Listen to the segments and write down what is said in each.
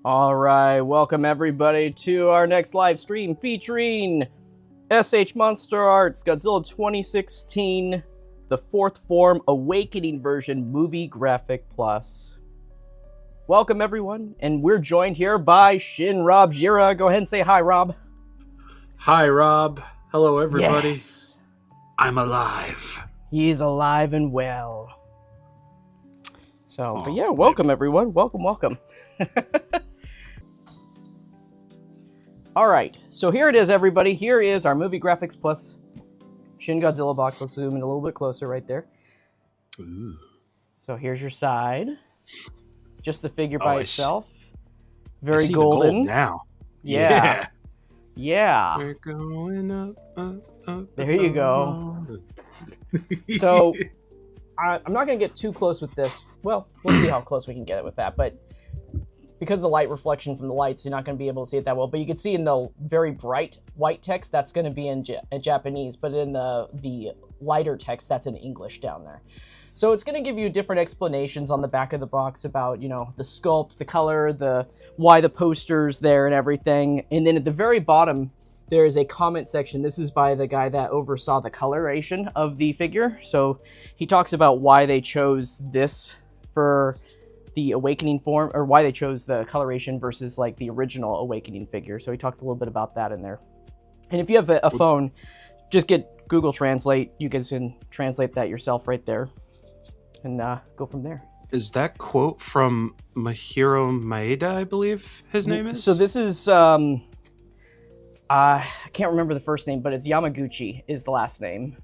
All right, welcome everybody to our next live stream featuring S.H.MonsterArts Godzilla 2016, the fourth form Awakening version movie graphic plus. Welcome everyone, and we're joined here by Shin Rob Jira. Go ahead and say hi, Rob. Hi, Rob. Hello, everybody. Yes. I'm alive. He's alive and well. So, but yeah, welcome everyone. Welcome. All right, so here it is, everybody. Here is our movie graphics plus Shin Godzilla box. Let's zoom in a little bit closer right there. Ooh. So here's your side. Just the figure by itself. Very I see golden. The gold now. Yeah. We're going up. There you go. So I'm not going to get too close with this. Well, we'll see how close we can get it with that. But because of the light reflection from the lights, you're not going to be able to see it that well. But you can see in the very bright white text, that's going to be in Japanese. But in the lighter text, that's in English down there. So it's going to give you different explanations on the back of the box about, you know, the sculpt, the color, why the poster's there and everything. And then at the very bottom, there is a comment section. This is by the guy that oversaw the coloration of the figure. So he talks about why they chose this for the Awakening form, or why they chose the coloration versus like the original Awakening figure. So he talks a little bit about that in there. And if you have a phone, just get Google Translate. You guys can translate that yourself right there and go from there. Is that quote from Mahiro Maeda, I believe his name is? So this is, I can't remember the first name, but it's Yamaguchi is the last name.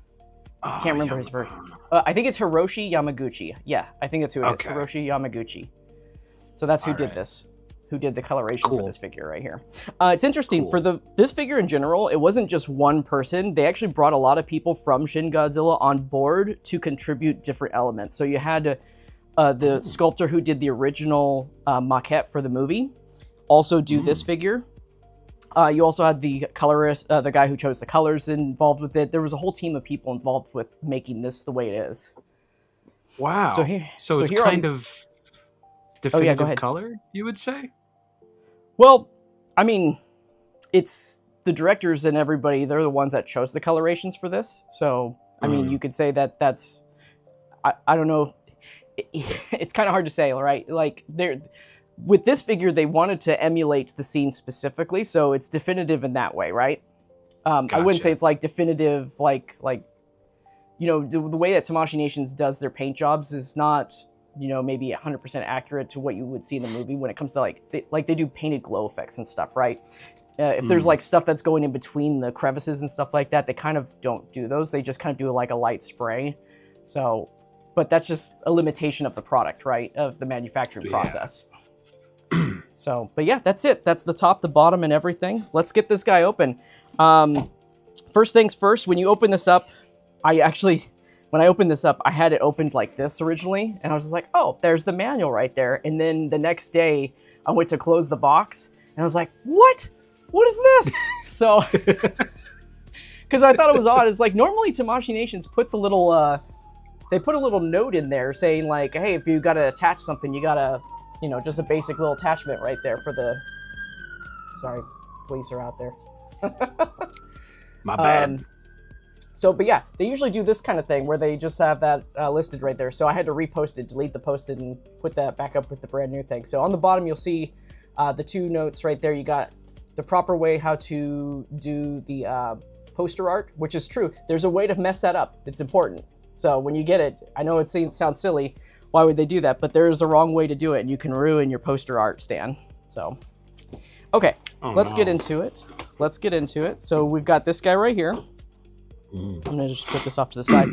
I can't remember his first. I think it's Hiroshi Yamaguchi. Yeah, I think that's who it is. Hiroshi Yamaguchi. So that's who did this, who did the coloration for this figure right here. It's interesting for this figure in general. It wasn't just one person. They actually brought a lot of people from Shin Godzilla on board to contribute different elements. So you had the sculptor who did the original maquette for the movie also do this figure. You also had the colorist, the guy who chose the colors involved with it. There was a whole team of people involved with making this the way it is. Wow. So it's here kind of definitive color, you would say? Well, I mean, it's the directors and everybody, they're the ones that chose the colorations for this. So, I mean, you could say that that's, I don't know. It's kind of hard to say, right? Like, with this figure, they wanted to emulate the scene specifically, so it's definitive in that way, right? Gotcha. I wouldn't say it's like definitive, like you know, the way that Tamashii Nations does their paint jobs is not, you know, maybe 100% accurate to what you would see in the movie when it comes to like they do painted glow effects and stuff, right? If there's like stuff that's going in between the crevices and stuff like that, they kind of don't do those. They just kind of do like a light spray. So, but that's just a limitation of the product, right? Of the manufacturing process. So, but yeah, that's it. That's the top, the bottom, and everything. Let's get this guy open. First things first, when you open this up, when I opened this up, I had it opened like this originally, and I was just like, oh, there's the manual right there. And then the next day, I went to close the box, and I was like, what? What is this? So, because I thought it was odd. It's like, normally Tamashii Nations puts a little, they put a little note in there saying like, hey, if you got to attach something, you got to, you know, just a basic little attachment right there for the... Sorry, police are out there. My bad. But yeah, they usually do this kind of thing where they just have that listed right there. So I had to repost it, delete the posted, and put that back up with the brand new thing. So on the bottom, you'll see the two notes right there. You got the proper way how to do the poster art, which is true. There's a way to mess that up. It's important. So when you get it, I know it sounds silly. Why would they do that? But there is a wrong way to do it, and you can ruin your poster art stand. So, okay, let's get into it. Let's get into it. So we've got this guy right here. I'm gonna just put this off to the side.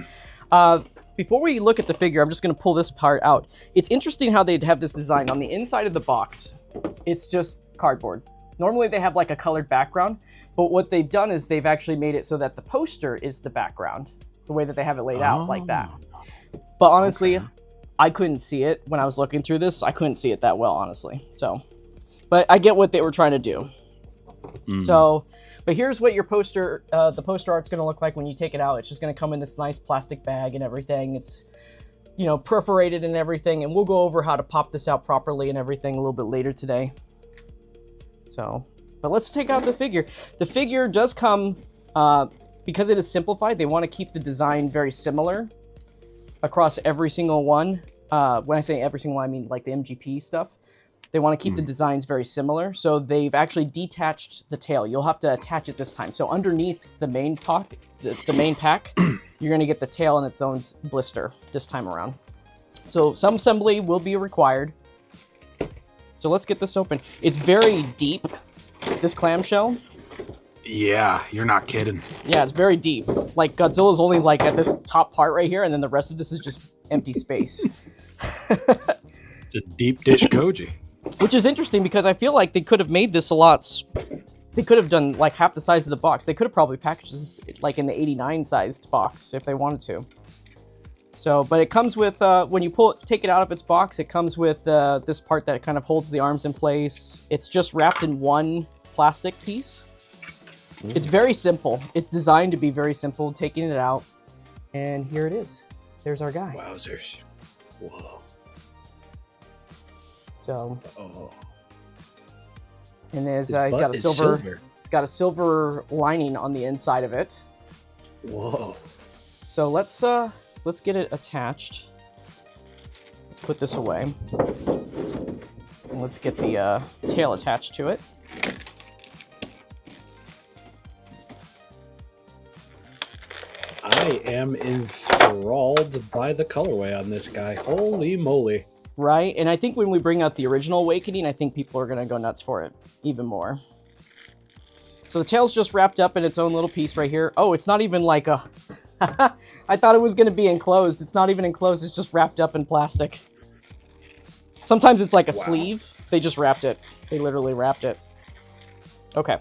Before we look at the figure, I'm just gonna pull this part out. It's interesting how they'd have this design on the inside of the box. It's just cardboard. Normally they have like a colored background, but what they've done is they've actually made it so that the poster is the background, the way that they have it laid out like that. But honestly, I couldn't see it when I was looking through this. I couldn't see it that well, honestly. So, but I get what they were trying to do. So, but here's what your poster, the poster art's going to look like when you take it out. It's just going to come in this nice plastic bag and everything. It's, you know, perforated and everything. And we'll go over how to pop this out properly and everything a little bit later today. So, but let's take out the figure. The figure does come, because it is simplified, they want to keep the design very similar across every single one. When I say every single one, I mean like the MGP stuff. They want to keep the designs very similar. So they've actually detached the tail. You'll have to attach it this time. So underneath the main pack, you're going to get the tail in its own blister this time around. So some assembly will be required. So let's get this open. It's very deep, this clamshell. Yeah, you're not kidding. Yeah, it's very deep. Like Godzilla's only like at this top part right here, and then the rest of this is just empty space. It's a deep dish koji. Which is interesting because I feel like they could have made this a lot. They could have done like half the size of the box. They could have probably packaged this like in the 89 sized box if they wanted to. So, but it comes with, when you take it out of its box, it comes with this part that kind of holds the arms in place. It's just wrapped in one plastic piece. It's very simple. It's designed to be very simple, taking it out. And here it is. There's our guy. Wowzers. Whoa. So, oh. And there's, he's got a silver. It's got a silver lining on the inside of it. Whoa. So let's get it attached. Let's put this away. And let's get the tail attached to it. I am enthralled by the colorway on this guy. Holy moly. Right? And I think when we bring out the original Awakening, I think people are going to go nuts for it even more. So the tail's just wrapped up in its own little piece right here. Oh, it's not even like a... I thought it was going to be enclosed. It's not even enclosed. It's just wrapped up in plastic. Sometimes it's like a sleeve. They just wrapped it. They literally wrapped it. Okay.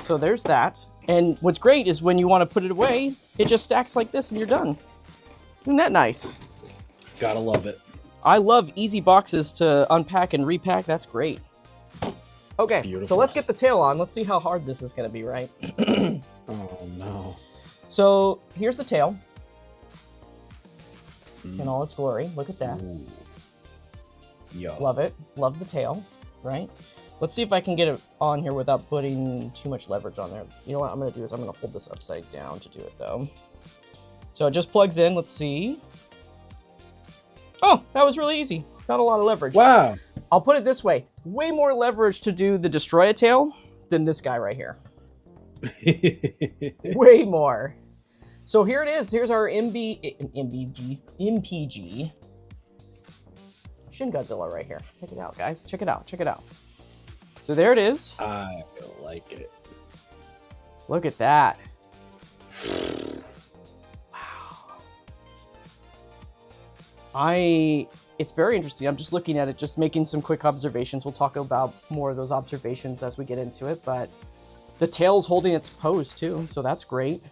So there's that. And what's great is when you want to put it away, it just stacks like this and you're done. Isn't that nice? Gotta love it. I love easy boxes to unpack and repack. That's great. Okay, beautiful. So let's get the tail on. Let's see how hard this is going to be, right? Oh, no. So here's the tail in all its glory. Look at that. Yo. Love it. Love the tail, right? Let's see if I can get it on here without putting too much leverage on there. You know what I'm going to do is I'm going to hold this upside down to do it, though. So it just plugs in. Let's see. Oh, that was really easy. Not a lot of leverage. Wow. I'll put it this way. Way more leverage to do the Destroy-A tail than this guy right here. Way more. So here it is. Here's our MPG Shin Godzilla right here. Check it out, guys. Check it out. Check it out. So there it is. I like it. Look at that. It's very interesting. I'm just looking at it, just making some quick observations. We'll talk about more of those observations as we get into it, but the tail's holding its pose too, so that's great.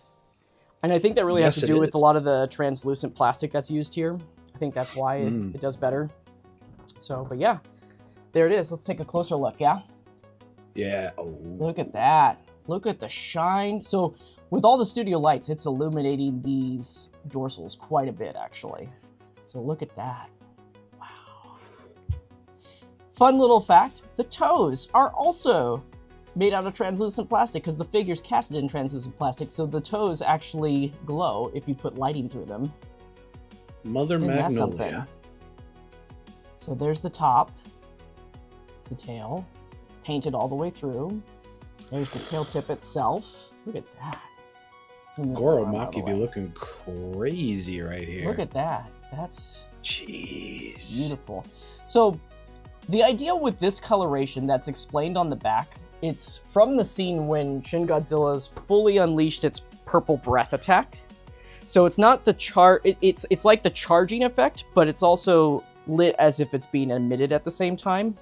And I think that really has to do with a lot of the translucent plastic that's used here. I think that's why it does better. So, but yeah, there it is. Let's take a closer look, yeah? Yeah. Oh. Look at that. Look at the shine. So with all the studio lights, it's illuminating these dorsals quite a bit, actually. So look at that. Wow. Fun little fact, the toes are also made out of translucent plastic because the figure's casted in translucent plastic, so the toes actually glow if you put lighting through them. Mother Magnolia. So there's the top, the tail. It's painted all the way through. There's the tail tip itself. Look at that. Goromaki be looking crazy right here. Look at that. That's jeez. Beautiful. So the idea with this coloration that's explained on the back, it's from the scene when Shin Godzilla's fully unleashed its purple breath attack. So it's not the it's like the charging effect, but it's also lit as if it's being emitted at the same time.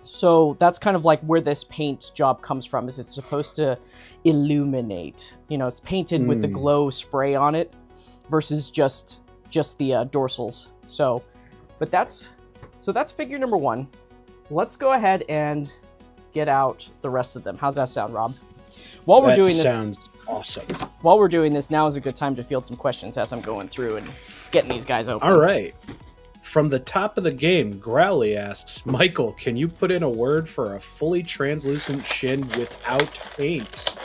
So that's kind of like where this paint job comes from, is it's supposed to illuminate. You know, it's painted with the glow spray on it versus just the dorsals. So, but that's figure number one. Let's go ahead and get out the rest of them. How's that sound, Rob? While we're doing this, sounds awesome. While we're doing this, now is a good time to field some questions as I'm going through and getting these guys open. All right. From the top of the game, Growly asks, Michael, can you put in a word for a fully translucent Shin without paint?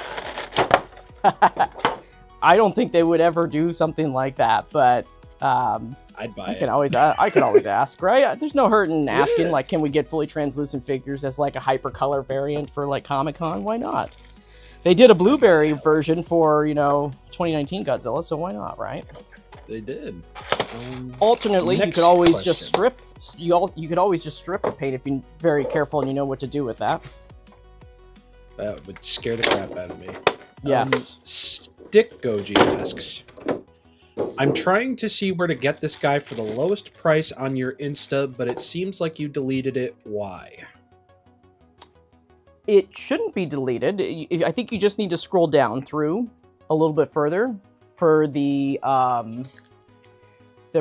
I don't think they would ever do something like that, but I'd buy it. I could always ask, right? There's no hurt in asking, like, can we get fully translucent figures as like a hypercolor variant for like Comic-Con? Why not? They did a blueberry version for, 2019 Godzilla, so why not, right? They did. Alternately, you could always just strip. You could always just strip the paint if you're very careful and you know what to do with that. That would scare the crap out of me. Yes. Stick Goji asks, I'm trying to see where to get this guy for the lowest price on your Insta, but it seems like you deleted it. Why? It shouldn't be deleted. I think you just need to scroll down through a little bit further for the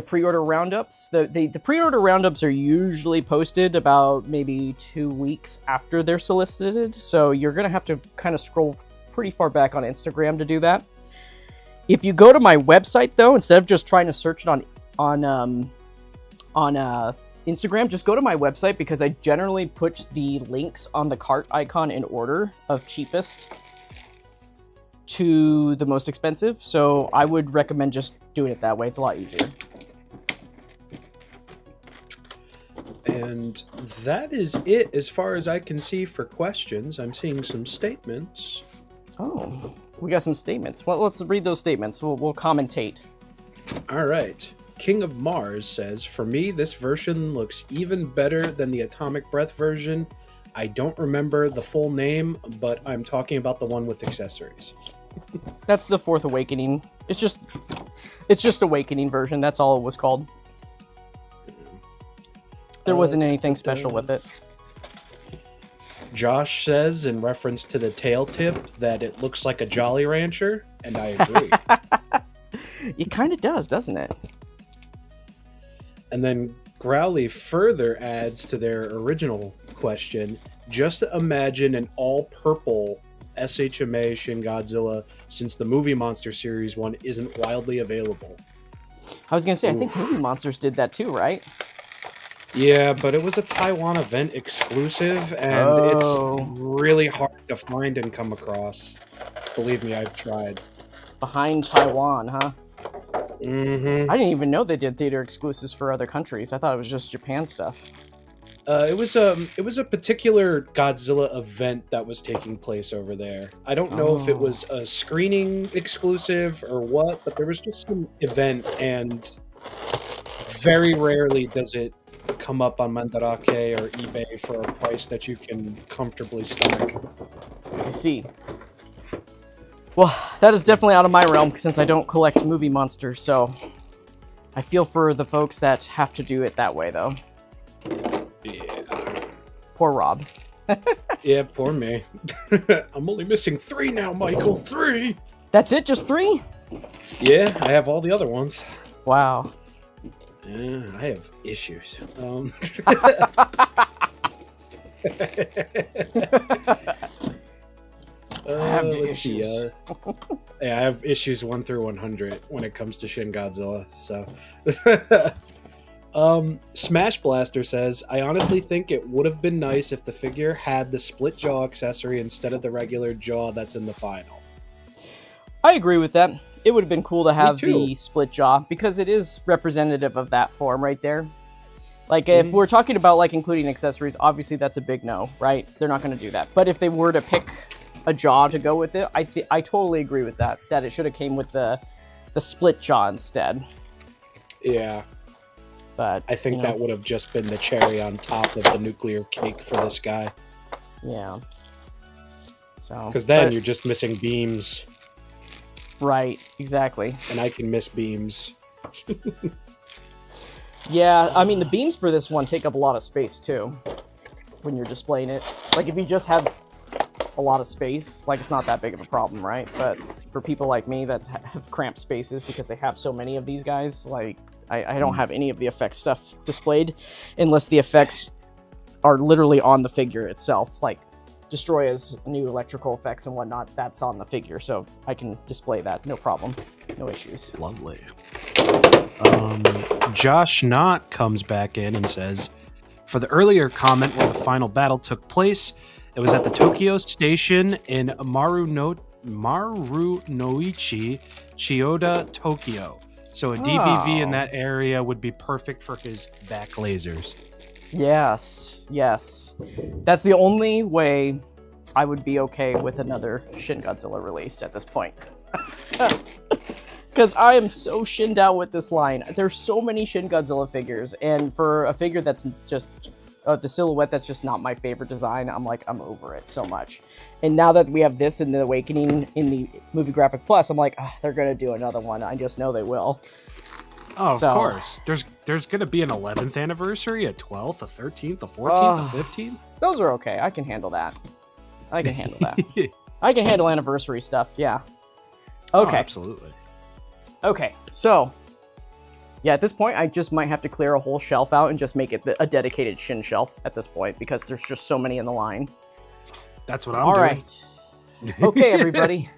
pre-order roundups. The pre-order roundups are usually posted about maybe 2 weeks after they're solicited, so you're gonna have to kind of scroll pretty far back on Instagram to do that. If you go to my website, though, instead of just trying to search it on Instagram, just go to my website, because I generally put the links on the cart icon in order of cheapest to the most expensive. So I would recommend just doing it that way. It's a lot easier. And that is it as far as I can see for questions. I'm seeing some statements. Oh, we got some statements. Well, let's read those statements. We'll commentate. All right. King of Mars says, for me, this version looks even better than the Atomic Breath version. I don't remember the full name, but I'm talking about the one with accessories. That's the Fourth Awakening. It's just Awakening version. That's all it was called. There wasn't anything special with it. Josh says, in reference to the tail tip, that it looks like a Jolly Rancher, and I agree. It kind of does, doesn't it? And then Growly further adds to their original question, just imagine an all-purple S.H.MonsterArts Shin Godzilla, since the Movie Monster Series one isn't widely available. I was going to say, I think Movie Monsters did that too, right? Yeah, but it was a Taiwan event exclusive, and it's really hard to find and come across. Believe me, I've tried. Behind Taiwan, huh? Mm-hmm. I didn't even know they did theater exclusives for other countries. I thought it was just Japan stuff. It was a particular Godzilla event that was taking place over there. I don't know if it was a screening exclusive or what, but there was just some event, and very rarely does it come up on Mandarake or eBay for a price that you can comfortably stomach. I see. Well, that is definitely out of my realm, since I don't collect movie monsters, so I feel for the folks that have to do it that way, though. Yeah. Poor Rob. Yeah, poor me. I'm only missing 3 now, Michael. 3! That's it? Just 3? Yeah, I have all the other ones. Wow. Yeah, I have issues. I have issues. Yeah, I have issues 1 through 100 when it comes to Shin Godzilla. So, Smash Blaster says, I honestly think it would have been nice if the figure had the split jaw accessory instead of the regular jaw that's in the final. I agree with that. It would have been cool to have the split jaw, because it is representative of that form right there. Like, if we're talking about, like, including accessories, obviously that's a big no, right? They're not going to do that. But if they were to pick a jaw to go with it, I totally agree with that. That it should have came with the split jaw instead. Yeah. But I think that would have just been the cherry on top of the nuclear cake for this guy. Yeah. So. Because then you're just missing beams. Right, exactly. And I can miss beams. Yeah, I mean, the beams for this one take up a lot of space, too, when you're displaying it. Like, if you just have a lot of space, like, it's not that big of a problem, right? But for people like me that have cramped spaces because they have so many of these guys, like, I don't have any of the effects stuff displayed unless the effects are literally on the figure itself. Like, Destroya's new electrical effects and whatnot, that's on the figure, so I can display that, no problem, no issues. Lovely. Josh Knott comes back in and says, for the earlier comment where the final battle took place, it was at the Tokyo station in Marunouchi, Chiyoda, Tokyo. So a DBV in that area would be perfect for his back lasers. Yes, yes. That's the only way I would be okay with another Shin Godzilla release at this point. Because I am so shinned out with this line. There's so many Shin Godzilla figures, and for a figure that's just the silhouette that's just not my favorite design, I'm like, I'm over it so much. And now that we have this in the Awakening in the Movie Graphic Plus, I'm like, oh, they're gonna do another one. I just know they will. Oh, of course. There's gonna be an 11th anniversary, a 12th, a 13th, a 14th, a 15th. Those are okay. I can handle that. I can handle that. I can handle anniversary stuff. Yeah. Okay. Oh, absolutely. Okay, so yeah, at this point, I just might have to clear a whole shelf out and just make it a dedicated Shin shelf at this point because there's just so many in the line. That's what I'm doing. All right. Okay, everybody.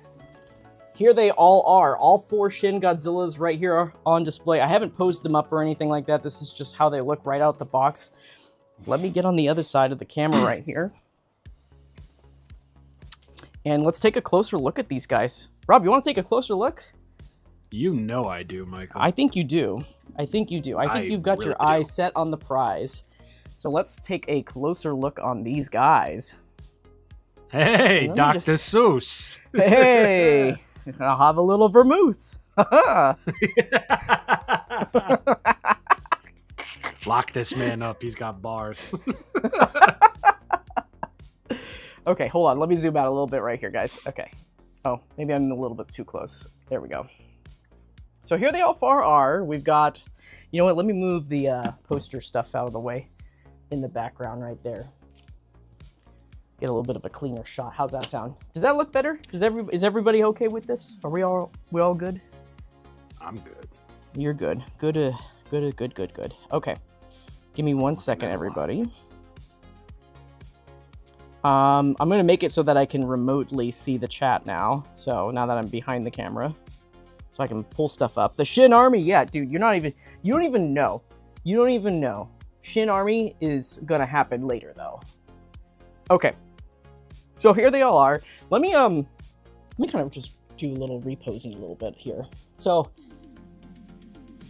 Here they all are. All 4 Shin Godzillas right here are on display. I haven't posed them up or anything like that. This is just how they look right out the box. Let me get on the other side of the camera right here. And let's take a closer look at these guys. Rob, you want to take a closer look? You know I do, Michael. I think you do. I think you do. I think you've got really your eyes set on the prize. So let's take a closer look on these guys. Hey, Dr. Seuss. Hey, I'll have a little vermouth. Lock this man up. He's got bars. Okay, hold on. Let me zoom out a little bit right here, guys. Okay. Oh, maybe I'm a little bit too close. There we go. So here they all far are. We've got, you know what, let me move the poster stuff out of the way in the background right there. Get a little bit of a cleaner shot. How's that sound? Does that look better? Is everybody okay with this? Are we all good? I'm good. You're good. Good. Okay. Give me 1 second, everybody. I'm gonna make it so that I can remotely see the chat now. So now that I'm behind the camera. So I can pull stuff up. The Shin Army, yeah, dude, you don't even know. Shin Army is gonna happen later though. Okay. So here they all are. Let me kind of just do a little reposing a little bit here. So,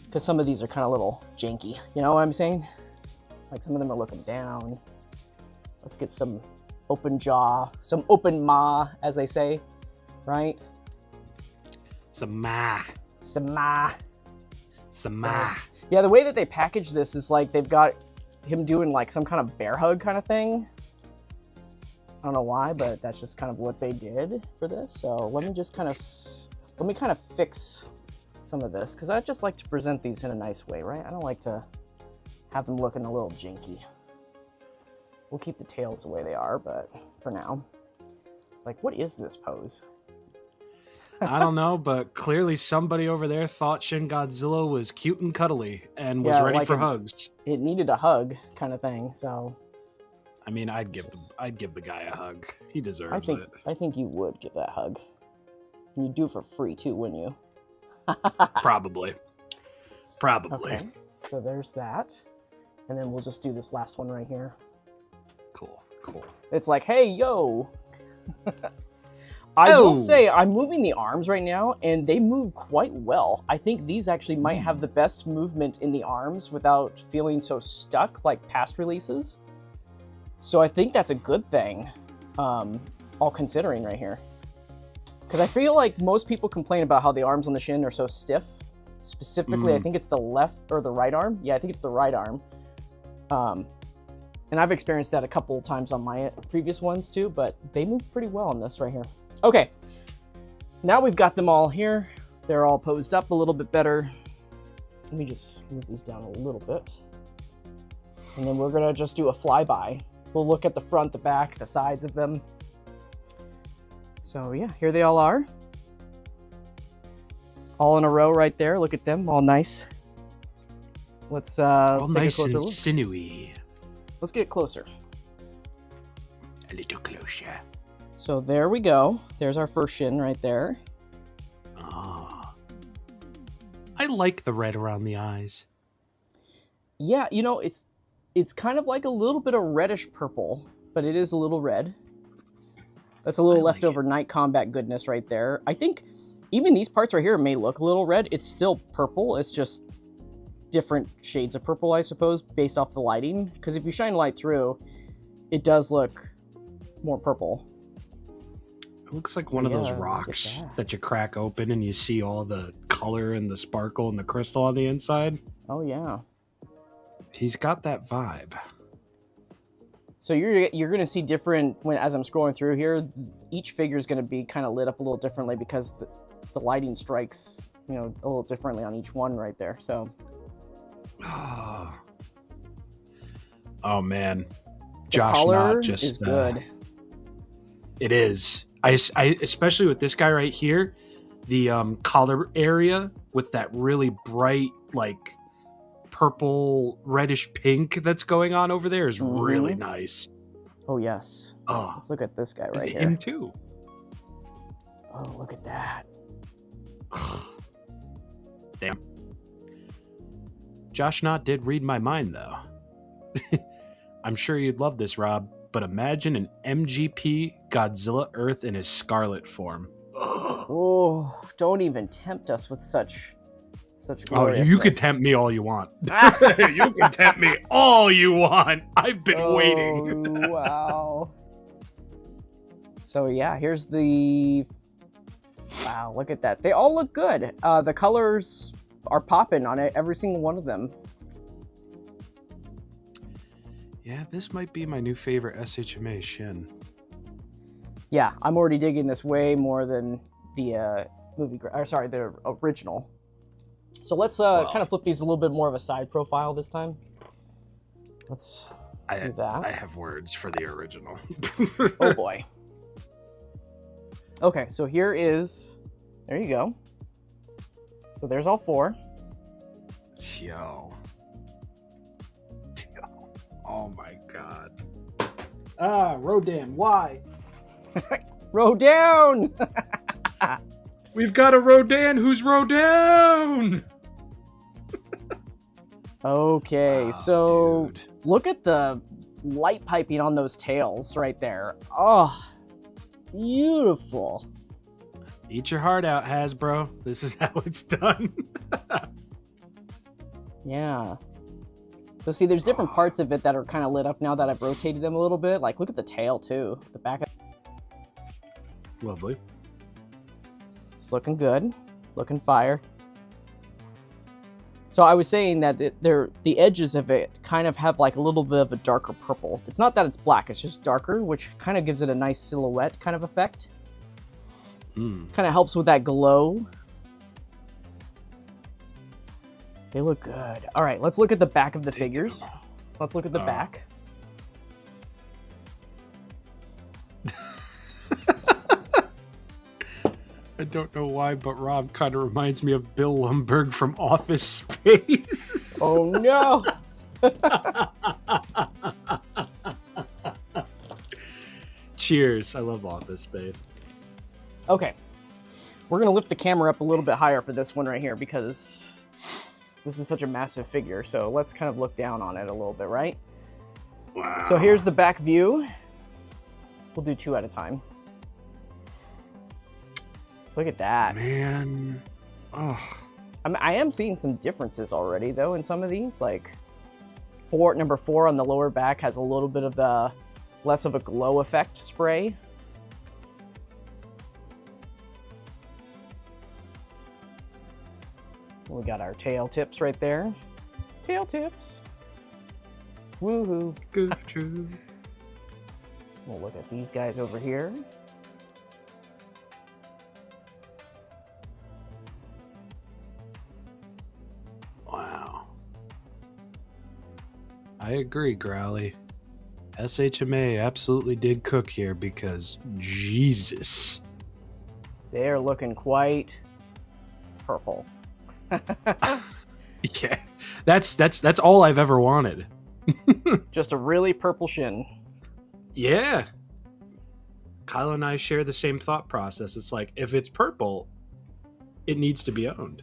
because some of these are kind of a little janky, you know what I'm saying? Like some of them are looking down. Let's get some open jaw, some open maw, as they say, right? Some ma. Yeah, the way that they package this is like they've got him doing like some kind of bear hug kind of thing. I don't know why, but that's just kind of what they did for this. So let me kind of fix some of this because I just like to present these in a nice way, right? I don't like to have them looking a little janky. We'll keep the tails the way they are, but for now, like, what is this pose? I don't know, but clearly somebody over there thought Shin Godzilla was cute and cuddly and was ready for hugs. It needed a hug kind of thing, so. I mean, I'd give the guy a hug. He deserves it. I think you would give that hug. And you'd do it for free too, wouldn't you? Probably. Okay, so there's that. And then we'll just do this last one right here. Cool. It's like, hey, yo. I will say, I'm moving the arms right now, and they move quite well. I think these actually might have the best movement in the arms without feeling so stuck like past releases. So I think that's a good thing, all considering right here. Because I feel like most people complain about how the arms on the Shin are so stiff. Specifically, I think it's the left or the right arm. Yeah, I think it's the right arm. And I've experienced that a couple times on my previous ones too, but they move pretty well on this right here. Okay, now we've got them all here. They're all posed up a little bit better. Let me just move these down a little bit. And then we're gonna just do a flyby. We'll look at the front, the back, the sides of them. So yeah, here they all are. All in a row right there. Look at them, all nice. Let's take a closer look. Sinewy. Let's get closer. A little closer. So there we go. There's our first Shin right there. I like the red around the eyes. Yeah, you know, it's kind of like a little bit of reddish purple, but it is a little red. That's a little leftover night combat goodness right there. I think even these parts right here may look a little red. It's still purple. It's just different shades of purple, I suppose, based off the lighting. Because if you shine light through, it does look more purple. It looks like one of those rocks that you crack open and you see all the color and the sparkle and the crystal on the inside. Oh, yeah. He's got that vibe. So you're going to see different, as I'm scrolling through here, each figure is going to be kind of lit up a little differently because the lighting strikes, you know, a little differently on each one right there. So. Oh man. The Josh color Knott just is good. It is. I especially with this guy right here, the collar area with that really bright, like, purple reddish pink that's going on over there is really nice. Oh yes. Oh, let's look at this guy right here. Him too. Oh, look at that. Damn. Josh Knott did read my mind though. I'm sure you'd love this, Rob, but imagine an MGP Godzilla Earth in his Scarlet form. Oh, don't even tempt us with such gloriousness. Oh, you can tempt me all you want. You can tempt me all you want. I've been waiting. Wow. So yeah, here's the... Wow, look at that. They all look good. The colors are popping on it, every single one of them. Yeah, this might be my new favorite S.H.MonsterArts Shin. Yeah, I'm already digging this way more than the the original. So let's kind of flip these a little bit more of a side profile this time. Let's do that. I have words for the original. Oh boy. Okay, so here is... There you go. So there's all four. Yo. Oh my god. Ah, Rodan, why? Rodan! We've got a Rodan who's Rodan! Okay, so dude. Look at the light piping on those tails right there. Oh, beautiful. Eat your heart out, Hasbro. This is how it's done. Yeah. So see, there's different parts of it that are kind of lit up now that I've rotated them a little bit. Like, look at the tail, too. The back of... Lovely. It's looking good. Looking fire. So I was saying that the edges of it kind of have like a little bit of a darker purple. It's not that it's black, it's just darker, which kind of gives it a nice silhouette kind of effect. Kind of helps with that glow. They look good. All right, let's look at the back of the figures. Let's look at the back. I don't know why, but Rob kind of reminds me of Bill Lumbergh from Office Space. Oh no! Cheers. I love Office Space. Okay. We're going to lift the camera up a little bit higher for this one right here because this is such a massive figure. So let's kind of look down on it a little bit, right? Wow. So here's the back view. We'll do two at a time. Look at that. Man. Oh. I am seeing some differences already, though, in some of these. Like, number 4 on the lower back has a little bit of the less of a glow effect spray. We got our tail tips right there. Tail tips. Woohoo. Good, true. We'll look at these guys over here. Wow. I agree, Growly. S.H.MonsterArts absolutely did cook here because Jesus. They're looking quite purple. Yeah, that's all I've ever wanted. Just a really purple shin. Yeah. Kyle and I share the same thought process. It's like, if it's purple, it needs to be owned.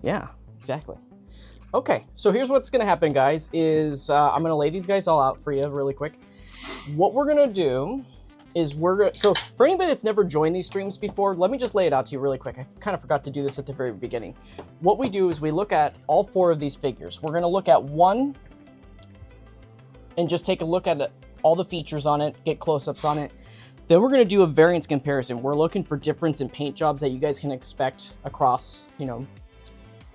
Yeah. Exactly. Okay, so here's what's gonna happen, guys, is I'm gonna lay these guys all out for you really quick. What we're gonna do is so for anybody that's never joined these streams before, let me just lay it out to you really quick. I kind of forgot to do this at the very beginning. What we do is we look at all 4 of these figures. We're gonna look at one and just take a look at all the features on it, get close-ups on it. Then we're gonna do a variance comparison. We're looking for difference in paint jobs that you guys can expect across, you know,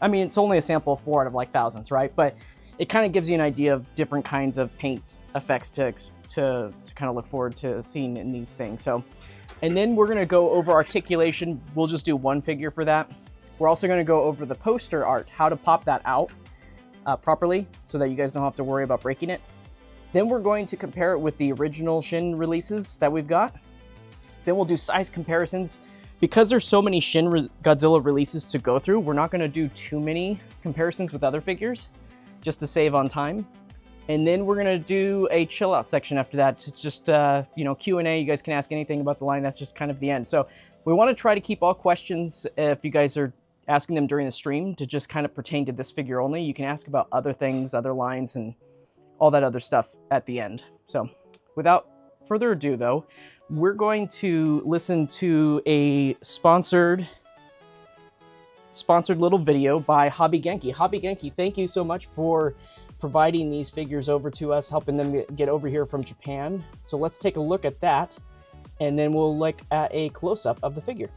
I mean, it's only a sample of 4 out of like thousands, right? But it kind of gives you an idea of different kinds of paint effects to kind of look forward to seeing in these things. So, and then we're gonna go over articulation. We'll just do one figure for that. We're also gonna go over the poster art, how to pop that out properly so that you guys don't have to worry about breaking it. Then we're going to compare it with the original Shin releases that we've got. Then we'll do size comparisons. Because there's so many Shin Godzilla releases to go through, we're not going to do too many comparisons with other figures, just to save on time. And then we're going to do a chill out section after that. It's just, you know, Q&A. You guys can ask anything about the line. That's just kind of the end. So we want to try to keep all questions, if you guys are asking them during the stream, to just kind of pertain to this figure only. You can ask about other things, other lines, and all that other stuff at the end. So without further ado, though, we're going to listen to a sponsored little video by Hobby Genki. Hobby Genki, thank you so much for providing these figures over to us, helping them get over here from Japan. So let's take a look at that, and then we'll look at a close-up of the figure.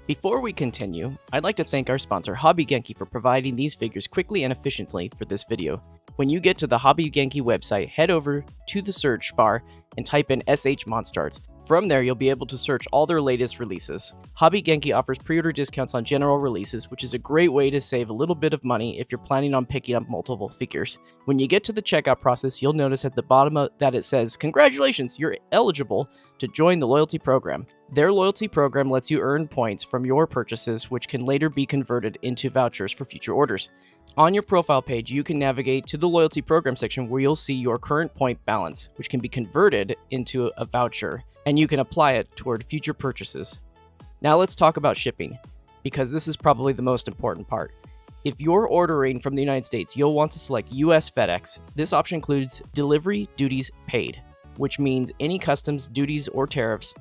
Before we continue, I'd like to thank our sponsor, Hobby Genki, for providing these figures quickly and efficiently for this video. When you get to the Hobby Genki website, head over to the search bar and type in S.H.MonsterArts. From there, you'll be able to search all their latest releases. Hobby Genki offers pre-order discounts on general releases, which is a great way to save a little bit of money if you're planning on picking up multiple figures. When you get to the checkout process, you'll notice at the bottom that it says, "Congratulations, you're eligible to join the loyalty program." Their loyalty program lets you earn points from your purchases, which can later be converted into vouchers for future orders. On your profile page, you can navigate to the loyalty program section where you'll see your current point balance, which can be converted into a voucher, and you can apply it toward future purchases. Now let's talk about shipping, because this is probably the most important part. If you're ordering from the United States, you'll want to select US FedEx. This option includes delivery duties paid, which means any customs, duties, or tariffs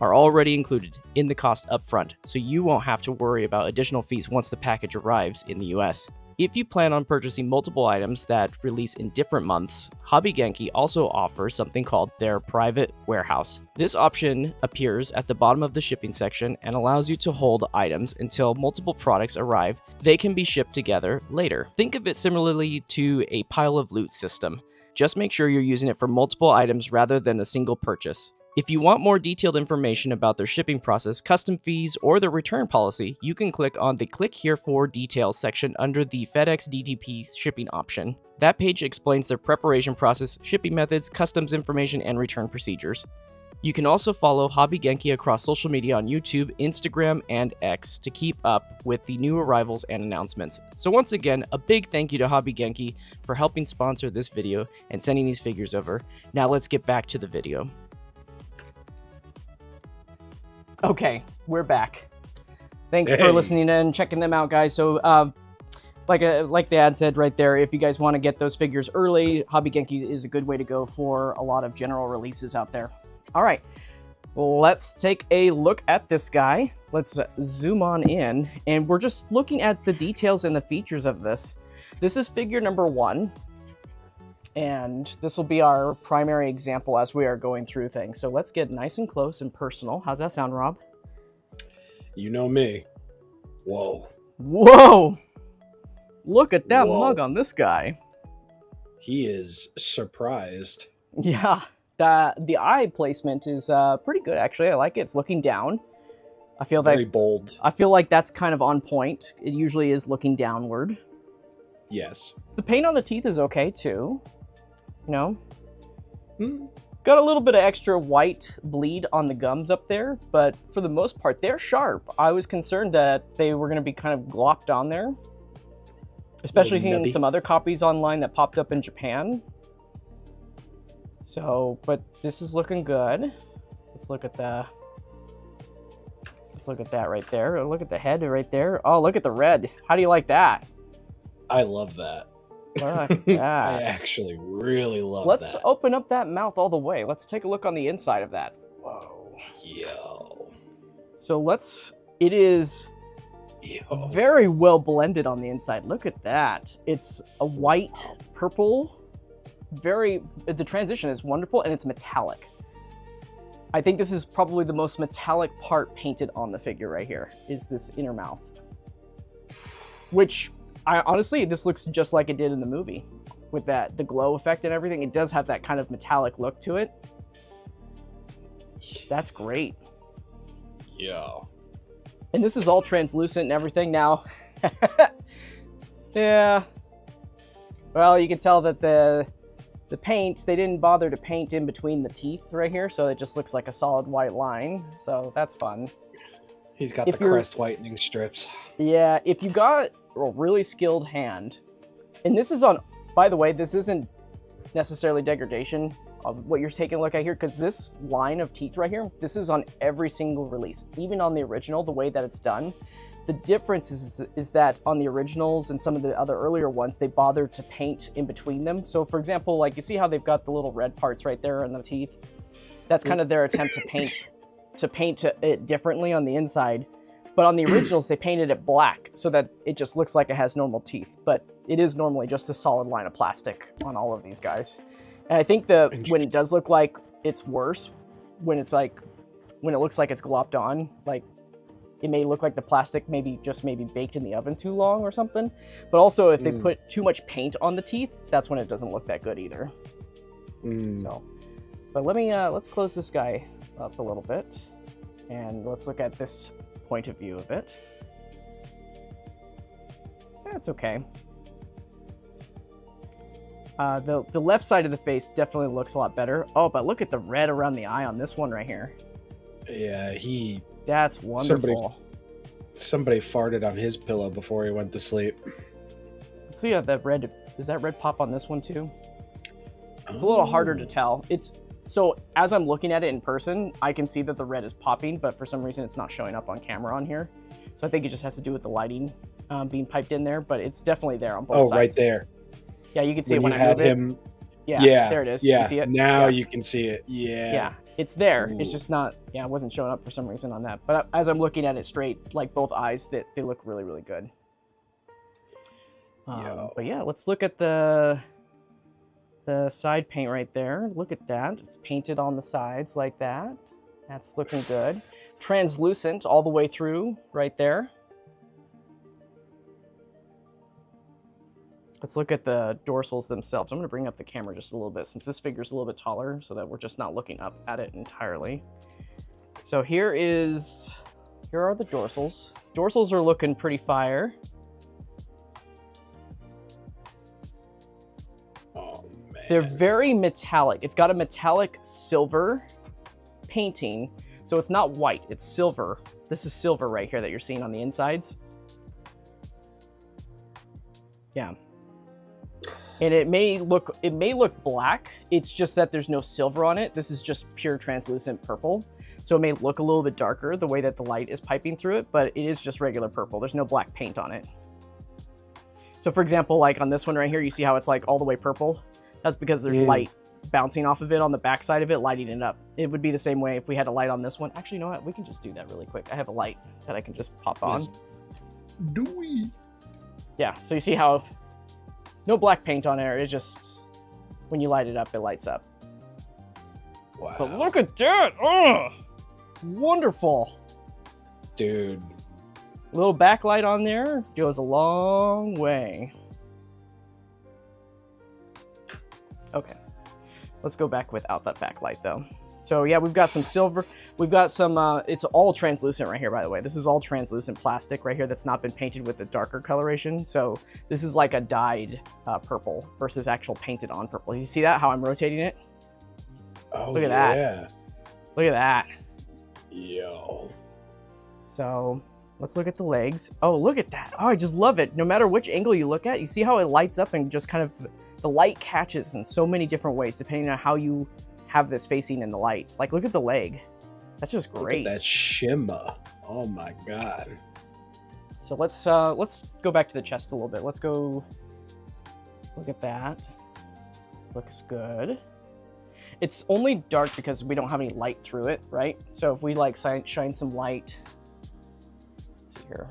are already included in the cost upfront, so you won't have to worry about additional fees once the package arrives in the US. If you plan on purchasing multiple items that release in different months, Hobby Genki also offers something called their private warehouse. This option appears at the bottom of the shipping section and allows you to hold items until multiple products arrive. They can be shipped together later. Think of it similarly to a pile of loot system. Just make sure you're using it for multiple items rather than a single purchase. If you want more detailed information about their shipping process, custom fees, or their return policy, you can click on the Click Here for Details section under the FedEx DTP shipping option. That page explains their preparation process, shipping methods, customs information, and return procedures. You can also follow Hobby Genki across social media on YouTube, Instagram, and X to keep up with the new arrivals and announcements. So once again, a big thank you to Hobby Genki for helping sponsor this video and sending these figures over. Now let's get back to the video. Okay, we're back. Thanks for listening and checking them out, guys. So, like the ad said right there, if you guys want to get those figures early, Hobby Genki is a good way to go for a lot of general releases out there. All right, let's take a look at this guy. Let's zoom on in, and we're just looking at the details and the features of this. This is figure number 1. And this will be our primary example as we are going through things. So let's get nice and close and personal. How's that sound, Rob? You know me. Whoa. Whoa! Look at that mug on this guy. He is surprised. Yeah, the eye placement is pretty good, actually. I like it. It's looking down. I feel very bold. I feel like that's kind of on point. It usually is looking downward. Yes. The paint on the teeth is okay, too. You know? Got a little bit of extra white bleed on the gums up there, but for the most part, they're sharp. I was concerned that they were going to be kind of glopped on there, especially seeing some other copies online that popped up in Japan. So, but this is looking good. Let's look at that right there. Look at the head right there. Oh, look at the red. How do you like that? I love that. Look at I that. actually really love Let's that. open up that mouth all the way. Let's take a look on the inside of that. Whoa. Yo. So it is very well blended on the inside. Look at that. It's a white, purple, the transition is wonderful, and it's metallic. I think this is probably the most metallic part painted on the figure right here, is this inner mouth. Which, honestly, this looks just like it did in the movie. With the glow effect and everything, it does have that kind of metallic look to it. That's great. Yeah. And this is all translucent and everything now. Yeah. Well, you can tell that the paint, they didn't bother to paint in between the teeth right here, so it just looks like a solid white line. So that's fun. He's got the crest whitening strips. Yeah, if you got a really skilled hand, and this is on, by the way, this isn't necessarily degradation of what you're taking a look at here, because this line of teeth right here, this is on every single release, even on the original, the way that it's done. The difference is that on the originals and some of the other earlier ones, they bothered to paint in between them. So for example, like you see how they've got the little red parts right there in the teeth? That's kind of their attempt to paint it differently on the inside. But on the originals, they painted it black so that it just looks like it has normal teeth. But it is normally just a solid line of plastic on all of these guys. And I think when it does look like it's worse, when it looks like it's glopped on, like it may look like the plastic maybe baked in the oven too long or something. But also if they put too much paint on the teeth, that's when it doesn't look that good either. So, but let's close this guy up a little bit and let's look at this point of view of it. That's okay. The left side of the face definitely looks a lot better. Oh, but look at the red around the eye on this one right here. Yeah, that's wonderful. Somebody farted on his pillow before he went to sleep. Let's see how does that red pop on this one too? It's a little harder to tell. So as I'm looking at it in person, I can see that the red is popping, but for some reason it's not showing up on camera on here. So I think it just has to do with the lighting being piped in there, but it's definitely there on both sides. Oh, right there. Yeah, you can see it when I move it. Yeah, there it is. Yeah, you see it? Now you can see it. Yeah. Yeah, it's there. Ooh. It's just not, it wasn't showing up for some reason on that. But as I'm looking at it straight, like both eyes, they look really, really good. But yeah, let's look at the side paint right there. Look at that. It's painted on the sides like that. That's looking good. Translucent all the way through right there. Let's look at the dorsals themselves. I'm going to bring up the camera just a little bit since this figure's a little bit taller so that we're just not looking up at it entirely. So here are the dorsals. Dorsals are looking pretty fire. Oh, man. They're very metallic. It's got a metallic silver painting. So it's not white, it's silver. This is silver right here that you're seeing on the insides. Yeah. And it may look black. It's just that there's no silver on it. This is just pure translucent purple. So it may look a little bit darker the way that the light is piping through it, but it is just regular purple. There's no black paint on it. So for example, like on this one right here, you see how it's like all the way purple? That's because there's light bouncing off of it on the back side of it, lighting it up. It would be the same way if we had a light on this one. Actually, you know what? We can just do that really quick. I have a light that I can just pop on. Do we? Yeah, so you see how no black paint on there. It just, when you light it up, it lights up. Wow. But look at that! Oh, wonderful. Dude. A little backlight on there goes a long way. Okay. Let's go back without that backlight though. So yeah, we've got some silver. We've got some, it's all translucent right here, by the way. This is all translucent plastic right here that's not been painted with the darker coloration. So this is like a dyed purple versus actual painted on purple. You see that, how I'm rotating it? Oh, look at that. Look at that. Yo. So let's look at the legs. Oh, look at that. Oh, I just love it. No matter which angle you look at, you see how it lights up and just kind of, the light catches in so many different ways depending on how you have this facing in the light. Like, look at the leg. That's just great. Look at that shimmer. Oh my God. So let's go back to the chest a little bit. Let's go look at that. Looks good. It's only dark because we don't have any light through it, right? So if we like shine some light, let's see here.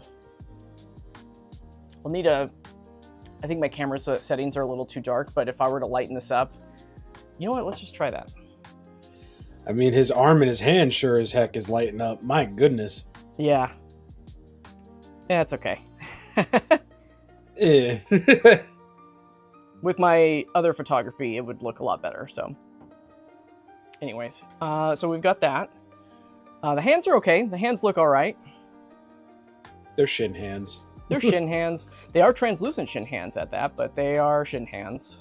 We'll need a, I think my camera's settings are a little too dark, but if I were to lighten this up, you know what? Let's just try that. I mean, his arm and his hand sure as heck is lighting up. My goodness. Yeah. Yeah, it's okay. Eh. With my other photography, it would look a lot better, so. Anyways, so we've got that. The hands are okay. The hands look all right. They're shin hands. They're shin hands. They are translucent shin hands at that, but they are shin hands.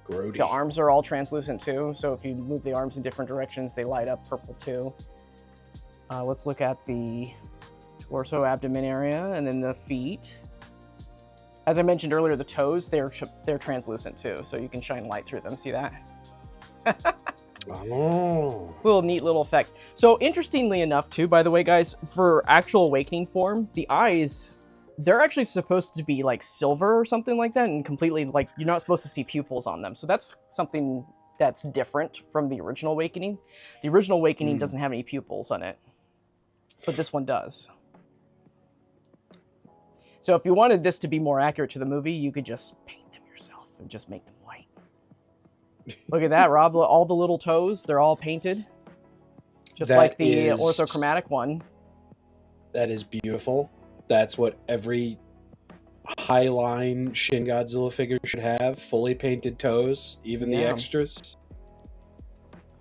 Grody. The arms are all translucent too, so if you move the arms in different directions, they light up purple too. Let's look at the torso, abdomen area, and then the feet. As I mentioned earlier, the toes, they're translucent too, so you can shine light through them. See that? Oh. Little neat little effect. So interestingly enough too, by the way, guys, for actual awakening form, the eyes, they're actually supposed to be like silver or something like that, and completely like you're not supposed to see pupils on them. So that's something that's different from the original awakening. The original awakening doesn't have any pupils on it, but this one does. So if you wanted this to be more accurate to the movie, you could just paint them yourself and just make them white. Look at that, Rob. All the little toes, they're all painted. Just like the orthochromatic one. That is beautiful. That's what every Highline Shin Godzilla figure should have. Fully painted toes, even the extras.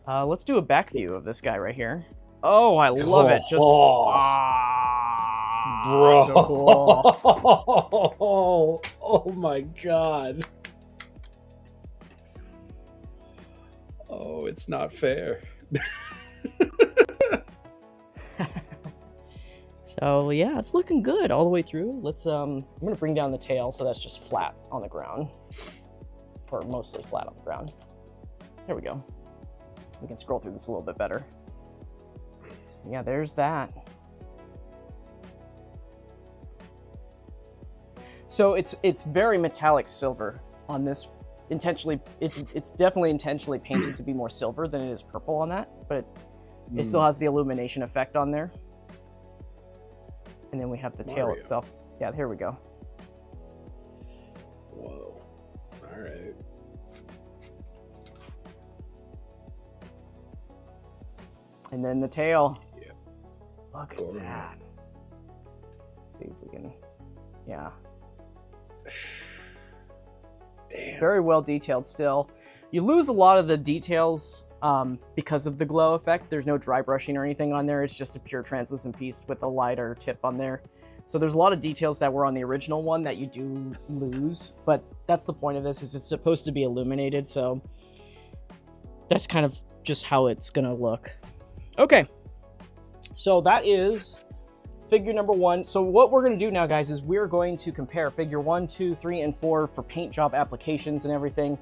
Let's do a back view of this guy right here. Oh, I love it. Just... Bro. So cool. Oh my god. Oh, it's not fair. So yeah, it's looking good all the way through. Let's I'm gonna bring down the tail so that's just flat on the ground. Or mostly flat on the ground. There we go. We can scroll through this a little bit better. So, yeah, there's that. So it's very metallic silver on this. Intentionally, it's definitely intentionally painted to be more silver than it is purple on that, but it still has the illumination effect on there. And then we have the tail itself. Yeah, here we go. Whoa. All right. And then the tail. Yeah. Look at that. Let's see if we can. Yeah. Damn. Very well detailed still. You lose a lot of the details because of the glow effect. There's no dry brushing or anything on there. It's just a pure translucent piece with a lighter tip on there. So there's a lot of details that were on the original one that you do lose, but that's the point of this, is it's supposed to be illuminated. So that's kind of just how it's gonna look. Okay, so that is figure number 1. So what we're going to do now, guys, is we're going to compare figure 1, 2, 3, and 4 for paint job applications and everything.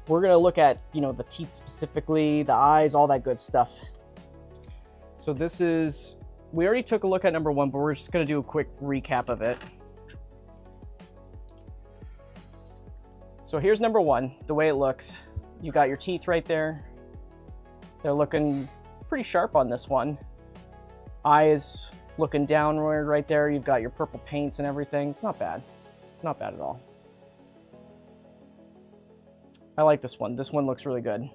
We're going to look at, you know, the teeth specifically, the eyes, all that good stuff. So this is, we already took a look at number 1, but we're just going to do a quick recap of it. So here's number 1, the way it looks. You got your teeth right there. They're looking pretty sharp on this one. Eyes looking downward right there. You've got your purple paints and everything. It's not bad. It's not bad at all. I like this one. This one looks really good.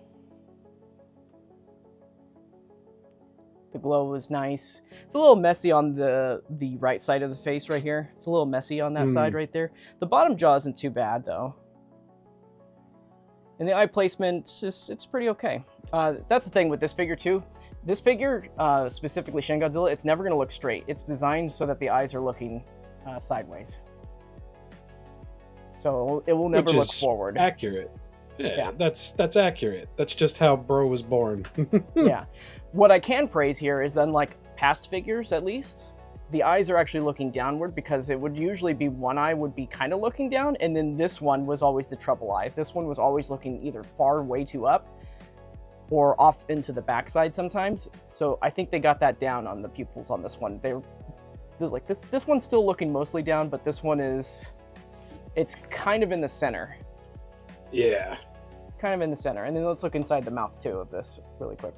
The glow is nice. It's a little messy on the right side of the face right here. It's a little messy on that side right there. The bottom jaw isn't too bad though. And the eye placement, it's pretty okay. That's the thing with this figure too. This figure, specifically Shin Godzilla, it's never going to look straight. It's designed so that the eyes are looking sideways. So it will never look forward. Accurate. Yeah, that's accurate. That's just how bro was born. Yeah. What I can praise here is, unlike past figures at least, the eyes are actually looking downward, because it would usually be one eye would be kind of looking down, and then this one was always the trouble eye. This one was always looking either far way too up or off into the backside sometimes. So I think they got that down on the pupils on this one. They're like, this one's still looking mostly down, but this one it's kind of in the center. Yeah. Kind of in the center. And then let's look inside the mouth too of this really quick.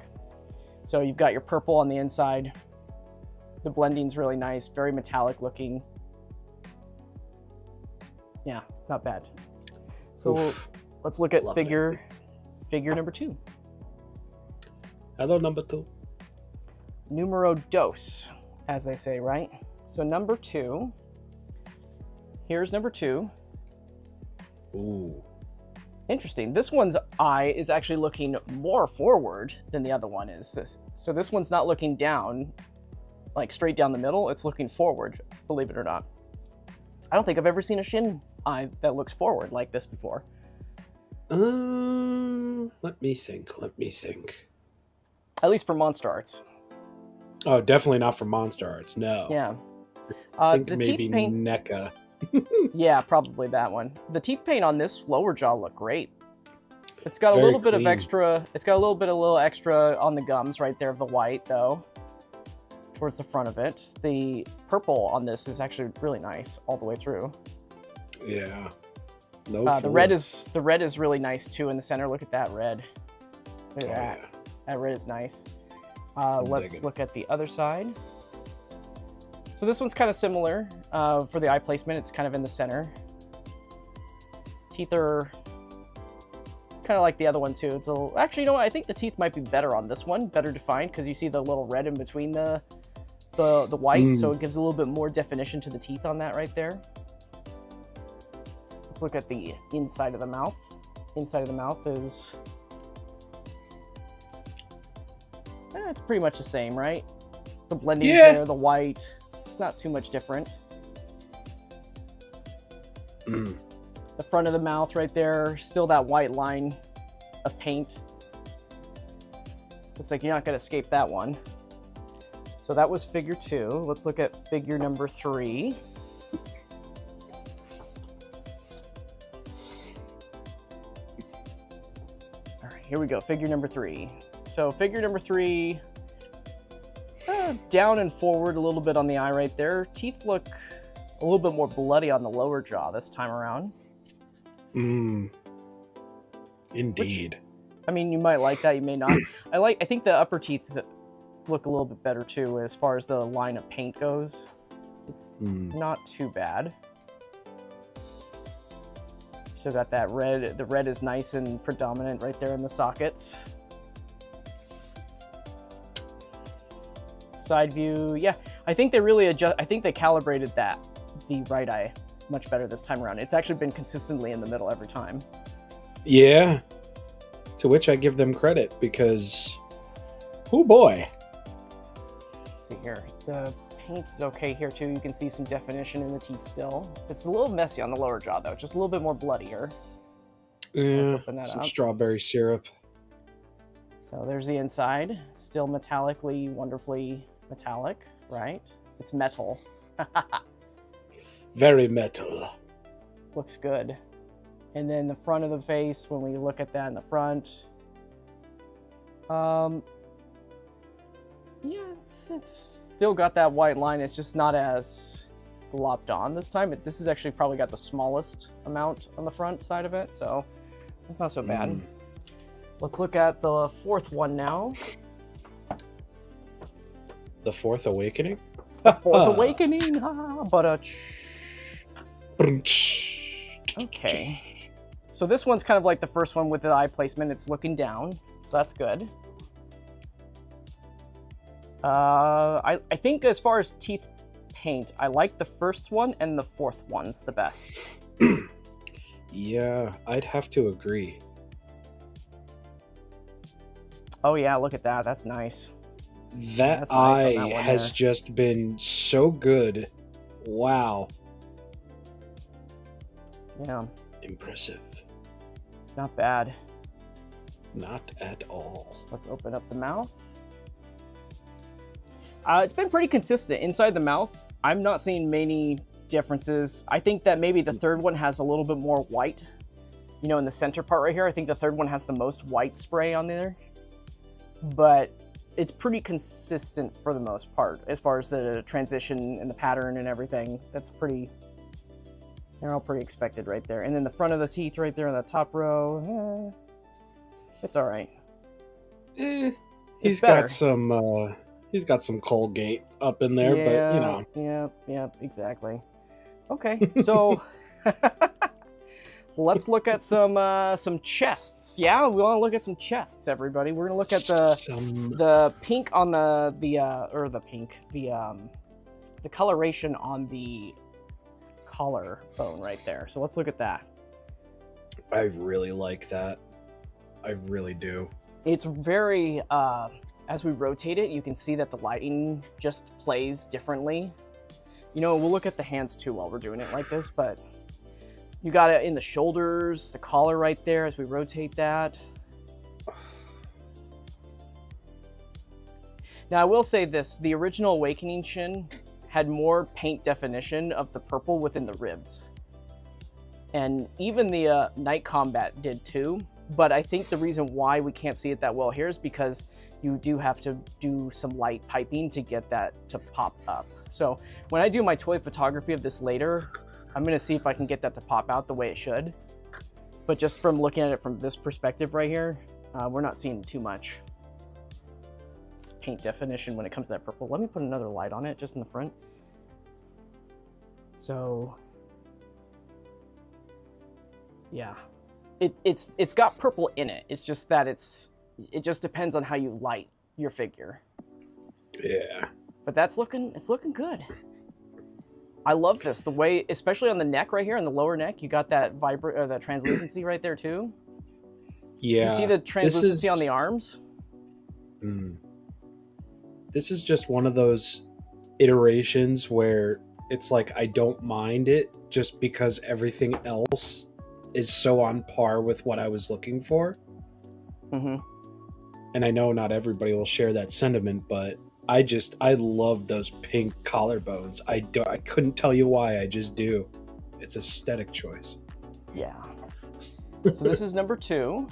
So you've got your purple on the inside. The blending's really nice, very metallic looking. Yeah, not bad. So let's look at figure number 2. Hello, number 2. Numero dos, as they say, right? So number 2. Here's number 2. Ooh. Interesting. This one's eye is actually looking more forward than the other one is. So this one's not looking down, like straight down the middle. It's looking forward, believe it or not. I don't think I've ever seen a Shin eye that looks forward like this before. Let me think. At least for MonsterArts. Oh, definitely not for MonsterArts, no. Yeah. I think the maybe teeth paint... NECA. Yeah, probably that one. The teeth paint on this lower jaw look great. It's got a Very little bit clean. of extra. It's got a little extra on the gums right there of the white though, towards the front of it. The purple on this is actually really nice all the way through. Yeah. No. The red is really nice too in the center. Look at that red. Look at that. Yeah. That red is nice. Let's look at the other side. So this one's kind of similar for the eye placement. It's kind of in the center. Teeth are kind of like the other one too. It's actually, you know what? I think the teeth might be better on this one, better defined, because you see the little red in between the white, so it gives a little bit more definition to the teeth on that right there. Let's look at the inside of the mouth. Inside of the mouth is it's pretty much the same, right? The blending there, the white. It's not too much different. The front of the mouth right there, still that white line of paint. Looks like you're not going to escape that one. So that was figure 2. Let's look at figure number 3. All right, here we go. Figure number 3. So figure number 3, down and forward a little bit on the eye right there. Teeth look a little bit more bloody on the lower jaw this time around. Indeed. Which, I mean, you might like that, you may not. I think the upper teeth look a little bit better too as far as the line of paint goes. It's not too bad. Still got that red. The red is nice and predominant right there in the sockets. Side view, yeah. I think they really I think they calibrated the right eye much better this time around. It's actually been consistently in the middle every time. Yeah. To which I give them credit because, oh boy. Let's see here. The paint is okay here too. You can see some definition in the teeth still. It's a little messy on the lower jaw though, just a little bit more bloodier. Yeah, some strawberry syrup. So there's the inside. Still metallically, wonderfully metallic, right? It's metal. Very metal. Looks good. And then the front of the face, when we look at that in the front, yeah, it's still got that white line. It's just not as glopped on this time. This has actually probably got the smallest amount on the front side of it, so it's not so bad. Let's look at the fourth one now. The Fourth Awakening? The Fourth Awakening! Okay. So this one's kind of like the first one with the eye placement. It's looking down, so that's good. I think as far as teeth paint, I like the first one and the fourth one's the best. Yeah, I'd have to agree. Oh yeah, look at that. That's nice. That eye has just been so good. Wow. Yeah. Impressive. Not bad. Not at all. Let's open up the mouth. It's been pretty consistent. Inside the mouth, I'm not seeing many differences. I think that maybe the third one has a little bit more white. You know, in the center part right here, I think the third one has the most white spray on there. but it's pretty consistent for the most part as far as the transition and the pattern and everything. That's pretty, they're all pretty expected right there. And then the front of the teeth right there on the top row, it's all right. He's got some Colgate up in there, but you know. Yep, exactly. Okay, so let's look at some chests. Yeah, we want to look at some chests, everybody. We're gonna look at the pink on the coloration on the collarbone right there. So let's look at that. I really like that. I really do. It's very, as we rotate it, you can see that the lighting just plays differently. You know, we'll look at the hands too while we're doing it like this, but you got it in the shoulders, the collar right there as we rotate that. Now, I will say this, the original Awakening Shin had more paint definition of the purple within the ribs. And even the Night Combat did too, but I think the reason why we can't see it that well here is because you do have to do some light piping to get that to pop up. So when I do my toy photography of this later, I'm gonna see if I can get that to pop out the way it should. But just from looking at it from this perspective right here, we're not seeing too much paint definition when it comes to that purple. Let me put another light on it just in the front. So, yeah, it's got purple in it. It's just that it just depends on how you light your figure. Yeah. But it's looking good. I love this, the way, especially on the neck right here, on the lower neck, you got that that translucency right there too. Yeah. You see the translucency on the arms? This is just one of those iterations where it's like, I don't mind it just because everything else is so on par with what I was looking for. Mm-hmm. And I know not everybody will share that sentiment, but I love those pink collarbones. I couldn't tell you why, I just do. It's aesthetic choice. Yeah. So this is number 2.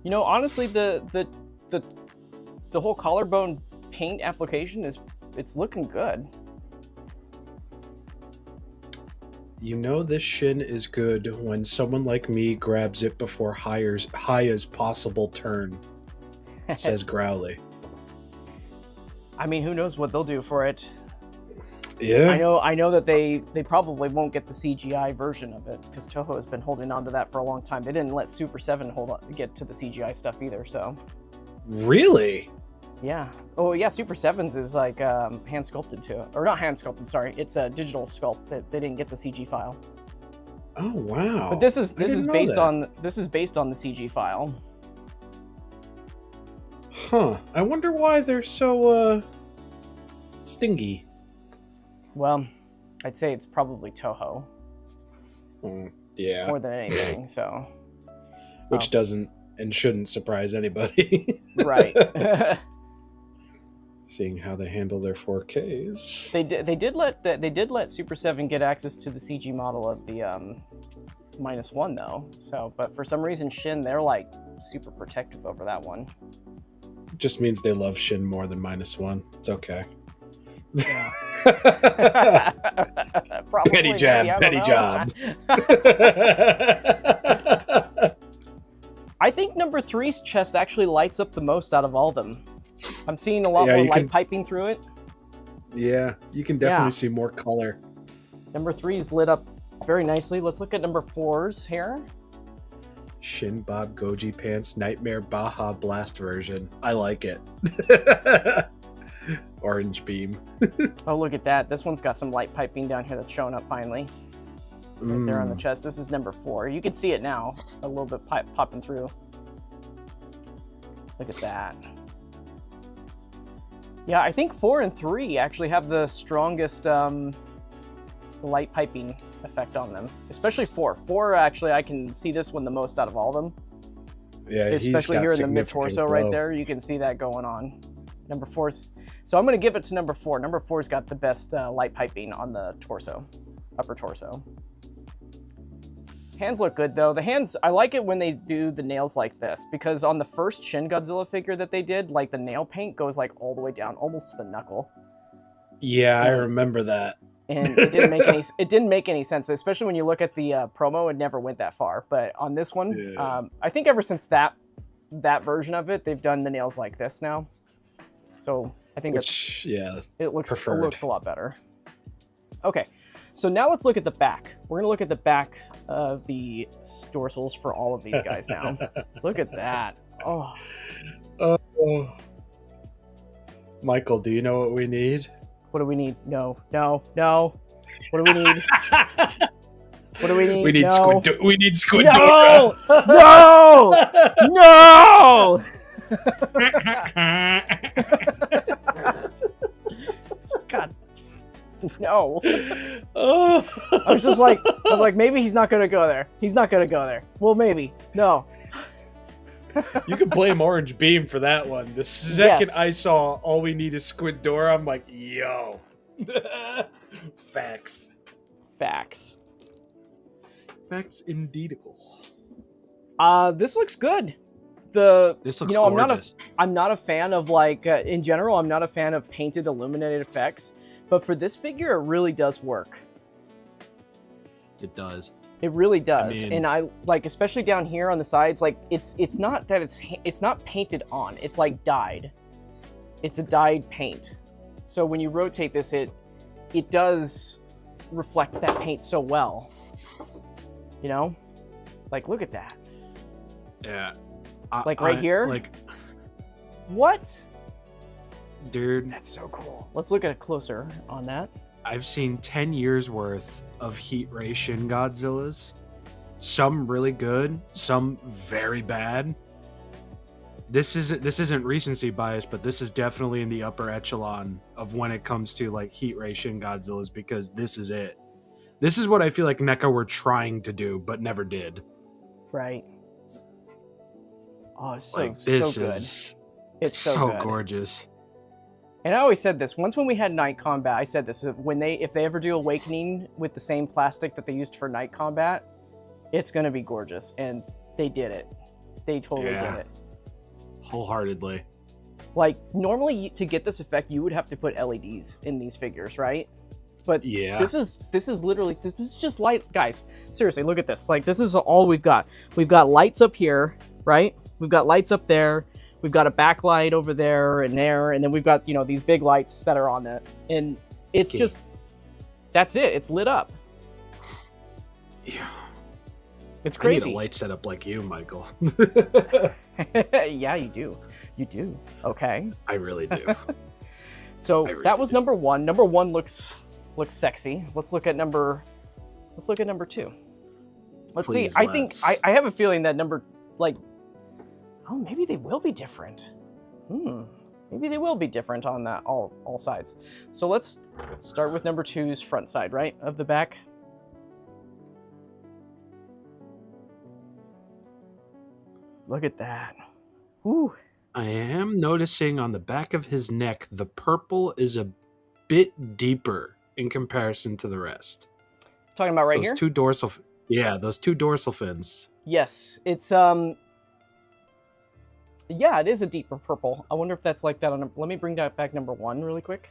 You know, honestly, the whole collarbone paint application it's looking good. You know this shin is good when someone like me grabs it before Haya's possible turn, says Growly. I mean, who knows what they'll do for it. Yeah. I know that they probably won't get the CGI version of it, because Toho has been holding on to that for a long time. They didn't let Super 7 get to the CGI stuff either, so. Really? Yeah. Oh yeah, Super 7's is like hand sculpted too. Or not hand sculpted, sorry. It's a digital sculpt that they didn't get the CG file. Oh wow. But this is based on the CG file. Huh. I wonder why they're so stingy. Well, I'd say it's probably Toho. Yeah. More than anything, so. Which doesn't and shouldn't surprise anybody. Right. Seeing how they handle their 4Ks. They did let Super 7 get access to the CG model of the -1 though. So, but for some reason Shin, they're like super protective over that one. Just means they love Shin more than -1. It's okay. Yeah. Probably, petty job. I think number 3's chest actually lights up the most out of all of them. I'm seeing a lot more light piping through it. Yeah, you can definitely see more color. Number 3's lit up very nicely. Let's look at number 4's here. Shin Bob Goji Pants Nightmare Baja Blast version. I like it. Orange beam. Oh, look at that. This one's got some light piping down here that's showing up finally. Right there on the chest. This is number 4. You can see it now. A little bit popping through. Look at that. Yeah, I think 4 and 3 actually have the strongest light piping effect on them. Especially 4. 4, actually, I can see this one the most out of all of them. Yeah, especially here in the mid-torso right there. You can see that going on. Number 4's... So I'm going to give it to number 4. Number 4's got the best light piping on the torso. Upper torso. Hands look good though. The hands, I like it when they do the nails like this, because on the first Shin Godzilla figure that they did, like the nail paint goes like all the way down, almost to the knuckle. Yeah, I remember that. And it didn't make any sense, especially when you look at the promo. It never went that far, but on this one, I think ever since that version of it, they've done the nails like this now. So I think it looks a lot better. Okay, so now let's look at the back. We're gonna look at the back of the dorsals for all of these guys now. Look at that. Oh. Michael, do you know what we need? What do we need? No. What do we need? What do we need? We need we need Squid. No! No! God. No. I was like, maybe he's not gonna go there. He's not gonna go there. Well, maybe. No. You can blame Orange Beam for that one. The second I saw all we need is Squidora, I'm like, yo. Facts. Facts indeedical. This looks good. This looks gorgeous. I'm not a fan of like in general, I'm not a fan of painted illuminated effects, but for this figure it really does work. It does. It really does. I mean, and I like, especially down here on the sides, like it's not that it's not painted on, it's like dyed. It's a dyed paint. So when you rotate this, it does reflect that paint so well. You know? Like, look at that. Yeah. Like right here? Like, what? Dude. That's so cool. Let's look at it closer on that. I've seen 10 years worth of Heat Ray Shin Godzillas. Some really good, some very bad. This isn't recency bias, but this is definitely in the upper echelon of when it comes to like Heat Ray Shin Godzillas, because this is it. This is what I feel like NECA were trying to do, but never did. Right. Oh, it's so, like, this so good. It's so good. Gorgeous. And I always said this, once when we had Night Combat, I said this, if they ever do Awakening with the same plastic that they used for Night Combat, it's going to be gorgeous. And they did it. They totally did it. Wholeheartedly. Like, normally to get this effect, you would have to put LEDs in these figures, right? But this is literally, this is just light. Guys, seriously, look at this. Like, this is all we've got. We've got lights up here, right? We've got lights up there. We've got a backlight over there, and then we've got, you know, these big lights that are on it. And it's just, that's it. It's lit up. Yeah. It's crazy. I need a light setup like you, Michael. Yeah, you do. You do. Okay. I really do. So that was number one. Number one looks sexy. Let's look at number 2. Let's see. I think I have a feeling that oh, maybe they will be different. Maybe they will be different on that all sides. So let's start with number 2's front side, right, of the back. Look at that. Woo. I am noticing on the back of his neck, the purple is a bit deeper in comparison to the rest. Talking about those here? Those two dorsal fins. Yes, it's yeah, it is a deeper purple. I wonder if that's like that on. Let me bring that back number 1 really quick.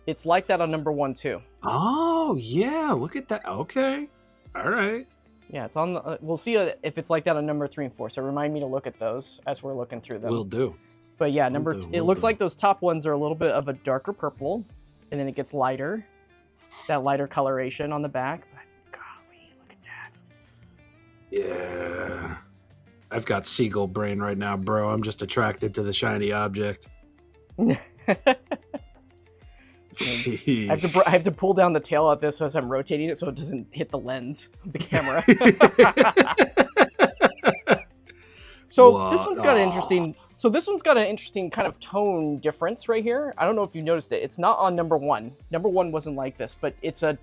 It's like that on number 1 too. Oh yeah, look at that. Okay, all right. Yeah, it's on. We'll see if it's like that on number 3 and 4. So remind me to look at those as we're looking through them. Will do. But yeah, it looks like those top ones are a little bit of a darker purple, and then it gets lighter. That lighter coloration on the back. But golly, look at that. Yeah. I've got seagull brain right now, bro. I'm just attracted to the shiny object. I have to pull down the tail of this as I'm rotating it so it doesn't hit the lens of the camera. So this one's got an interesting. So this one's got an interesting kind of tone difference right here. I don't know if you noticed it. It's not on number 1. Number 1 wasn't like this, but it's a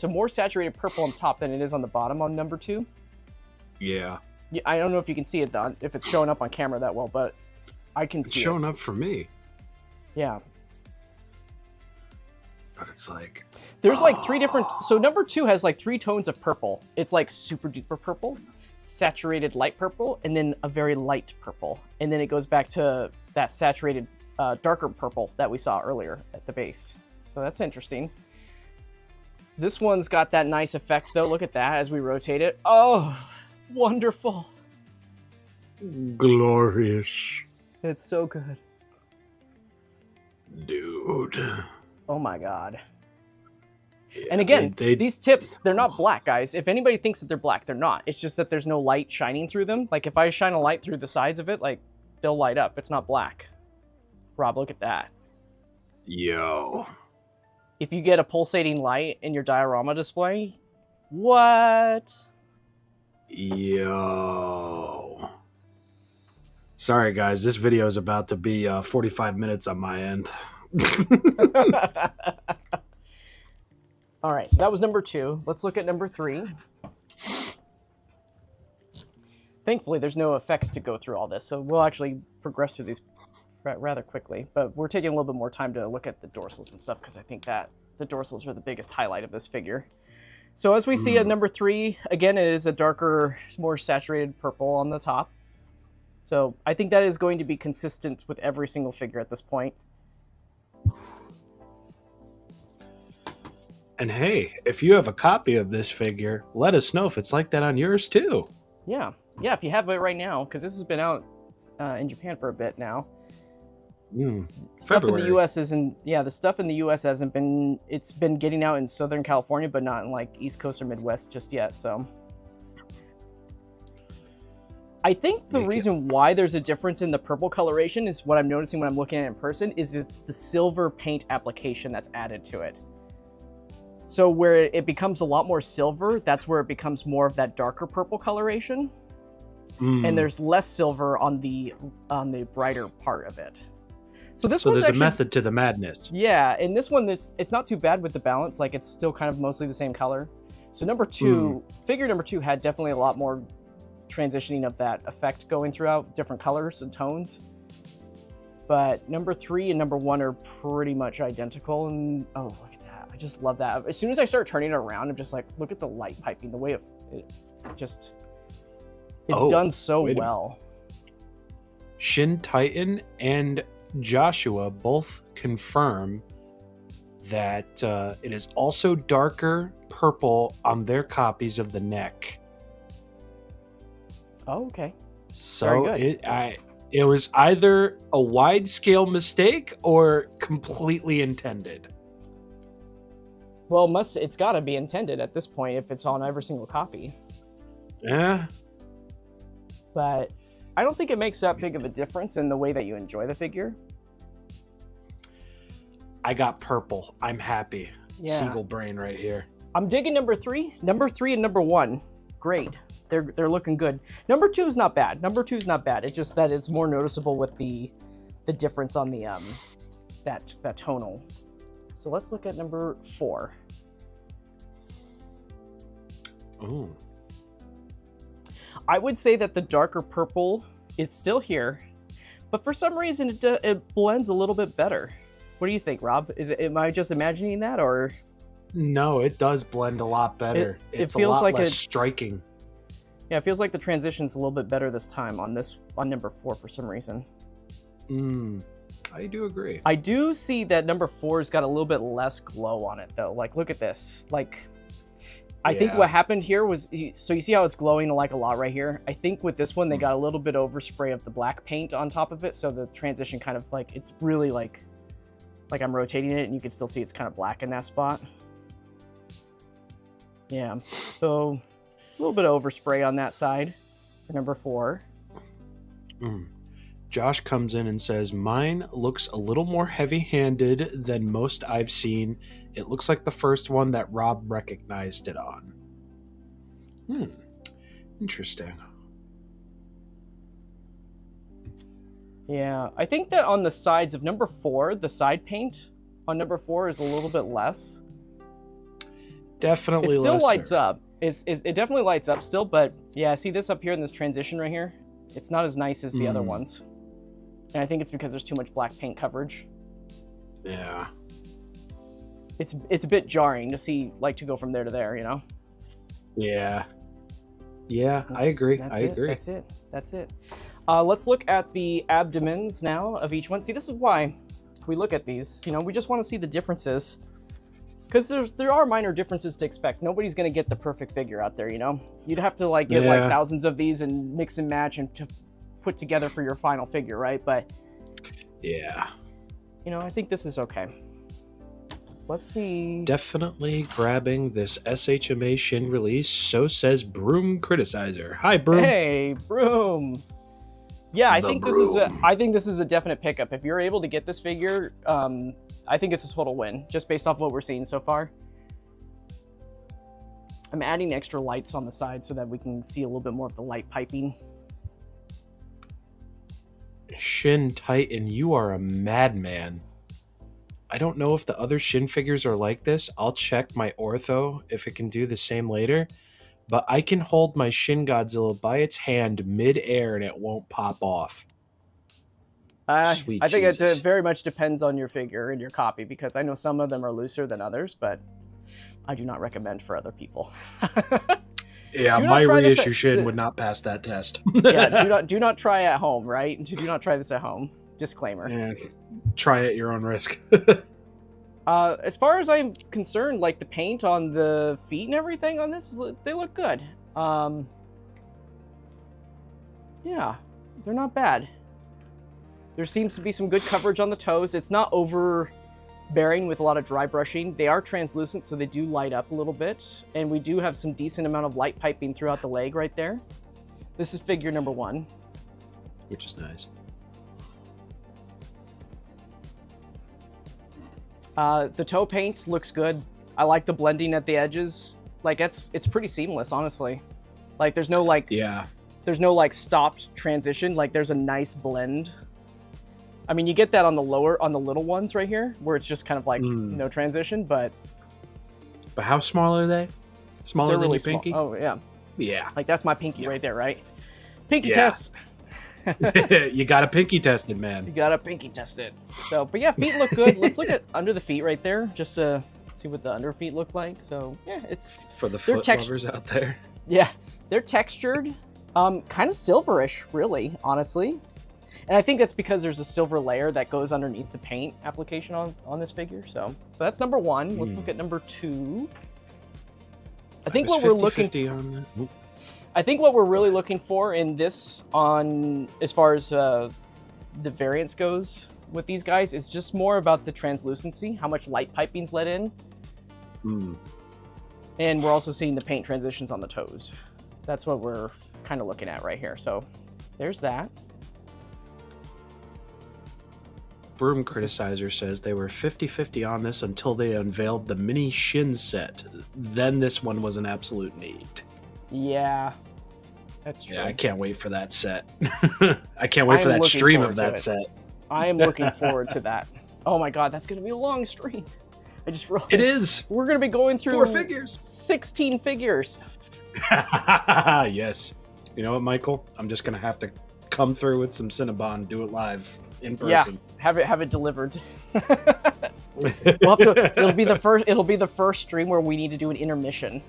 more saturated purple on top than it is on the bottom on number 2. Yeah. I don't know if you can see it, Don, if it's showing up on camera that well, but I can see it. It's showing up for me. Yeah. But it's like... There's like 3 different, so number 2 has like 3 tones of purple. It's like super duper purple, saturated light purple, and then a very light purple. And then it goes back to that saturated darker purple that we saw earlier at the base. So that's interesting. This one's got that nice effect though. Look at that as we rotate it. Oh, wonderful. Glorious. It's so good. Dude. Oh my God. Yeah, And again, these tips, they're not black, guys. If anybody thinks that they're black, they're not. It's just that there's no light shining through them. Like if I shine a light through the sides of it, like they'll light up. It's not black. Rob, look at that. Yo. If you get a pulsating light in your diorama display, what? Yo. Sorry, guys. This video is about to be 45 minutes on my end. All right, so that was number 2. Let's look at number 3. Thankfully, there's no effects to go through all this, so we'll actually progress through these rather quickly. But we're taking a little bit more time to look at the dorsals and stuff because I think that the dorsals are the biggest highlight of this figure. So as we see at number 3, again, it is a darker, more saturated purple on the top. So I think that is going to be consistent with every single figure at this point. And hey, if you have a copy of this figure, let us know if it's like that on yours too. Yeah, if you have it right now, because this has been out in Japan for a bit now. Stuff in the U.S. isn't. Yeah, the stuff in the U.S. hasn't been. It's been getting out in Southern California, but not in like East Coast or Midwest just yet. So, I think the reason why there's a difference in the purple coloration is what I'm noticing when I'm looking at it in person. Is it's the silver paint application that's added to it. So where it becomes a lot more silver, that's where it becomes more of that darker purple coloration, and there's less silver on the brighter part of it. So this one's there's actually, a method to the madness. Yeah, and this one, it's not too bad with the balance. Like it's still kind of mostly the same color. So number 2, figure number 2 had definitely a lot more transitioning of that effect going throughout different colors and tones. But number 3 and number 1 are pretty much identical. And oh, look at that! I just love that. As soon as I start turning it around, I'm just like, look at the light piping, the way it's done so well. Shin Titan and Joshua both confirm that it is also darker purple on their copies of the neck. Oh, okay. So it was either a wide scale mistake or completely intended. Well, it's got to be intended at this point if it's on every single copy. Yeah. But I don't think it makes that big of a difference in the way that you enjoy the figure. I got purple. I'm happy. Yeah. Seagull brain right here. I'm digging number 3. Number 3 and number 1. Great. They're looking good. Number 2 is not bad. Number 2 is not bad. It's just that it's more noticeable with the difference on the that tonal. So let's look at number 4. Ooh. I would say that the darker purple is still here, but for some reason it blends a little bit better. What do you think, Rob? Am I just imagining that, or? No, it does blend a lot better. It feels a lot like less it's striking. Yeah, it feels like the transition's a little bit better this time on number 4 for some reason. I do agree. I do see that number 4's got a little bit less glow on it though. Like, look at this. Like, I think what happened here was, so you see how it's glowing like a lot right here? I think with this one, they got a little bit overspray of the black paint on top of it. So the transition kind of like, it's really like I'm rotating it and you can still see it's kind of black in that spot. Yeah, so a little bit of overspray on that side for number 4. Josh comes in and says, mine looks a little more heavy-handed than most I've seen. It looks like the first one that Rob recognized it on. Interesting. Yeah, I think that on the sides of number 4, the side paint on number 4 is a little bit less. Definitely It still lesser. lights up. It definitely lights up still, but yeah, see this up here in this transition right here? It's not as nice as the other ones. And I think it's because there's too much black paint coverage. Yeah. it's a bit jarring to see, like, to go from there to there, you know? Yeah. Yeah, I agree. That's I agree. That's it. Let's look at the abdomens now of each one. See, this is why we look at these. You know, we just want to see the differences. Because there are minor differences to expect. Nobody's going to get the perfect figure out there, you know? You'd have to, like, get, like, thousands of these and mix and match and to put together for your final figure, right? But, yeah. you know, I think this is okay. Let's see. Definitely grabbing this SHMA Shin release, so says Broom Criticizer. Hi, Broom. Hey, Broom. Yeah, I The think Broom. this is a definite pickup. If you're able to get this figure, I think it's a total win, just based off what we're seeing so far. I'm adding extra lights on the side so that we can see a little bit more of the light piping. Shin Titan, you are a madman. I don't know if the other Shin figures are like this. I'll check my Ortho if it can do the same later. But I can hold my Shin Godzilla by its hand mid-air and it won't pop off. Sweet I think Jesus. it very much depends on your figure and your copy, because I know some of them are looser than others, but I do not recommend for other people. Yeah, Do not my try this reissue at- Shin would not pass that test. Yeah, do not try at home, right? Do not try this at home. Disclaimer. Yeah, try at your own risk. As far as I'm concerned, like the paint on the feet and everything on this, they look good. Yeah, they're not bad. There seems to be some good coverage on the toes. It's not overbearing with a lot of dry brushing. They are translucent, so they do light up a little bit. And we do have some decent amount of light piping throughout the leg right there. This is figure number 1. Which is nice. The toe paint looks good. I like the blending at the edges. Like, it's pretty seamless, honestly. Like, there's no like stopped transition. Like, there's a nice blend. I mean, you get that on the little ones right here, where it's just kind of like no transition, but how small are they? Smaller they're than really your pinky? small. Oh yeah, Yeah. like that's my pinky right there, right? Pinky Yeah. test. You got a pinky tested, You man. gotta pinky test it. So, but yeah, feet look good. Let's look at under the feet right there, just to see what the under feet look like. So yeah, it's For the They're foot text- lovers out there. yeah, they're textured, kind of silverish, really, honestly. And I think that's because there's a silver layer that goes underneath the paint application on this figure. So that's number 1. Let's look at number 2. I think what we're looking. 50 on that. Oop. I think what we're really looking for in this, on as far as the variance goes with these guys, is just more about the translucency, how much light piping's let in, and we're also seeing the paint transitions on the toes. That's what we're kind of looking at right here. So there's that. Broom Criticizer says they were 50-50 on this until they unveiled the mini Shin set. Then this one was an absolute need. Yeah, that's true. Yeah, I can't wait for that set. I can't wait I for am that looking stream forward of to that it. set. I am looking forward to that. Oh my god, that's going to be a long stream. I just realized. It is. We're going to be going through 4 figures. 16 figures. Yes. You know what, Michael? I'm just gonna have to come through with some Cinnabon, do it live in person. Yeah, have it delivered. We'll have to, it'll be the first stream where we need to do an intermission.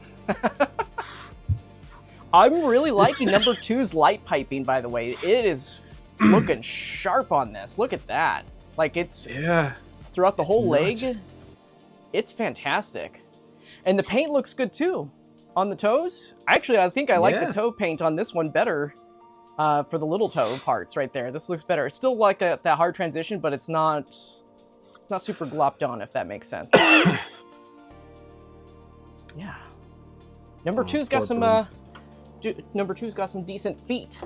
I'm really liking number 2's light piping, by the way. It is looking sharp on this. Look at that. Like, it's Yeah. throughout the It's whole nuts. leg. It's fantastic. And the paint looks good too on the toes. Actually, I think I like Yeah. the toe paint on this one better for the little toe parts right there. This looks better. It's still like that hard transition, but it's not super glopped on, if that makes sense. Yeah. Number two's got poor some Broom. number 2's got some decent feet.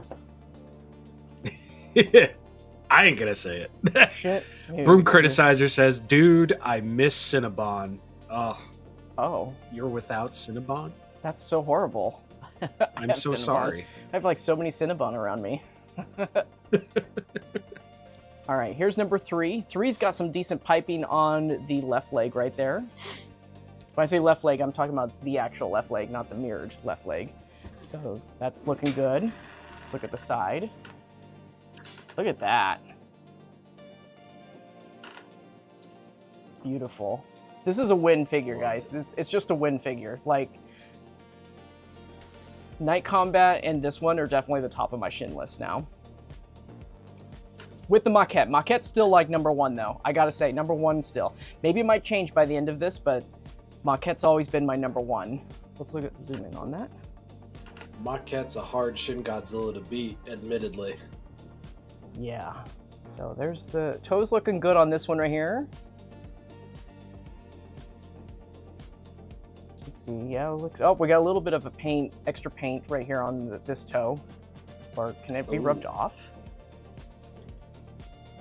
I ain't gonna say it. Shit. Broom Criticizer says, dude, I miss Cinnabon. Oh, Oh, you're without Cinnabon? that's so horrible. I'm have so Cinnabon. sorry. I have like so many Cinnabon around me. All right, here's number 3. 3's got some decent piping on the left leg right there. When I say left leg, I'm talking about the actual left leg, not the mirrored left leg. So that's looking good. Let's look at the side. Look at that. Beautiful. This is a win figure, guys. It's just a win figure. Like, Night Combat and this one are definitely the top of my Shin list now. With the Maquette. Maquette's still like #1 though. I gotta say, #1 still. Maybe it might change by the end of this, but Maquette's always been my #1. Let's zoom in on that. Maquette's a hard Shin Godzilla to beat, admittedly. Yeah. So there's the toes looking good on this one right here. Let's see. Yeah, it looks. Oh, we got a little bit of a paint, extra paint right here on this toe. Or can it be rubbed off?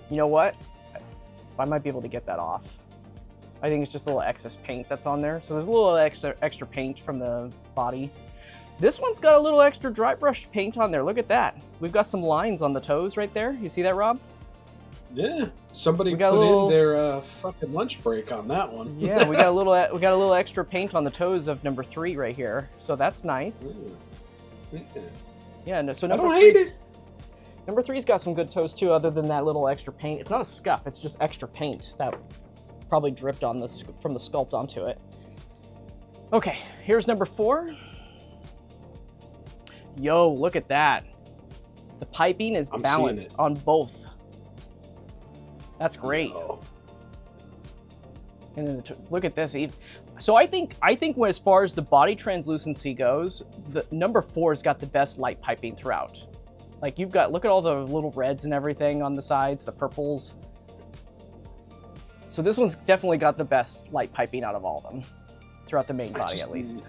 You know what? I might be able to get that off. I think it's just a little excess paint that's on there. So there's a little extra paint from the body. This one's got a little extra dry brush paint on there. Look at that. We've got some lines on the toes right there. You see that, Rob? Yeah, somebody put in their fucking lunch break on that one. Yeah, we got a little extra paint on the toes of #3 right here. So that's nice. Yeah, no, so I don't hate it. #3's got some good toes too, other than that little extra paint. It's not a scuff, it's just extra paint that probably dripped on this from the sculpt onto it. Okay, here's #4. Yo, look at that. The piping is balanced on both. That's great. Yo. And then look at this. So I think when, as far as the body translucency goes, the #4's got the best light piping throughout. Like you've got, look at all the little reds and everything on the sides, the purples. So this one's definitely got the best light piping out of all of them, throughout the main body at least.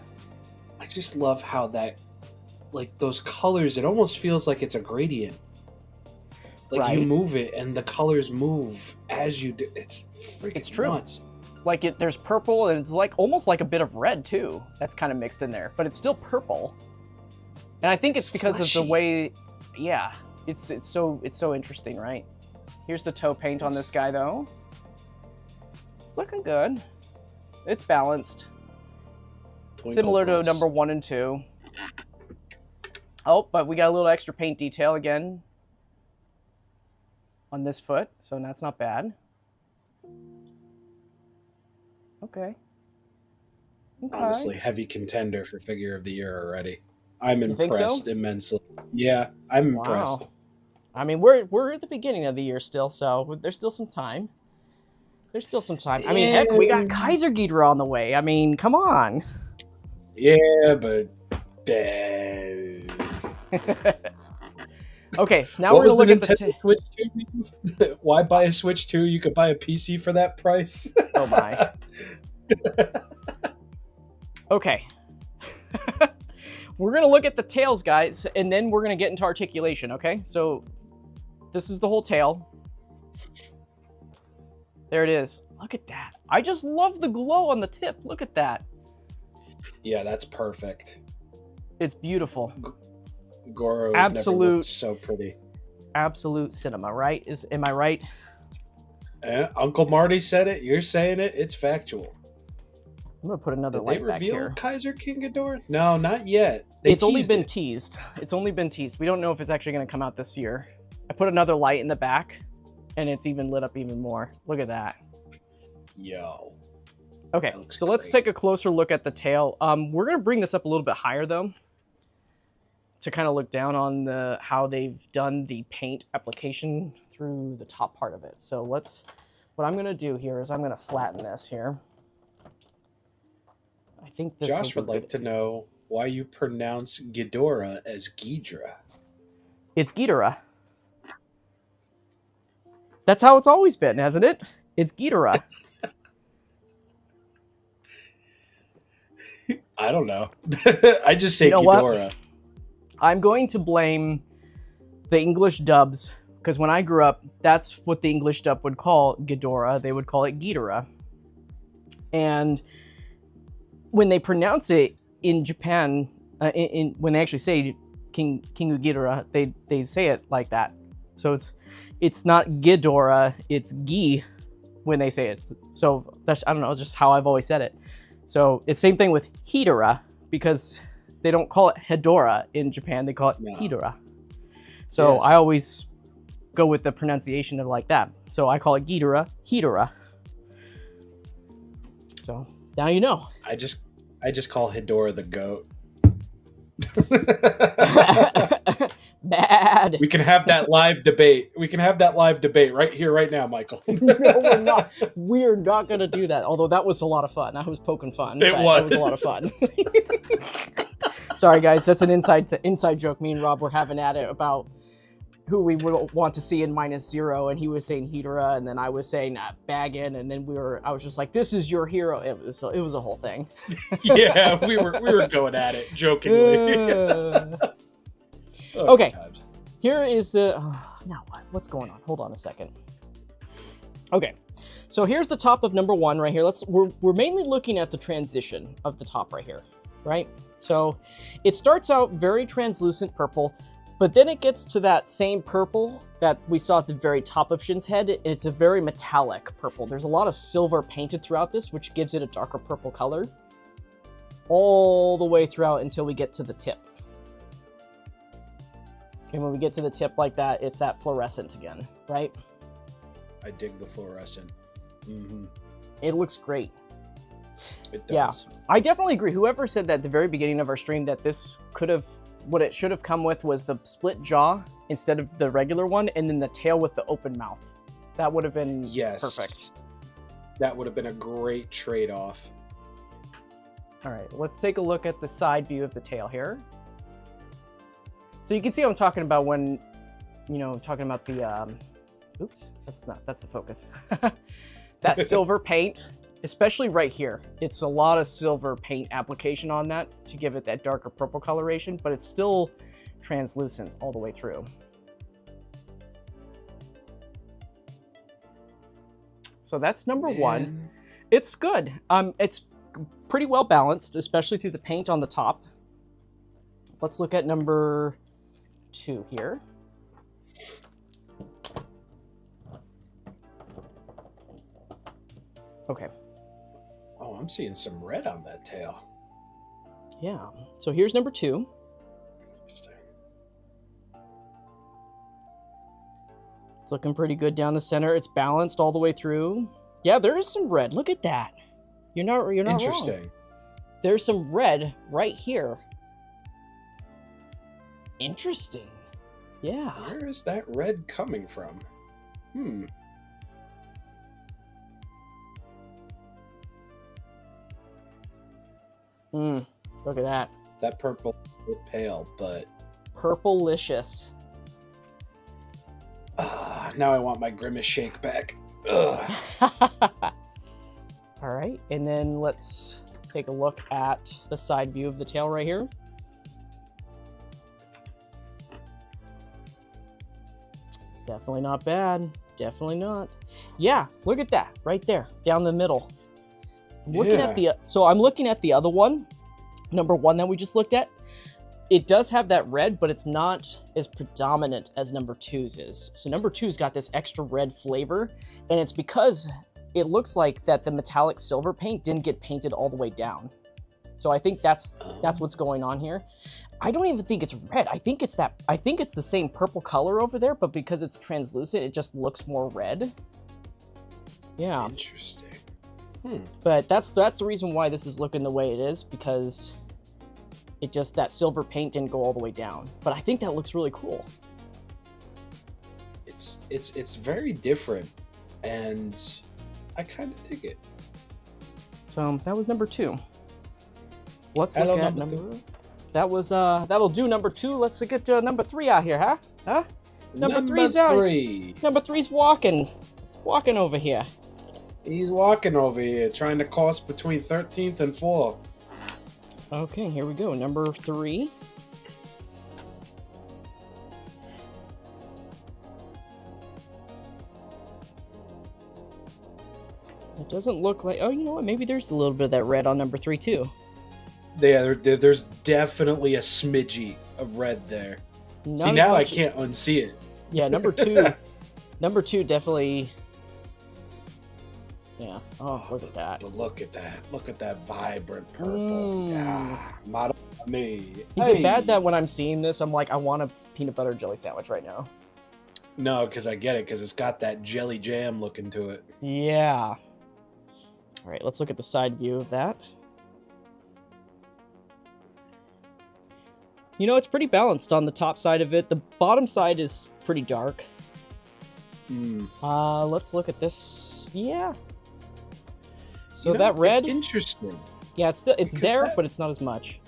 I just love how that, like those colors, it almost feels like it's a gradient. Like you move it and the colors move as you do. It's freaking nuts. Like there's purple and it's like almost like a bit of red too. That's kind of mixed in there, but it's still purple. And I think it's because fleshy. Of the way, yeah, it's so interesting, right? Here's the toe paint on this guy though. It's looking good. It's balanced. Similar to #1 and 2. Oh, but we got a little extra paint detail again on this foot, so that's not bad. Okay. Honestly, heavy contender for figure of the year already. I'm impressed immensely. Yeah, I'm impressed. I mean, we're at the beginning of the year still, so there's still some time. There's still some time. I mean, heck, we got Kaiser Ghidorah on the way. I mean, come on. Yeah, but... Okay, now we're going to look at the Switch 2. Why buy a Switch 2? You could buy a PC for that price. Oh my. Okay. We're going to look at the tails, guys, and then we're going to get into articulation, okay? So this is the whole tail. There it is. Look at that. I just love the glow on the tip. Look at that. Yeah, that's perfect. It's beautiful. Goro's never looked so pretty. Absolute cinema, right? Am I right? Uncle Marty said it. You're saying it. It's factual. I'm gonna put another light back here. Did they reveal Kaiser King Ghidorah? No, not yet. It's only been teased. It's only been teased. We don't know if it's actually gonna come out this year. I put another light in the back, and it's even lit up even more. Look at that. Yo. Okay, so let's take a closer look at the tail. We're gonna bring this up a little bit higher though, to kind of look down on how they've done the paint application through the top part of it. So what I'm gonna do here is I'm gonna flatten this here. I think this Josh would like to know why you pronounce Ghidorah as Ghidra. It's Ghidorah. That's how it's always been, hasn't it? It's Ghidorah. I don't know. I just say Ghidorah. What? I'm going to blame the English dubs, because when I grew up, that's what the English dub would call Ghidorah. They would call it Ghidorah. And when they pronounce it in Japan, when they actually say King Ghidorah, they say it like that. So it's not Ghidorah, it's Gi when they say it. So that's, I don't know, just how I've always said it. So it's same thing with Hedorah, because they don't call it Hedorah in Japan, they call it Hedorah. So yes. I always go with the pronunciation of like that. So I call it Ghidorah, Hedorah. So now you know. I just call Hedora the goat. Bad. We can have that live debate. We can have that live debate right here, right now, Michael. No, we're not. We're not going to do that. Although that was a lot of fun. I was poking fun. It was. It was a lot of fun. Sorry, guys. That's an inside joke. Me and Rob were having at it about who we would want to see in -0, and he was saying Hedora, and then I was saying Baggin, and then I was just like, "This is your hero." It was a whole thing. Yeah, we were going at it jokingly. Oh, okay, God. here is the now what? What's going on? Hold on a second. Okay, so here's the top of number 1 right here. We're mainly looking at the transition of the top right here, right? So it starts out very translucent purple. But then it gets to that same purple that we saw at the very top of Shin's head. It's a very metallic purple. There's a lot of silver painted throughout this, which gives it a darker purple color. All the way throughout until we get to the tip. And when we get to the tip like that, it's that fluorescent again, right? I dig the fluorescent. Mm-hmm. It looks great. It does. Yeah, I definitely agree. Whoever said that at the very beginning of our stream that this could have... What it should have come with was the split jaw instead of the regular one, and then the tail with the open mouth. That would have been perfect. That would have been a great trade-off. All right, let's take a look at the side view of the tail here. So you can see what I'm talking about when, talking about the, oops, that's the focus. That silver paint. Especially right here. It's a lot of silver paint application on that to give it that darker purple coloration, but it's still translucent all the way through. So that's number 1. It's good. It's pretty well balanced, especially through the paint on the top. Let's look at number 2 here. Okay. Oh, I'm seeing some red on that tail. Yeah. So here's number 2. Interesting. It's looking pretty good down the center. It's balanced all the way through. Yeah, there is some red. Look at that. You're not Interesting. wrong. There's some red right here. Interesting. Yeah. Where is that red coming from? Look at that. That purple is pale, but... Purple-licious. Now I want my Grimace shake back. Ugh. All right, and then let's take a look at the side view of the tail right here. Definitely not bad. Definitely not. Yeah, look at that right there, down the middle. I'm looking at I'm looking at the other one, number 1 that we just looked at. It does have that red, but it's not as predominant as number 2's is. So number 2's got this extra red flavor, and it's because it looks like that the metallic silver paint didn't get painted all the way down. So I think that's what's going on here. I don't even think it's red. I think it's the same purple color over there, but because it's translucent, it just looks more red. Yeah. Interesting. But that's the reason why this is looking the way it is, because that silver paint didn't go all the way down. But I think that looks really cool. It's very different, and I kind of dig it. So that was number 2. Let's look at number 2. That was that'll do number 2. Let's get number 3 out here, huh? Huh? Number 3's out. Number 3's walking over here. He's walking over here, trying to cross between 13th and 4th. Okay, here we go. Number 3. It doesn't look like... Oh, you know what? Maybe there's a little bit of that red on number 3, too. Yeah, there's definitely a smidgy of red there. See, now I can't unsee it. Yeah, number 2... number 2 definitely... Yeah. Oh, look at that. Look at that. Look at that vibrant purple. Yeah. Not me. Is it bad that when I'm seeing this, I'm like, I want a peanut butter jelly sandwich right now? No, because I get it, because it's got that jelly jam looking to it. Yeah. All right, let's look at the side view of that. You know, it's pretty balanced on the top side of it. The bottom side is pretty dark. Let's look at this. Yeah. So that red, it's interesting. Yeah, it's there, but it's not as much.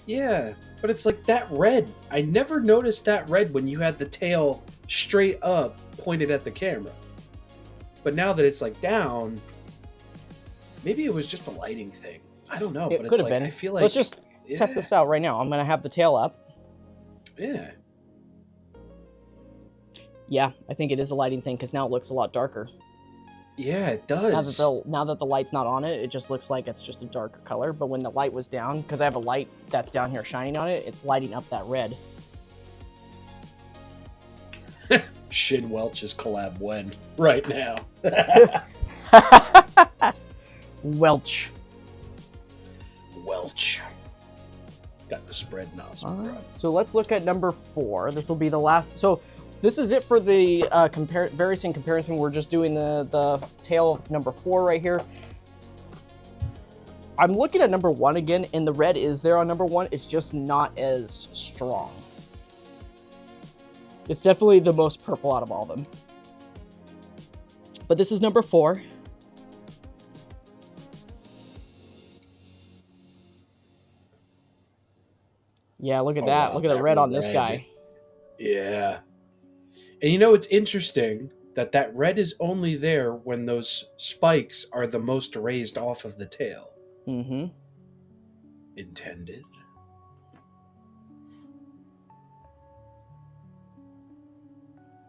Yeah, but it's like that red. I never noticed that red when you had the tail straight up pointed at the camera. But now that it's like down, maybe it was just a lighting thing. I don't know. It but could it's have like, been. I feel like Let's just test this out right now. I'm gonna have the tail up. Yeah. Yeah, I think it is a lighting thing because now it looks a lot darker. Yeah, it does. Now that the light's not on it, it just looks like it's just a darker color. But when the light was down, because I have a light that's down here shining on it, it's lighting up that red. Shin Welch's collab when? Right now. Welch. Got the spread nozzle. Right. So let's look at number 4. This will be the last. So this is it for the Variance Comparison. We're just doing the tail of number 4 right here. I'm looking at number 1 again, and the red is there on number 1. It's just not as strong. It's definitely the most purple out of all of them. But this is number 4. Yeah, look at that. Wow, look at the red on this guy. Yeah. And you know, it's interesting that that red is only there when those spikes are the most raised off of the tail. Mm-hmm. Intended.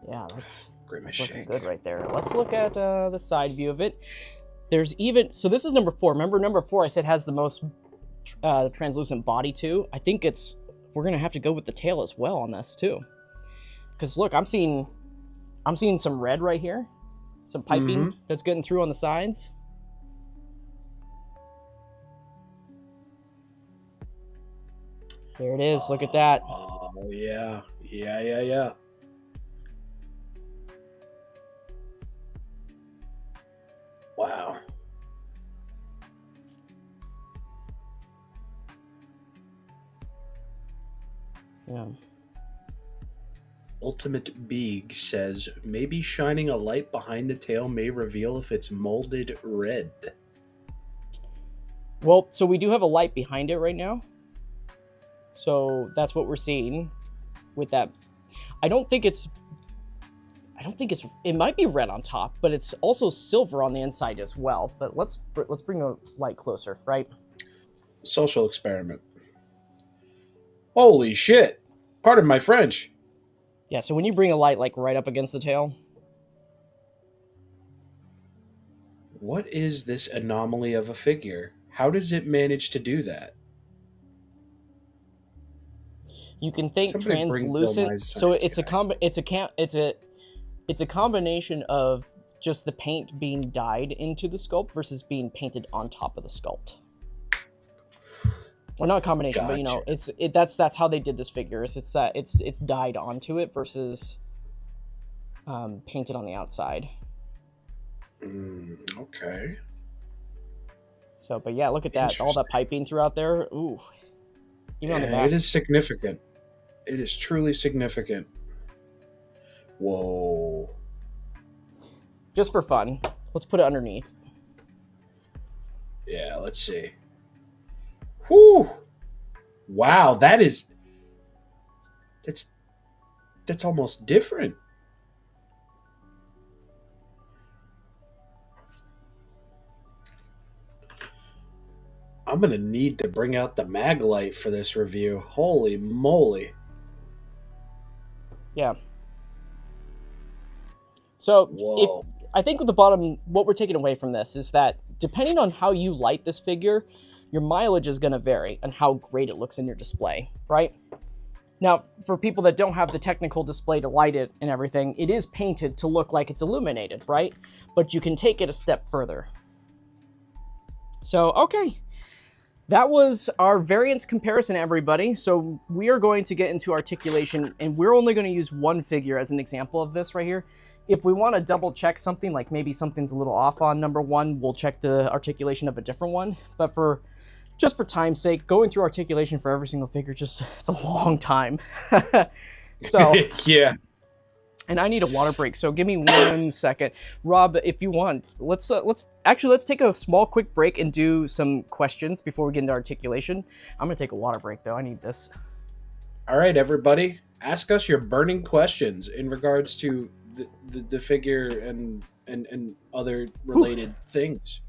Yeah, that's Grimace looking shake. good right there. Let's look at the side view of it. There's even, so this is number 4. Remember number 4 I said has the most translucent body too? I think we're gonna have to go with the tail as well on this too. Because look, I'm seeing some red right here. Some piping that's getting through on the sides. There it is, look at that. Oh, yeah. Yeah. Wow. Yeah. Ultimate Beeg says, maybe shining a light behind the tail may reveal if it's molded red. Well, so we do have a light behind it right now. So that's what we're seeing with that. It might be red on top, but it's also silver on the inside as well. But let's bring the light closer, right? Social experiment. Holy shit. Pardon my French. Yeah, so when you bring a light like right up against the tail. What is this anomaly of a figure? How does it manage to do that? You can think Somebody bring Bill translucent. Nye's So Science it's a combination of just the paint being dyed into the sculpt versus being painted on top of the sculpt. Well, not a combination, but you know, that's how they did this figure. It's dyed onto it versus painted on the outside. Okay. So, but yeah, look at that, all that piping throughout there. Ooh, even on the back. It is significant. It is truly significant. Whoa. Just for fun, let's put it underneath. Yeah, let's see. Whew. Wow, that's almost different. I'm going to need to bring out the mag light for this review. Holy moly. Yeah. So, I think with the bottom, what we're taking away from this is that depending on how you light this figure, your mileage is going to vary on how great it looks in your display, right? Now, for people that don't have the technical display to light it and everything, it is painted to look like it's illuminated, right? But you can take it a step further. So, okay. That was our variance comparison, everybody. So we are going to get into articulation, and we're only going to use one figure as an example of this right here. if we want to double check something, like maybe something's a little off on number 1, we'll check the articulation of a different one. But just for time's sake, going through articulation for every single figure, it's a long time. So yeah. And I need a water break, so give me 1 second. Rob, if you want, let's take a small quick break and do some questions before we get into articulation. I'm gonna take a water break though. I need this. All right, everybody, ask us your burning questions in regards to the figure and other related things.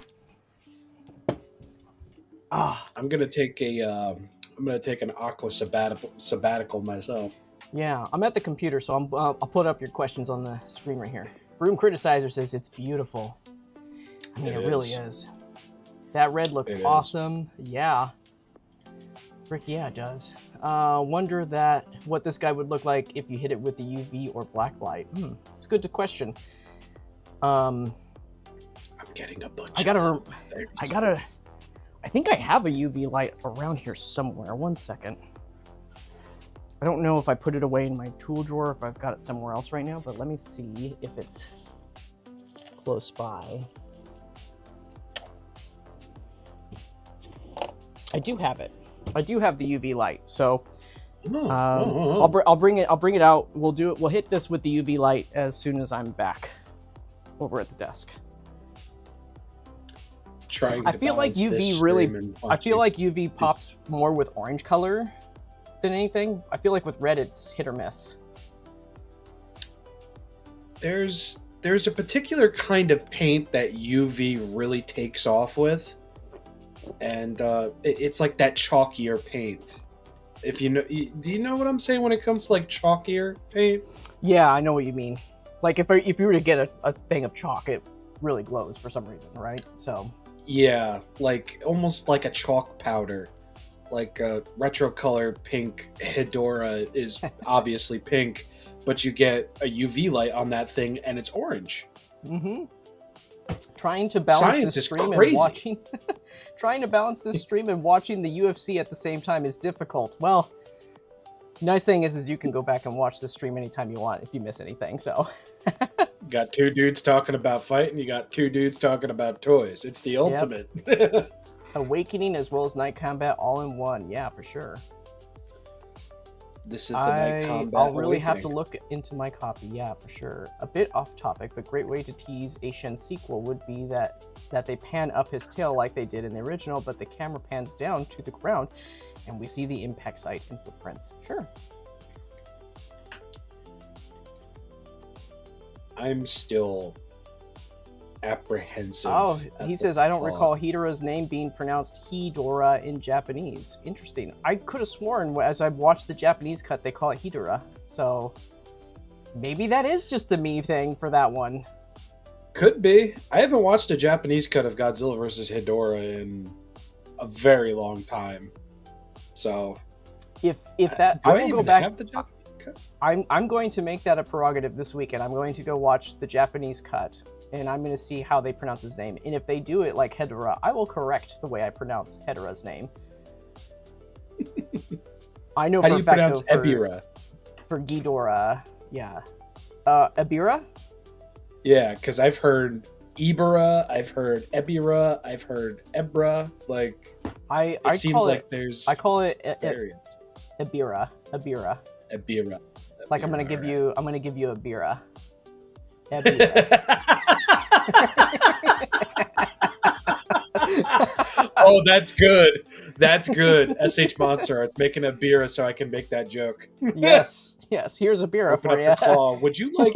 I'm gonna take an aqua sabbatical myself. Yeah, I'm at the computer, so I'll put up your questions on the screen right here. Broom Criticizer says it's beautiful. I mean, it really is. That red looks awesome. Yeah. Frick yeah, it does. Wonder what this guy would look like if you hit it with the UV or black light. It's good to question. I'm getting a bunch. I think I have a UV light around here somewhere. 1 second. I don't know if I put it away in my tool drawer, or if I've got it somewhere else right now, but let me see if it's close by. I do have it. I do have the UV light, so I'll bring it out. We'll hit this with the UV light as soon as I'm back over at the desk. I feel like UV pops more with orange color than anything. I feel like with red it's hit or miss. There's a particular kind of paint that UV really takes off with, and it's like that chalkier paint. If you know, do you know what I'm saying when it comes to like chalkier paint? Yeah, I know what you mean. Like if you were to get a thing of chalk, it really glows for some reason, right? So yeah, like almost like a chalk powder. Like retro color pink Hedorah is obviously pink, but you get a UV light on that thing and it's orange. Mm-hmm. Trying to balance the stream and watching trying to balance this stream and watching the UFC at the same time is difficult. Well, nice thing is you can go back and watch the stream anytime you want if you miss anything. So got 2 dudes talking about fighting, you got 2 dudes talking about toys. It's the ultimate. Yep. Awakening as well as night combat all in one. Yeah, for sure. This is the night combat. I'll really have to look into my copy. Yeah, for sure. A bit off topic, but great way to tease a Shen sequel would be that they pan up his tail like they did in the original, but the camera pans down to the ground and we see the impact site and footprints. Sure. I'm still apprehensive. Oh, he says, I don't recall Hedorah's name being pronounced Hedorah in Japanese. Interesting. I could have sworn as I watched the Japanese cut, they call it Hedorah. So maybe that is just a me thing for that one. Could be. I haven't watched a Japanese cut of Godzilla vs. Hedorah in a very long time. So if that, I will go back. Have the Japanese cut? I'm going to make that a prerogative this weekend. I'm going to go watch the Japanese cut. And I'm going to see how they pronounce his name. And if they do it like Hedorah, I will correct the way I pronounce Hedorah's name. I know for a fact pronounce Ebirah? For Ghidorah, yeah. Ebirah? Yeah, because I've heard Ibera, I've heard Ebirah, I've heard Ebra. Like, it seems like there's. I call it variants. Ebirah. Like I'm gonna give you a bira. Oh, that's good. That's good. S.H.MonsterArts making a bira so I can make that joke. Yes. Here's a bira Open for up you. the claw. Would you like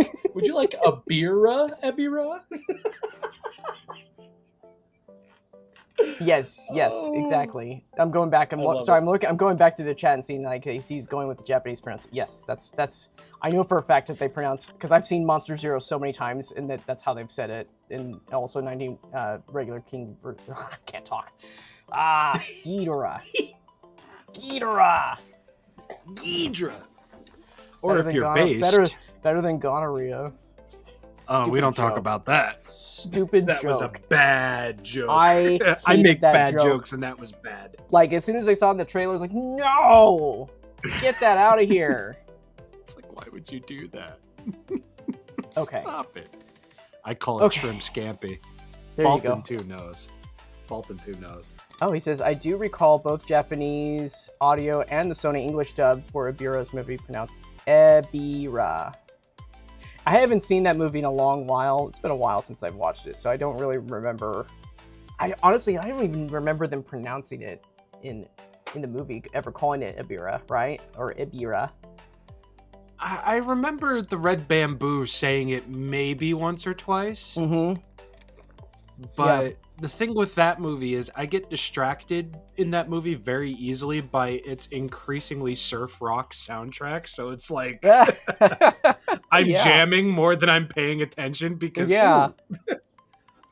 a bira, Ebira? Yes, exactly. I'm going back and I'm going back to the chat and seeing like he's going with the Japanese pronunciation. Yes, that's. I know for a fact that they pronounce, because I've seen Monster Zero so many times, and that's how they've said it. And also 19 regular King. I can't talk. Ghidorah. Or if you're based, better than gonorrhea. Oh, we don't talk about that. Stupid that joke. That was a bad joke. I make bad joke. jokes, and that was bad. Like, as soon as I saw in the trailer, I was like, no! Get that out of here. It's like, why would you do that? Okay. Stop it. I call it Okay. shrimp scampi. There you go. Bolton too knows. Bolton too knows. Oh, he says, I do recall both Japanese audio and the Sony English dub for Ebira's movie pronounced Ebira. I haven't seen that movie in a long while. It's been a while since I've watched it, so I don't really remember. I don't even remember them pronouncing it in the movie, ever calling it Ebira, right? Or Ebira. I remember the Red Bamboo saying it maybe once or twice. Mm-hmm. But the thing with that movie is I get distracted in that movie very easily by its increasingly surf rock soundtrack. So it's like I'm jamming more than I'm paying attention because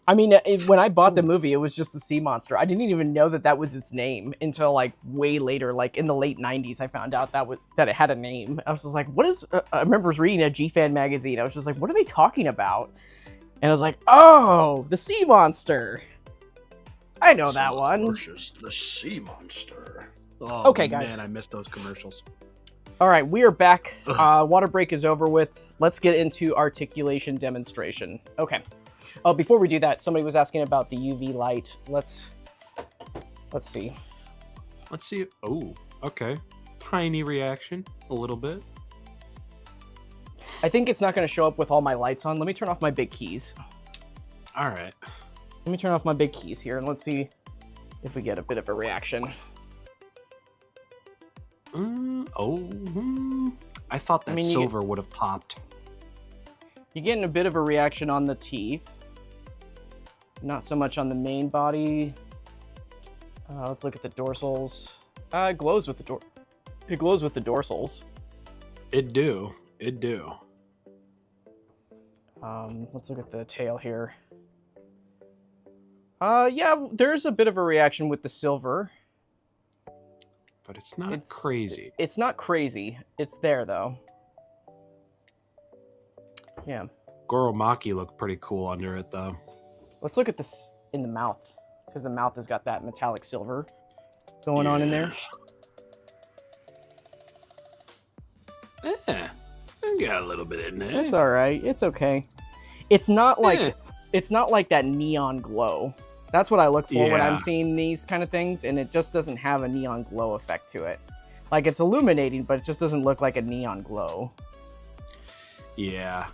I mean, when I bought the movie, it was just the sea monster. I didn't even know that was its name until like way later, like in the late 90s. I found out that it had a name. I was just like, what is? I remember reading a G-Fan magazine. I was just like, what are they talking about? And I was like, oh, the sea monster. I know that one. The sea monster. Oh, okay, guys. Man, I missed those commercials. All right, we are back. Water break is over with. Let's get into articulation demonstration. Okay. Oh, before we do that, somebody was asking about the UV light. Let's see. Let's see. Oh, okay. Tiny reaction, a little bit. I think it's not going to show up with all my lights on. Let me turn off my big keys. All right. Let me turn off my big keys here, and let's see if we get a bit of a reaction. I thought that silver would have popped. You're getting a bit of a reaction on the teeth. Not so much on the main body. Let's look at the dorsals. It glows with the dorsals. It do. Let's look at the tail here. Yeah, there's a bit of a reaction with the silver. But it's not crazy. It's not crazy. It's there, though. Yeah. Goromaki looked pretty cool under it, though. Let's look at this in the mouth, because the mouth has got that metallic silver going on in there. Yeah, I got a little bit in there. It's all right. It's okay. It's not like that neon glow. That's what I look for when I'm seeing these kind of things, and it just doesn't have a neon glow effect to it. Like, it's illuminating, but it just doesn't look like a neon glow. Yeah.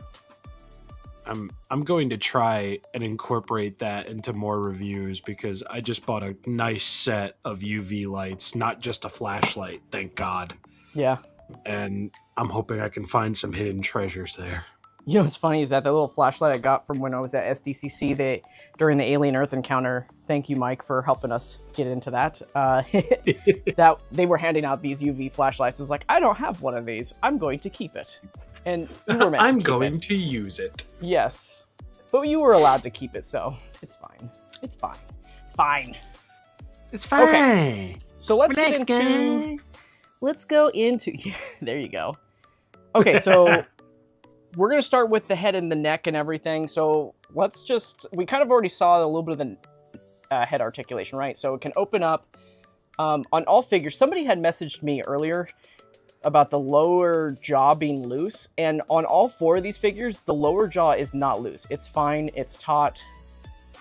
I'm going to try and incorporate that into more reviews because I just bought a nice set of UV lights, not just a flashlight, thank God. Yeah. And I'm hoping I can find some hidden treasures there. You know what's funny is that the little flashlight I got from when I was at SDCC during the Alien Earth encounter, thank you, Mike, for helping us get into that, that they were handing out these UV flashlights. It's like, I don't have one of these. I'm going to keep it. And you were meant I'm going to use it. Yes. But you were allowed to keep it, so it's fine. It's fine. It's fine. It's fine. Okay. So let's go into yeah, there you go. Okay, so we're going to start with the head and the neck and everything. So we kind of already saw a little bit of the head articulation, right? So it can open up on all figures. Somebody had messaged me earlier about the lower jaw being loose, and on all four of these figures, the lower jaw is not loose. It's fine. It's taut.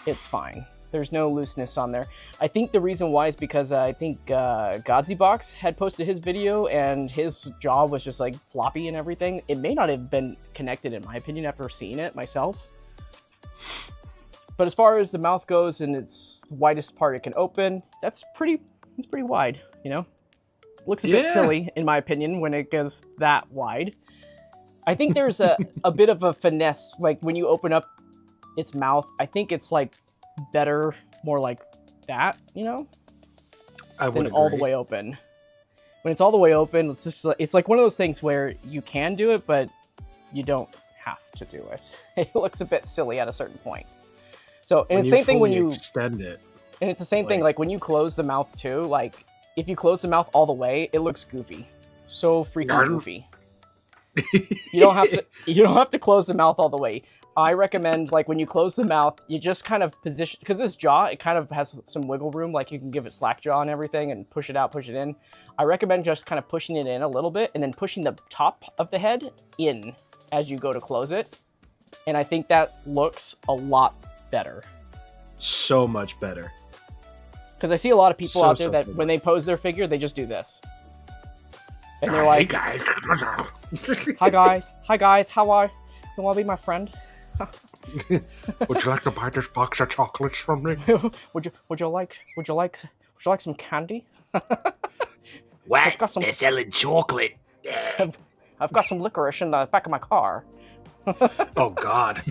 It's fine. There's no looseness on there. I think the reason why is because I think Godzilla had posted his video and his jaw was just like floppy and everything. It may not have been connected, in my opinion, after seeing it myself. But as far as the mouth goes and its widest part it can open, it's pretty wide, you know? Looks a bit silly, in my opinion, when it goes that wide. I think there's a bit of a finesse, like when you open up its mouth, I think it's like better, more like that, you know? I would agree. All the way open. When it's all the way open, it's like one of those things where you can do it, but you don't have to do it. It looks a bit silly at a certain point. So, and it's the same thing when you extend it. And it's the same thing, like when you close the mouth too, like if you close the mouth all the way, it looks goofy. So freaking goofy. You don't have to close the mouth all the way. I recommend, like, when you close the mouth, you just kind of position, because this jaw, it kind of has some wiggle room, like you can give it slack jaw and everything and push it out, push it in. I recommend just kind of pushing it in a little bit and then pushing the top of the head in as you go to close it. And I think that looks a lot better. So much better. Because I see a lot of people out there that so when they pose their figure, they just do this. And they're like, hey guys. hi guys, how are you? You want to be my friend? Would you like to buy this box of chocolates from me? would you like some candy? What? got some- They're selling chocolate. I've got some licorice in the back of my car. Oh God.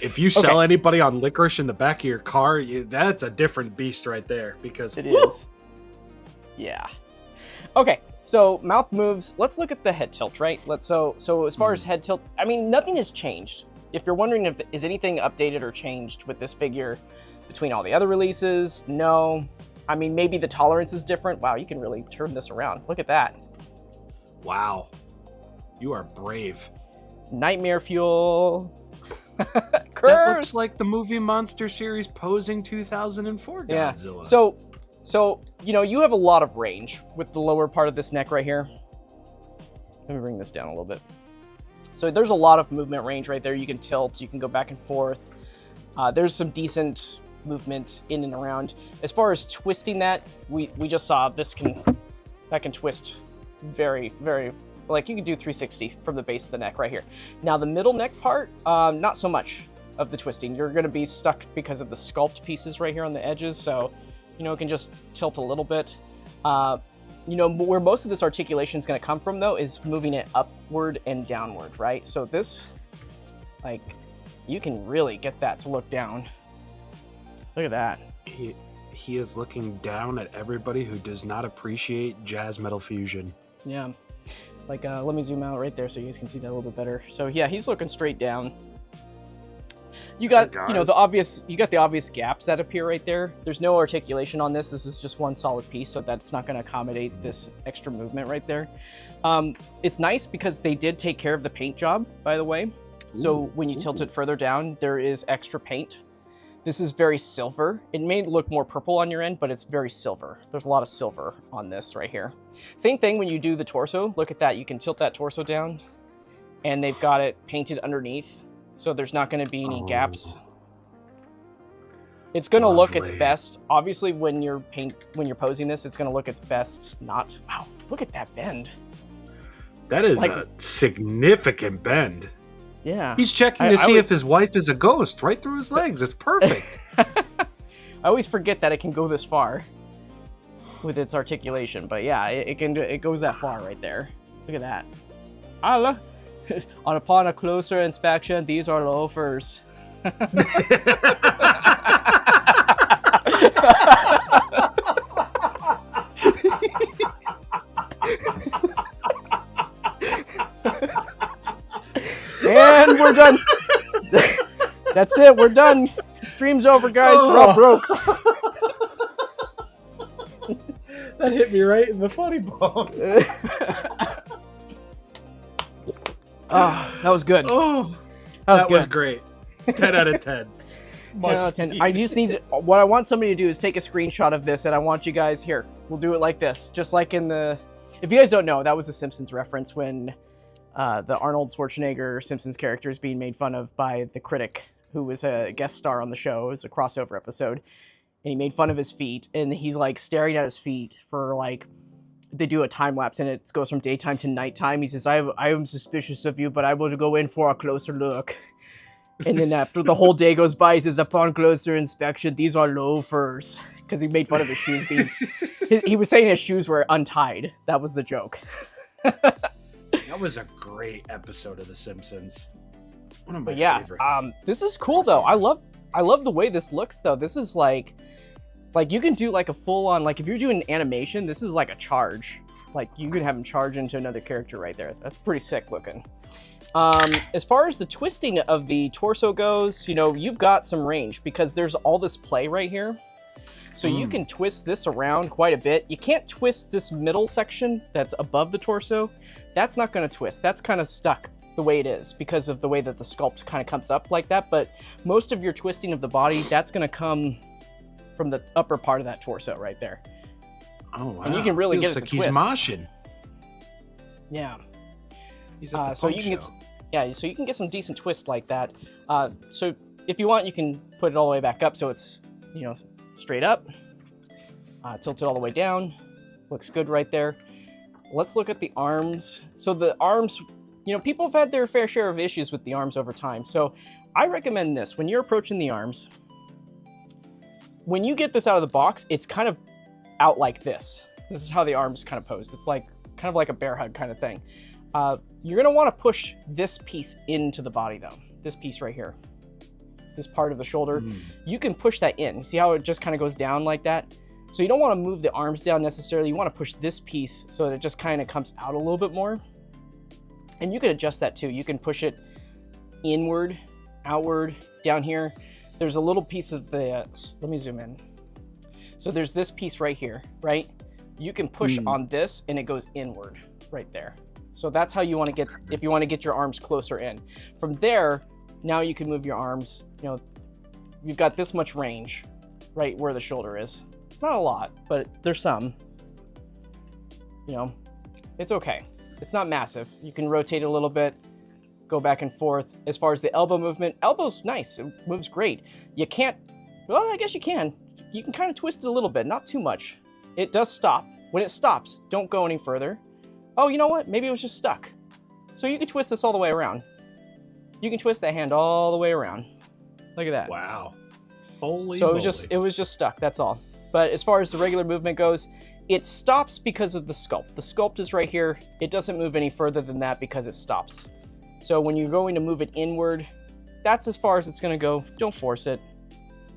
If you sell anybody on licorice in the back of your car, that's a different beast right there. Because it is. Yeah. Okay, so mouth moves. Let's look at the head tilt, right? So as far as head tilt, I mean, nothing has changed. If you're wondering if is anything updated or changed with this figure between all the other releases, no. I mean, maybe the tolerance is different. Wow, you can really turn this around. Look at that. Wow. You are brave. Nightmare fuel. That looks like the movie Monster Series posing 2004 Godzilla. Yeah. So, you know, you have a lot of range with the lower part of this neck right here. Let me bring this down a little bit. So there's a lot of movement range right there. You can tilt, you can go back and forth. There's some decent movement in and around. As far as twisting that, we just saw that can twist very, very, like you can do 360 from the base of the neck right here. Now the middle neck part, not so much of the twisting. You're gonna be stuck because of the sculpt pieces right here on the edges. So, you know, it can just tilt a little bit. You know, where most of this articulation is going to come from, though, is moving it upward and downward, right? So this, like, you can really get that to look down. Look at that. He is looking down at everybody who does not appreciate jazz metal fusion. Yeah. Like, let me zoom out right there so you guys can see that a little bit better. So, yeah, he's looking straight down. You got, you know, the obvious gaps that appear right there. There's no articulation on this. This is just one solid piece, so that's not going to accommodate this extra movement right there. It's nice because they did take care of the paint job, by the way. So when you tilt it further down, there is extra paint. This is very silver. It may look more purple on your end, but it's very silver. There's a lot of silver on this right here. Same thing when you do the torso. Look at that. You can tilt that torso down, and they've got it painted underneath. So there's not going to be any gaps. It's going to look its best. Obviously, when you're posing this, it's going to look its best. Not. Wow! Look at that bend. That is a significant bend. Yeah. He's checking to see if his wife is a ghost right through his legs. It's perfect. I always forget that it can go this far with its articulation, but yeah, it goes that far right there. Look at that. Allah. Upon a closer inspection, these are loafers. And we're done. That's it. We're done. Stream's over, guys. We're all broke. That hit me right in the funny bone. Oh, that was good. Oh, that was great. 10 out of 10. 10 out of 10. I just need what I want somebody to do is take a screenshot of this, and I want you guys here. We'll do it like this, just like in the. If you guys don't know, that was a Simpsons reference when the Arnold Schwarzenegger Simpsons character is being made fun of by the critic, who was a guest star on the show. It was a crossover episode, and he made fun of his feet, and he's like staring at his feet for like. They do a time lapse and it goes from daytime to nighttime. He says, I am suspicious of you, but I will go in for a closer look. And then after the whole day goes by, he says, upon closer inspection, these are loafers. Because he made fun of his shoes being... he was saying his shoes were untied. That was the joke. That was a great episode of The Simpsons. One of my favorites. This is cool though. I love the way this looks though. This is like you can do like a full on, like if you're doing animation, this is like a charge. Like you can have him charge into another character right there. That's pretty sick looking. As far as the twisting of the torso goes, you know, you've got some range because there's all this play right here. So you can twist this around quite a bit. You can't twist this middle section that's above the torso. That's not going to twist. That's kind of stuck the way it is because of the way that the sculpt kind of comes up like that. But most of your twisting of the body, that's going to come from the upper part of that torso right there. Oh, wow. And you can really get it like to twist. He's moshing. Yeah. He's at the so punk you can show. so you can get some decent twists like that. So if you want, you can put it all the way back up so it's, you know, straight up. Tilt it all the way down. Looks good right there. Let's look at the arms. So the arms, you know, people have had their fair share of issues with the arms over time. So I recommend this. When you're approaching the arms, when you get this out of the box, it's kind of out like this. This is how the arms kind of posed. It's like kind of like a bear hug kind of thing. You're going to want to push this piece into the body though. This piece right here. This part of the shoulder. You can push that in. See how it just kind of goes down like that? So you don't want to move the arms down necessarily. You want to push this piece so that it just kind of comes out a little bit more. And you can adjust that too. You can push it inward, outward, down here. There's a little piece of the, let me zoom in. So there's this piece right here, right? You can push on this and it goes inward right there. So that's how you want to get, if you want to get your arms closer in. From there, now you can move your arms, you know, you've got this much range right where the shoulder is. It's not a lot, but there's some. You know, it's okay. It's not massive. You can rotate it a little bit, go back and forth. As far as the elbow movement, elbow's nice. It moves great. You can't, well, I guess you can. You can kind of twist it a little bit, not too much. It does stop. When it stops, don't go any further. Oh, you know what? Maybe it was just stuck. So you can twist this all the way around. You can twist that hand all the way around. Look at that. Wow. Holy So moly. it was just stuck, that's all. But as far as the regular movement goes, it stops because of the sculpt. The sculpt is right here. It doesn't move any further than that because it stops. So when you're going to move it inward, that's as far as it's going to go. Don't force it.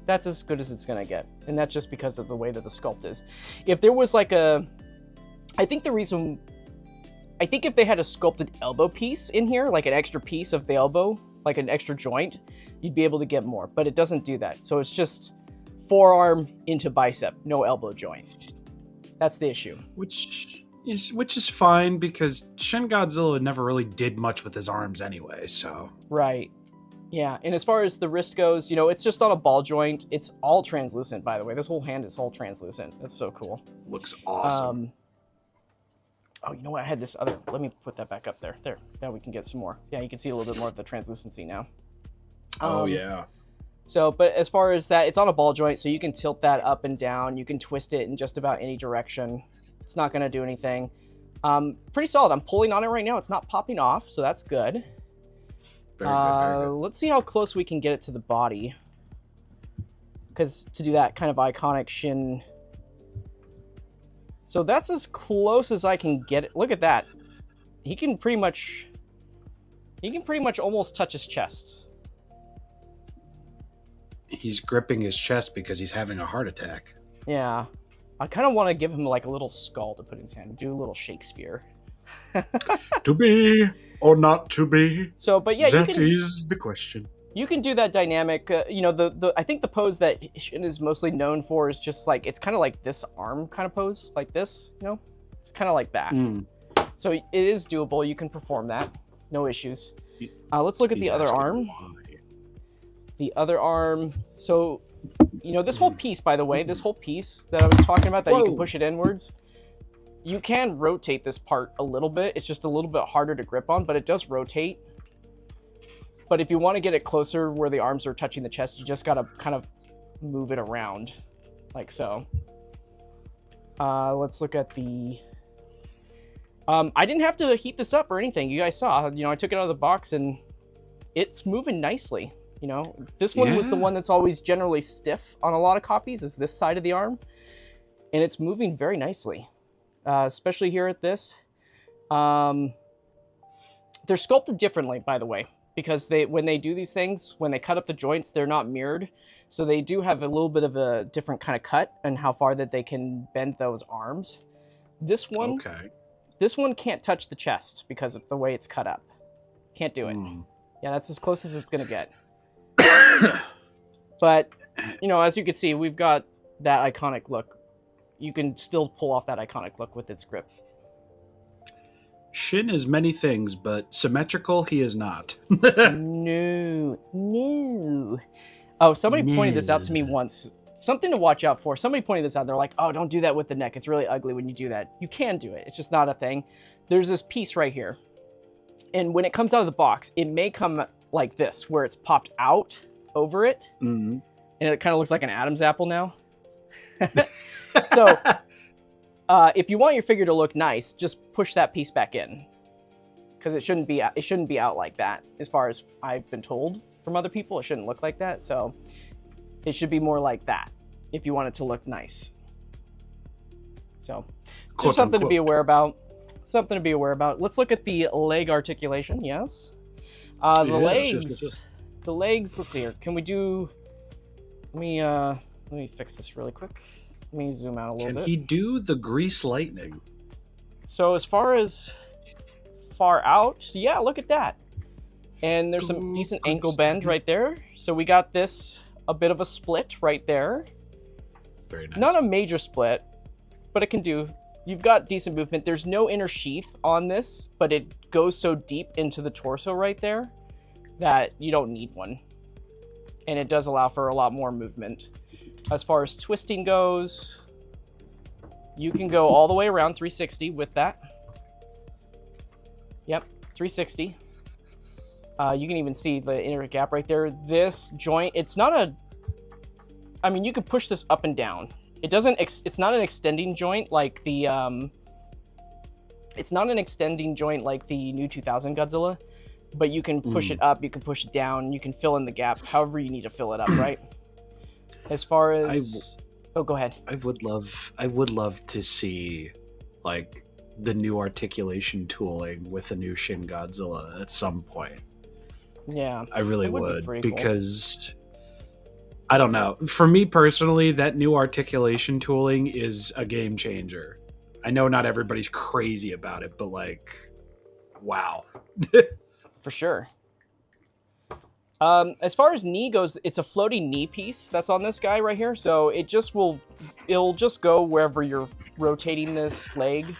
That's as good as it's going to get. And that's just because of the way that the sculpt is. If there was like a... I think if they had a sculpted elbow piece in here, like an extra piece of the elbow, like an extra joint, you'd be able to get more. But it doesn't do that. So it's just forearm into bicep, no elbow joint. That's the issue. Which is fine because Shin Godzilla never really did much with his arms anyway, so... Right. Yeah, and as far as the wrist goes, you know, it's just on a ball joint. It's all translucent, by the way. This whole hand is all translucent. That's so cool. Looks awesome. Oh, you know what? I had this other... Let me put that back up there. There. Now we can get some more. Yeah, you can see a little bit more of the translucency now. Oh, yeah. So, but as far as that, it's on a ball joint, so you can tilt that up and down. You can twist it in just about any direction. It's not going to do anything. Pretty solid. I'm pulling on it right now. It's not popping off, so that's good. Very good. Let's see how close we can get it to the body. Because to do that kind of iconic Shin... So that's as close as I can get it. Look at that. He can pretty much almost touch his chest. He's gripping his chest because he's having a heart attack. Yeah. I kind of want to give him like a little skull to put in his hand. Do a little Shakespeare. To be or not to be? So, but yeah, That is the question. you can do that dynamic. You know, I think the pose that Shin is mostly known for is just like, it's kind of like this arm kind of pose, like this, you know? It's kind of like that. So it is doable. You can perform that. No issues. Let's look at the other arm. The other arm. So, you know, this whole piece, by the way, this whole piece that I was talking about, that you can push it inwards, you can rotate this part a little bit. It's just a little bit harder to grip on, but it does rotate. But if you want to get it closer where the arms are touching the chest, you just got to kind of move it around like so. Let's look at the... I didn't have to heat this up or anything. You guys saw, you know, I took it out of the box and it's moving nicely. You know, this one was the one that's always generally stiff on a lot of copies, is this side of the arm. And it's moving very nicely, especially here at this. They're sculpted differently, by the way, because when they do these things, when they cut up the joints, they're not mirrored. So they do have a little bit of a different kind of cut and how far that they can bend those arms. This one, this one can't touch the chest because of the way it's cut up. Can't do it. Yeah, that's as close as it's going to get. But, you know, as you can see, we've got that iconic look. You can still pull off that iconic look with its grip. Shin is many things, but symmetrical he is not. No. Oh, somebody pointed this out to me once. Something to watch out for. Somebody pointed this out. They're like, oh, don't do that with the neck. It's really ugly when you do that. You can do it. It's just not a thing. There's this piece right here. And when it comes out of the box, it may come like this, where it's popped out over it. Mhm. And it kind of looks like an Adam's apple now. So if you want your figure to look nice, just push that piece back in, because it shouldn't be out like that. As far as I've been told from other people, it shouldn't look like that. So it should be more like that if you want it to look nice. So just something to be aware about. Something to be aware about. Let's look at the leg articulation. Yes. The legs. The legs. Let's see here. Can we do? Let me fix this really quick. Let me zoom out a little bit. Can he do the grease lightning? So as far out, yeah, look at that. And there's some decent ankle bend right there. So we got this, a bit of a split right there. Very nice. Not a major split, but it can do. You've got decent movement. There's no inner sheath on this, but it goes so deep into the torso right there that you don't need one. And it does allow for a lot more movement. As far as twisting goes, you can go all the way around 360 with that. Yep, 360. You can even see the inner gap right there. This joint, it's not a... I mean, you can push this up and down. It doesn't... It's not an extending joint like the... It's not an extending joint like the new 2000 Godzilla, but you can push it up, you can push it down, you can fill in the gap however you need to fill it up, right? As far as... Oh, go ahead. I would love to see, like, the new articulation tooling with a new Shin Godzilla at some point. Yeah. I really it would be would, pretty cool. because I don't know. For me personally, that new articulation tooling is a game changer. I know not everybody's crazy about it, but like, wow. For sure. As far as knee goes, it's a floating knee piece that's on this guy right here. So it'll just go wherever you're rotating this leg.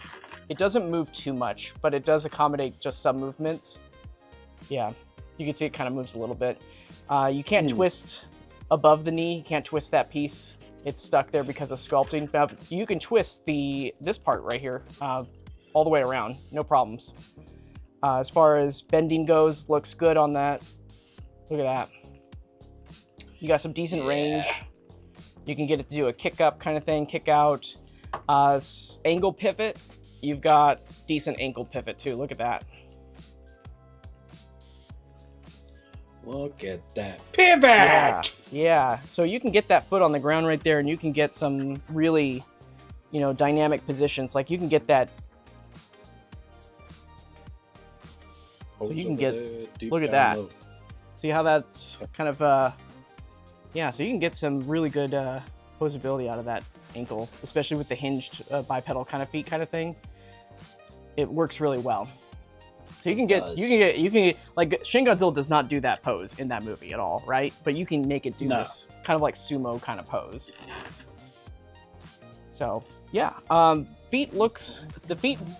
It doesn't move too much, but it does accommodate just some movements. Yeah, you can see it kind of moves a little bit. You can't twist above the knee. You can't twist that piece. It's stuck there because of sculpting. Now, you can twist this part right here all the way around, no problems. As far as bending goes, looks good on that. Look at that. You got some decent range. You can get it to do a kick up kind of thing, kick out. Angle pivot. You've got decent ankle pivot too. Look at that. Look at that pivot. Yeah. So you can get that foot on the ground right there, and you can get some really, dynamic positions. Like you can get that. So you can get. Look at that. Low. See how that's kind of, yeah, so you can get some really good posability out of that ankle, especially with the hinged bipedal kind of feet kind of thing. It works really well. So you can get, like Shin Godzilla does not do that pose in that movie at all, right? But you can make it do this kind of like sumo kind of pose. So yeah, the feet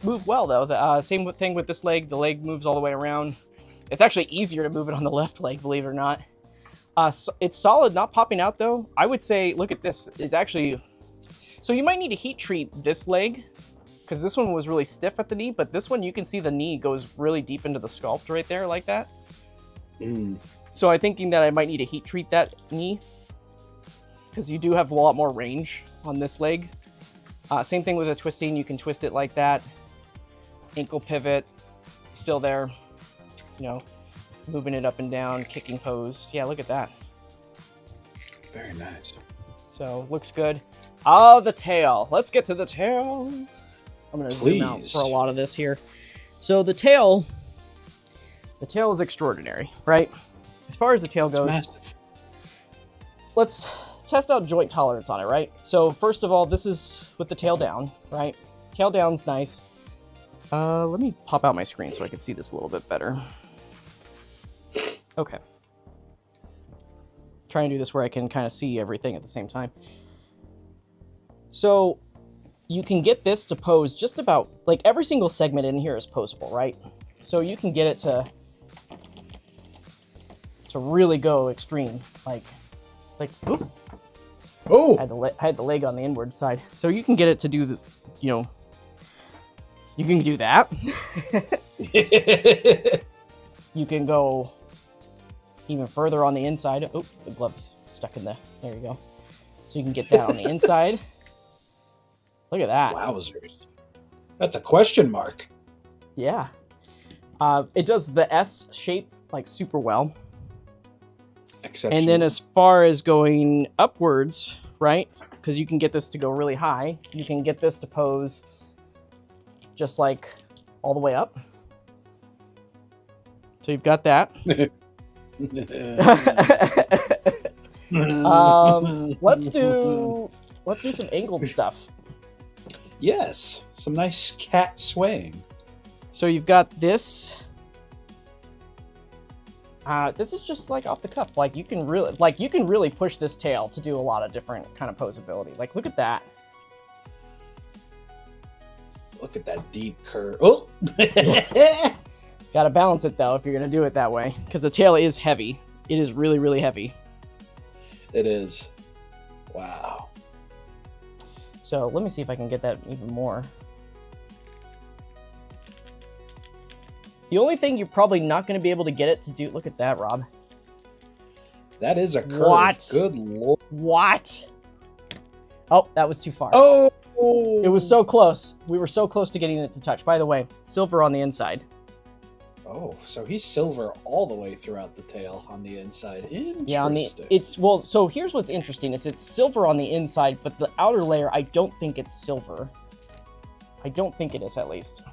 move well though. The same thing with this leg. The leg moves all the way around. It's actually easier to move it on the left leg, believe it or not. It's solid, not popping out though. I would say, look at this. It's actually, so you might need to heat treat this leg because this one was really stiff at the knee, but this one you can see the knee goes really deep into the sculpt right there like that. So I'm thinking that I might need to heat treat that knee because you do have a lot more range on this leg. Same thing with the twisting. You can twist it like that. Ankle pivot, still there. Moving it up and down, kicking pose. Yeah, look at that. Very nice. So, looks good. Oh, the tail. Let's get to the tail. I'm going to zoom out for a lot of this here. So, the tail is extraordinary, right? As far as the tail goes, massive. Let's test out joint tolerance on it, right? So, first of all, this is with the tail down, right? Tail down's nice. Let me pop out my screen so I can see this a little bit better. Okay. Trying to do this where I can kind of see everything at the same time. So you can get this to pose just about, like every single segment in here is posable, right? So you can get it to really go extreme, like, oop. Oh! I had the leg on the inward side. So you can get it to do the, you can do that. You can go even further on the inside. Oh, the glove's stuck in there. There you go. So you can get that on the inside. Look at that. Wowzers. That's a question mark. Yeah. It does the S shape like super well. Exceptional. And then as far as going upwards, right? Because you can get this to go really high. You can get this to pose just like all the way up. So you've got that. Let's do some angled stuff. Yes, some nice cat swaying. So you've got this. This is just like off the cuff. Like you can really push this tail to do a lot of different kind of posability. Like look at that. Look at that deep curve. Oh. Got to balance it though if you're gonna do it that way, because the tail is heavy. It is really, really heavy. It is. Wow. So let me see if I can get that even more. The only thing you're probably not going to be able to get it to do... Look at that, Rob. That is a curve. What? Good lord. What? Oh, that was too far. Oh! It was so close. We were so close to getting it to touch. By the way, silver on the inside. Oh, so he's silver all the way throughout the tail on the inside. Interesting. Yeah, so here's what's interesting is it's silver on the inside, but the outer layer, I don't think it's silver. I don't think it is, at least.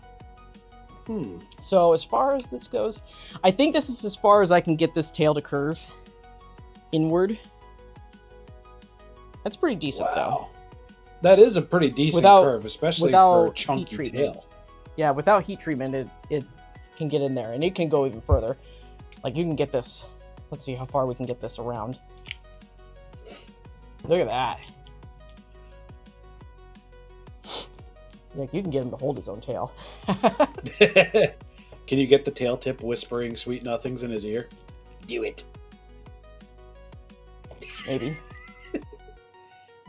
So as far as this goes, I think this is as far as I can get this tail to curve inward. That's pretty decent, though. That is a pretty decent curve, especially for a chunky tail. Yeah, without heat treatment, it can get in there, and it can go even further. Like, you can get this. Let's see how far we can get this around. Look at that. Like, you can get him to hold his own tail. Can you get the tail tip whispering sweet nothings in his ear? Do it. Maybe.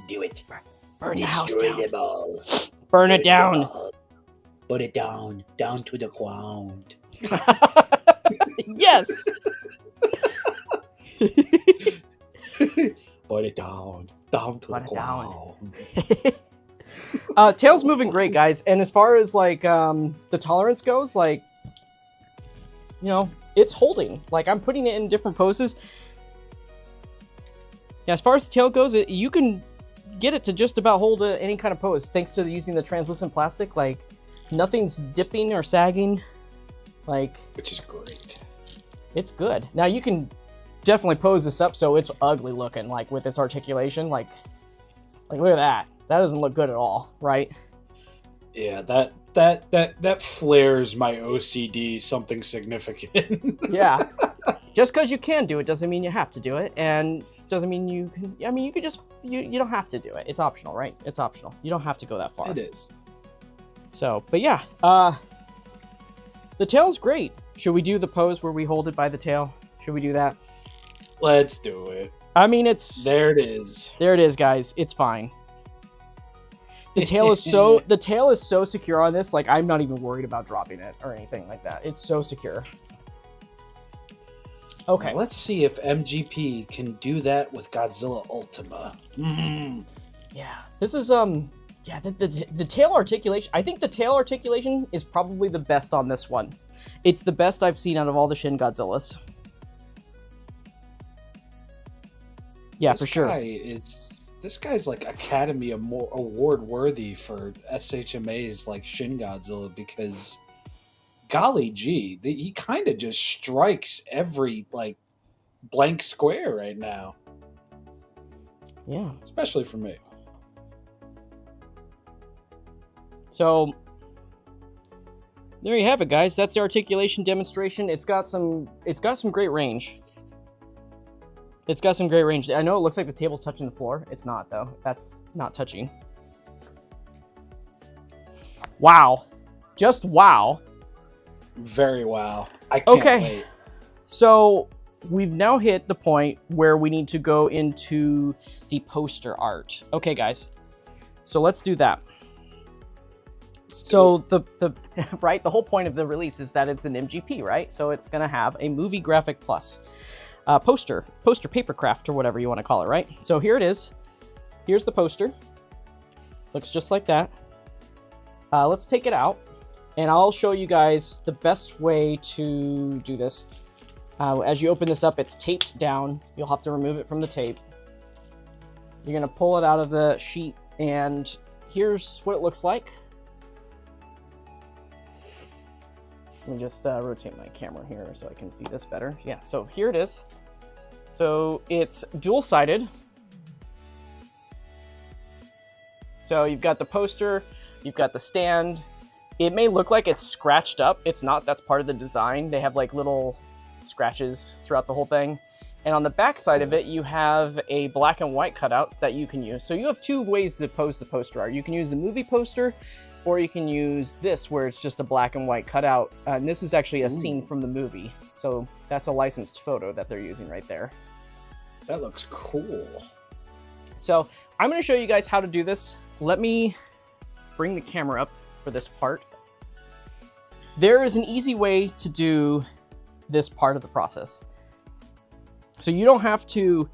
Do it. Burn the house Destroy down. them all. Burn it down. Put it down to the ground. Yes. Put it down to the ground. Tail's moving great, guys. And as far as like the tolerance goes, like, you know, it's holding. Like, I'm putting it in different poses. Yeah, as far as the tail goes, you can get it to just about hold any kind of pose thanks to using the translucent plastic. Like, nothing's dipping or sagging. Like, which is great. It's good. Now you can definitely pose this up so it's ugly looking, like with its articulation. Like look at that. That doesn't look good at all, right? Yeah, that flares my OCD something significant. Yeah. Just because you can do it doesn't mean you have to do it, and doesn't mean you can. I mean, you could just you don't have to do it. It's optional, right? It's optional. You don't have to go that far. It is. So, but yeah, the tail's great. Should we do the pose where we hold it by the tail? Should we do that? Let's do it. I mean, it's there. It is. There it is, guys. It's fine. The tail is so secure on this. Like, I'm not even worried about dropping it or anything like that. It's so secure. Okay. Now let's see if MGP can do that with Godzilla Ultima. Yeah. This is yeah, the tail articulation. I think the tail articulation is probably the best on this one. It's the best I've seen out of all the Shin Godzillas. Yeah, for sure. This guy's like Academy Award worthy for SHMA's like Shin Godzilla, because golly gee, he kind of just strikes every like blank square right now. Yeah. Especially for me. So there you have it, guys. That's the articulation demonstration. It's got some great range. It's got some great range. I know it looks like the table's touching the floor. It's not, though. That's not touching. Wow. Just wow. Very wow. I can't wait. So we've now hit the point where we need to go into the poster art. Okay, guys. So let's do that. So the right, the whole point of the release is that it's an MGP, right? So it's gonna have a Movie Graphic Plus poster papercraft, or whatever you want to call it, right? So here it is. Here's the poster. Looks just like that. Let's take it out, and I'll show you guys the best way to do this. As you open this up, it's taped down. You'll have to remove it from the tape. You're gonna pull it out of the sheet, and here's what it looks like. Let me just rotate my camera here so I can see this better. Yeah, so here it is. So it's dual-sided. So you've got the poster, you've got the stand. It may look like it's scratched up. It's not. That's part of the design. They have like little scratches throughout the whole thing. And on the back side of it, you have a black and white cutout that you can use. So you have two ways to pose the poster art. You can use the movie poster, or you can use this where it's just a black and white cutout. And this is actually a scene from the movie. So that's a licensed photo that they're using right there. That looks cool. So I'm going to show you guys how to do this. Let me bring the camera up for this part. There is an easy way to do this part of the process. So you don't have to,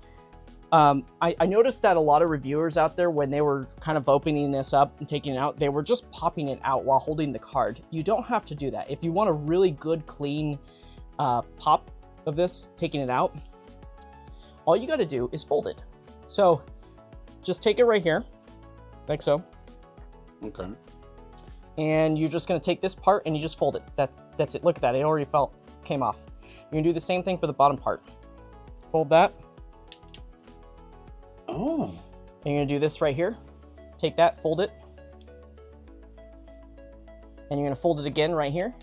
I noticed that a lot of reviewers out there, when they were kind of opening this up and taking it out, they were just popping it out while holding the card. You don't have to do that. If you want a really good, clean pop of this, taking it out, all you got to do is fold it. So just take it right here, like so. Okay. And you're just going to take this part and you just fold it. That's it. Look at that. It already came off. You're going to do the same thing for the bottom part. Fold that. Oh. And you're going to do this right here. Take that, fold it. And you're going to fold it again right here.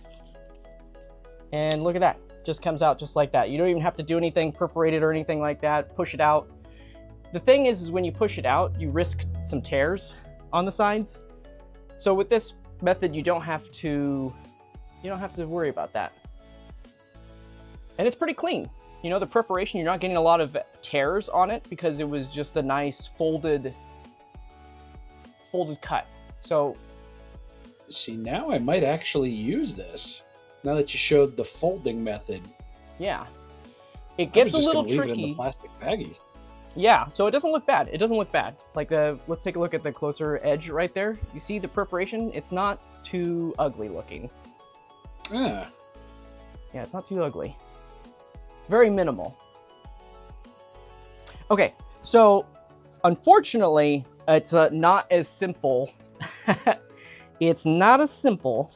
And look at that. Just comes out just like that. You don't even have to do anything perforated or anything like that. Push it out. The thing is when you push it out, you risk some tears on the sides. So with this method, you don't have to worry about that. And it's pretty clean. You know, the perforation, you're not getting a lot of tears on it because it was just a nice folded cut. So see, now I might actually use this. Now that you showed the folding method. Yeah. It gets a little leave tricky. it in the plastic baggie. Yeah, so it doesn't look bad. It doesn't look bad. Like let's take a look at the closer edge right there. You see the perforation? It's not too ugly looking. Ah. Yeah, it's not too ugly. Very minimal. Okay, so unfortunately, it's not as simple. It's not as simple.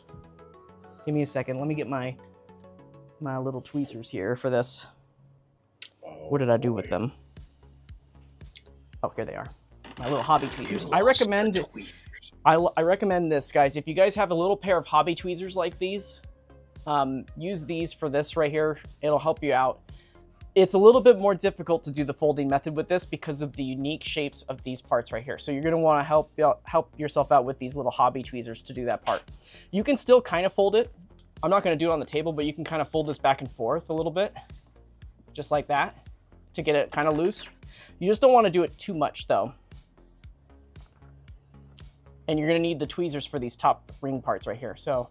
Give me a second. Let me get my little tweezers here for this. What did I do with them? Oh, here they are. My little hobby tweezers. I recommend this, guys. If you guys have a little pair of hobby tweezers like these, use these for this right here. It'll help you out. It's a little bit more difficult to do the folding method with this because of the unique shapes of these parts right here. So you're going to want to help yourself out with these little hobby tweezers to do that part. You can still kind of fold it. I'm not going to do it on the table, but you can kind of fold this back and forth a little bit, just like that, to get it kind of loose. You just don't want to do it too much though. And you're going to need the tweezers for these top ring parts right here. So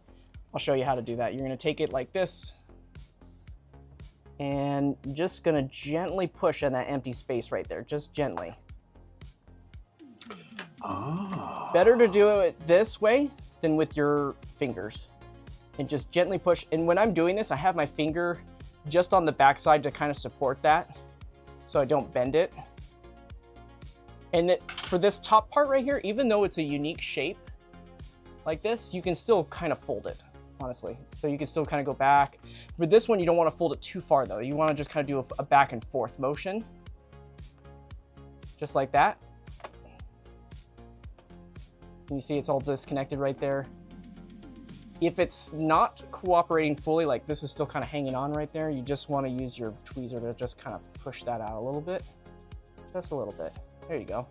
I'll show you how to do that. You're going to take it like this, and you're just going to gently push in that empty space right there, just gently. Ah. Better to do it this way than with your fingers. And just gently push. And when I'm doing this, I have my finger just on the backside to kind of support that so I don't bend it. And for this top part right here, even though it's a unique shape like this, you can still kind of fold it, honestly. So you can still kind of go back. For this one, you don't want to fold it too far though. You want to just kind of do a back and forth motion. Just like that. And you see it's all disconnected right there. If it's not cooperating fully, like this is still kind of hanging on right there, you just want to use your tweezer to just kind of push that out a little bit. Just a little bit. There you go.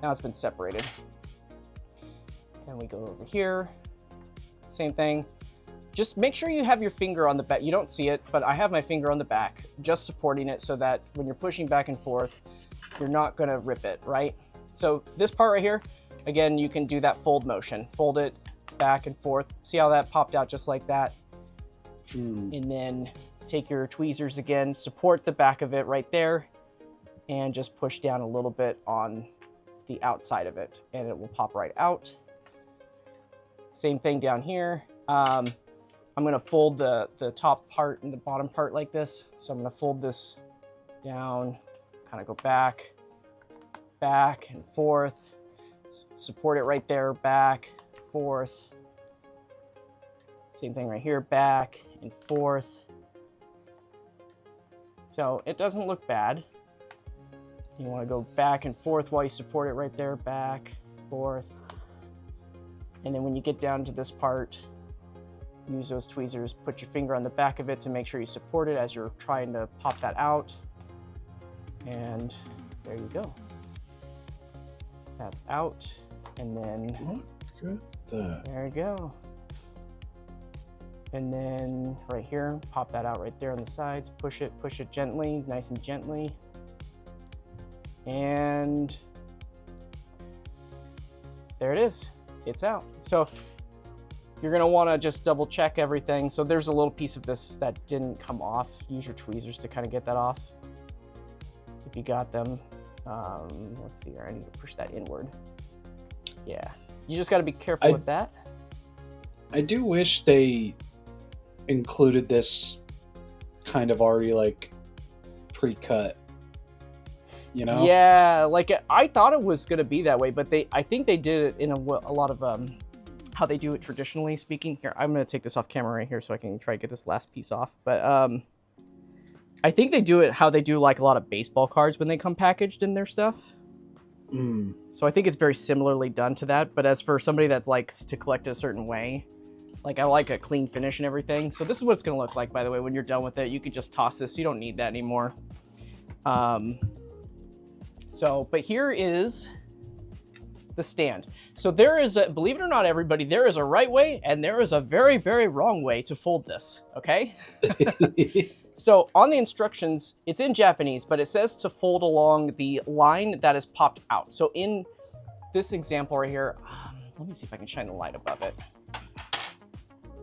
Now it's been separated. And we go over here. Same thing. Just make sure you have your finger on the back. You don't see it, but I have my finger on the back, just supporting it so that when you're pushing back and forth, you're not going to rip it, right? So this part right here, again, you can do that fold motion. Fold it, back and forth. See how that popped out just like that? Hmm. And then take your tweezers again, support the back of it right there, and just push down a little bit on the outside of it, and it will pop right out. Same thing down here. I'm gonna fold the top part and the bottom part like this. So I'm gonna fold this down, kind of go back and forth, support it right there, back, forth. Same thing right here, back and forth. So it doesn't look bad. You want to go back and forth while you support it right there, back, forth. And then when you get down to this part, use those tweezers, put your finger on the back of it to make sure you support it as you're trying to pop that out. And there you go. That's out. And then Look at that. there you go. And then right here, pop that out right there on the sides, push it gently, nice and gently. And there it is, it's out. So you're gonna wanna just double check everything. So there's a little piece of this that didn't come off. Use your tweezers to kind of get that off. If you got them. Let's see here, I need to push that inward. Yeah, you just gotta be careful with that. I do wish they included this kind of already like pre-cut, you know? Yeah, like I thought it was gonna be that way, but I think they did it in a lot of how they do it traditionally speaking. Here, I'm gonna take this off camera right here so I can try to get this last piece off. But I think they do it how they do like a lot of baseball cards when they come packaged in their stuff. Mm. So I think it's very similarly done to that. But as for somebody that likes to collect it a certain way, like I like a clean finish and everything. So this is what it's gonna look like, by the way, when you're done with it. You could just toss this. You don't need that anymore. But here is the stand. So there is a, believe it or not, everybody, there is a right way and there is a very, very wrong way to fold this, okay? So on the instructions, it's in Japanese, but it says to fold along the line that is popped out. So in this example right here, let me see if I can shine the light above it.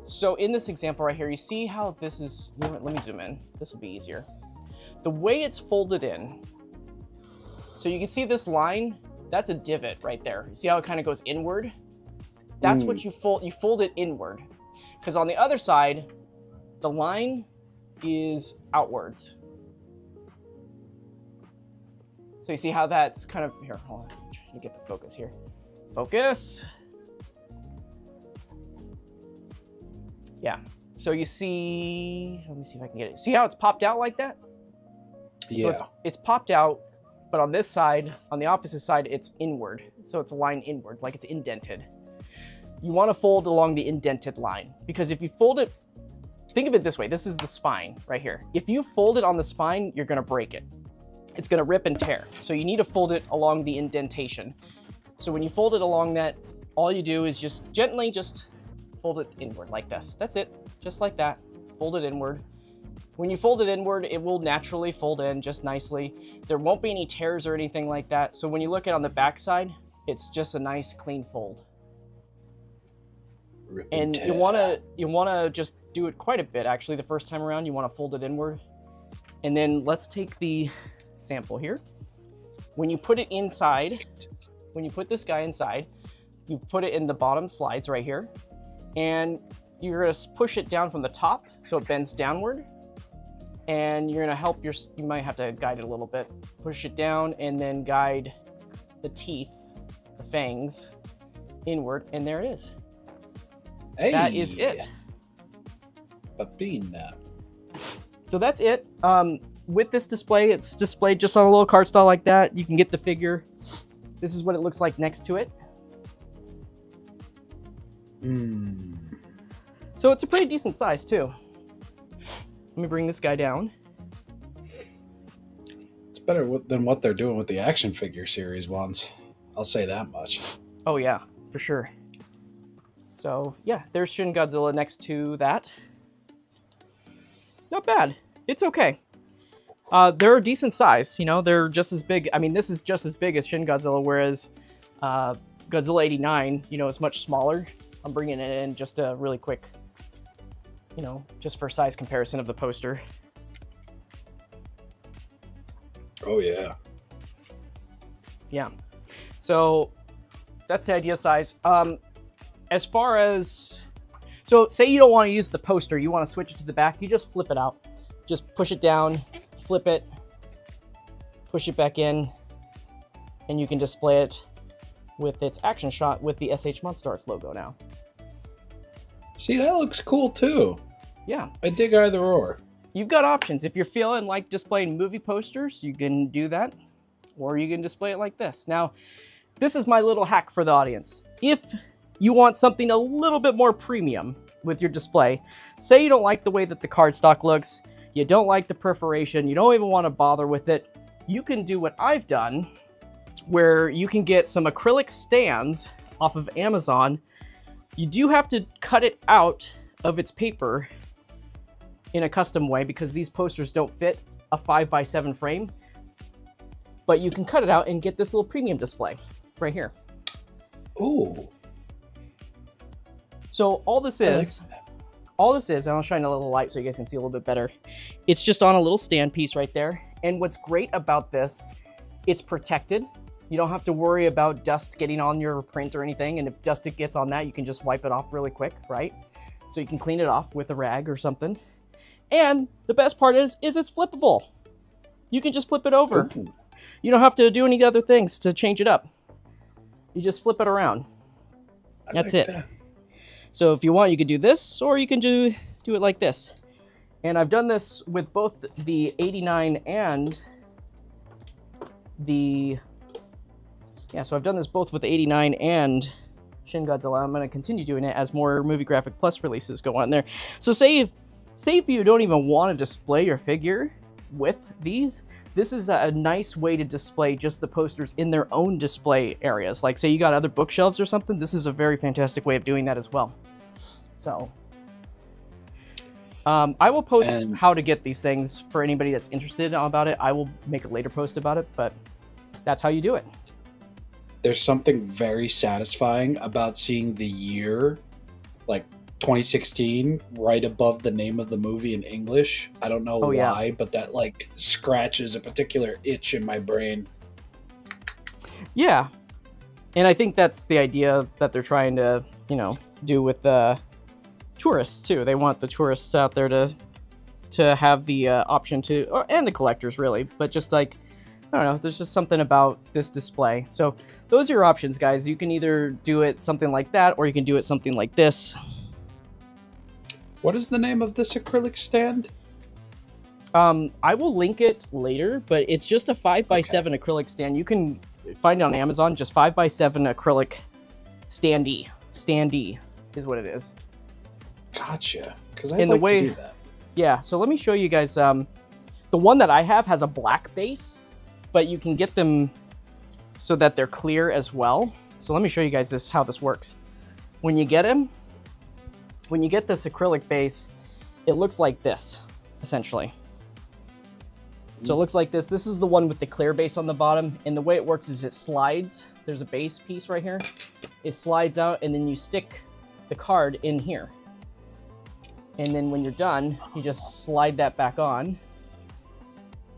So in this example right here, you see how this is, you know what, let me zoom in. This will be easier. The way it's folded in, so you can see this line, that's a divot right there. You see how it kind of goes inward? That's what you fold it inward. Because on the other side, the line is outwards. So you see how that's kind of, here, hold on, I'm trying to get the focus here. Focus. Yeah, so you see, let me see if I can get it. See how it's popped out like that? Yeah. So it's popped out, but on this side, on the opposite side, it's inward. So it's a line inward, like it's indented. You want to fold along the indented line, because if you fold it, think of it this way, this is the spine right here. If you fold it on the spine, you're gonna break it. It's gonna rip and tear. So you need to fold it along the indentation. So when you fold it along that, all you do is just gently just fold it inward like this. That's it, just like that, fold it inward. When you fold it inward, it will naturally fold in just nicely. There won't be any tears or anything like that. So when you look at it on the back side, it's just a nice clean fold. And you wanna just do it quite a bit actually. The first time around, you wanna fold it inward. And then let's take the sample here. When you put it inside, when you put this guy inside, you put it in the bottom slides right here, and you're gonna push it down from the top so it bends downward. And you're gonna help you might have to guide it a little bit. Push it down and then guide the teeth, the fangs, inward, and there it is. Hey, that is it. Papina. So that's it. With this display, it's displayed just on a little cardstock like that. You can get the figure. This is what it looks like next to it. So it's a pretty decent size too. Let me bring this guy down. It's better than what they're doing with the action figure series ones. I'll say that much. Oh yeah, for sure. So yeah, there's Shin Godzilla next to that. Not bad. It's okay. They're a decent size. You know, they're just as big. I mean, this is just as big as Shin Godzilla, whereas Godzilla 89, you know, is much smaller. I'm bringing it in just a really quick, you know, just for size comparison of the poster. Oh yeah. Yeah. So that's the ideal size. As far as, so say you don't want to use the poster, you want to switch it to the back, you just flip it out. Just push it down, flip it, push it back in, and you can display it with its action shot with the S.H.MonsterArts logo now. See, that looks cool too. Yeah. I dig either or. You've got options. If you're feeling like displaying movie posters, you can do that, or you can display it like this. Now, this is my little hack for the audience. If you want something a little bit more premium with your display, say you don't like the way that the cardstock looks, you don't like the perforation, you don't even want to bother with it, you can do what I've done, where you can get some acrylic stands off of Amazon. You do have to cut it out of its paper in a custom way because these posters don't fit a 5x7 frame, but you can cut it out and get this little premium display right here. Ooh. So all this is, and I'll shine a little light so you guys can see a little bit better. It's just on a little stand piece right there. And what's great about this, it's protected. You don't have to worry about dust getting on your print or anything. And if dust gets on that, you can just wipe it off really quick, right? So you can clean it off with a rag or something. And the best part is it's flippable. You can just flip it over. Ooh. You don't have to do any other things to change it up. You just flip it around. That's it. That. So if you want, you could do this, or you can do it like this. And I've done this with both the 89 and the... Yeah, so I've done this both with 89 and Shin Godzilla. I'm going to continue doing it as more Movie Graphic Plus releases go on there. So say if you don't even want to display your figure with these, this is a nice way to display just the posters in their own display areas. Like say you got other bookshelves or something, this is a very fantastic way of doing that as well. So I will post how to get these things for anybody that's interested about it. I will make a later post about it, but that's how you do it. There's something very satisfying about seeing the year, like 2016, right above the name of the movie in English. I don't know why, but that like scratches a particular itch in my brain. Yeah. And I think that's the idea that they're trying to, you know, do with the tourists too. They want the tourists out there to have the option to, and the collectors really, but just like, I don't know, there's just something about this display. So those are your options, guys. You can either do it something like that, or you can do it something like this. What is the name of this acrylic stand? I will link it later, but it's just a 5x7 acrylic stand. You can find it on Amazon, just 5x7 acrylic standee. Standee is what it is. Gotcha. Because I'd like to do that. Yeah, so let me show you guys. The one that I have has a black base, but you can get them so that they're clear as well. So let me show you guys how this works. When you get this acrylic base, it looks like this, essentially. So it looks like this. This is the one with the clear base on the bottom, and the way it works is it slides. There's a base piece right here. It slides out, and then you stick the card in here. And then when you're done, you just slide that back on,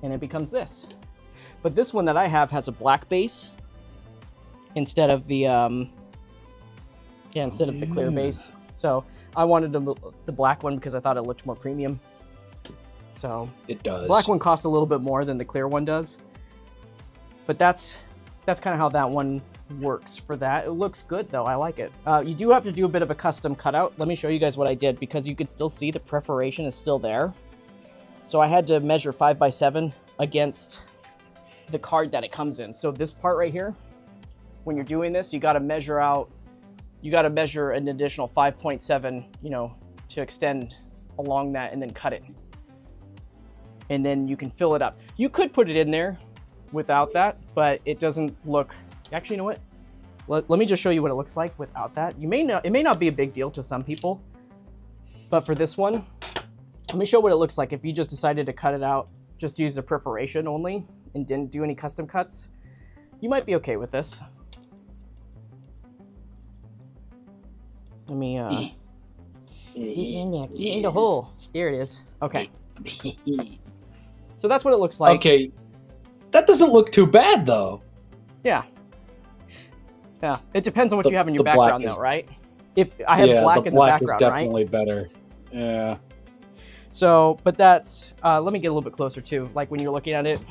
and it becomes this. But this one that I have has a black base instead of the clear base. So I wanted the black one because I thought it looked more premium. So it does. The black one costs a little bit more than the clear one does. But that's kind of how that one works for that. It looks good though. I like it. You do have to do a bit of a custom cutout. Let me show you guys what I did because you could still see the perforation is still there. So I had to measure 5x7 against the card that it comes in. So this part right here, when you're doing this, you got to measure an additional 5.7, you know, to extend along that and then cut it. And then you can fill it up. You could put it in there without that, but it doesn't look, actually, you know what? Let me just show you what it looks like without that. It may not be a big deal to some people, but for this one, let me show what it looks like if you just decided to cut it out, just use the perforation only and didn't do any custom cuts. You might be okay with this. Let me get in there. Get in the hole. There it is. Okay. So that's what it looks like. Okay. That doesn't look too bad, though. Yeah. Yeah. It depends on what you have in your the black background, is- though, right? If I have black in the black is background, definitely right? better. Yeah. So, but that's, let me get a little bit closer too, like when you're looking at it.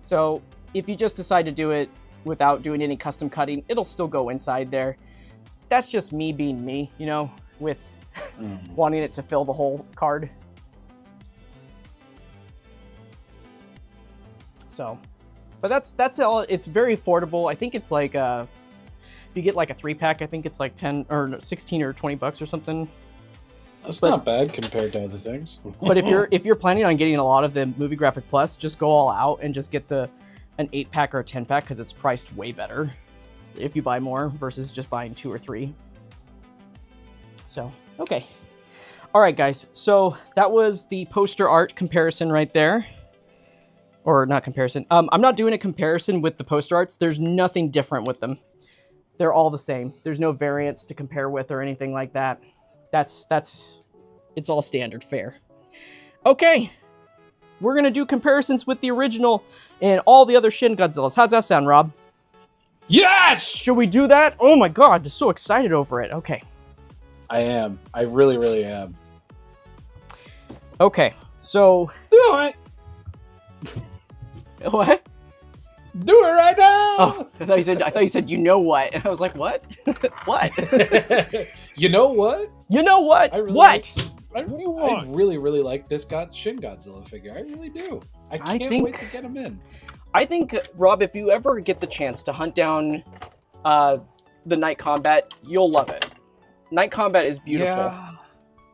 So if you just decide to do it without doing any custom cutting, it'll still go inside there. That's just me being me, you know, with wanting it to fill the whole card. So, but that's all. It's very affordable. I think it's like, if you get like a 3-pack, I think it's like 10 or 16 or 20 bucks or something. That's not bad compared to other things. But if you're planning on getting a lot of the Movie Graphic Plus, just go all out and just get an 8-pack or a 10-pack because it's priced way better if you buy more versus just buying 2 or 3. So, okay. All right, guys. So that was the poster art comparison right there. Or not comparison. I'm not doing a comparison with the poster arts. There's nothing different with them. They're all the same. There's no variance to compare with or anything like that. It's all standard fare. Okay, we're gonna do comparisons with the original and all the other Shin Godzillas. How's that sound, Rob? Yes! Should we do that? Oh my god, I'm so excited over it. Okay. I am. I really, really am. Okay, so Do it! what? Do it right now! Oh, I thought you said you know what, and I was like, what? What? You know what? You know what? I really What? I really, really like this Shin Godzilla figure. I really do. I can't wait to get him in. I think, Rob, if you ever get the chance to hunt down the Night Combat, you'll love it. Night Combat is beautiful. Yeah,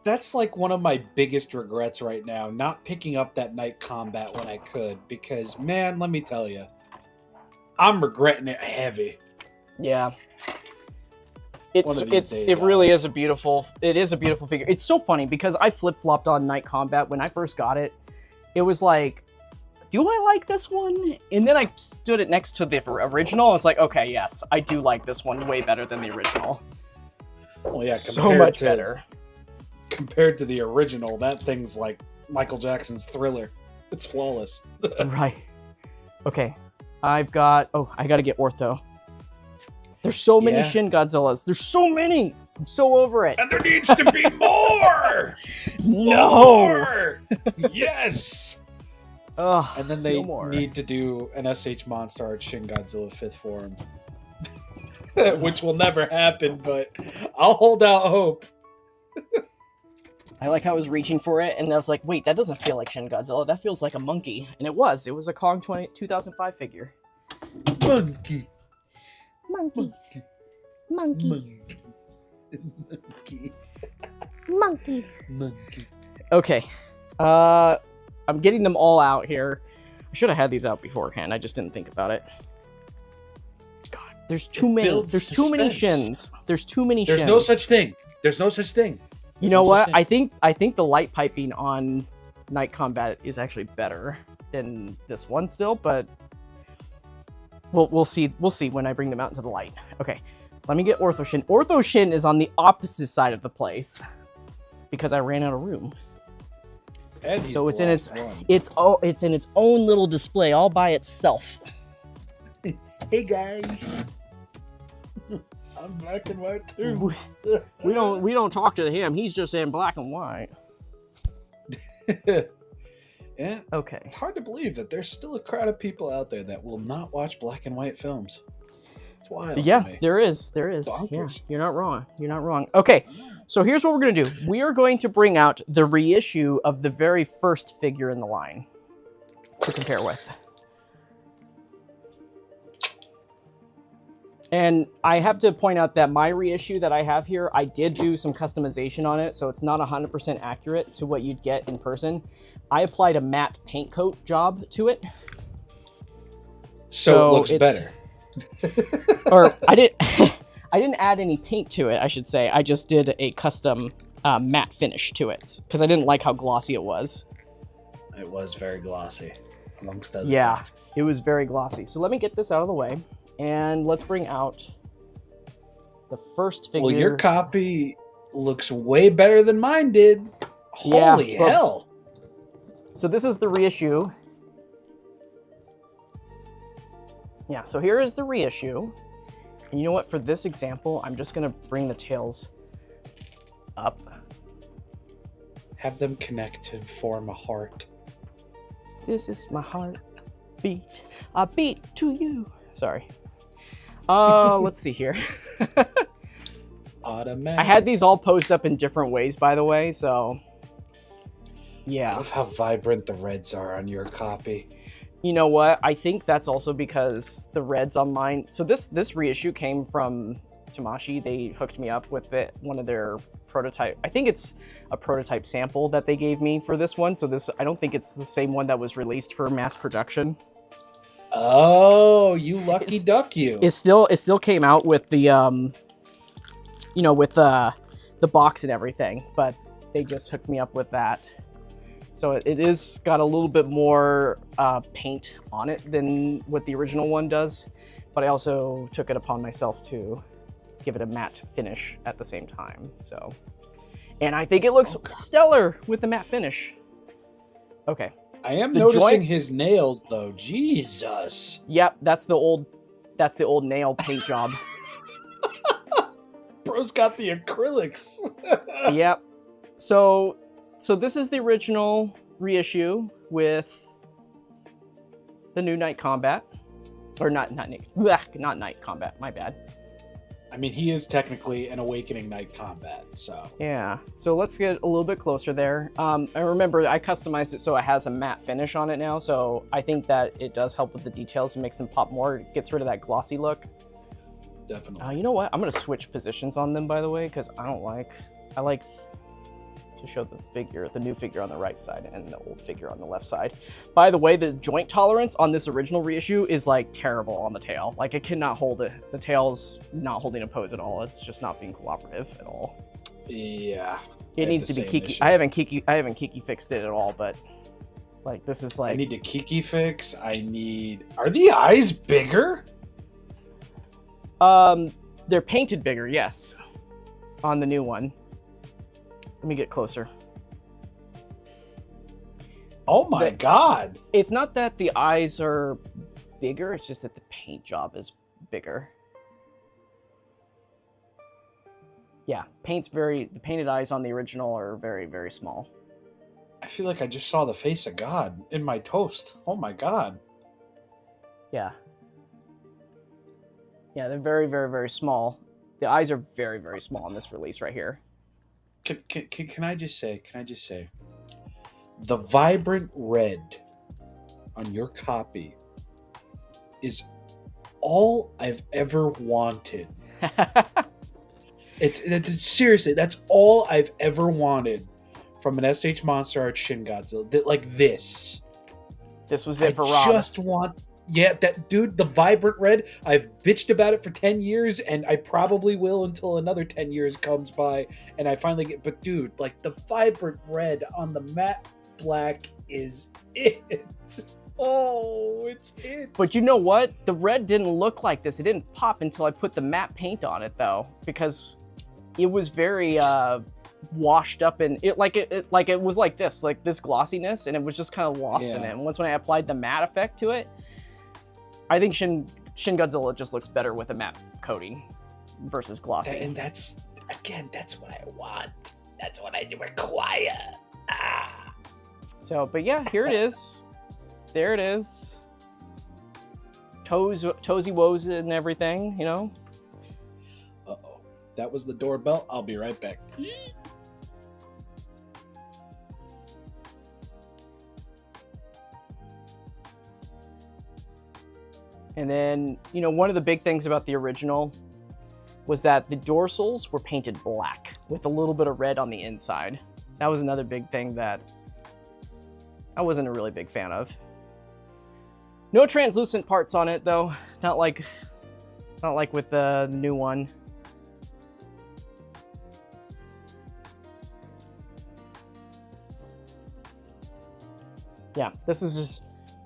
that's like one of my biggest regrets right now, not picking up that Night Combat when I could, because, man, let me tell you, I'm regretting it heavy. Yeah. One of these days, it really guys. is a beautiful figure. It's so funny because I flip-flopped on Night Combat when I first got it. It was like, do I like this one? And then I stood it next to the original. I was like, okay, yes, I do like this one way better than the original. Well, yeah, So much better. Compared to the original, that thing's like Michael Jackson's Thriller. It's flawless. Right. Okay. I got to get Ortho. There's so many Shin Godzillas. There's so many. I'm so over it. And there needs to be more! No! More! Yes! Ugh, And then they no more. need to do an S.H.MonsterArts Shin Godzilla 5th form. Which will never happen, but I'll hold out hope. I like how I was reaching for it, and I was like, wait, that doesn't feel like Shin Godzilla. That feels like a monkey. And it was. It was a Kong 2005 figure. Monkey. Monkey. Monkey. Monkey. Monkey. Okay. I'm getting them all out here. I should have had these out beforehand. I just didn't think about it. God, there's too many. builds There's too many suspense. Shins. There's too many Shins. There's no such thing. There's no such thing. You There's know no what? such thing. I think the light piping on Night Combat is actually better than this one still, but we'll see when I bring them out into the light. Okay, let me get OrthoShin. OrthoShin is on the opposite side of the place because I ran out of room. And he's So the it's in last one. it's in its own little display all by itself. Hey guys. I'm black and white too. We don't talk to him. He's just in black and white. Yeah. Okay. It's hard to believe that there's still a crowd of people out there that will not watch black and white films. It's wild. Yeah, to me. there is. Yeah, Bonkers. you're not wrong. You're not wrong. Okay, so here's what we're gonna do. We are going to bring out the reissue of the very first figure in the line to compare with. And I have to point out that my reissue that I have here, I did do some customization on it, so it's not 100% accurate to what you'd get in person. I applied a matte paint coat job to it. So it looks it's- better. Or I didn't add any paint to it, I should say. I just did a custom matte finish to it because I didn't like how glossy it was. It was very glossy, amongst other Yeah, things. it was very glossy. So let me get this out of the way and let's bring out The first figure. Well, your copy looks way better than mine did. Yeah, Holy but- hell. So this is the reissue. Yeah, so here is the reissue. And you know what? For this example, I'm just going to bring the tails up. Have them connect to form a heart. This is my heart beat. I beat to you. Sorry. Let's see here. Automatic. I had these all posed up in different ways, by the way, so I yeah. love how vibrant the reds are on your copy. You know what? I think that's also because the reds on mine. So this reissue came from Tamashi. They hooked me up with it, one of their prototype. I think it's a prototype sample that they gave me for this one. So this, I don't think it's the same one that was released for mass production. Oh, you lucky duck you. It still came out with the you know, with the box and everything, but they just hooked me up with that. So it is got a little bit more paint on it than what the original one does, but I also took it upon myself to give it a matte finish at the same time. So, and I think it looks stellar with the matte finish. Okay. I am the noticing joint- his nails though. Jesus. Yep, that's the old nail paint job. Bro's got the acrylics. Yep. So this is the original reissue with the new Night Combat, or not Night Combat. My bad. I mean, he is technically an Awakening Night Combat, so. Yeah. So let's get a little bit closer there. I remember I customized it so it has a matte finish on it now. So I think that it does help with the details and makes them pop more. It gets rid of that glossy look. Definitely. You know what? I'm gonna switch positions on them, by the way, because I like to show the new figure on the right side and the old figure on the left side. By the way, the joint tolerance on this original reissue is like terrible on the tail. Like it cannot hold it. The tail's not holding a pose at all. It's just not being cooperative at all. Yeah. It needs to be Kiki. I haven't Kiki fixed it at all, but like this is like I need to Kiki fix. Are the eyes bigger? they're painted bigger, yes, on the new one. Let me get closer. Oh my god. It's not that the eyes are bigger, it's just that the paint job is bigger. Yeah, the painted eyes on the original are very, very small. I feel like I just saw the face of God in my toast. Oh my god. Yeah. Yeah, they're very, very, very small. The eyes are very, very small on this release right here. Can I just say, the vibrant red on your copy is all I've ever wanted. It's seriously, that's all I've ever wanted from an S.H.MonsterArts Shin Godzilla. Like this. This was it for I Rob. just want... Yeah, that dude, the vibrant red, I've bitched about it for 10 years, and I probably will until another 10 years comes by, and I finally get... But dude, like, the vibrant red on the matte black is it. Oh, it's it. But you know what? The red didn't look like this. It didn't pop until I put the matte paint on it, though, because it was very washed up, and it was like this glossiness, and it was just kind of lost in it. And once when I applied the matte effect to it, I think Shin Godzilla just looks better with a matte coating versus glossy. And that's what I want. That's what I require. Ah. So, but yeah, here it is. There it is. Toesy woes and everything, you know. Uh-oh. That was the doorbell. I'll be right back. And then, you know, one of the big things about the original was that the dorsals were painted black with a little bit of red on the inside. That was another big thing that I wasn't a really big fan of. No translucent parts on it, though. Not like with the new one. Yeah, this is just...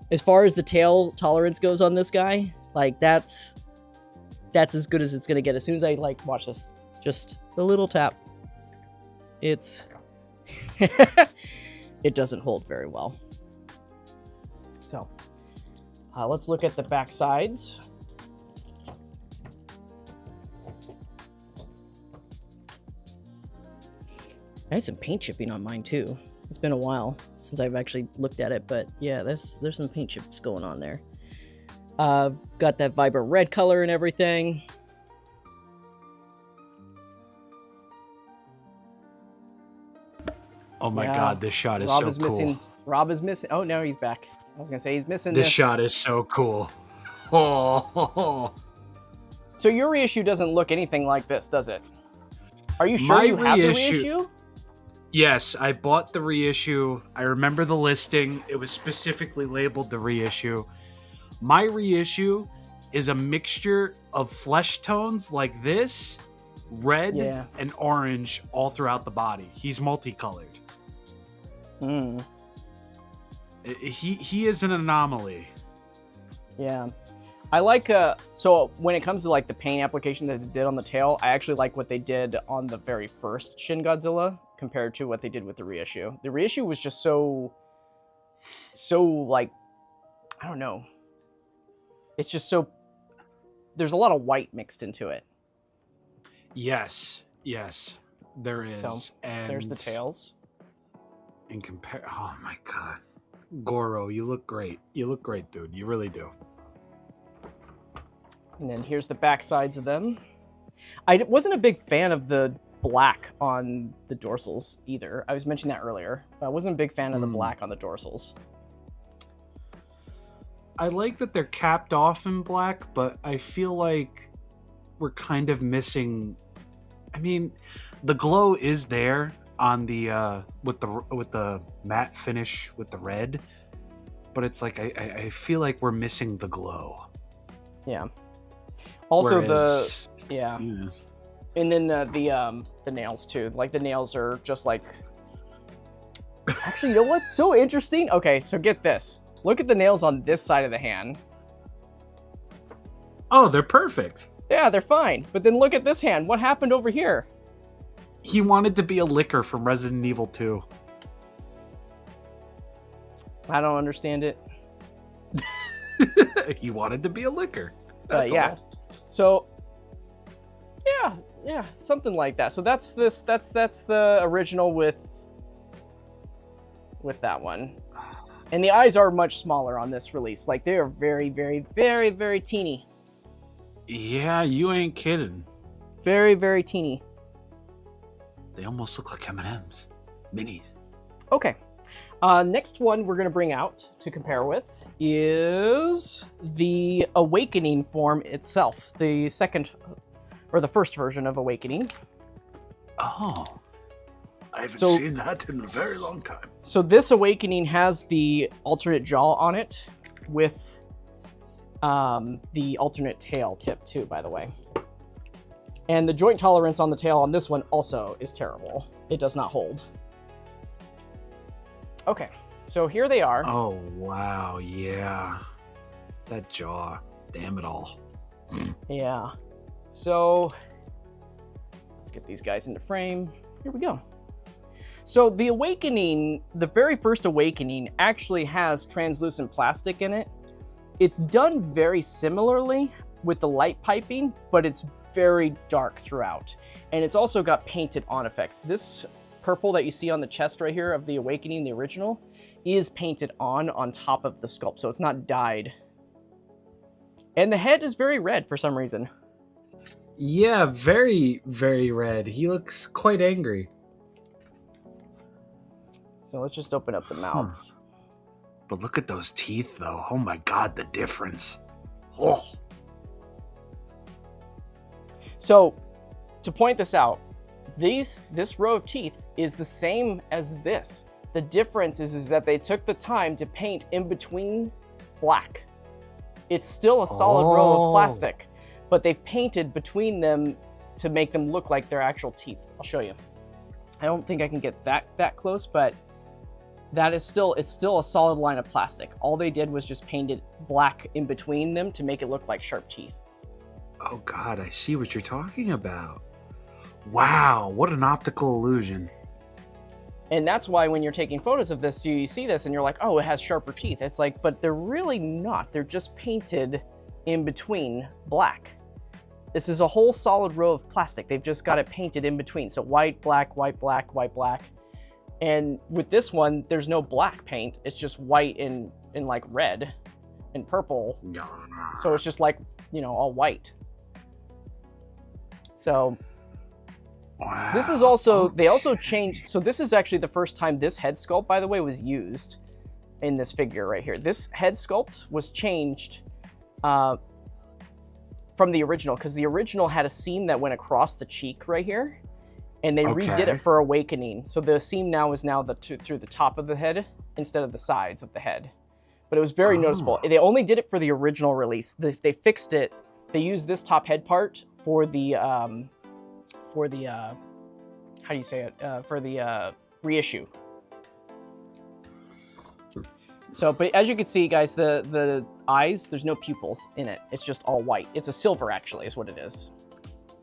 As far as the tail tolerance goes on this guy, like that's that's as good as it's gonna get. As soon as I like watch this, just a little tap, it's it doesn't hold very well. So let's look at the back sides. I had some paint chipping on mine too. It's been a while since I've actually looked at it, but yeah, there's some paint chips going on there. Got that vibrant red color and everything. Oh my Yeah. God, this shot is Rob so is cool. missing. Rob is missing. Oh no, he's back. I was gonna say he's missing This shot is so cool. Oh, So your reissue doesn't look anything like this, does it? Are you sure My you have the reissue- reissue? yes, I bought the reissue. I remember the listing. It was specifically labeled the reissue. My reissue is a mixture of flesh tones like this, red Yeah. and orange all throughout the body. He's multicolored. Hmm. He is an anomaly. Yeah. I like, so when it comes to like the paint application that they did on the tail, I actually like what they did on the very first Shin Godzilla compared to what they did with the reissue. The reissue was just so like, I don't know. It's just so, there's a lot of white mixed into it. Yes, there is. So, and There's the tails. In oh my God, Goro, you look great. You look great, dude. You really do. And then here's the back sides of them. I wasn't a big fan of the black on the dorsals either. I was mentioning that earlier. But I wasn't a big fan of the black on the dorsals. I like that they're capped off in black, but I feel like we're kind of missing. I mean, the glow is there on the with the matte finish with the red, but it's like I feel like we're missing the glow. Yeah. Also Whereas, yeah. And then the nails too. Like the nails are just like. Actually, you know what's so interesting? Okay, so get this. Look at the nails on this side of the hand. Oh, they're perfect. Yeah, they're fine. But then look at this hand. What happened over here? He wanted to be a licker from Resident Evil 2. I don't understand it. He wanted to be a licker. That's yeah. all. So yeah, something like that. So that's the original with that one. And the eyes are much smaller on this release. Like they are very, very, very, very teeny. Yeah, you ain't kidding. Very, very teeny. They almost look like M&Ms. Minis. Okay. Next one we're going to bring out to compare with is the Awakening form itself. The second, or the first version of Awakening. Oh. I haven't So- seen that in a very long time. So this Awakening has the alternate jaw on it with the alternate tail tip too, by the way. And the joint tolerance on the tail on this one also is terrible. It does not hold. Okay, so here they are. Oh, wow. Yeah. That jaw. Damn it all. Yeah. So let's get these guys into frame. Here we go. So the Awakening, the very first Awakening actually has translucent plastic in it. It's done very similarly with the light piping, but it's very dark throughout. And it's also got painted on effects. This purple that you see on the chest right here of the Awakening, the original, is painted on top of the sculpt, so it's not dyed. And the head is very red for some reason. Yeah, very, very red. He looks quite angry. So let's just open up the mouths. But look at those teeth, though. Oh my God, the difference. Oh. So, to point this out, this row of teeth is the same as this. The difference is that they took the time to paint in between black. It's still a solid row of plastic, but they've painted between them to make them look like their actual teeth. I'll show you. I don't think I can get that close, but that is it's still a solid line of plastic. All they did was just painted black in between them to make it look like sharp teeth. Oh God, I see what you're talking about. Wow, what an optical illusion. And that's why when you're taking photos of this, you see this and you're like, oh, it has sharper teeth. It's like, but they're really not. They're just painted in between black. This is a whole solid row of plastic. They've just got it painted in between. So white, black, white, black, white, black. And with this one, there's no black paint. It's just white and like red and purple. So it's just like, you know, all white. So Wow. this is also, they also changed. So this is actually the first time this head sculpt, by the way, was used in this figure right here. This head sculpt was changed from the original, because the original had a seam that went across the cheek right here, and they redid it for Awakening. So the seam now is now through the top of the head instead of the sides of the head. But it was very noticeable. They only did it for the original release. They fixed it. They used this top head part for the how do you say it? For the reissue. So, but as you can see, guys, the eyes, there's no pupils in it. It's just all white. It's a silver, actually, is what it is.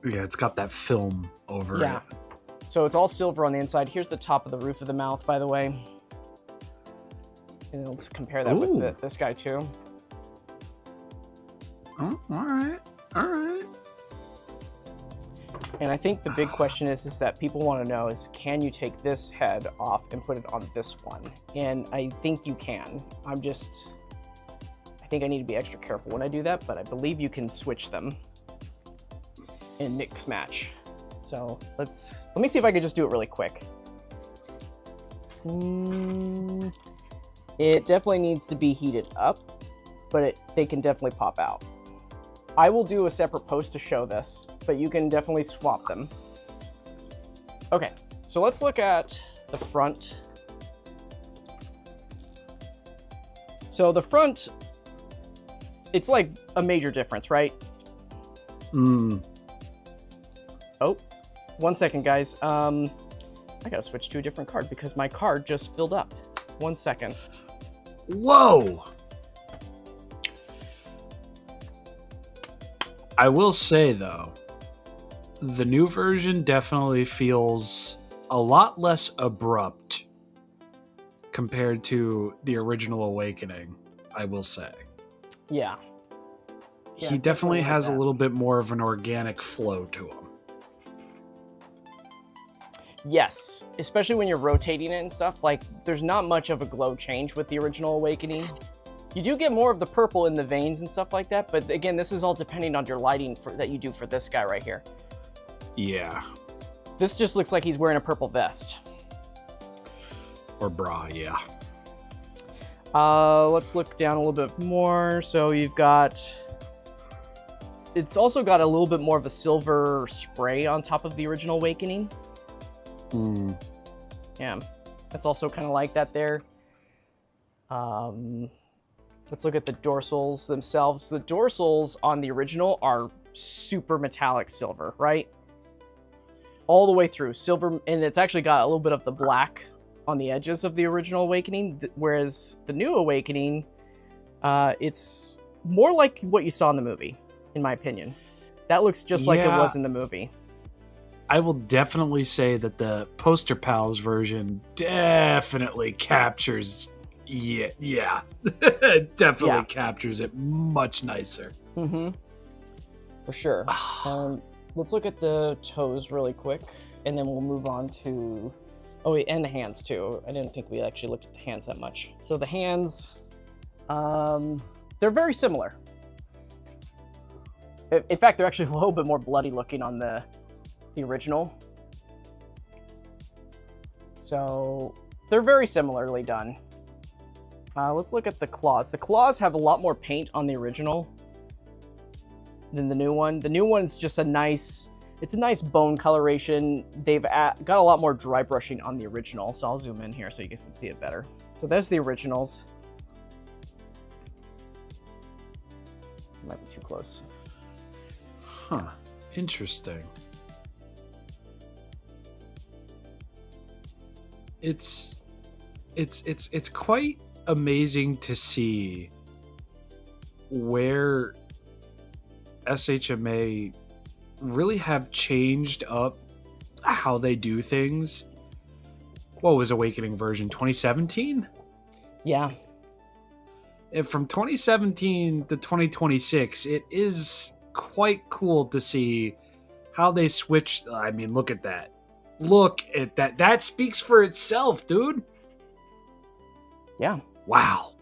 Yeah, it's got that film over it. So it's all silver on the inside. Here's the top of the roof of the mouth, by the way. And let's compare that with this guy, too. Oh, all right. All right. And I think the big question is that people want to know is, can you take this head off and put it on this one? And I think you can. I think I need to be extra careful when I do that, but I believe you can switch them and mix match. So let me see if I can just do it really quick. It definitely needs to be heated up, but they can definitely pop out. I will do a separate post to show this, but you can definitely swap them. Okay, so let's look at the front. So the front, it's like a major difference, right? Oh, 1 second, guys. I gotta switch to a different card because my card just filled up. 1 second. Whoa! I will say, though, the new version definitely feels a lot less abrupt compared to the original Awakening, I will say. Yeah. He definitely has a little bit more of an organic flow to him. Yes, especially when you're rotating it and stuff. Like, there's not much of a glow change with the original Awakening. You do get more of the purple in the veins and stuff like that, but again, this is all depending on your lighting that you do for this guy right here. Yeah. This just looks like he's wearing a purple vest. Or bra, yeah. Let's look down a little bit more. So you've got... It's also got a little bit more of a silver spray on top of the original Awakening. Yeah, that's also kind of like that there. Let's look at the dorsals themselves. The dorsals on the original are super metallic silver, right? All the way through. Silver, and it's actually got a little bit of the black on the edges of the original Awakening, whereas the new Awakening, it's more like what you saw in the movie, in my opinion. That looks just like it was in the movie. I will definitely say that the Poster Pals version definitely captures... Yeah. It definitely captures it much nicer. For sure. Let's look at the toes really quick, and then we'll move on to... Oh, wait, and the hands, too. I didn't think we actually looked at the hands that much. So the hands, they're very similar. In fact, they're actually a little bit more bloody looking on the original. So they're very similarly done. Let's look at the claws. The claws have a lot more paint on the original than the new one. The new one's just a nice bone coloration. They've got a lot more dry brushing on the original. So I'll zoom in here so you guys can see it better. So there's the originals. Might be too close. Huh. Interesting. It's quite amazing to see where SHMA really have changed up how they do things. What was Awakening version 2017? Yeah. And from 2017 to 2026, it is quite cool to see how they switched. I mean, look at that. Look at that. That speaks for itself, dude. Yeah. Wow.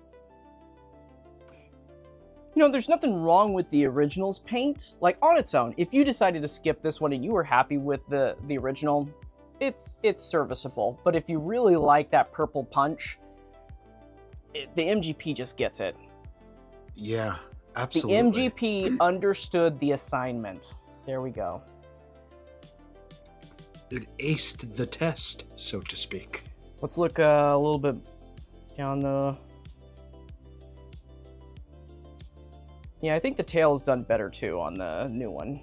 You know, there's nothing wrong with the original's paint, like on its own. If you decided to skip this one and you were happy with the original, it's serviceable. But if you really like that purple punch, the MGP just gets it. Yeah, absolutely. The MGP understood the assignment. There we go. It aced the test, so to speak. Let's look a little bit down the... Yeah, I think the tail is done better too on the new one.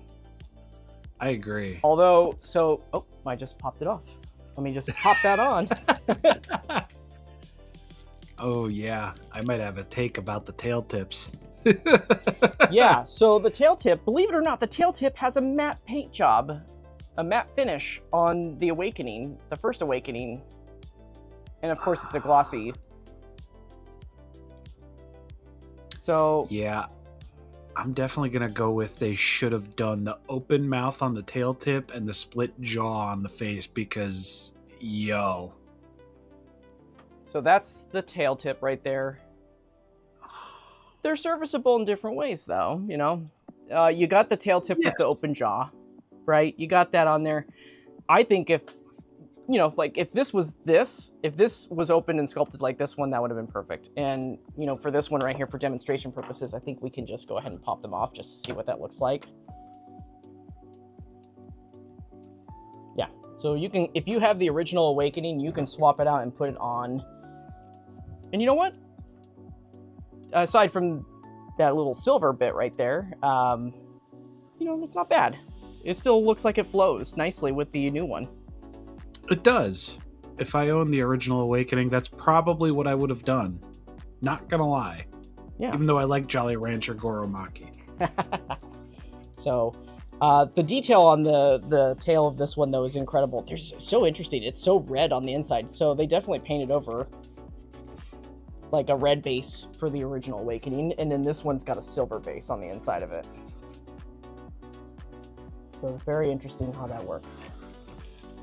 I agree. Although, so... Oh, I just popped it off. Let me just pop that on. Oh, yeah. I might have a take about the tail tips. Yeah, so the tail tip, believe it or not, the tail tip has a matte paint job, a matte finish on the Awakening, the first Awakening. And of course, it's a glossy. So... Yeah. I'm definitely going to go with they should have done the open mouth on the tail tip and the split jaw on the face because, yo. So that's the tail tip right there. They're serviceable in different ways, though, you know. You got the tail tip with the open jaw, right? You got that on there. I think if, you know, like if this was open and sculpted like this one, that would have been perfect. And, you know, for this one right here, for demonstration purposes, I think we can just go ahead and pop them off just to see what that looks like. Yeah, so you can, if you have the original Awakening, you can swap it out and put it on. And you know what? Aside from that little silver bit right there, you know, that's not bad. It still looks like it flows nicely with the new one. It does. If I owned the original Awakening, that's probably what I would have done. Not gonna lie. Yeah. Even though I like Jolly Rancher Goromaki. So, the detail on the tail of this one, though, is incredible. They're so interesting. It's so red on the inside, so they definitely painted over like a red base for the original Awakening, and then this one's got a silver base on the inside of it. So very interesting how that works.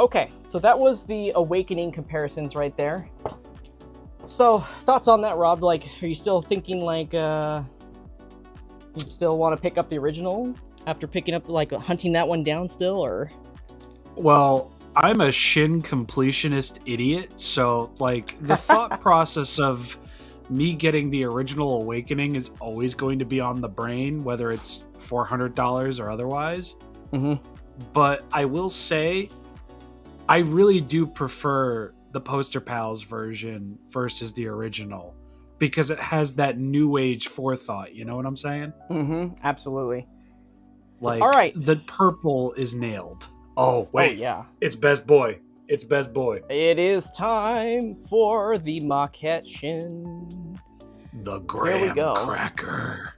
Okay, so that was the Awakening comparisons right there. So, thoughts on that, Rob? Like, are you still thinking like you'd still want to pick up the original after picking up, like, hunting that one down still, or? Well, I'm a Shin completionist idiot, so, like, the thought process of me getting the original Awakening is always going to be on the brain, whether it's $400 or otherwise. Mm-hmm. But I will say, I really do prefer the Poster Pals version versus the original because it has that new age forethought. You know what I'm saying? Mm-hmm. Absolutely. Like, all right, the purple is nailed. Oh, wait. Oh, yeah. It's Best Boy. It's Best Boy. It is time for the Maquette Shin. The graham go. cracker.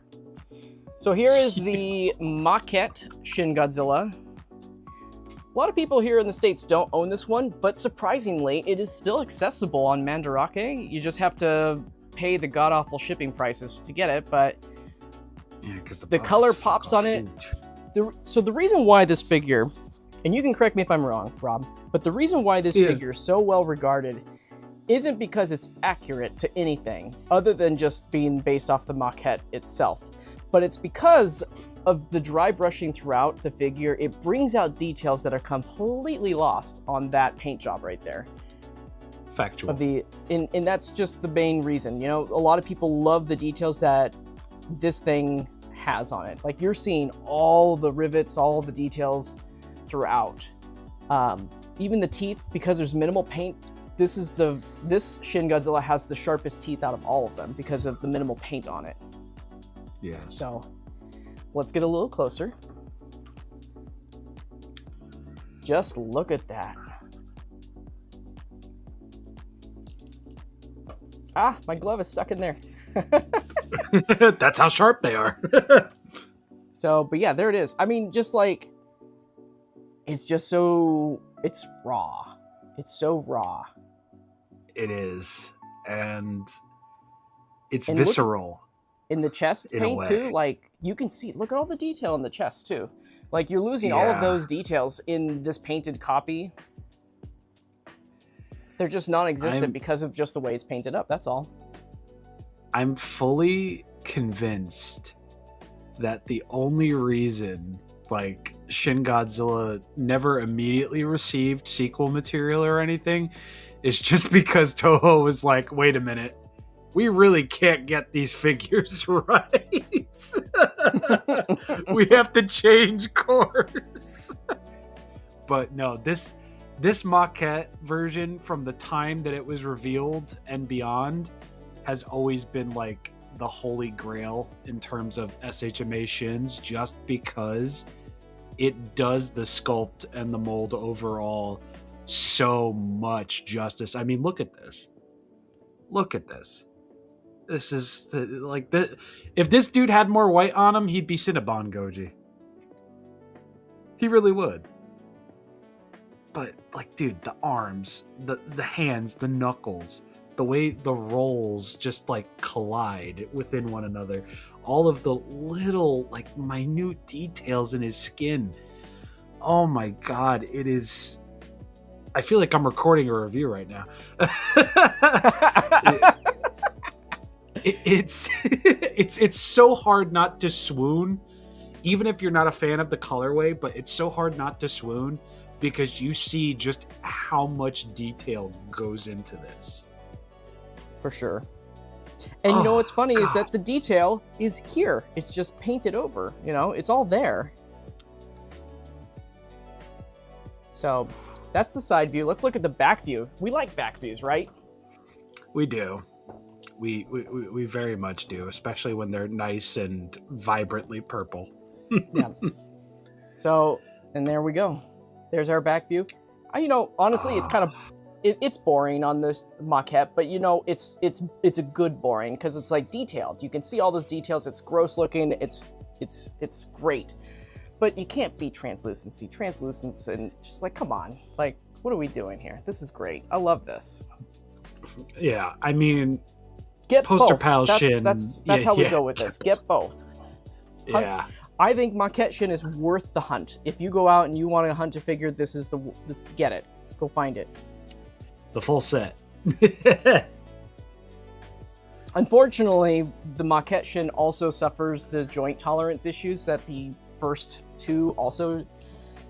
So here is the Maquette Shin Godzilla. A lot of people here in the States don't own this one, but surprisingly, it is still accessible on Mandarake. You just have to pay the god-awful shipping prices to get it, but Yeah, because the color pops on it. So the reason why this figure, and you can correct me if I'm wrong, Rob, but the reason why this figure is so well regarded isn't because it's accurate to anything other than just being based off the maquette itself, but it's because of the dry brushing throughout the figure. It brings out details that are completely lost on that paint job right there. Factual. And that's just the main reason. You know, a lot of people love the details that this thing has on it. Like, you're seeing all the rivets, all the details throughout. Even the teeth, because there's minimal paint, this Shin Godzilla has the sharpest teeth out of all of them because of the minimal paint on it. Yeah. So let's get a little closer. Just look at that. Ah, my glove is stuck in there. That's how sharp they are. So, but yeah, there it is. I mean, just like, it's just so, it's raw. It's so raw. It is. And it's And look- visceral. In the chest In a paint way. too, like, you can see, look at all the detail in the chest too. Like, you're losing all of Yeah. those details in this painted copy. They're just non-existent because of just the way it's painted up, that's all. I'm fully convinced that the only reason like Shin Godzilla never immediately received sequel material or anything is just because Toho was like, wait a minute, we really can't get these figures right. We have to change course. But no, this Maquette version from the time that it was revealed and beyond has always been like the holy grail in terms of SHMA shins, just because it does the sculpt and the mold overall so much justice. I mean, look at this. Look at this. This is if this dude had more white on him, he'd be Cinnabon Goji. He really would. But like, dude, the arms, the hands, the knuckles, the way the rolls just like collide within one another, all of the little like minute details in his skin. Oh my god, it is. I feel like I'm recording a review right now. It's so hard not to swoon, even if you're not a fan of the colorway. But it's so hard not to swoon because you see just how much detail goes into this. For sure. And you know what's funny is that the detail is here. It's just painted over, you know? It's all there. So, that's the side view. Let's look at the back view. We like back views, right? We do. We very much do, especially when they're nice and vibrantly purple. Yeah. So, and there we go. There's our back view. You know, honestly, it's kind of it's boring on this maquette, but you know, it's a good boring because it's like detailed. You can see all those details. It's gross looking. It's great, but you can't beat translucency. Translucence and just like, come on, like, what are we doing here? This is great. I love this. Yeah, I mean, get Poster both. Pal That's, Shin. That's Yeah, how we yeah. go with this. Get both. Yeah. I think Maquette Shin is worth the hunt. If you go out and you want to hunt a figure, this get it. Go find it. The full set. Unfortunately, the Maquette Shin also suffers the joint tolerance issues that the first two also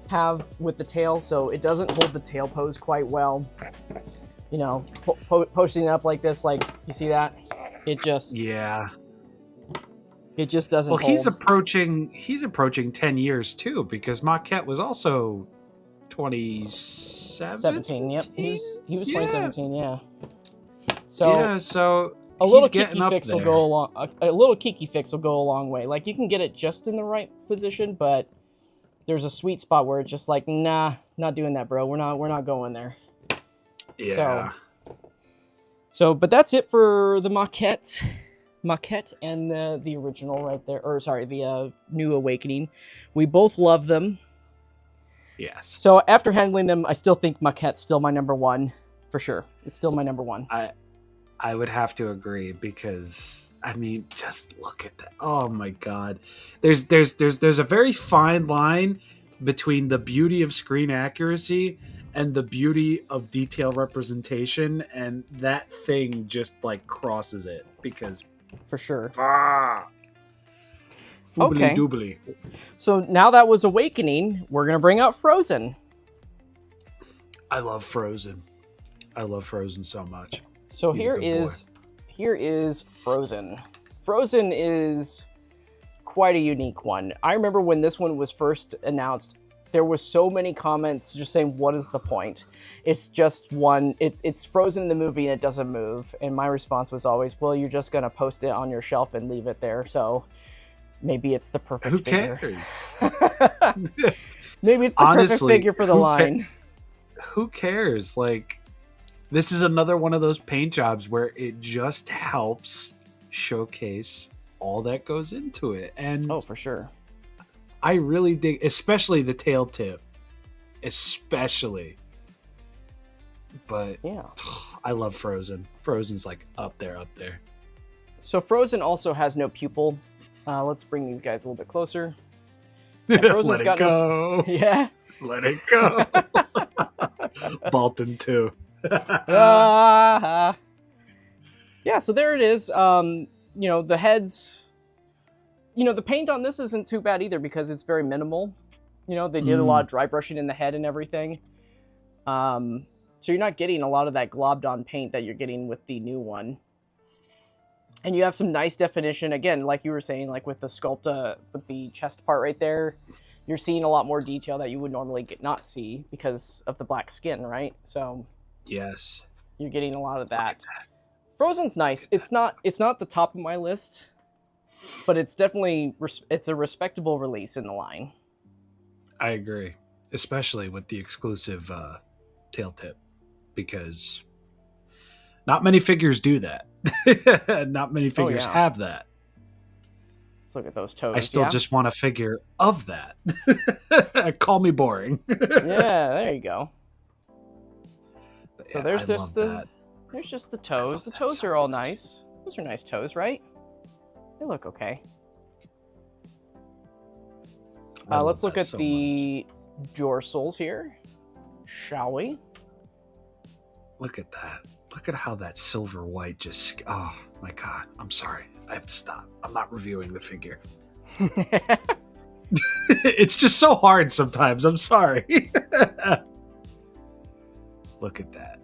have with the tail, so it doesn't hold the tail pose quite well. You know, posting it up like this, like, you see that? It just... Yeah. It just doesn't Well, hold. he's approaching 10 years too, because Maquette was also 17. Yep, he was Yeah. 2017. Yeah. So yeah, so a little he's getting kiki up fix will there. go along. A little kiki fix will go a long way. Like, you can get it just in the right position, but there's a sweet spot where it's just like, nah, not doing that, bro. We're not going there. Yeah. So, but that's it for the Maquette and the original right there, or sorry, the New Awakening. We both love them. Yes. So after handling them, I still think Maquette's still my number one, for sure. It's still my number one. I would have to agree, because I mean, just look at that. Oh my god. There's a very fine line between the beauty of screen accuracy and the beauty of detail representation, and that thing just like crosses it, because For sure. Foobly doobly. So now that was Awakening, we're going to bring out Frozen. I love Frozen. I love Frozen so much. So He's a good here is Frozen. Frozen is quite a unique one. I remember when this one was first announced, there was so many comments just saying, what is the point? It's just one, it's Frozen in the movie and it doesn't move. And my response was always, well, you're just going to post it on your shelf and leave it there. So maybe it's the perfect Who figure. cares? Maybe it's the Honestly, perfect figure for the line. Who cares? Like, this is another one of those paint jobs where it just helps showcase all that goes into it. And Oh, for sure. I really dig, especially the tail tip. Especially. But Yeah. I love Frozen. Frozen's like up there. So Frozen also has no pupil. Let's bring these guys a little bit closer. Yeah, Frozen's Let it got go. Yeah. Let it go. Bolton too. Yeah, so there it is. The heads, the paint on this isn't too bad either because it's very minimal. They did a lot of dry brushing in the head and everything. So you're not getting a lot of that globbed on paint that you're getting with the new one. And you have some nice definition. Again, like you were saying, like with the sculpt, with the chest part right there, you're seeing a lot more detail that you would normally not see because of the black skin, right? So yes, you're getting a lot of that. Frozen's nice. It's not the top of my list, but it's definitely it's a respectable release in the line. I agree, especially with the exclusive tail tip, because not many figures do that. Not many figures have that. Let's look at those toes. I still just want a figure of that. Call me boring. Yeah, there you go. But So yeah, there's I just love there's just the toes. The toes are all nice. Those are nice toes, right? They look okay. Let's look at the dorsals here, shall we? Look at that. Look at how that silver white just... Oh, my God. I'm sorry. I have to stop. I'm not reviewing the figure. It's just so hard sometimes. I'm sorry. Look at that.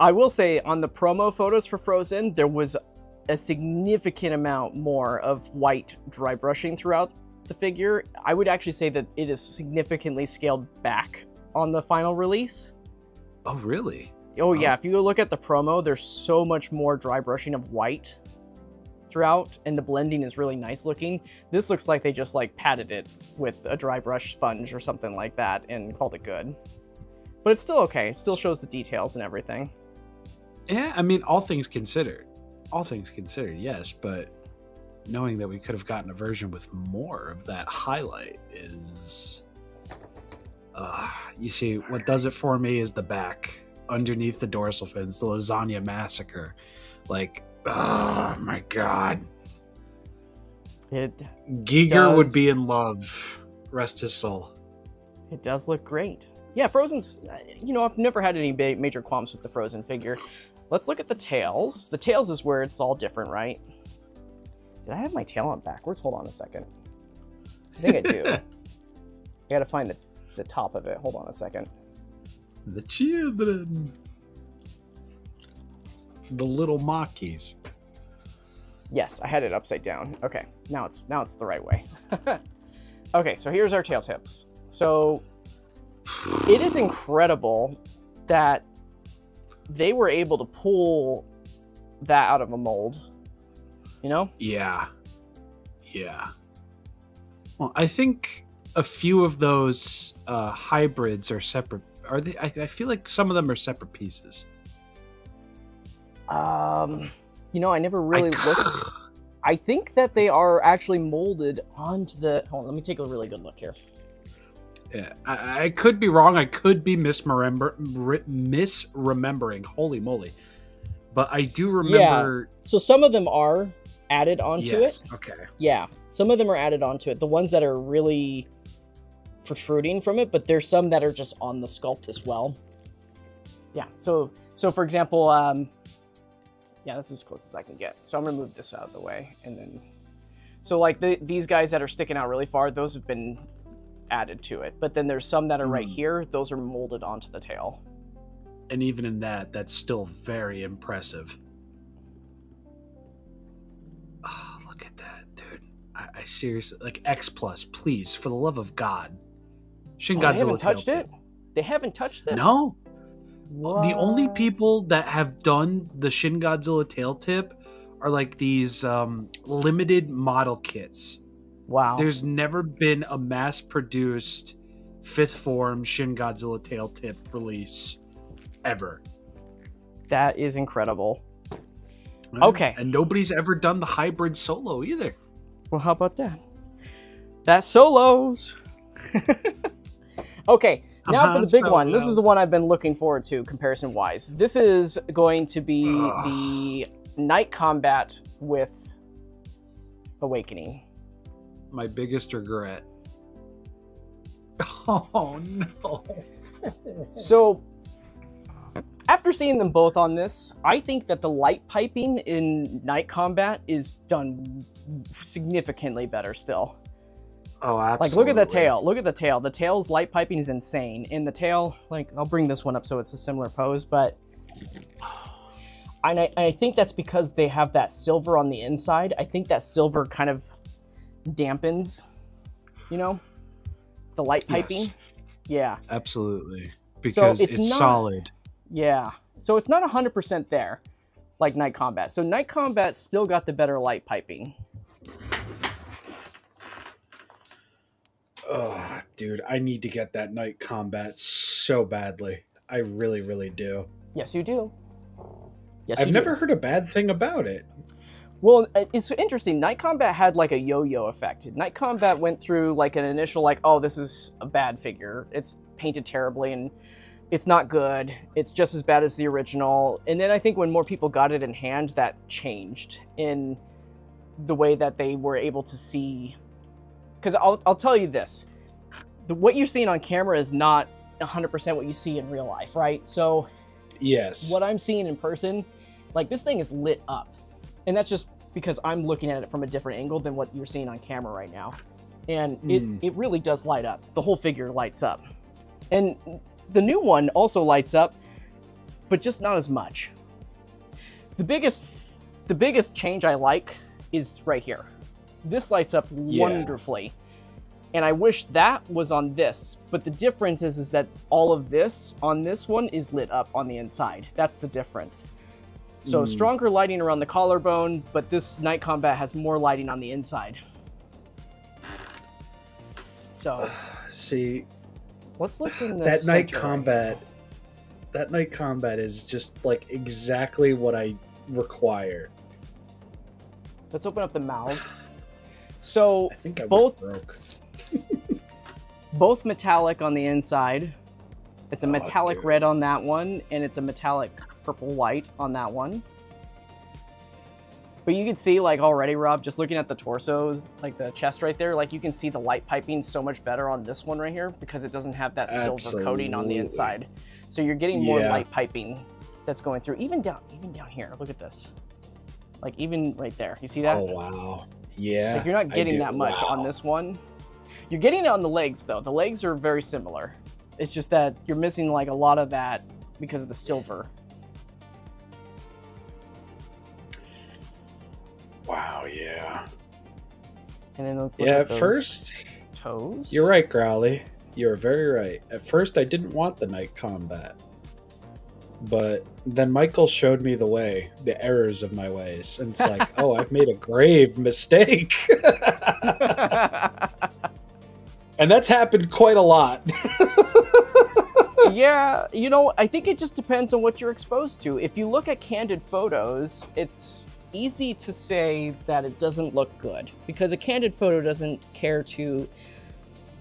I will say, on the promo photos for Frozen, there was a significant amount more of white dry brushing throughout the figure. I would actually say that it is significantly scaled back on the final release. Oh, really? Oh, yeah. If you look at the promo, there's so much more dry brushing of white throughout, and the blending is really nice looking. This looks like they just like patted it with a dry brush sponge or something like that and called it good. But it's still okay. It still shows the details and everything. Yeah, I mean, all things considered, yes, but knowing that we could have gotten a version with more of that highlight is... you see, what does it for me is the back. Underneath the dorsal fins, the lasagna massacre. Like, oh my God. Giger would be in love. Rest his soul. It does look great. Yeah, Frozen's, I've never had any major qualms with the Frozen figure. Let's look at the tails. The tails is where it's all different, right? Did I have my tail on backwards? Hold on a second. I think I do. I gotta find the top of it. Hold on a second. The children. The little Mackies. Yes, I had it upside down. Okay, now it's the right way. Okay, so here's our tail tips. So it is incredible that they were able to pull that out of a mold. Yeah. Well, I think a few of those hybrids are separate. Are they? I feel like some of them are separate pieces. I never really looked. I think that they are actually molded onto the... Hold on, let me take a really good look here. Yeah, I could be wrong. I could be misremembering. Holy moly. But I do remember... Yeah. So some of them are added onto it. Okay. Yeah, some of them are added onto it. The ones that are really protruding from it, but there's some that are just on the sculpt as well. Yeah, so for example, yeah, that's as close as I can get. So I'm gonna move this out of the way, and then, so like these guys that are sticking out really far, those have been added to it. But then there's some that are right here; those are molded onto the tail. And even in that, that's still very impressive. Oh, look at that, dude! I seriously, like, X Plus, please, for the love of God. Shin Godzilla. They haven't touched it. They haven't touched this. No. What? The only people that have done the Shin Godzilla tail tip are like these limited model kits. Wow. There's never been a mass-produced fifth form Shin Godzilla tail tip release ever. That is incredible. Okay. And nobody's ever done the hybrid solo either. Well, how about that? That solos. Okay, now for the big one. This is the one I've been looking forward to comparison-wise. This is going to be the Night Combat with Awakening. My biggest regret. Oh, no. So, after seeing them both on this, I think that the light piping in Night Combat is done significantly better still. Oh, absolutely. Like, look at the tail. Look at the tail. The tail's light piping is insane. And the tail, like, I'll bring this one up so it's a similar pose, but I think that's because they have that silver on the inside. I think that silver kind of dampens, you know, the light piping. Yes. Yeah. Absolutely. Because it's solid. Yeah. So it's not 100% there like Night Combat. So Night Combat still got the better light piping. Oh, dude, I need to get that Night Combat so badly. I really, really do. Yes, you do. Yes, I've never heard a bad thing about it. Well, it's interesting. Night Combat had like a yo-yo effect. Night Combat went through like an initial like, oh, this is a bad figure. It's painted terribly and it's not good. It's just as bad as the original. And then I think when more people got it in hand, that changed in the way that they were able to see. Because I'll tell you this. What you're seeing on camera is not 100% what you see in real life, right? So yes, what I'm seeing in person, like this thing is lit up. And that's just because I'm looking at it from a different angle than what you're seeing on camera right now. And it really does light up. The whole figure lights up. And the new one also lights up, but just not as much. The biggest change I like is right here. This lights up wonderfully. And I wish that was on this. But the difference is that all of this on this one is lit up on the inside. That's the difference. So stronger lighting around the collarbone, but this Night Combat has more lighting on the inside. So, see, let's look in that Night center. Combat. That Night Combat is just like exactly what I require. Let's open up the mouths. So I think I was both broke. both metallic on the inside. It's a metallic dude. red on that one, and it's a metallic purple white on that one. But you can see, like, already, Rob, just looking at the torso, like the chest right there, like you can see the light piping so much better on this one right here because it doesn't have that silver coating on the inside. So you're getting more light piping that's going through. Even down here, look at this. Like even right there, you see that? Oh wow, yeah. Like you're not getting that much on this one. You're getting it on the legs though. The legs are very similar. It's just that you're missing like a lot of that because of the silver. Wow, yeah. And then let's look at At those first, toes. you're right, Growly. You're very right. At first, I didn't want the Night Combat. But then Michael showed me the way, the errors of my ways. And it's like, oh, I've made a grave mistake. And that's happened quite a lot. Yeah, you know, I think it just depends on what you're exposed to. If you look at candid photos, it's easy to say that it doesn't look good because a candid photo doesn't care to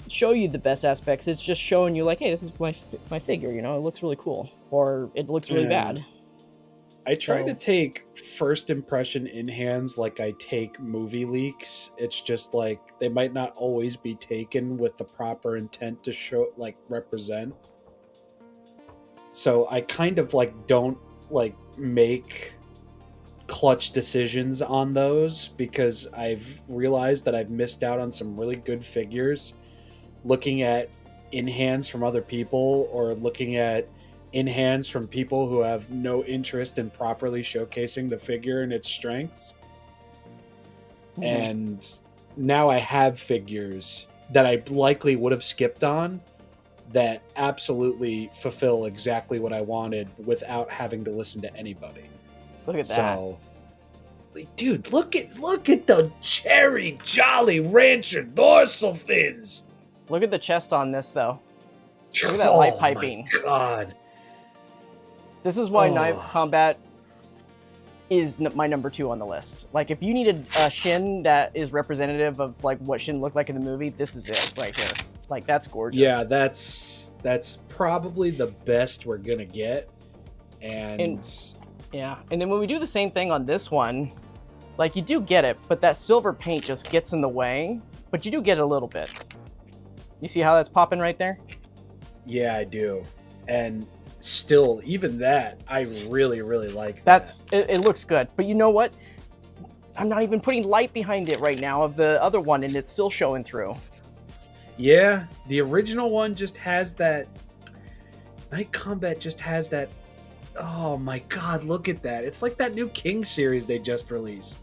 show you the best aspects. It's just showing you like, hey, this is my figure, you know, it looks really cool, or it looks really bad. I try to take first impression in hands like I take movie leaks. It's just like they might not always be taken with the proper intent to show, like, represent. So I kind of like don't like make clutch decisions on those because I've realized that I've missed out on some really good figures looking at in hands from other people or looking at in hands from people who have no interest in properly showcasing the figure and its strengths. Mm-hmm. And now I have figures that I likely would have skipped on that absolutely fulfill exactly what I wanted without having to listen to anybody. Look at that. So, dude, look at the cherry jolly rancher dorsal fins. Look at the chest on this though. Look at that light piping. My God. This is why Night Combat is my number 2 on the list. Like, if you needed a Shin that is representative of like what Shin looked like in the movie, this is it right here. Like, that's gorgeous. Yeah, that's probably the best we're gonna get. And yeah, and then when we do the same thing on this one, like, you do get it, but that silver paint just gets in the way. But you do get it a little bit. You see how that's popping right there? yeah, I do. And still, even that, I really, really like It looks good. But you know what? I'm not even putting light behind it right now of the other one, and it's still showing through. Yeah, the original one just has that. Night Combat just has that. Oh my god, look at that. It's like that new King series they just released.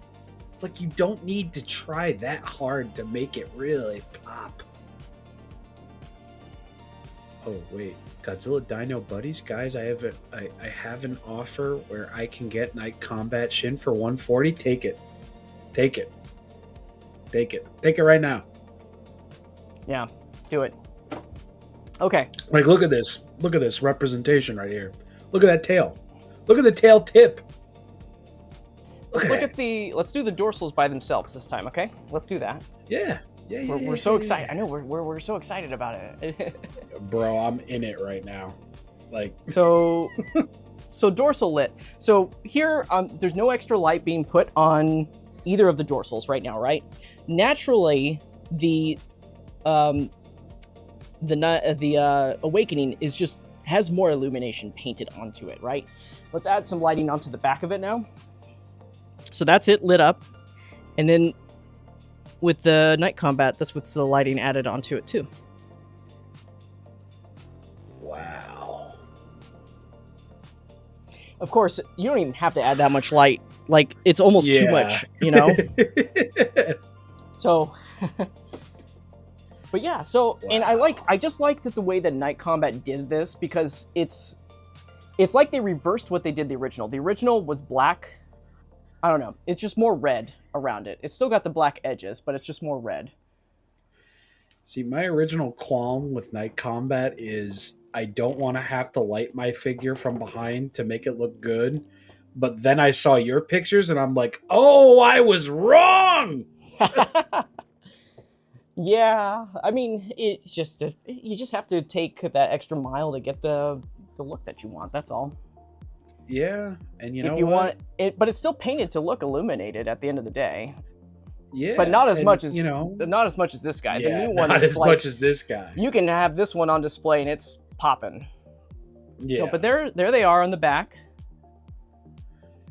It's like you don't need to try that hard to make it really pop. Oh, wait. Godzilla Dino Buddies? Guys, I have an offer where I can get Night Combat Shin for $140. Take it. Take it. Take it. Take it right now. Yeah, do it. Okay. Like, look at this. Look at this representation right here. Look at that tail. Look at the tail tip. Look at the. Let's do the dorsals by themselves this time, okay? Let's do that. Yeah. We're so excited. I know we're so excited about it. Bro, I'm in it right now. Like, so dorsal lit. So here, there's no extra light being put on either of the dorsals right now, right? Naturally, the Awakening has more illumination painted onto it, right? Let's add some lighting onto the back of it now. So that's it lit up, and then with the Night Combat, that's what's the lighting added onto it too. wow. Of course, you don't even have to add that much light. Like, it's almost too much, you know? So, but yeah, so, wow. And I just like that the way that Night Combat did this, because it's like they reversed what they did the original. The original was black. I don't know. It's just more red around it. It's still got the black edges, but it's just more red. See, my original qualm with Night Combat is I don't want to have to light my figure from behind to make it look good. But then I saw your pictures and I'm like, oh, I was wrong! Yeah, I mean, it's just you just have to take that extra mile to get the look that you want. That's all. Yeah, and if you want it, but it's still painted to look illuminated at the end of the day. Yeah, but not as much as not as much as this guy. Yeah, the new one not is as like, much as this guy. You can have this one on display and it's popping. Yeah. So, but there they are on the back.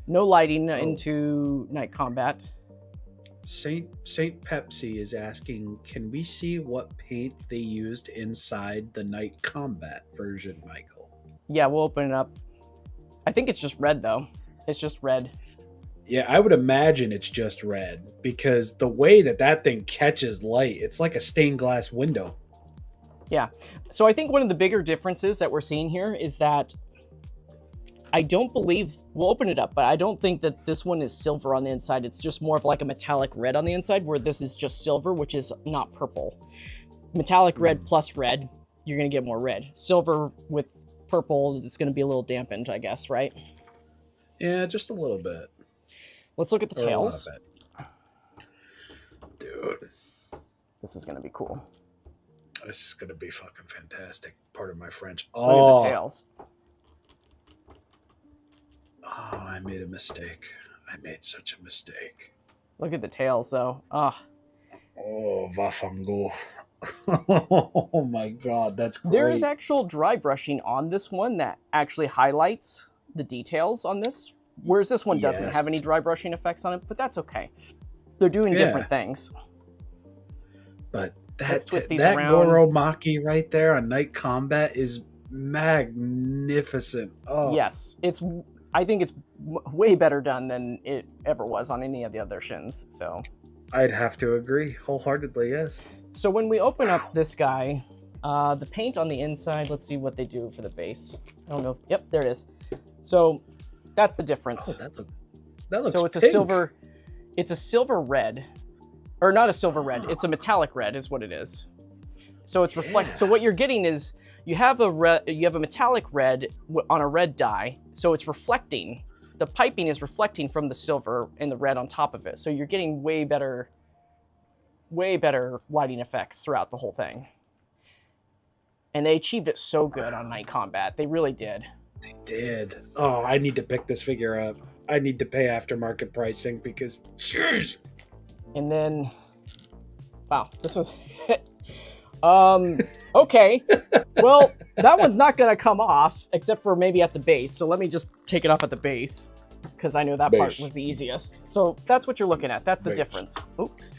No lighting into Night Combat. Saint Pepsi is asking, can we see what paint they used inside the Night Combat version, Michael? Yeah, we'll open it up. I think it's just red, though. It's just red. Yeah, I would imagine it's just red, because the way that thing catches light, it's like a stained glass window. Yeah. So I think one of the bigger differences that we're seeing here is that I don't believe, we'll open it up, but I don't think that this one is silver on the inside. It's just more of like a metallic red on the inside, where this is just silver, which is not purple. Metallic red plus red, you're going to get more red. Silver with purple, it's going to be a little dampened, I guess, right? Yeah, just a little bit. Let's look at the tails. Dude. This is going to be cool. This is going to be fucking fantastic. Pardon my French. Look at the tails. Oh, I made a mistake. I made such a mistake. Look at the tails, though. Oh, Vafango. Oh my god, that's great. There is actual dry brushing on this one that actually highlights the details on this, whereas this one doesn't have any dry brushing effects on it, but that's okay. They're doing different things. But that Goro Maki right there on Night Combat is magnificent. Oh. Yes, I think it's way better done than it ever was on any of the other Shins. So I'd have to agree wholeheartedly, yes. So when we open up this guy, the paint on the inside, let's see what they do for the base. I don't know. Yep, there it is. So that's the difference. Oh, that looks so it's pink. It's a silver red, or not a silver red. It's a metallic red is what it is. So it's So what you're getting is you have a metallic red on a red die. So it's reflecting the piping is reflecting from the silver and the red on top of it. So you're getting way better lighting effects throughout the whole thing. And they achieved it so good on Night Combat. They really did. They did. Oh, I need to pick this figure up. I need to pay aftermarket pricing because, jeez. And then, wow, this was, okay. Well, that one's not going to come off except for maybe at the base. So let me just take it off at the base because I know that part was the easiest. So that's what you're looking at. That's the difference. Oops.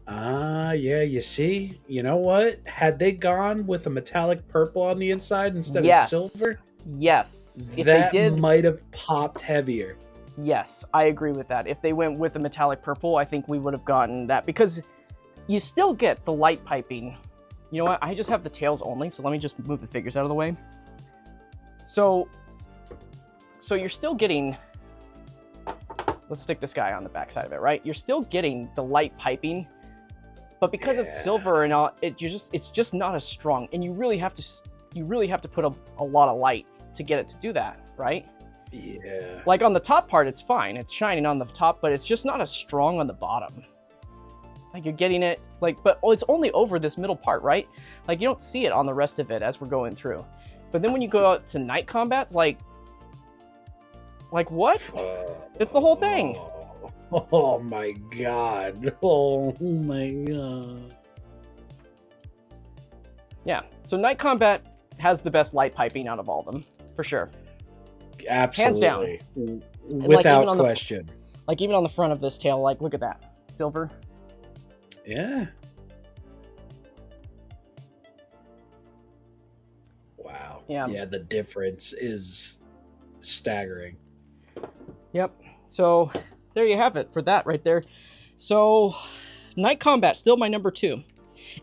Yeah, you see? You know what? Had they gone with a metallic purple on the inside instead of silver? Yes. If that they did, might have popped heavier. Yes, I agree with that. If they went with the metallic purple, I think we would have gotten that because you still get the light piping. You know what? I just have the tails only, so let me just move the figures out of the way. So you're still getting, let's stick this guy on the back side of it, right? You're still getting the light piping, but because it's silver and all, it's just not as strong, and you really have to put a lot of light to get it to do that, right? Yeah. Like on the top part, it's fine. It's shining on the top, but it's just not as strong on the bottom. Like you're getting it, like, but it's only over this middle part, right? Like you don't see it on the rest of it as we're going through. But then when you go out to Night Combat, like what? It's the whole thing. Oh my god. Oh my god. Yeah. So Night Combat has the best light piping out of all of them, for sure. Absolutely. Hands down. Without question. Like even on the front of this tail, like look at that. Silver. Yeah. Wow. Yeah, the difference is staggering. Yep. So there you have it for that right there. So Night Combat, still my number 2.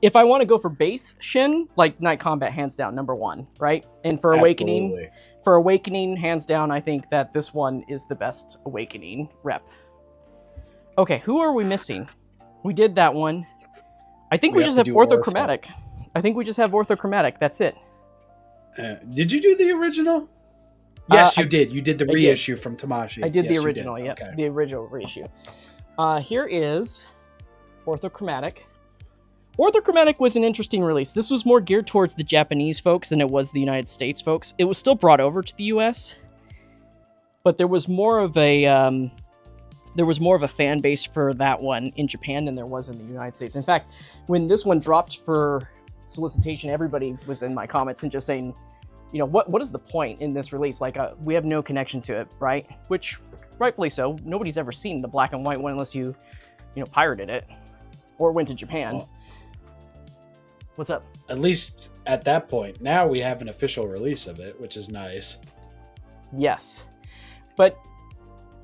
If I want to go for base Shin, like Night Combat, hands down, number 1, right? And for Awakening, hands down, I think that this one is the best Awakening rep. Okay, who are we missing? We did that one. I think we just have ORTHOchromatic. I think we just have ORTHOchromatic. That's it. Did you do the original? Yes, you did. You did the reissue from Tamashii. I did the original, yeah. Okay. The original reissue. Here is ORTHOchromatic. ORTHOchromatic was an interesting release. This was more geared towards the Japanese folks than it was the United States folks. It was still brought over to the US, but there was more of a fan base for that one in Japan than there was in the United States. In fact, when this one dropped for solicitation, everybody was in my comments and just saying, you know, what is the point in this release? Like, we have no connection to it, right? Which, rightfully so. Nobody's ever seen the black and white one unless you pirated it or went to Japan. Well, what's up? At least at that point. Now we have an official release of it, which is nice. Yes. But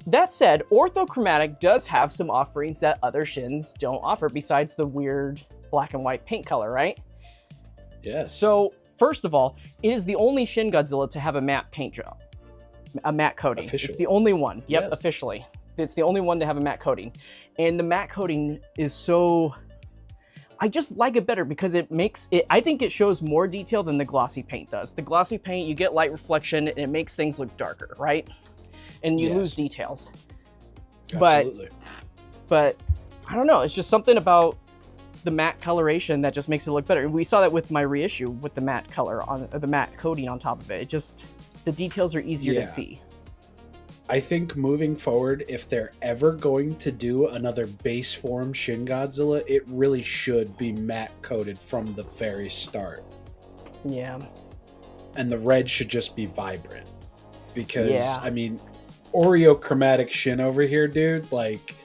that said, ORTHOchromatic does have some offerings that other Shins don't offer besides the weird black and white paint color, right? Yes. So, first of all, it is the only Shin Godzilla to have a matte paint job. A matte coating. Officially. It's the only one. Yep, yes. Officially. It's the only one to have a matte coating. And the matte coating is so... I just like it better because it makes it... I think it shows more detail than the glossy paint does. The glossy paint, you get light reflection and it makes things look darker, right? And you lose details. Absolutely. But I don't know. It's just something about the matte coloration that just makes it look better. We saw that with my reissue with the matte color on the matte coating on top of it. It just, the details are easier to see. I think moving forward, if they're ever going to do another base form Shin Godzilla, it really should be matte coated from the very start. Yeah. And the red should just be vibrant. Because, I mean, ORTHOchromatic Shin over here, dude, like,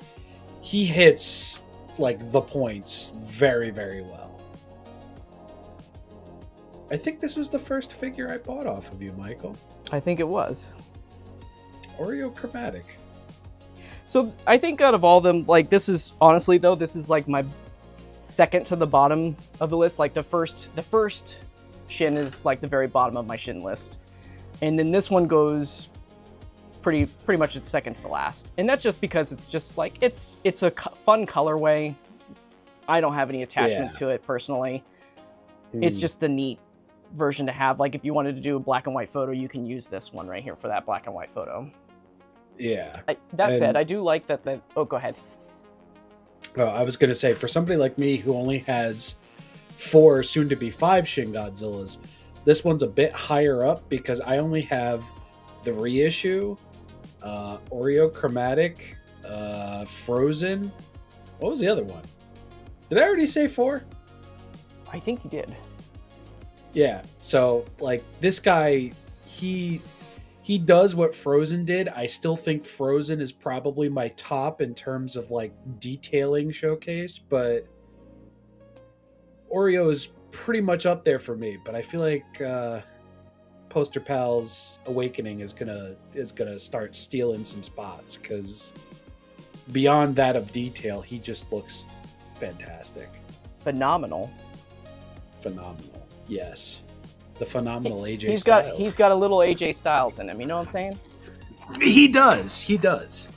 he hits, like, the points very, very well. I think this was the first figure I bought off of you, Michael. I think it was. ORTHOchromatic. So I think out of all of them, like, this is, honestly though, this is like my second to the bottom of the list. Like the first Shin is like the very bottom of my Shin list. And then this one goes pretty much it's second to the last. And that's just because it's just like, it's a fun colorway. I don't have any attachment to it personally. It's just a neat version to have. Like if you wanted to do a black and white photo, you can use this one right here for that black and white photo. Yeah. That said, And- I do like that. Oh, go ahead. Oh, I was going to say, for somebody like me who only has 4, soon to be 5 Shin Godzillas, this one's a bit higher up because I only have the reissue, Oreo-Chromatic, Frozen. What was the other one? Did I already say 4? I think you did. Yeah. So, like, this guy, he does what Frozen did. I still think Frozen is probably my top in terms of, like, detailing showcase, but Oreo is pretty much up there for me. But I feel like Poster Pal's Awakening is gonna start stealing some spots, because beyond that of detail, he just looks fantastic. Phenomenal. Phenomenal. Yes. The phenomenal AJ He's Styles. got a little AJ Styles in him. You know what I'm saying? He does. He does.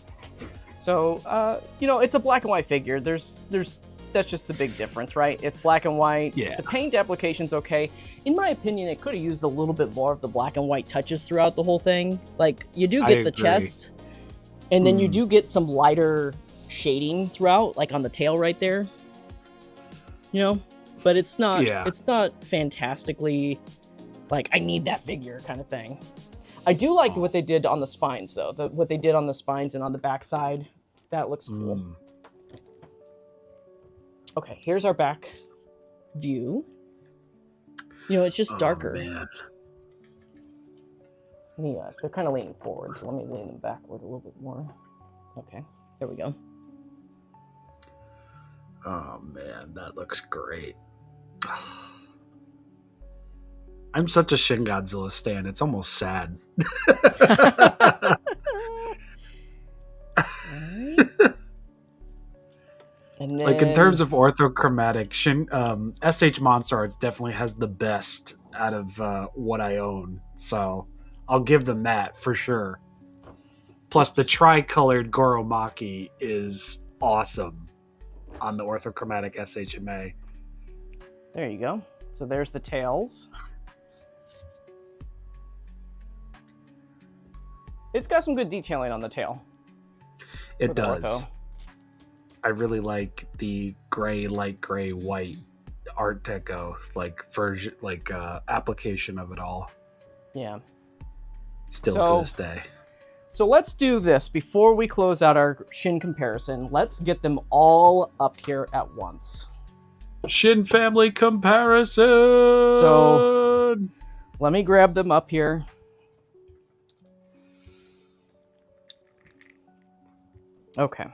So, it's a black and white figure. That's just the big difference, right? It's black and white. Yeah. The paint application's okay. In my opinion, it could have used a little bit more of the black and white touches throughout the whole thing. Like, you do get the agree. chest, and then you do get some lighter shading throughout, like on the tail right there. But it's not fantastically, like, I need that figure kind of thing. I do like what they did on the spines, though. What they did on the spines and on the backside. That looks cool. Okay, here's our back view. It's just darker. Man. They're kind of leaning forward, so let me lean them backward a little bit more. Okay, there we go. Oh man, that looks great. I'm such a Shin Godzilla stan. It's almost sad. And then, Like, in terms of orthochromatic, S.H.MonsterArts definitely has the best out of what I own. So I'll give them that for sure. Plus, the tri-colored Goromaki is awesome on the orthochromatic SHMA. there you go. So there's the tails. It's got some good detailing on the tail. It for the does. ortho. I really like the gray, light gray, white Art Deco version, application of it all. Yeah. Still So- to this day. So let's do this before we close out our Shin comparison. Let's get them all up here at once. Shin family comparison. So- Let me grab them up here. Okay.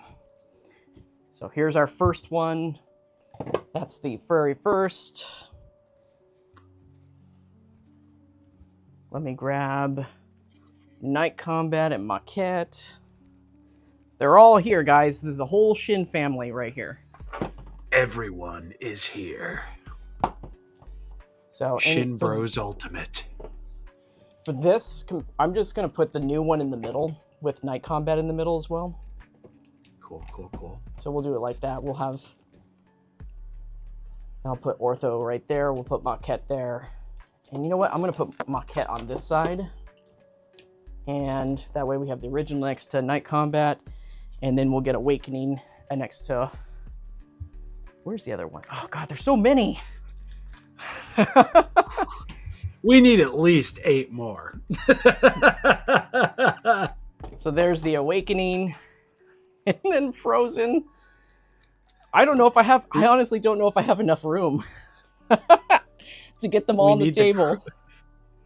So here's our first one. That's the very first. Let me grab Night Combat and Maquette. They're all here, guys. This is the whole Shin family right here. Everyone is here. So Shin Bros Ultimate. For this, I'm just going to put the new one in the middle with Night Combat in the middle as well. Cool. So we'll do it like that. I'll put Ortho right there. We'll put Maquette there. And you know what? I'm going to put Maquette on this side. And that way we have the original next to Night Combat. And then we'll get Awakening next to... Where's the other one? Oh, God, there's so many. We need at least 8 more. So there's the Awakening. And then Frozen. I honestly don't know if I have enough room to get them all on the table.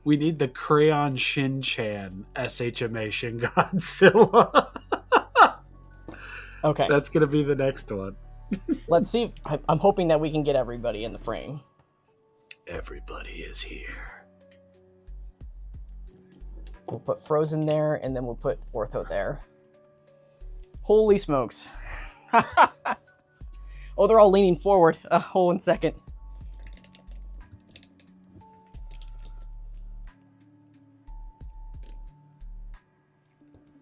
We need the Crayon Shin-Chan SHMA Shin Godzilla. Okay. That's going to be the next one. Let's see. I'm hoping that we can get everybody in the frame. Everybody is here. We'll put Frozen there, and then we'll put Ortho there. Holy smokes. Oh, they're all leaning forward. Hold 1 second.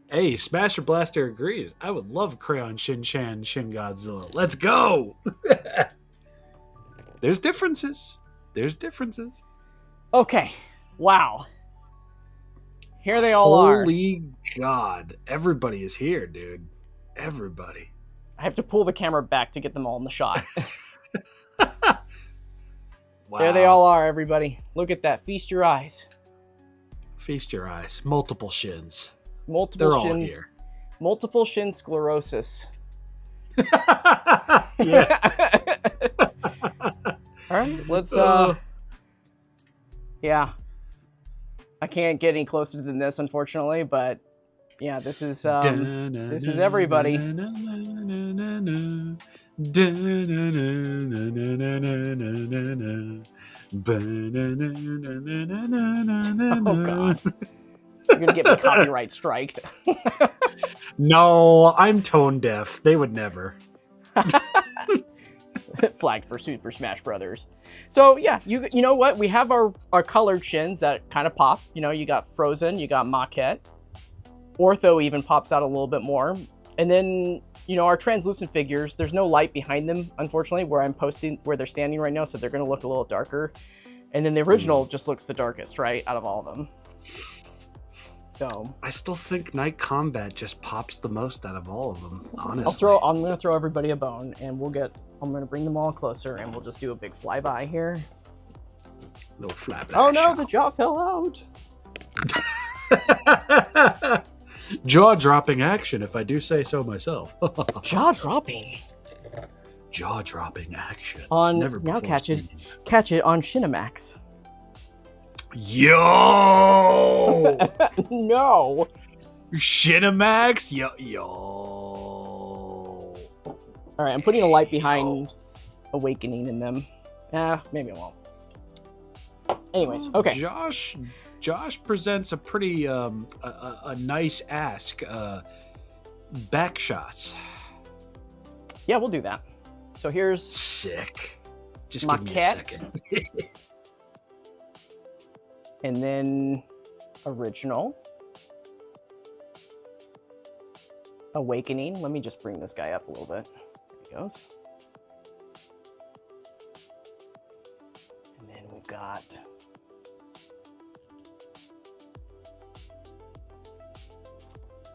Hey, Smasher Blaster agrees. I would love Crayon Shin-Chan Shin Godzilla. Let's go! There's differences. Okay. Wow. Here they all are. Holy God. Everybody is here, dude. Everybody. I have to pull the camera back to get them all in the shot. Wow. There they all are, everybody. Look at that. Feast your eyes. Feast your eyes. Multiple shins. Multiple They're shins. all here. Multiple shin sclerosis. Yeah. All right, let's yeah. I can't get any closer than this, unfortunately, but yeah, this is everybody. Oh God. You're gonna get me copyright striked. No, I'm tone deaf. They would never. Flagged for Super Smash Brothers. So yeah, you know what? We have our colored shins that kind of pop. You know, you got Frozen, you got Maquette. Ortho even pops out a little bit more. And then, you know, our translucent figures, there's no light behind them, unfortunately, where they're standing right now, so they're gonna look a little darker. And then the original just looks the darkest, right, out of all of them. So I still think Night Combat just pops the most out of all of them, honestly. I'm gonna throw everybody a bone, and I'm gonna bring them all closer, and we'll just do a big flyby here. No flap. Oh no, the jaw fell out. Jaw-dropping action, if I do say so myself. Jaw dropping. Jaw-dropping action. Now catch it on Shinamax. Yo! No. Shinamax? Yo. All right, I'm putting a light behind Awakening in them. Maybe I won't. Anyways, okay. Josh presents a pretty a nice ask. Back shots. Yeah, we'll do that. So here's sick. Just Maquette. give me a second. And then original. Awakening. Let me just bring this guy up a little bit. There he goes. And then we've got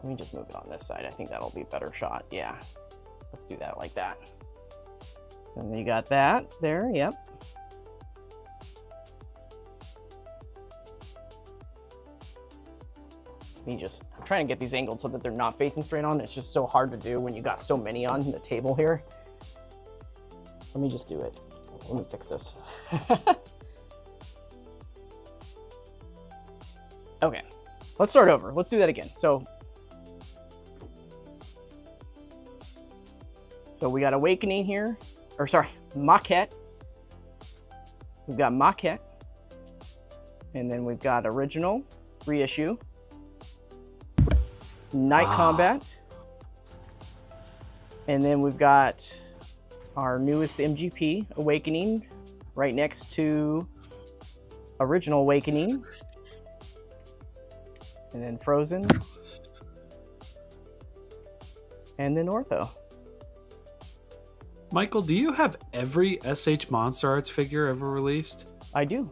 let me just move it on this side. I think that'll be a better shot. Yeah. Let's do that like that. So then you got that there. Yep. I'm trying to get these angled so that they're not facing straight on. It's just so hard to do when you got so many on the table here. Let me just do it. Let me fix this. Okay, let's start over. Let's do that again. So we got Awakening here, or sorry, Maquette. We've got Maquette, and then we've got Original, Reissue, Night Combat, and then we've got our newest MGP, Awakening, right next to Original Awakening, and then Frozen, and then Ortho. Michael, do you have every S.H.MonsterArts figure ever released? I do.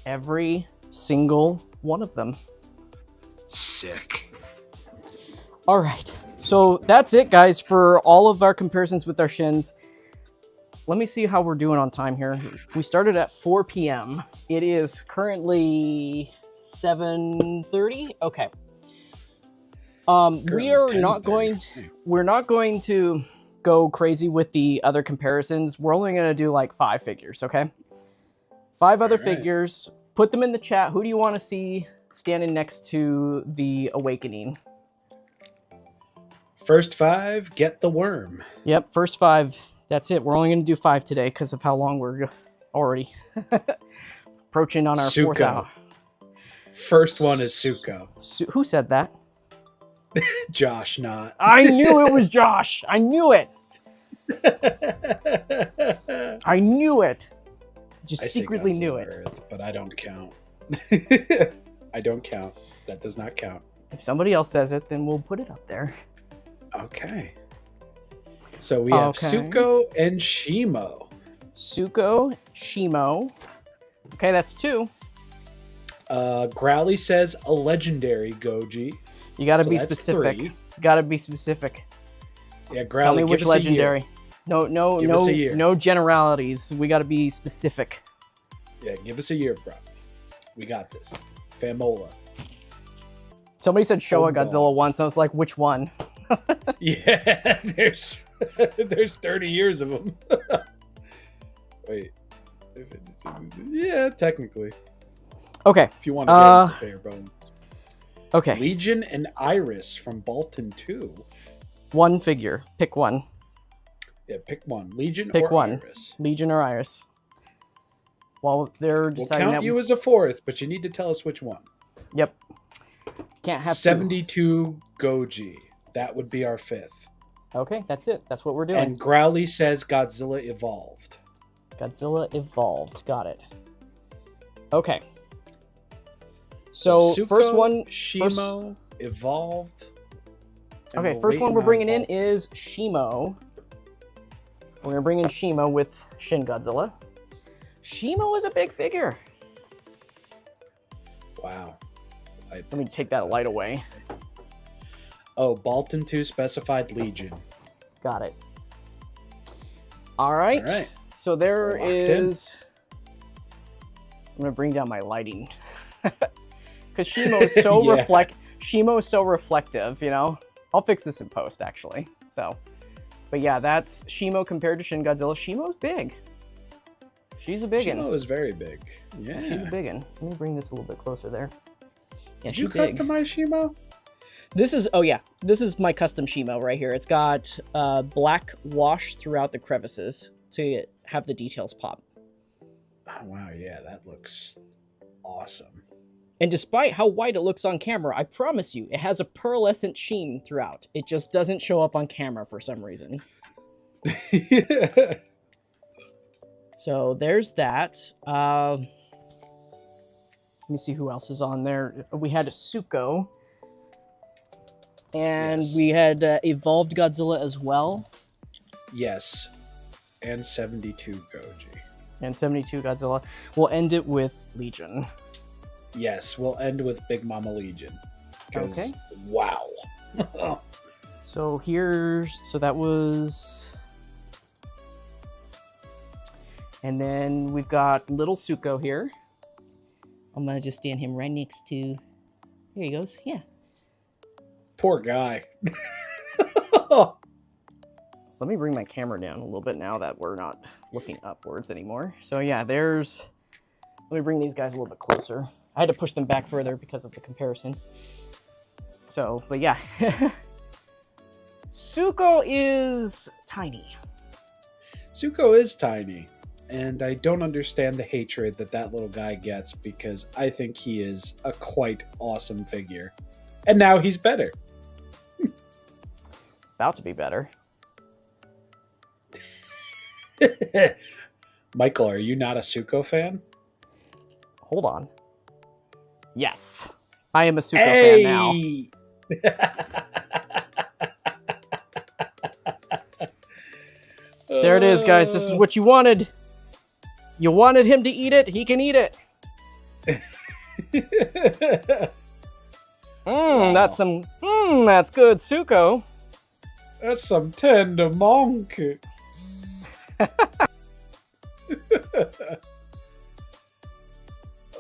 Every single one of them. Sick. All right, so that's it, guys, for all of our comparisons with our shins. Let me see how we're doing on time here. We started at 4 p.m. It is currently 7:30. Okay. We're not going to go crazy with the other comparisons. We're only going to do like 5 figures, okay? 5 other figures. Put them in the chat. Who do you want to see standing next to the Awakening? First 5, get the worm. Yep, first 5. That's it. We're only going to do 5 today because of how long we're already approaching on our 4th hour. First one is Suko. Who said that? Josh, not. I knew it was Josh. I knew it. I knew it. Just secretly knew it. Earth, but I don't count. I don't count. That does not count. If somebody else says it, then we'll put it up there. Okay. So we have Suko and Shimo. Suko, Shimo. Okay, that's 2. Growly says a legendary Goji. You got to So be that's specific. 3. You got to be specific. Yeah, Growly, Tell me give which us a year. legendary. No, Give us a year. no generalities. We got to be specific. Yeah, give us a year, bro. We got this. Famola. Somebody said Showa Oh, God. Godzilla once. I was like, which one? Yeah, there's 30 years of them. Wait. Yeah, technically. Okay. If you want to get into bare bones. Okay. Legion and Iris from Bolton 2. One figure. Pick one. Yeah, pick one. Legion Pick or one. Iris. Legion or Iris. Well, they're We'll deciding count that. you as a 4th, but you need to tell us which one. Yep. Can't have 72 Goji. That would be our 5th. two. Okay, that's it. That's what we're doing. And Growly says Godzilla evolved. Godzilla evolved. Got it. Okay. So Suko, first one. Shimo evolved. and Okay, we're first one waiting we're on bringing in Bolton. is Shimo. We're gonna bring in Shimo with Shin Godzilla. Shimo is a big figure. Wow. Let me take that light away. Oh, Bolton 2 specified Legion. Got it. All right. All right. So there Locked in. is. I'm gonna bring down my lighting because Shimo is so Yeah. Shimo is so reflective. You know, I'll fix this in post actually. So, but yeah, that's Shimo compared to Shin Godzilla. Shimo's big. She's a big one. Shimo is very big. Yeah. She's a big one. Let me bring this a little bit closer there. Yeah, Did you she's big. customize Shimo? This is this is my custom Shimo right here. It's got black wash throughout the crevices to have the details pop. Oh, wow. Yeah, that looks awesome. And despite how white it looks on camera, I promise you, it has a pearlescent sheen throughout. It just doesn't show up on camera for some reason. So there's that. Let me see who else is on there. We had Suko. And Yes. we had Evolved Godzilla as well. Yes. And 72 Goji. And 72 Godzilla. We'll end it with Legion. Yes, we'll end with Big Mama Legion. 'Cause, Okay. wow. So so that was... And then we've got Little Suko here. I'm gonna just stand him right next to... There he goes, yeah. Poor guy. Let me bring my camera down a little bit now that we're not looking upwards anymore. So yeah, there's... Let me bring these guys a little bit closer. I had to push them back further because of the comparison. So, but yeah. Suko is tiny. Suko is tiny. And I don't understand the hatred that that little guy gets because I think he is a quite awesome figure. And now he's better. About to be better. Michael, are you not a Suko fan? Hold on. Yes. I am a Suko fan now. There it is, guys. This is what you wanted. You wanted him to eat it. He can eat it. That's some... that's good, Suko. That's some tender monkey.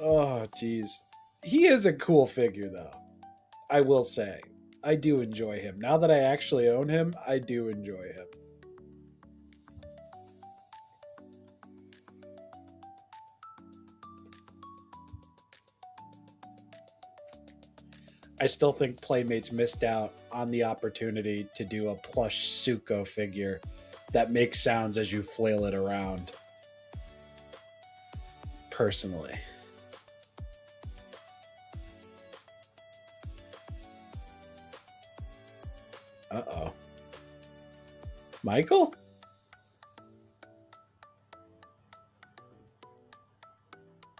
Oh, jeez. He is a cool figure, though. I will say. I do enjoy him. Now that I actually own him, I do enjoy him. I still think Playmates missed out on the opportunity to do a plush Suko figure that makes sounds as you flail it around. Personally. Uh-oh. Michael?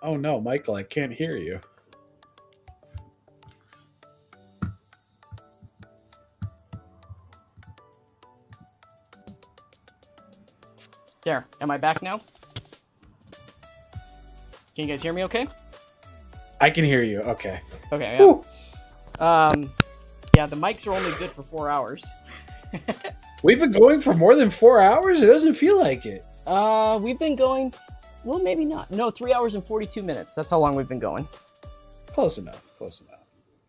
Oh no, Michael, I can't hear you. There. Am I back now? Can you guys hear me okay? I can hear you. Okay. Okay, Whew. yeah, the mics are only good for 4 hours. We've been going for more than 4 hours? It doesn't feel like it. We've been going, well, maybe not. No, 3 hours and 42 minutes. That's how long we've been going. Close enough. Close enough.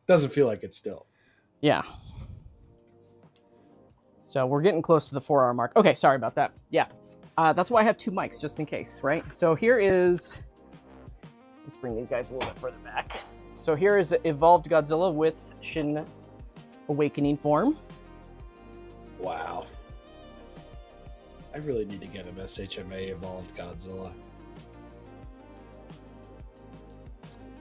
Doesn't feel like it still. Yeah. So we're getting close to the 4 hour mark. Okay, sorry about that. Yeah. That's why I have 2 mics, just in case, right? So here is... Let's bring these guys a little bit further back. So here is Evolved Godzilla with Shin Awakening form. Wow. I really need to get an SHMA Evolved Godzilla.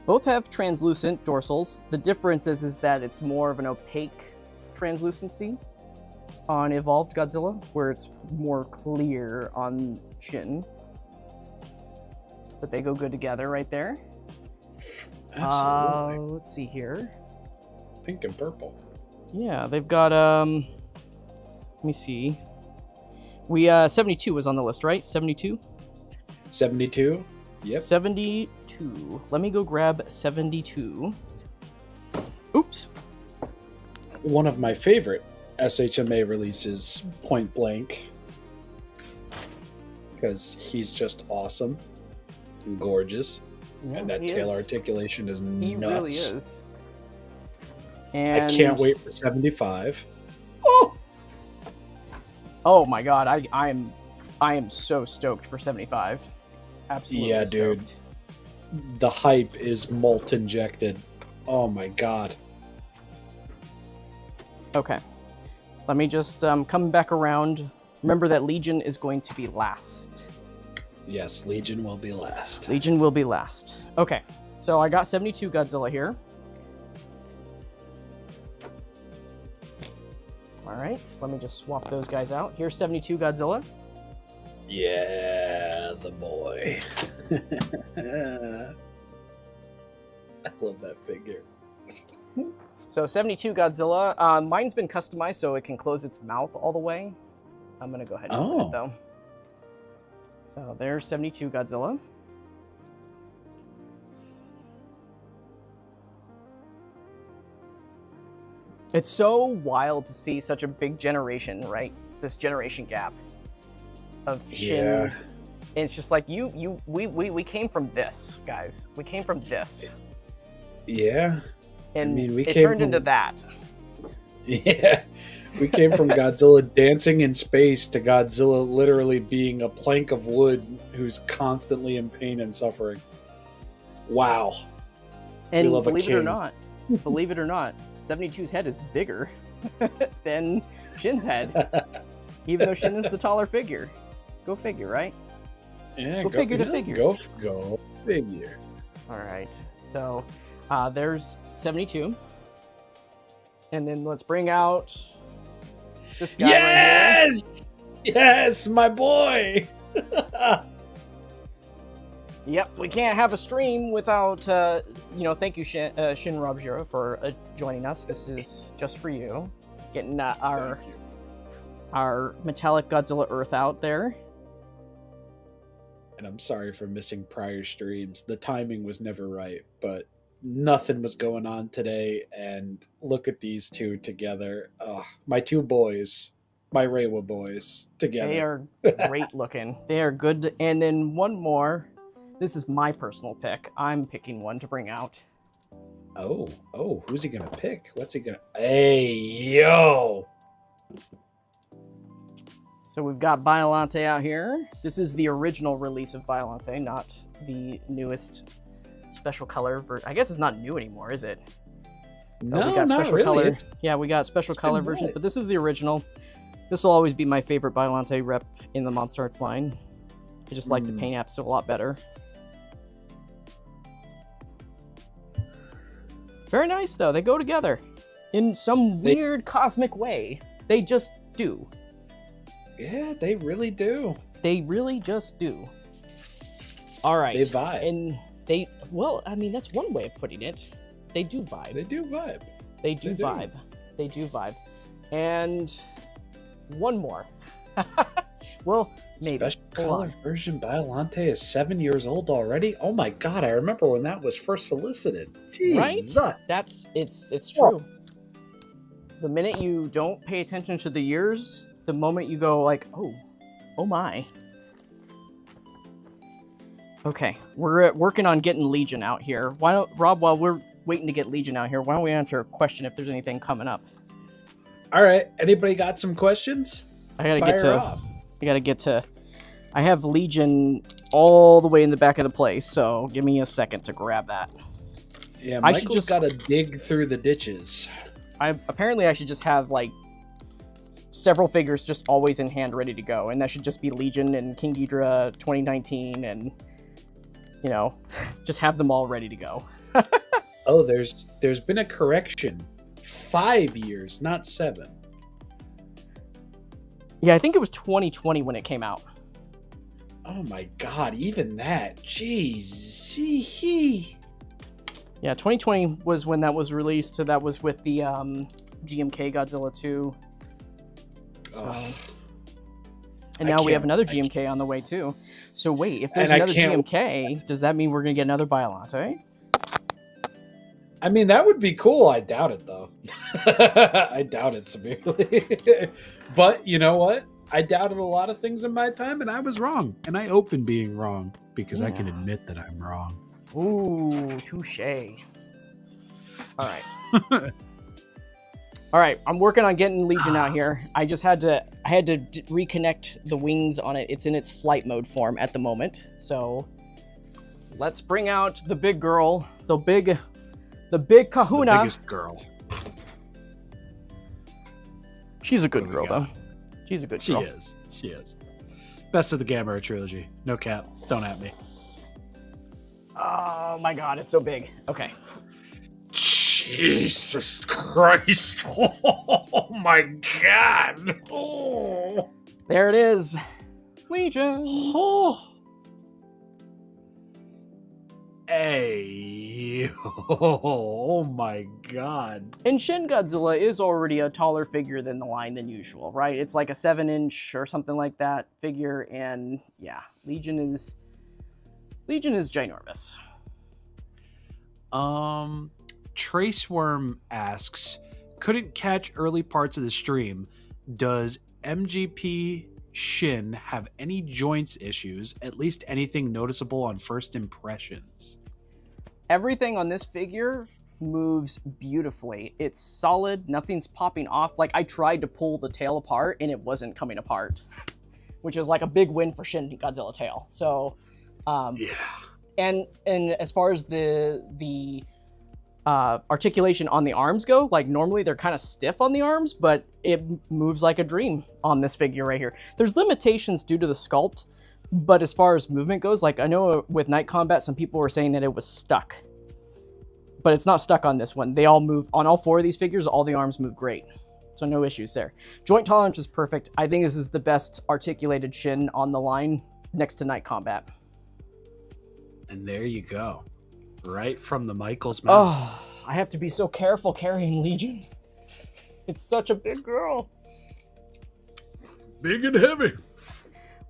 Both have translucent dorsals. The difference is that it's more of an opaque translucency on Evolved Godzilla, where it's more clear on Shin. But they go good together right there. Absolutely. Let's see here. Pink and purple. Yeah, they've got, let me see. We, 72 was on the list, right? 72? 72? Yep. 72. Let me go grab 72. Oops. One of my favorite SHMA releases, Point Blank. Because he's just awesome and gorgeous. Yeah, And that he tail is. articulation is He nuts. really is. And I can't wait for 75. Oh my god, I am so stoked for 75. Absolutely Yeah, dude. stoked. The hype is molt injected. Oh my god. Okay. Let me just come back around. Remember that Legion is going to be last. Yes, Legion will be last. Legion will be last. Okay. So I got 72 Godzilla here. All right. Let me just swap those guys out. Here's 72 Godzilla. Yeah, the boy. I love that figure. So 72 Godzilla. Mine's been customized so it can close its mouth all the way. I'm going to go ahead and open it, though. So there's 72 Godzilla. It's so wild to see such a big generation, right? This generation gap of Shin. Yeah. And it's just like we came from this, guys. We came from this. Yeah. And I mean, we it came turned from- into that. Yeah. We came from Godzilla dancing in space to Godzilla literally being a plank of wood who's constantly in pain and suffering. Wow. And love a believe it or king. not, 72's head is bigger than Shin's head, even though Shin is the taller figure. Go figure, right? Yeah, Go figure to figure. Go figure. All right. So there's 72. And then let's bring out this guy right Yes! Yes, my boy! here. Yep, we can't have a stream without, thank you, Shin Rob-Zero, for joining us. This is just for you. Getting our metallic Godzilla Earth out there. And I'm sorry for missing prior streams. The timing was never right, but nothing was going on today. And look at these two together. My two boys, my Reiwa boys together. They are great looking. They are good. And then one more. This is my personal pick. I'm picking one to bring out. Oh, who's he gonna pick? What's he gonna... Hey, yo! So we've got Biollante out here. This is the original release of Biollante, not the newest special color version. I guess it's not new anymore, is it? No, we got not special really. color. Yeah, we got special color been version, what? but this is the original. This will always be my favorite Biollante rep in the MonsterArts line. I just like the paint apps a lot better. Very nice, though. They go together in some weird cosmic way. They just do. Yeah, they really do. They really just do. All right. They vibe. And that's one way of putting it. They do vibe. They do vibe. They do They do. vibe. They do vibe. And one more. Well, Maybe. Special Hold color on. version Biolante is 7 years old already. Oh my god! I remember when that was first solicited. Right? Jesus. It's true. The minute you don't pay attention to the years, the moment you go like, oh my. Okay, we're working on getting Legion out here. Why don't, Rob, while we're waiting to get Legion out here, why don't we answer a question if there's anything coming up? All right. Anybody got some questions? I gotta get to. I have Legion all the way in the back of the place, so give me a second to grab that. Yeah, I Michael's should just got to dig through the ditches. Apparently I should just have like several figures just always in hand, ready to go, and that should just be Legion and King Ghidorah 2019, and just have them all ready to go. Oh, there's been a correction. 5 years, not 7. Yeah, I think it was 2020 when it came out. Oh my god, even that. Jeez. Yeah, 2020 was when that was released, so that was with the GMK Godzilla 2. So... And now we have another GMK on the way, too. So wait, if there's another GMK, does that mean we're going to get another Biolante? I mean, that would be cool. I doubt it, though. I doubt it severely. But you know what? I doubted a lot of things in my time, and I was wrong. And I open being wrong because I can admit that I'm wrong. Ooh, touche. All right. All right, I'm working on getting Legion out here. I had to reconnect the wings on it. It's in its flight mode form at the moment. So let's bring out the big girl, the big kahuna. The biggest girl. She's a good girl, though. She's a good girl. She is. Best of the Gamera trilogy. No cap. Don't at me. Oh my god, it's so big. Okay. Jesus Christ. Oh my god. Oh. There it is. Legion. Oh. Hey. Oh my god. And Shin Godzilla is already a taller figure than the line than usual, right? It's like a 7-inch or something like that figure, and yeah, Legion is ginormous. Traceworm asks, couldn't catch early parts of the stream. Does MGP Shin have any joints issues? At least anything noticeable on first impressions? Everything on this figure moves beautifully. It's solid. Nothing's popping off. Like, I tried to pull the tail apart and it wasn't coming apart, which is like a big win for Shin Godzilla tail. So, yeah. And as far as the articulation on the arms go, like normally they're kind of stiff on the arms, but it moves like a dream on this figure right here. There's limitations due to the sculpt, but as far as movement goes, like I know with Night Combat, some people were saying that it was stuck, but it's not stuck on this one. They all move, on all 4 of these figures, all the arms move great. So no issues there. Joint tolerance is perfect. I think this is the best articulated Shin on the line next to Night Combat. And there you go. Right from the Michael's mouth. Oh, I have to be so careful carrying Legion. It's such a big girl. Big and heavy.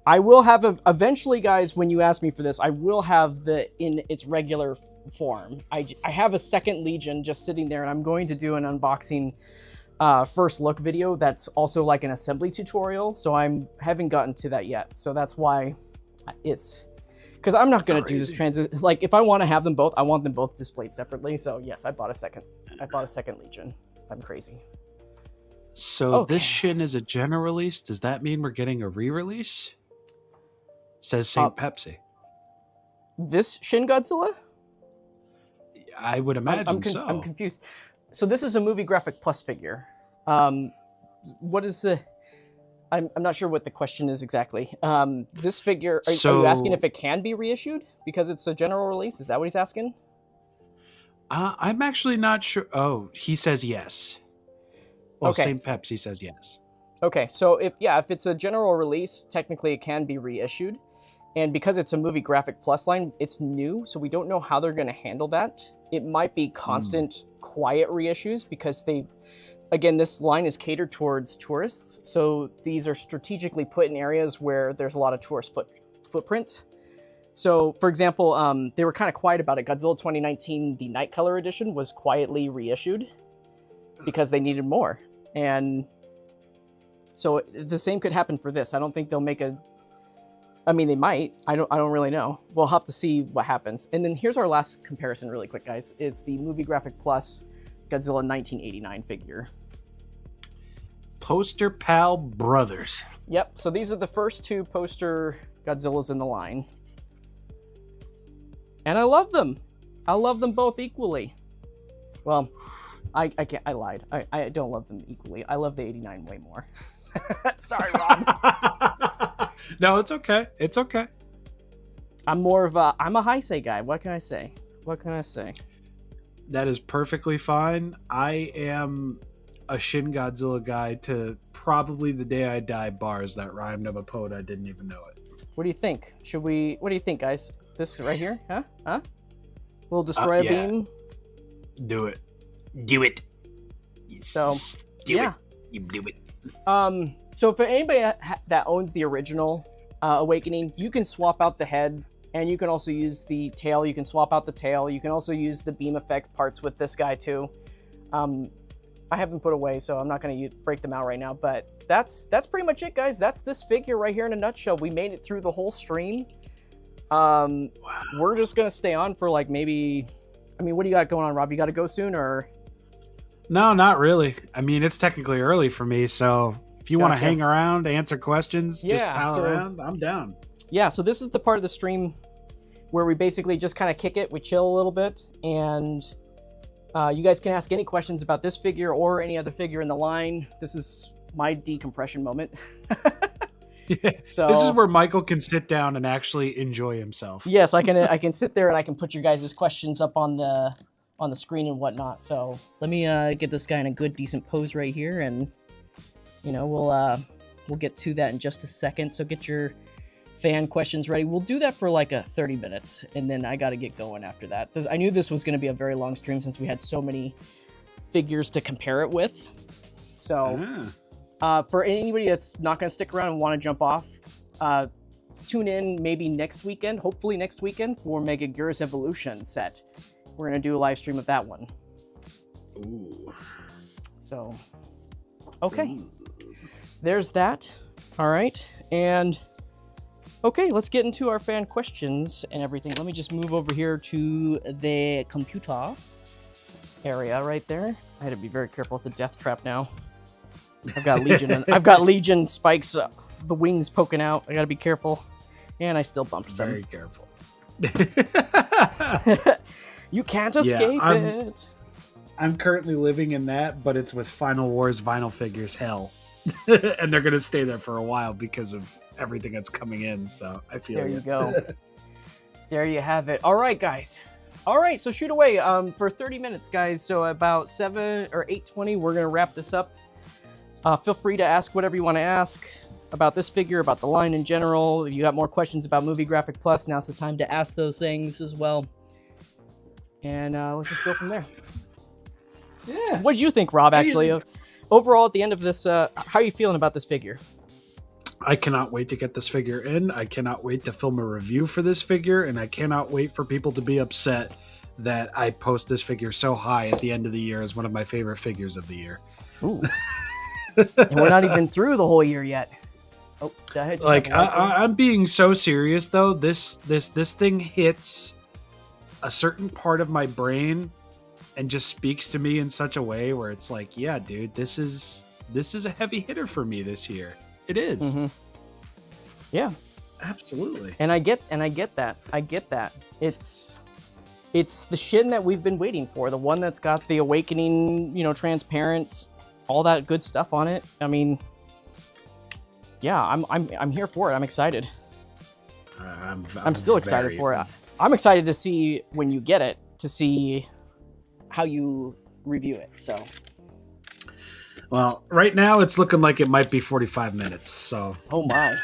I will have eventually, guys, when you ask me for this, I will have in its regular form. I have a second Legion just sitting there, and I'm going to do an unboxing first look video that's also like an assembly tutorial, so I haven't gotten to that yet. So that's why it's... Because I'm not going to do this transit. Like, if I want to have them both, I want them both displayed separately. So, yes, I bought a second Legion. I'm crazy. So this Shin is a general release. Does that mean we're getting a re-release? Says St. Pepsi. This Shin Godzilla? I would imagine so. I'm confused. So this is a Movie Graphic Plus figure. What is the... I'm not sure what the question is exactly. This figure, are you asking if it can be reissued? Because it's a general release? Is that what he's asking? I'm actually not sure. Oh, he says yes. Well, okay. St. Pepsi says yes. Okay, so if it's a general release, technically it can be reissued. And because it's a Movie Graphic Plus line, it's new, so we don't know how they're going to handle that. It might be constant, quiet reissues because again, this line is catered towards tourists. So these are strategically put in areas where there's a lot of tourist footprints. So, for example, they were kind of quiet about it. Godzilla 2019, the Night Color Edition, was quietly reissued because they needed more. And so the same could happen for this. I don't think they'll make a... I mean, they might. I don't really know. We'll have to see what happens. And then here's our last comparison really quick, guys. It's the Movie Graphic Plus Godzilla 1989 figure. Poster Pal Brothers. Yep, so these are the first two poster Godzillas in the line. And I love them. I love them both equally. Well, I can't. I lied. I don't love them equally. I love the 89 way more. Sorry, Rob. No, it's okay. It's okay. I'm a Heisei guy. What can I say? What can I say? That is perfectly fine. I am a Shin Godzilla guy to probably the day I die bars that rhymed of a poet I didn't even know it. What do you think? What do you think, guys? This right here? Huh? We'll destroy a beam? Do it. Do it. So, do yeah. it. You do it. So for anybody that owns the original Awakening, you can swap out the head, and you can also use the tail. You can swap out the tail. You can also use the beam effect parts with this guy too. I have them put away, so I'm not going to break them out right now, but that's pretty much it, guys. That's this figure right here in a nutshell. We made it through the whole stream. Wow. We're just going to stay on for like maybe... I mean, what do you got going on, Rob? You got to go soon, or... No, not really. I mean, it's technically early for me, so if you want to Gotcha. hang around, answer questions, just Yeah, pal so- around, I'm down. Yeah, so this is the part of the stream where we basically just kind of kick it, we chill a little bit, and you guys can ask any questions about this figure or any other figure in the line. This is my decompression moment. So This is where Michael can sit down and actually enjoy himself. yes, I can sit there and I can put your guys' questions up on the screen and whatnot. So let me get this guy in a good, decent pose right here, and we'll get to that in just a second. So get your fan questions ready. We'll do that for like 30 minutes, and then I got to get going after that. I knew this was going to be a very long stream since we had so many figures to compare it with. So for anybody that's not going to stick around and want to jump off, tune in maybe next weekend, hopefully next weekend, for Mega Gears Evolution set. We're going to do a live stream of that one. Ooh. So, okay. There's that. All right. And, okay, let's get into our fan questions and everything. Let me just move over here to the computer area right there. I had to be very careful. It's a death trap now. I've got Legion. I've got Legion spikes, the wings poking out. I got to be careful. And I still bumped them. Very careful. You can't escape it. I'm currently living in that, but it's with Final Wars vinyl figures hell. And they're going to stay there for a while because of everything that's coming in, so I feel There you go. There you have it. All right, guys. All right, so shoot away for 30 minutes, guys. So about 7 or 8:20, we're going to wrap this up. Feel free to ask whatever you want to ask about this figure, about the line in general. If you got more questions about Movie Graphic Plus, now's the time to ask those things as well. And let's just go from there. Yeah. What did you think, Rob, actually? Overall, at the end of this, how are you feeling about this figure? I cannot wait to get this figure in. I cannot wait to film a review for this figure, and I cannot wait for people to be upset that I post this figure so high at the end of the year as one of my favorite figures of the year. Ooh. And we're not even through the whole year yet. Oh, Like I'm being so serious though. This thing hits a certain part of my brain and just speaks to me in such a way where it's like, yeah, dude, this is a heavy hitter for me this year. It is. Mm-hmm. Yeah, absolutely. And I get that. I get that. It's the Shin that we've been waiting for. The one that's got the Awakening, transparent, all that good stuff on it. I mean, yeah, I'm here for it. I'm excited. I'm still excited for it. I'm excited to see when you get it, to see how you review it. So, well, right now it's looking like it might be 45 minutes. So, oh my.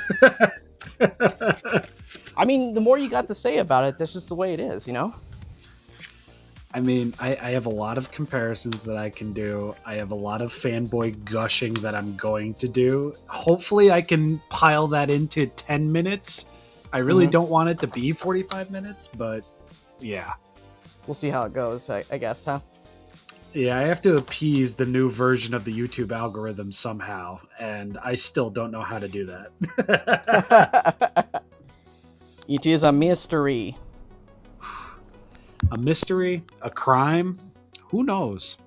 I mean, the more you got to say about it, that's just the way it is, I mean, I have a lot of comparisons that I can do. I have a lot of fanboy gushing that I'm going to do. Hopefully I can pile that into 10 minutes. I really don't want it to be 45 minutes, but yeah. We'll see how it goes, I guess, huh? Yeah, I have to appease the new version of the YouTube algorithm somehow, and I still don't know how to do that. It is a mystery. A mystery? A crime? Who knows?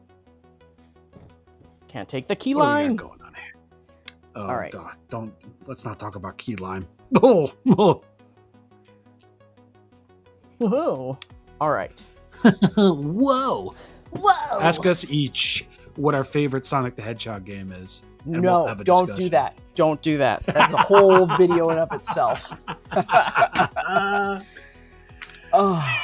Can't take the key What do we line. got going on here? Oh, All right. Don't. Let's not talk about key lime. Oh. Whoa. All right. Whoa. Whoa! Ask us each what our favorite Sonic the Hedgehog game is. And No, we'll have a don't do discussion. that. Don't do that. That's a whole video in of itself. Oh.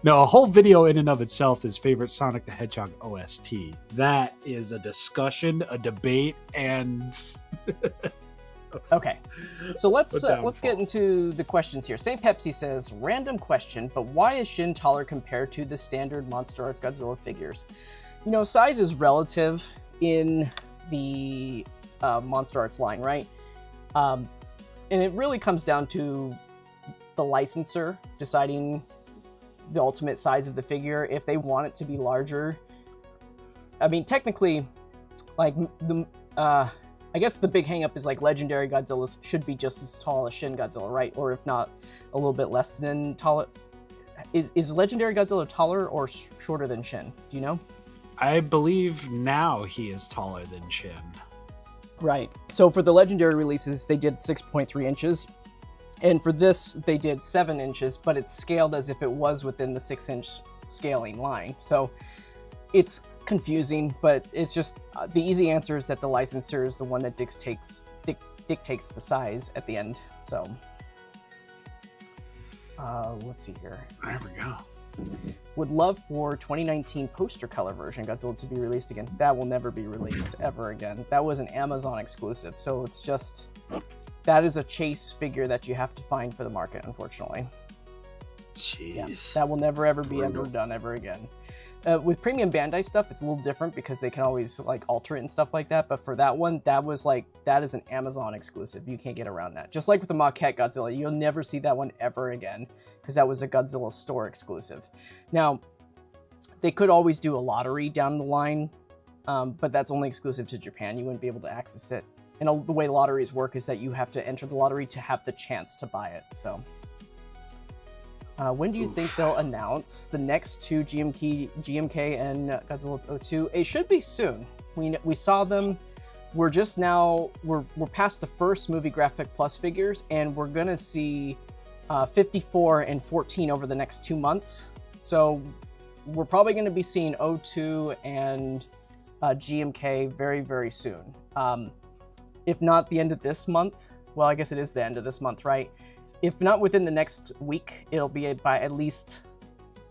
No, a whole video in and of itself is favorite Sonic the Hedgehog OST. That is a discussion, a debate, and Okay, so let's downfall. get into the questions here. St. Pepsi says, random question, but why is Shin taller compared to the standard MonsterArts Godzilla figures? You know, size is relative in the MonsterArts line, right? And it really comes down to the licensor deciding the ultimate size of the figure. If they want it to be larger, I mean, technically, like the I guess the big hangup is like legendary Godzillas should be just as tall as Shin Godzilla, right? Or if not, a little bit less than taller. Is legendary Godzilla taller or shorter than Shin? Do you know? I believe now he is taller than Shin. Right. So for the legendary releases, they did 6.3 inches. And for this, they did 7 inches, but it's scaled as if it was within the 6-inch scaling line. So it's confusing, but it's just the easy answer is that the licensor is the one that dictates the size at the end. So let's see here. There we go. Would love for 2019 poster color version Godzilla to be released again. That will never be released ever again. That was an Amazon exclusive, so it's just that is a chase figure that you have to find for the market, unfortunately. Jeez. Yeah, that will never ever be ever done ever again. With premium Bandai stuff, it's a little different because they can always like alter it and stuff like that. But for that one, that is an Amazon exclusive. You can't get around that. Just like with the Maquette Godzilla, you'll never see that one ever again because that was a Godzilla store exclusive. Now, they could always do a lottery down the line, but that's only exclusive to Japan. You wouldn't be able to access it. And the way lotteries work is that you have to enter the lottery to have the chance to buy it. So. When do you think they'll announce the next two GMK and Godzilla 02? It should be soon. We saw them. We're just now we're past the first movie graphic plus figures, and we're gonna see 54 and 14 over the next 2 months. So we're probably gonna be seeing 02 and GMK very, very soon. If not the end of this month, well, I guess it is the end of this month, right? If not within the next week, it'll be by at least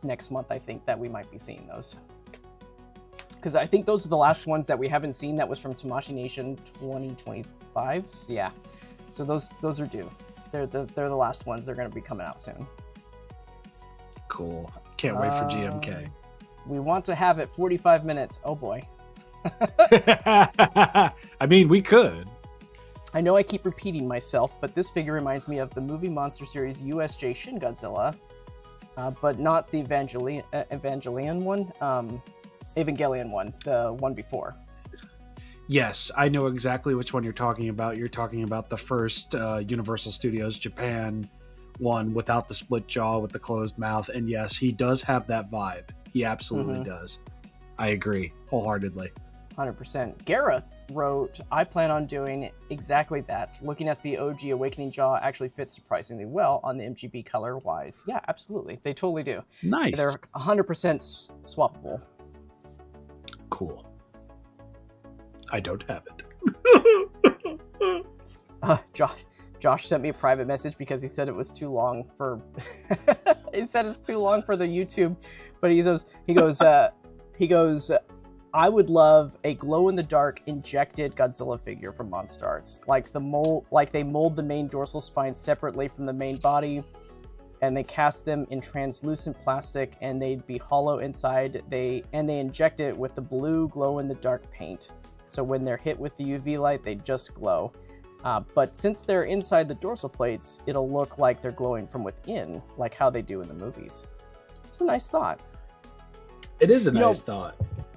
next month, I think, that we might be seeing those. Because I think those are the last ones that we haven't seen. That was from Tamashii Nation 2025. Yeah, so those are due. They're the last ones. They're going to be coming out soon. Cool. Can't wait for GMK. We want to have it 45 minutes. Oh boy. I mean, we could. I know I keep repeating myself, but this figure reminds me of the movie Monster Series USJ Shin Godzilla, but not the Evangelion one, the one before. Yes, I know exactly which one you're talking about. You're talking about the first Universal Studios Japan one without the split jaw with the closed mouth. And yes, he does have that vibe. He absolutely does. I agree wholeheartedly. 100%. Gareth wrote, I plan on doing exactly that. Looking at the OG Awakening jaw actually fits surprisingly well on the MGB color wise. Yeah, absolutely. They totally do. Nice. They're 100% swappable. Cool. I don't have it. Josh sent me a private message because he said it was too long for he said it's too long for the YouTube, but he goes I would love a glow-in-the-dark injected Godzilla figure from MonsterArts. Like they mold the main dorsal spine separately from the main body, and they cast them in translucent plastic, and they'd be hollow inside. They inject it with the blue glow-in-the-dark paint. So when they're hit with the UV light, they just glow. But since they're inside the dorsal plates, it'll look like they're glowing from within, like how they do in the movies. It's a nice thought. It is a nice thought.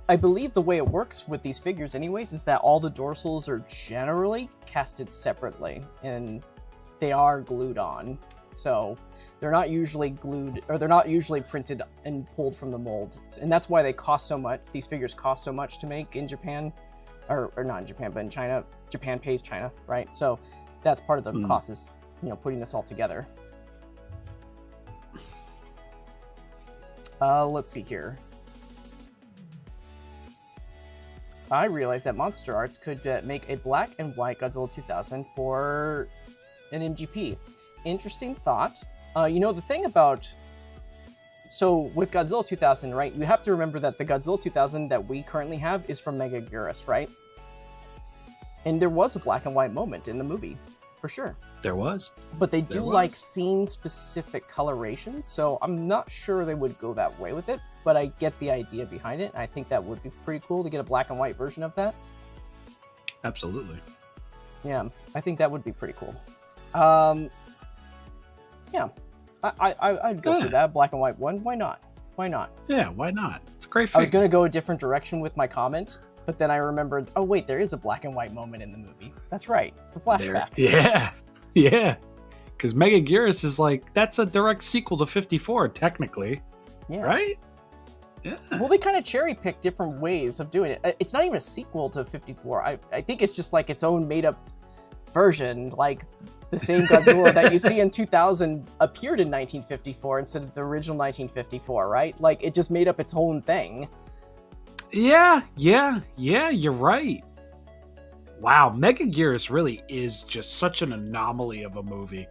I believe the way it works with these figures anyways is that all the dorsals are generally casted separately, and they are glued on. So they're not usually glued, or they're not usually printed and pulled from the mold. And that's why they cost so much. These figures cost so much to make in Japan, or not in Japan, but in China. Japan pays China, right? So that's part of the cost is, putting this all together. Let's see here. I realized that Monster Arts could make a black and white Godzilla 2000 for an MGP. Interesting thought. The thing about... So, with Godzilla 2000, right, you have to remember that the Godzilla 2000 that we currently have is from Megaguirus, right? And there was a black and white moment in the movie, for sure. There was. But they do like scene-specific colorations, so I'm not sure they would go that way with it, but I get the idea behind it. I think that would be pretty cool to get a black and white version of that. Absolutely. Yeah, I think that would be pretty cool. Yeah, I'd go for that black and white one. Why not? Why not? Yeah, why not? It's a great figure. I was going to go a different direction with my comment, but then I remembered, oh wait, there is a black and white moment in the movie. That's right. It's the flashback. Yeah. Because Megaguirus is that's a direct sequel to 54, technically. Yeah. Right? Yeah. Well, they kind of cherry-pick different ways of doing it. It's not even a sequel to 54. I think it's just its own made-up version. The same Godzilla that you see in 2000 appeared in 1954 instead of the original 1954, right? It just made up its own thing. Yeah, you're right. Wow, Megaguirus really is just such an anomaly of a movie.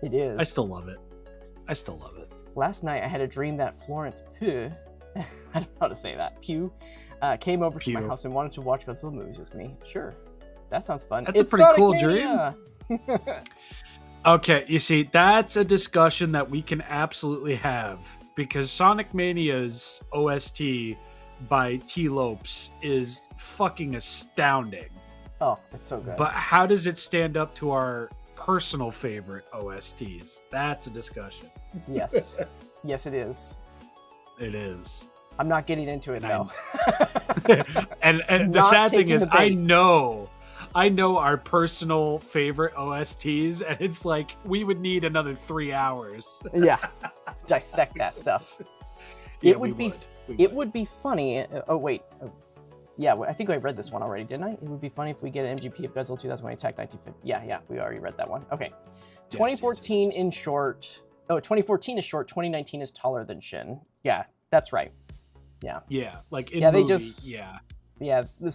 It is. I still love it. Last night I had a dream that Florence Pugh, I don't know how to say that, Pugh, came over to my house and wanted to watch Godzilla movies with me. Sure, that sounds fun. That's a pretty cool dream. Okay, you see, that's a discussion that we can absolutely have, because Sonic Mania's OST by T. Lopes is fucking astounding. Oh, it's so good. But how does it stand up to our personal favorite OSTs? That's a discussion. Yes. Yes, it is. It is. I'm not getting into it, though. and the sad thing is, I know our personal favorite OSTs, and it's we would need another 3 hours. Yeah. Dissect that stuff. Yeah, it would be funny. Oh, wait. Yeah, I think I read this one already, didn't I? It would be funny if we get an MGP of Godzilla 2000 when Attack 1950. Yeah, we already read that one. Okay. 2014 in short. Oh, 2014 is short. 2019 is taller than Shin. Yeah, that's right. Yeah. Yeah, Yeah, the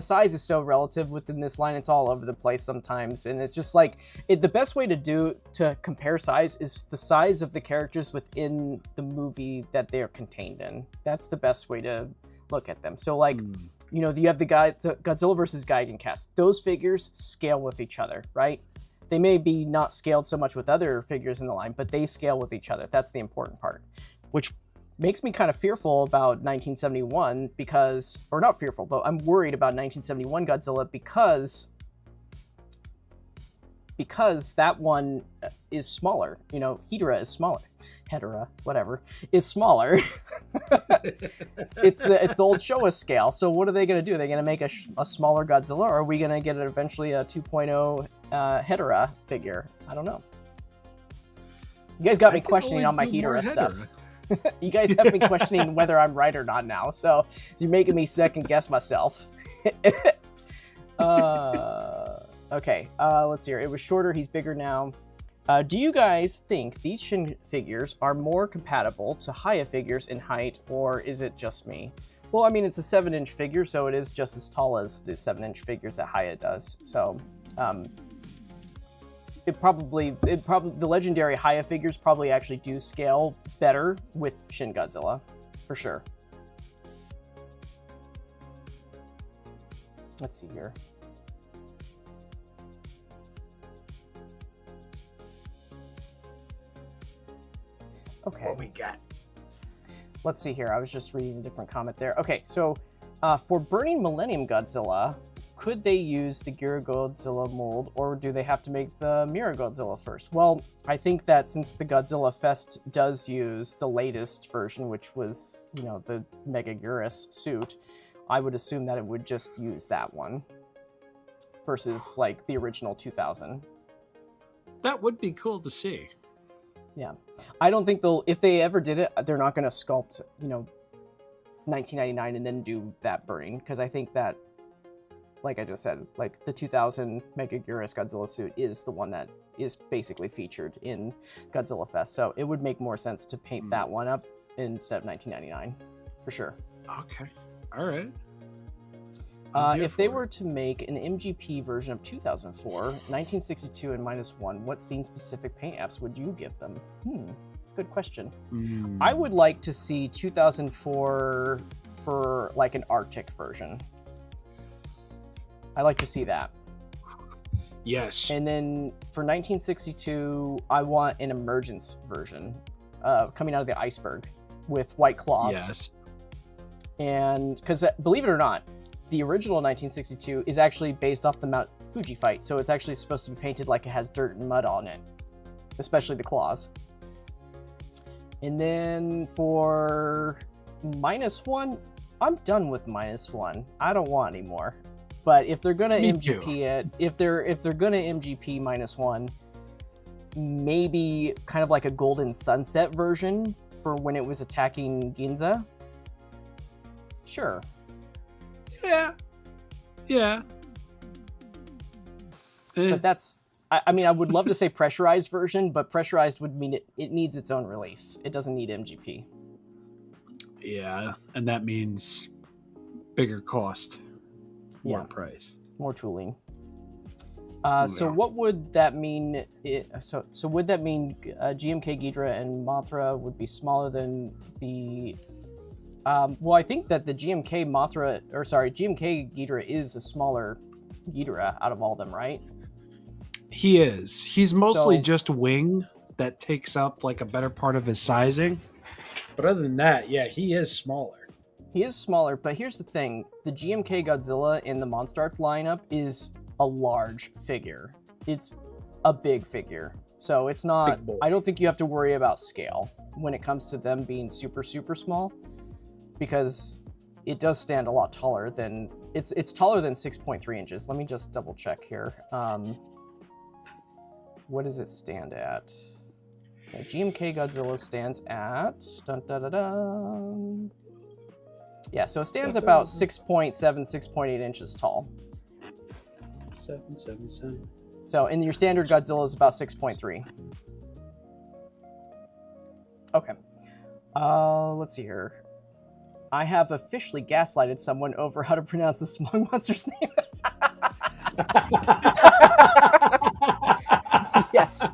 size is so relative within this line. It's all over the place sometimes, and it's just the best way to compare size is the size of the characters within the movie that they are contained in. That's the best way to look at them. So you have the Godzilla versus Gigan cast. Those figures scale with each other, right? They may be not scaled so much with other figures in the line, but they scale with each other. That's the important part, which makes me kind of fearful about 1971 or not fearful, but I'm worried about 1971 Godzilla because that one is smaller. Hedorah is smaller. Hedorah, whatever, is smaller. It's the old Showa scale. So what are they going to do? Are they going to make a smaller Godzilla, or are we going to get eventually a 2.0 Hedorah figure? I don't know. You guys got me questioning on my Hedorah stuff. You guys have me questioning whether I'm right or not now, so you're making me second guess myself. Okay, let's see here. It was shorter, he's bigger now. Do you guys think these Shin figures are more compatible to Haya figures in height, or is it just me? Well, I mean, it's a 7-inch figure, so it is just as tall as the 7-inch figures that Haya does. So, the legendary Haya figures probably actually do scale better with Shin Godzilla, for sure. Let's see here. Okay. What we got? Let's see here. I was just reading a different comment there. Okay, so for Burning Millennium Godzilla, could they use the Gira Godzilla mold, or do they have to make the Mirror Godzilla first? Well, I think that since the Godzilla Fest does use the latest version, which was, you know, the Mega Gyrus suit, I would assume that it would just use that one versus, like, the original 2000. That would be cool to see. Yeah. I don't think they'll, if they ever did it, they're not going to sculpt, you know, 1999 and then do that burning, because I think that, like I just said, like the 2000 Mega Gyrus Godzilla suit is the one that is basically featured in Godzilla Fest, so it would make more sense to paint that one up instead of 1999, for sure. Okay. All right. If they were to make an MGP version of 2004, 1962, and -1, what scene-specific paint apps would you give them? That's a good question. I would like to see 2004 for like an Arctic version. I like to see that. Yes. And then for 1962, I want an emergence version coming out of the iceberg with white claws. Yes. And because believe it or not, the original 1962 is actually based off the Mount Fuji fight, so it's actually supposed to be painted like it has dirt and mud on it, especially the claws. And then for -1, I'm done with -1. I don't want any more. But if they're gonna MGP it, if they're gonna MGP -1, maybe kind of like a Golden Sunset version for when it was attacking Ginza. Sure. Yeah. Yeah. But that's, I mean, I would love to say pressurized version, but pressurized would mean it needs its own release. It doesn't need MGP. Yeah, and that means bigger cost, more price, more tooling. So what would that mean? So would that mean GMK Ghidorah and Mothra would be smaller than the? Well, I think that the GMK Ghidorah is a smaller Ghidorah out of all of them, right? He is. He's mostly just wing that takes up like a better part of his sizing. But other than that, yeah, he is smaller. He is smaller, but here's the thing. The GMK Godzilla in the MonsterArts lineup is a large figure. It's a big figure. So it's not, I don't think you have to worry about scale when it comes to them being super, super small, because it does stand a lot taller than, it's taller than 6.3 inches. Let me just double check here. What does it stand at? Okay, GMK Godzilla stands at, dun, dun, dun, dun. Yeah, so it stands about 6.7, 6.8 inches tall. 777. So, and your standard Godzilla is about 6.3. Okay. Let's see here. I have officially gaslighted someone over how to pronounce the Smog Monster's name. Yes.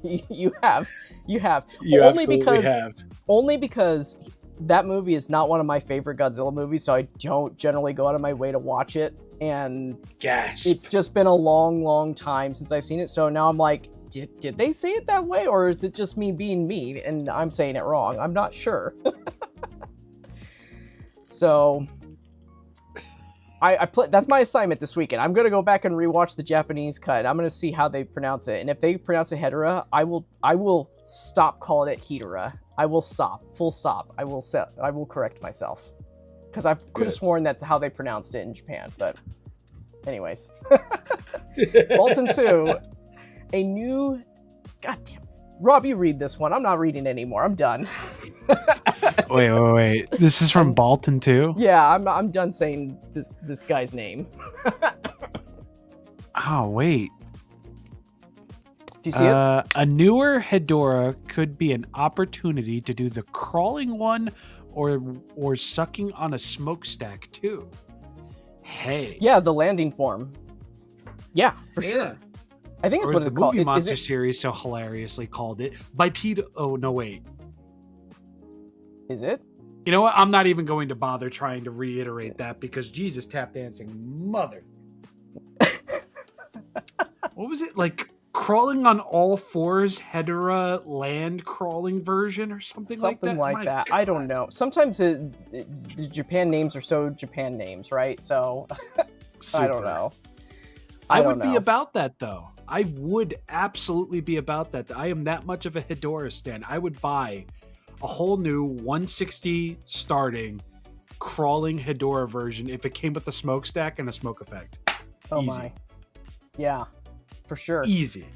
You have. You absolutely have. Only because that movie is not one of my favorite Godzilla movies, so I don't generally go out of my way to watch it. And it's just been a long, long time since I've seen it. So now I'm like, did they say it that way? Or is it just me being me and I'm saying it wrong? I'm not sure. So that's my assignment this weekend. I'm going to go back and rewatch the Japanese cut. I'm going to see how they pronounce it. And if they pronounce it Hedorah, I will stop calling it Hedorah. I will stop. Full stop. I will correct myself. Because I could have sworn that's how they pronounced it in Japan. But anyways. Bolton 2, a new... Goddamn. Rob, you read this one. I'm not reading it anymore. I'm done. Wait. This is from Bolton 2? Yeah, I'm done saying this guy's name. Oh, wait. Do you see it? A newer Hedorah could be an opportunity to do the crawling one or sucking on a smokestack too. Hey. Yeah, the landing form. Yeah, for sure. I think it's what the it's called. Movie Monster series so hilariously called it. Bipedal. Oh, no, wait. Is it? You know what? I'm not even going to bother trying to reiterate that because Jesus, tap dancing mother. What was it? Like crawling on all fours Hedera land crawling version or something like that. My that. God. I don't know. Sometimes the Japan names are so Japan names, right? So I don't Super. know. I don't would be know. about that though. I would absolutely be about that. I am that much of a Hedora stan. I would buy a whole new 160 starting crawling Hedora version if it came with a smokestack and a smoke effect. Oh Easy. my. Yeah, for sure. Easy.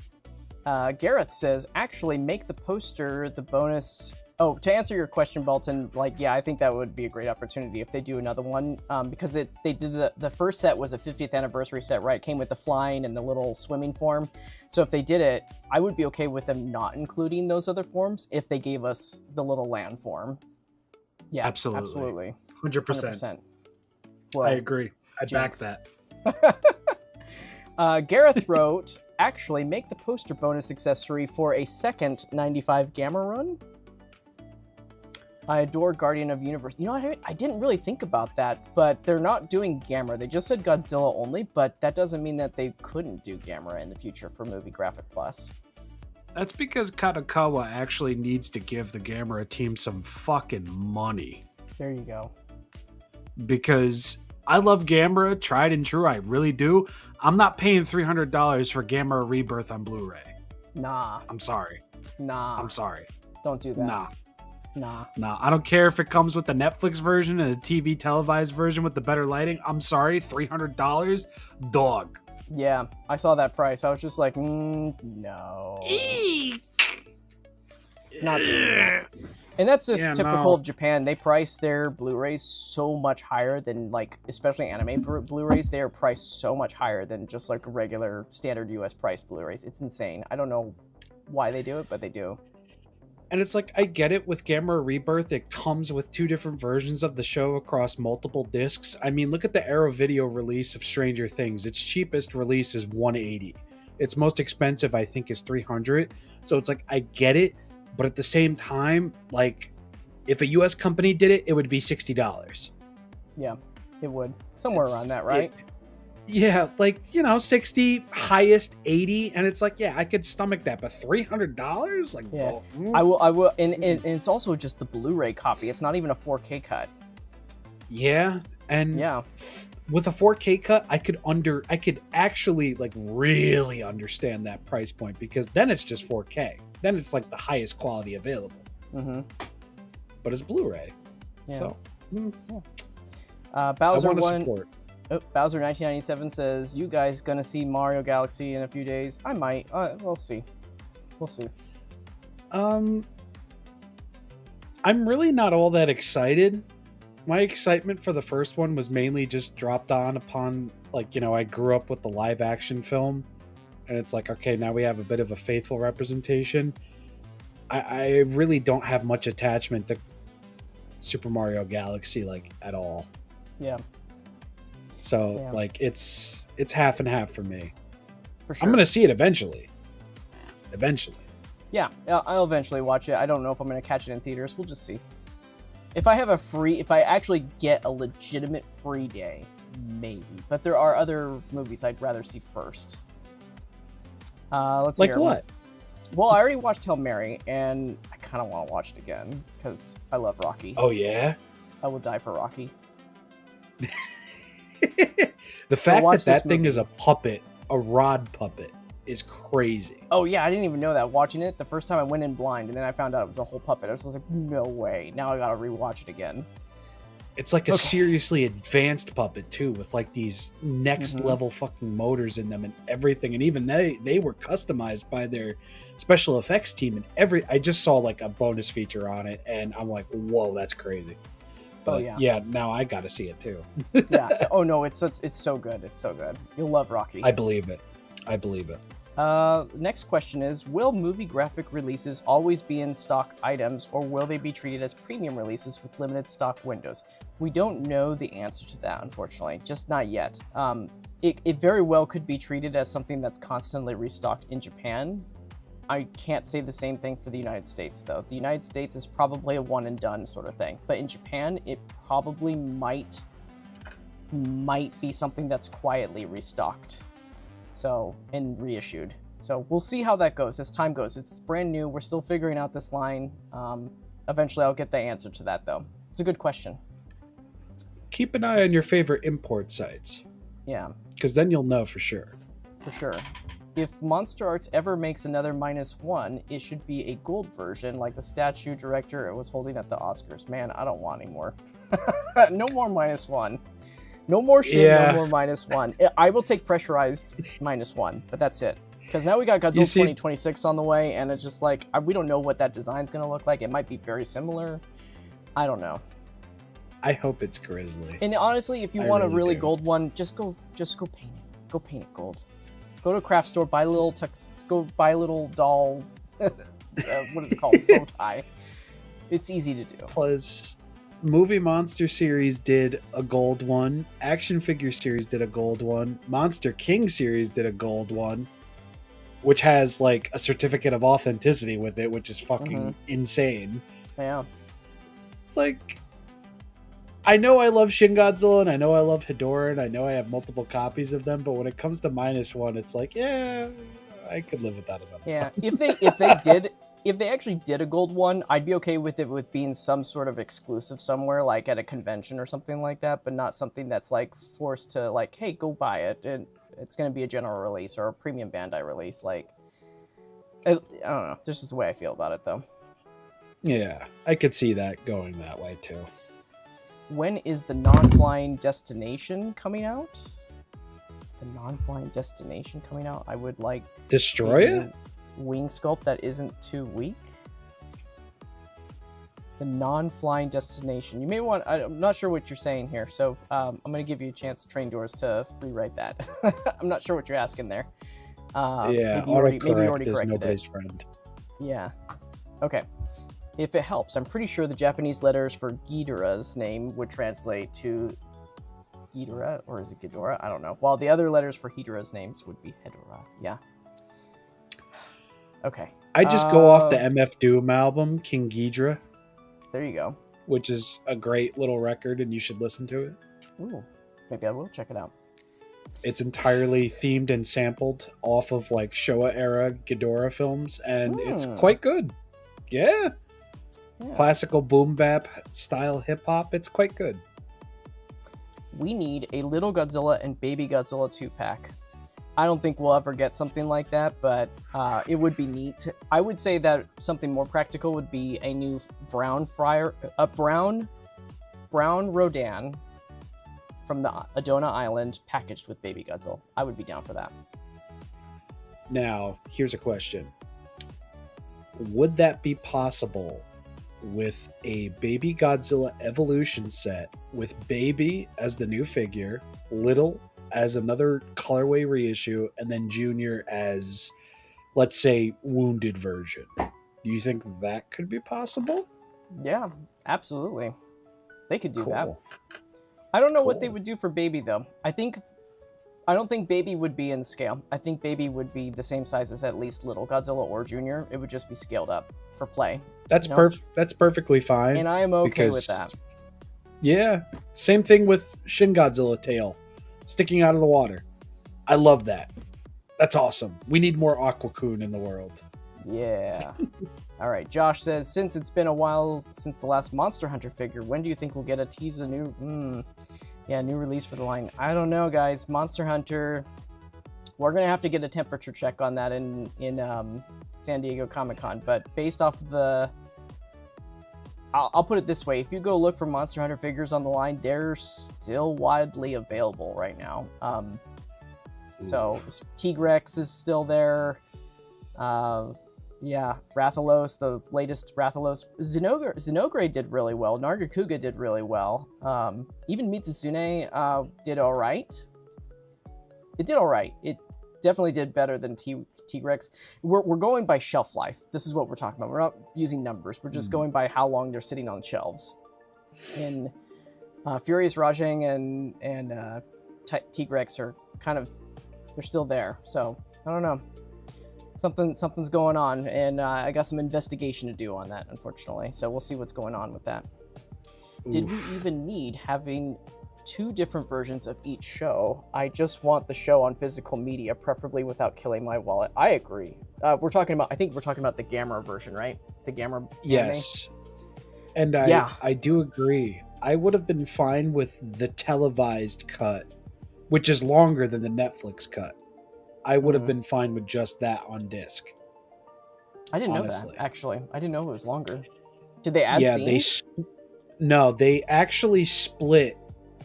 Gareth says, actually make the poster the bonus. Oh, to answer your question, Bolton, like, yeah, I think that would be a great opportunity if they do another one, because they did the first set was a 50th anniversary set, right? It came with the flying and the little swimming form. So if they did it, I would be okay with them not including those other forms if they gave us the little land form. Yeah, absolutely. 100%. 100%. Well, I agree. I back jinx. that. Gareth wrote, actually make the poster bonus accessory for a second 95 Gamma run. I adore Guardian of Universe. You know what? I didn't really think about that, but they're not doing Gamma. They just said Godzilla only, but that doesn't mean that they couldn't do Gamma in the future for Movie Graphic Plus. That's because Kadokawa actually needs to give the Gamera team some fucking money. There you go. Because I love Gamera, tried and true, I really do. I'm not paying $300 for Gamera Rebirth on Blu-ray. Nah. I'm sorry. Nah. I'm sorry. Don't do that. Nah. Nah. I don't care if it comes with the Netflix version and the TV televised version with the better lighting. I'm sorry, $300? Dog. Yeah, I saw that price. I was just like, no. Eek. Not doing that. And that's just Yeah, typical no. of Japan. They price their Blu-rays so much higher than, like, especially anime Blu-rays. They are priced so much higher than just like regular standard US price Blu-rays. It's insane. I don't know why they do it, but they do. And it's like, I get it with Gamera Rebirth. It comes with 2 different versions of the show across multiple discs. I mean, look at the Arrow Video release of Stranger Things. Its cheapest release is $180. Its most expensive, I think, is $300. So it's like, I get it. But at the same time, like, if a US company did it, it would be $60. Yeah, it would. Somewhere around that, right? Yeah, like, 60, highest 80, and it's like, yeah, I could stomach that, but $300? Like, Yeah. well, I will, and it's also just the Blu-ray copy. It's not even a 4K cut. yeah, and Yeah. with a 4K cut, I could actually like really understand that price point, because then it's just 4K. Then it's like the highest quality available. Mm-hmm. But it's Blu-ray. Yeah. So Bowser I want to one. support. Oh, Bowser 1997 says, "You guys gonna see Mario Galaxy in a few days?" I might. We'll see. We'll see. I'm really not all that excited. My excitement for the first one was mainly just dropped on upon, like, I grew up with the live action film, and it's like, okay, now we have a bit of a faithful representation. I really don't have much attachment to Super Mario Galaxy, like, at all. Yeah, So Yeah. like, it's half and half for me. for sure. I'm gonna see it eventually. Yeah, I'll eventually watch it. I don't know if I'm gonna catch it in theaters. We'll just see. If I actually get a legitimate free day, maybe. But there are other movies I'd rather see first. Let's see. Like here. what? Well, I already watched Hail Mary, and I kind of want to watch it again because I love Rocky. Oh yeah. I will die for Rocky. The fact watch that this thing movie. is a puppet, a rod puppet, is crazy. Oh yeah, I didn't even know that. Watching it the first time, I went in blind, and then I found out it was a whole puppet. I was like, no way. Now I gotta rewatch it again. It's like a Okay. seriously advanced puppet too, with like these next level fucking motors in them and everything. And even they were customized by their special effects team. And I just saw like a bonus feature on it, and I'm like, whoa, that's crazy. But yeah. now I got to see it too. Yeah. Oh no, it's so good. It's so good. You'll love Rocky. I believe it. Next question is, will movie graphic releases always be in stock items, or will they be treated as premium releases with limited stock windows? We don't know the answer to that, unfortunately, just not yet. It very well could be treated as something that's constantly restocked in Japan. I can't say the same thing for the United States, though. The United States is probably a one and done sort of thing, but in Japan, it probably might be something that's quietly restocked. So, and reissued. So we'll see how that goes as time goes. It's brand new. We're still figuring out this line. Eventually, I'll get the answer to that, though. It's a good question. Keep an eye on your favorite import sites, Yeah, because then you'll know for sure. for sure. If Monster Arts ever makes another -1, it should be a gold version, like the statue director was holding at the Oscars. Man, I don't want any more. No more -1. No more shit, Yeah. no more -1. I will take pressurized -1, but that's it. Because now we got You Godzilla see- 2026 on the way, and it's just like, we don't know what that design's going to look like. It might be very similar. I don't know. I hope it's Grizzly. And honestly, if you I want a really really do. gold one, just go paint it. Go paint it gold. Go to a craft store, buy a little go buy a little doll. What is it called? Bow tie. It's easy to do. Plus, Movie Monster series did a gold one. Action Figure series did a gold one. Monster King series did a gold one, which has like a certificate of authenticity with it, which is fucking insane. Yeah. It's like, I know I love Shin Godzilla and I know I love Hedorah and I know I have multiple copies of them, but when it comes to -1, it's like, yeah, I could live without another. Yeah. If they actually did a gold one, I'd be okay with it with being some sort of exclusive somewhere, like at a convention or something like that, but not something that's like forced to like, hey, go buy it. It's going to be a general release or a premium Bandai release. Like, I don't know. This is the way I feel about it, though. Yeah, I could see that going that way too. When is the non-flying destination coming out? The non-flying destination coming out? I would like Destroy a it? wing sculpt that isn't too weak. The non-flying destination. You may want. I'm not sure what you're saying here, so I'm going to give you a chance, Train Doors, to rewrite that. I'm not sure what you're asking there. Yeah, maybe you already autocorrect is corrected nobody's it. friend. Yeah. Okay. If it helps, I'm pretty sure the Japanese letters for Ghidorah's name would translate to Ghidorah, or is it Ghidorah? I don't know. While the other letters for Hedorah's names would be Hedorah. Yeah. Okay. I just go off the MF Doom album, King Ghidorah, There you go. which is a great little record and you should listen to it. Ooh, maybe I will check it out. It's entirely themed and sampled off of like Showa era Ghidorah films, and it's quite good. Yeah. Yeah. Classical boom bap style hip hop. It's quite good. We need a Little Godzilla and Baby Godzilla 2-pack. I don't think we'll ever get something like that, but it would be neat. I would say that something more practical would be a new brown Rodan from the Adona Island packaged with Baby Godzilla. I would be down for that. Now, here's a question. Would that be possible with a Baby Godzilla Evolution set with Baby as the new figure, Little as another colorway reissue, and then Junior as, let's say, wounded version? Do you think that could be possible? Yeah, absolutely. They could do Cool. that. I don't know what they Cool. would do for Baby, though. I don't think Baby would be in scale. I think Baby would be the same size as at least Little Godzilla or Junior. It would just be scaled up for play. That's You know? That's perfectly fine. And I am okay because- with that. Yeah, same thing with Shin Godzilla tail sticking out of the water. I love that. That's awesome. We need more Aqua-kun in the world. Yeah. All right. Josh says, since it's been a while since the last Monster Hunter figure, when do you think we'll get a tease of new new release for the line? I don't know, guys. Monster Hunter, we're gonna have to get a temperature check on that in San Diego Comic-Con, but based off the I'll put it this way. If you go look for Monster Hunter figures on the line, they're still widely available right now. So T-Rex is still there. Yeah, Rathalos, the latest Rathalos. Xenogray did really well. Nargacuga did really well. Even Mitsuzune did all right. It did all right. It definitely did better than T-Rex. We're going by shelf life. This is what we're talking about. We're not using numbers. We're just going by how long they're sitting on shelves. And Furious Rajang and T-Rex are kind of, they're still there. So I don't know. Something's going on, and I got some investigation to do on that, unfortunately. So we'll see what's going on with that. Did we even need having 2 different versions of each show. I just want the show on physical media, preferably without killing my wallet. I agree. I think we're talking about the Gamera version, right? The Gamera anime? Yes. And Yeah. I do agree. I would have been fine with the televised cut, which is longer than the Netflix cut. I would have been fine with just that on disc. I didn't know that, actually. I didn't know it was longer. Did they add scenes? They actually split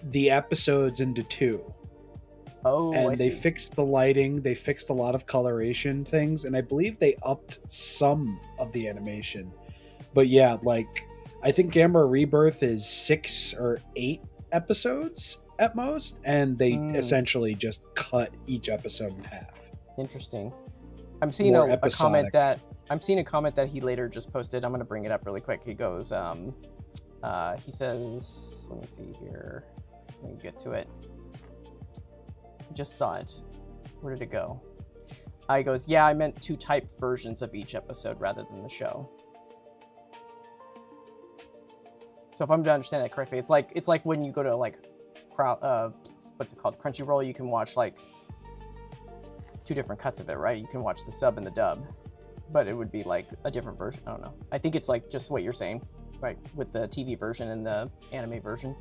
the episodes into 2. Oh, and I they see. fixed the lighting, they fixed a lot of coloration things, and I believe they upped some of the animation. But yeah, like I think Gamera Rebirth is 6 or 8 episodes at most, and they essentially just cut each episode in half. Interesting. I'm seeing a comment that he later just posted. I'm going to bring it up really quick. He goes, he says, let me see here. Let me get to it. I just saw it. Where did it go? He goes, yeah, I meant 2 typed versions of each episode rather than the show. So if I'm to understand that correctly, it's like when you go to like what's it called? Crunchyroll, you can watch like 2 different cuts of it, right? You can watch the sub and the dub, but it would be like a different version. I don't know. I think it's like just what you're saying, right? With the TV version and the anime version,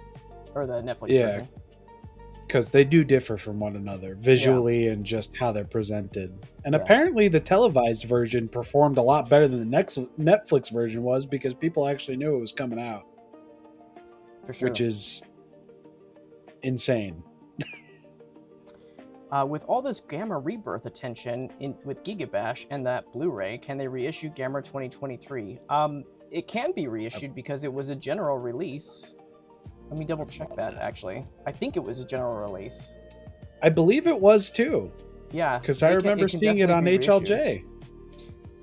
or the Netflix version. Because they do differ from one another visually and just how they're presented. And apparently the televised version performed a lot better than the next Netflix version was, because people actually knew it was coming out. For sure. Which is insane. With all this Gamera Rebirth attention with Gigabash and that Blu-ray, can they reissue Gamera 2023? It can be reissued because it was a general release. Let me double check that, actually. I think it was a general release. I believe it was too. Yeah. Because I remember seeing it on HLJ.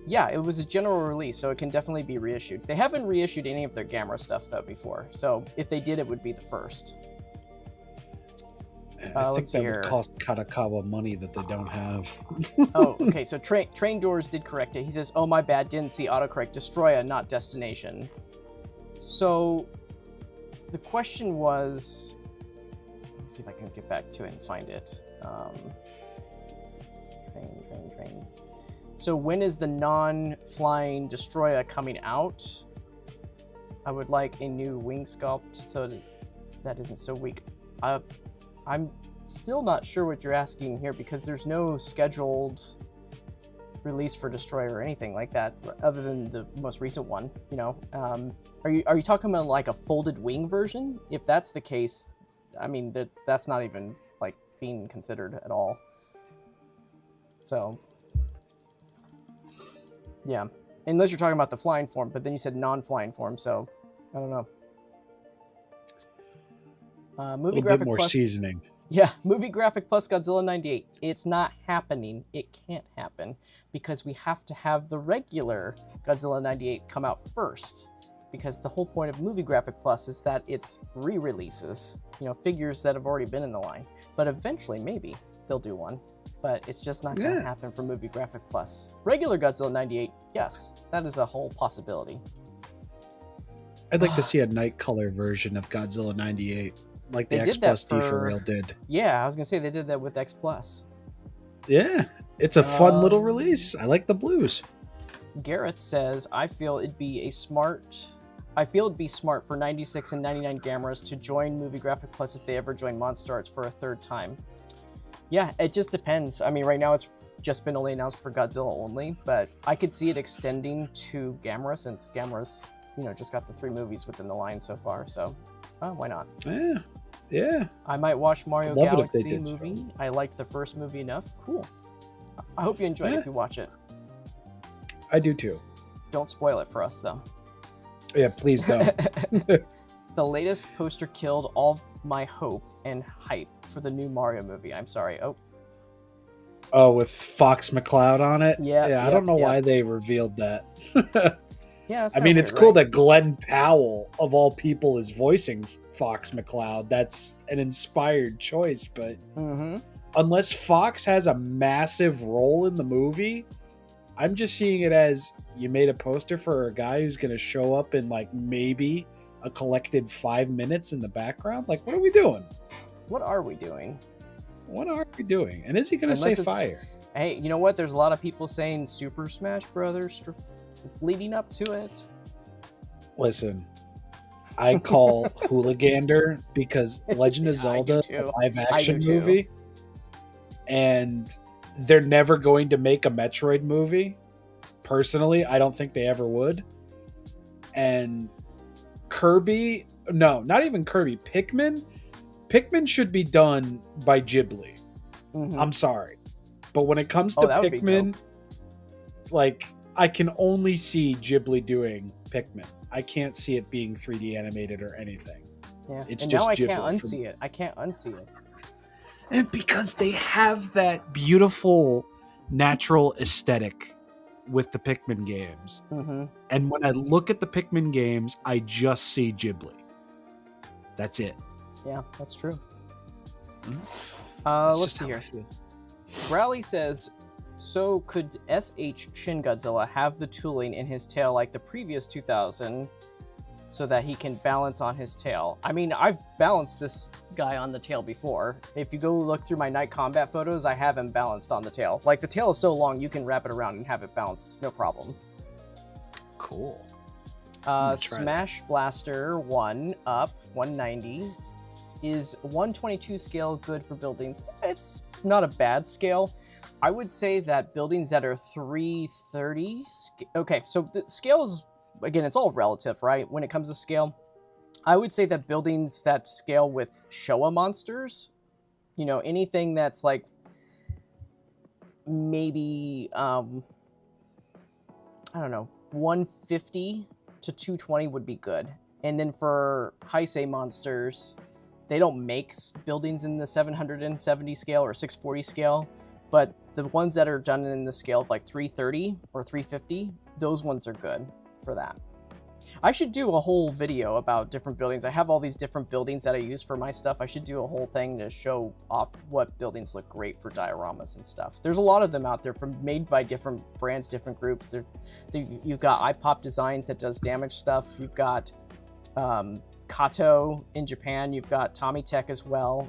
Yeah, it was a general release, so it can definitely be reissued. They haven't reissued any of their Gamera stuff, though, before. So if they did, it would be the first. I think that would cost Katakawa money that they don't have. Oh, okay. So Train Doors did correct it. He says, oh, my bad. Didn't see autocorrect. Destroya, not destination. So the question was... Let's see if I can get back to it and find it. Train. So when is the non-flying Destroya coming out? I would like a new wing sculpt so that isn't so weak. I'm still not sure what you're asking here, because there's no scheduled release for Destroyer or anything like that, other than the most recent one. You know, are you talking about like a folded wing version? If that's the case, I mean that's not even like being considered at all. So yeah, unless you're talking about the flying form, but then you said non-flying form, so I don't know. Movie graphic more plus seasoning. Yeah, movie graphic plus Godzilla 98. It's not happening. It can't happen because we have to have the regular Godzilla 98 come out first. Because the whole point of movie graphic plus is that it's re-releases, you know, figures that have already been in the line. But eventually, maybe they'll do one. But it's just not going to happen for movie graphic plus. Regular Godzilla 98, yes, that is a whole possibility. I'd like to see a night color version of Godzilla 98. Like the X Plus D for real did. Yeah, I was gonna say they did that with X Plus. Yeah, it's a fun little release. I like the blues. Gareth says, I feel it'd be smart for 96 and 99 Gameras to join Movie Graphic Plus if they ever join MonsterArts for a 3rd time. Yeah, it just depends. I mean, right now it's just been only announced for Godzilla only, but I could see it extending to Gamera, since Gamera's, you know, just got the 3 movies within the line so far, so why not? Yeah. I might watch Mario Galaxy movie. I liked the first movie enough. Cool. I hope you enjoy it if you watch it. I do too. Don't spoil it for us, though. Yeah, please don't. The latest poster killed all of my hope and hype for the new Mario movie. I'm sorry. Oh, with Fox McCloud on it? Yeah. I don't know why they revealed that. Yeah, I mean, it's cool that Glenn Powell, of all people, is voicing Fox McCloud. That's an inspired choice, but unless Fox has a massive role in the movie, I'm just seeing it as you made a poster for a guy who's going to show up in like maybe a collected 5 minutes in the background? Like, what are we doing? What are we doing? What are we doing? And is he going to say Unless it's- fire? Hey, you know what? There's a lot of people saying Super Smash Brothers. It's leading up to it. Listen, I call Hooligander because Legend of Zelda is a live action movie, and they're never going to make a Metroid movie. Personally, I don't think they ever would. And Kirby, no, not even Kirby, Pikmin should be done by Ghibli. Mm-hmm. I'm sorry. But when it comes to Pikmin, like, I can only see Ghibli doing Pikmin. I can't see it being 3D animated or anything. Yeah, it's and just now I Ghibli can't unsee it. I can't unsee it. And because they have that beautiful natural aesthetic with the Pikmin games. Mm-hmm. And when I look at the Pikmin games, I just see Ghibli. That's it. Yeah, that's true. That's Let's just see how here. I feel. Rally says, so could S.H. Shin Godzilla have the tooling in his tail like the previous 2000 so that he can balance on his tail? I mean, I've balanced this guy on the tail before. If you go look through my night combat photos, I have him balanced on the tail. Like, the tail is so long, you can wrap it around and have it balanced, no problem. Cool. Smash Blaster 1 up, 190. Is 122 scale good for buildings? It's not a bad scale. I would say that buildings that are 330... Okay, so the scale is, again, it's all relative, right? When it comes to scale, I would say that buildings that scale with Showa monsters, you know, anything that's like maybe, I don't know, 150 to 220 would be good. And then for Heisei monsters, they don't make buildings in the 770 scale or 640 scale, but the ones that are done in the scale of like 330 or 350, those ones are good for that. I should do a whole video about different buildings. I have all these different buildings that I use for my stuff. I should do a whole thing to show off what buildings look great for dioramas and stuff. There's a lot of them out there made by different brands, different groups. You've got iPop Designs that does damage stuff. You've got Kato in Japan. You've got Tommy Tech as well.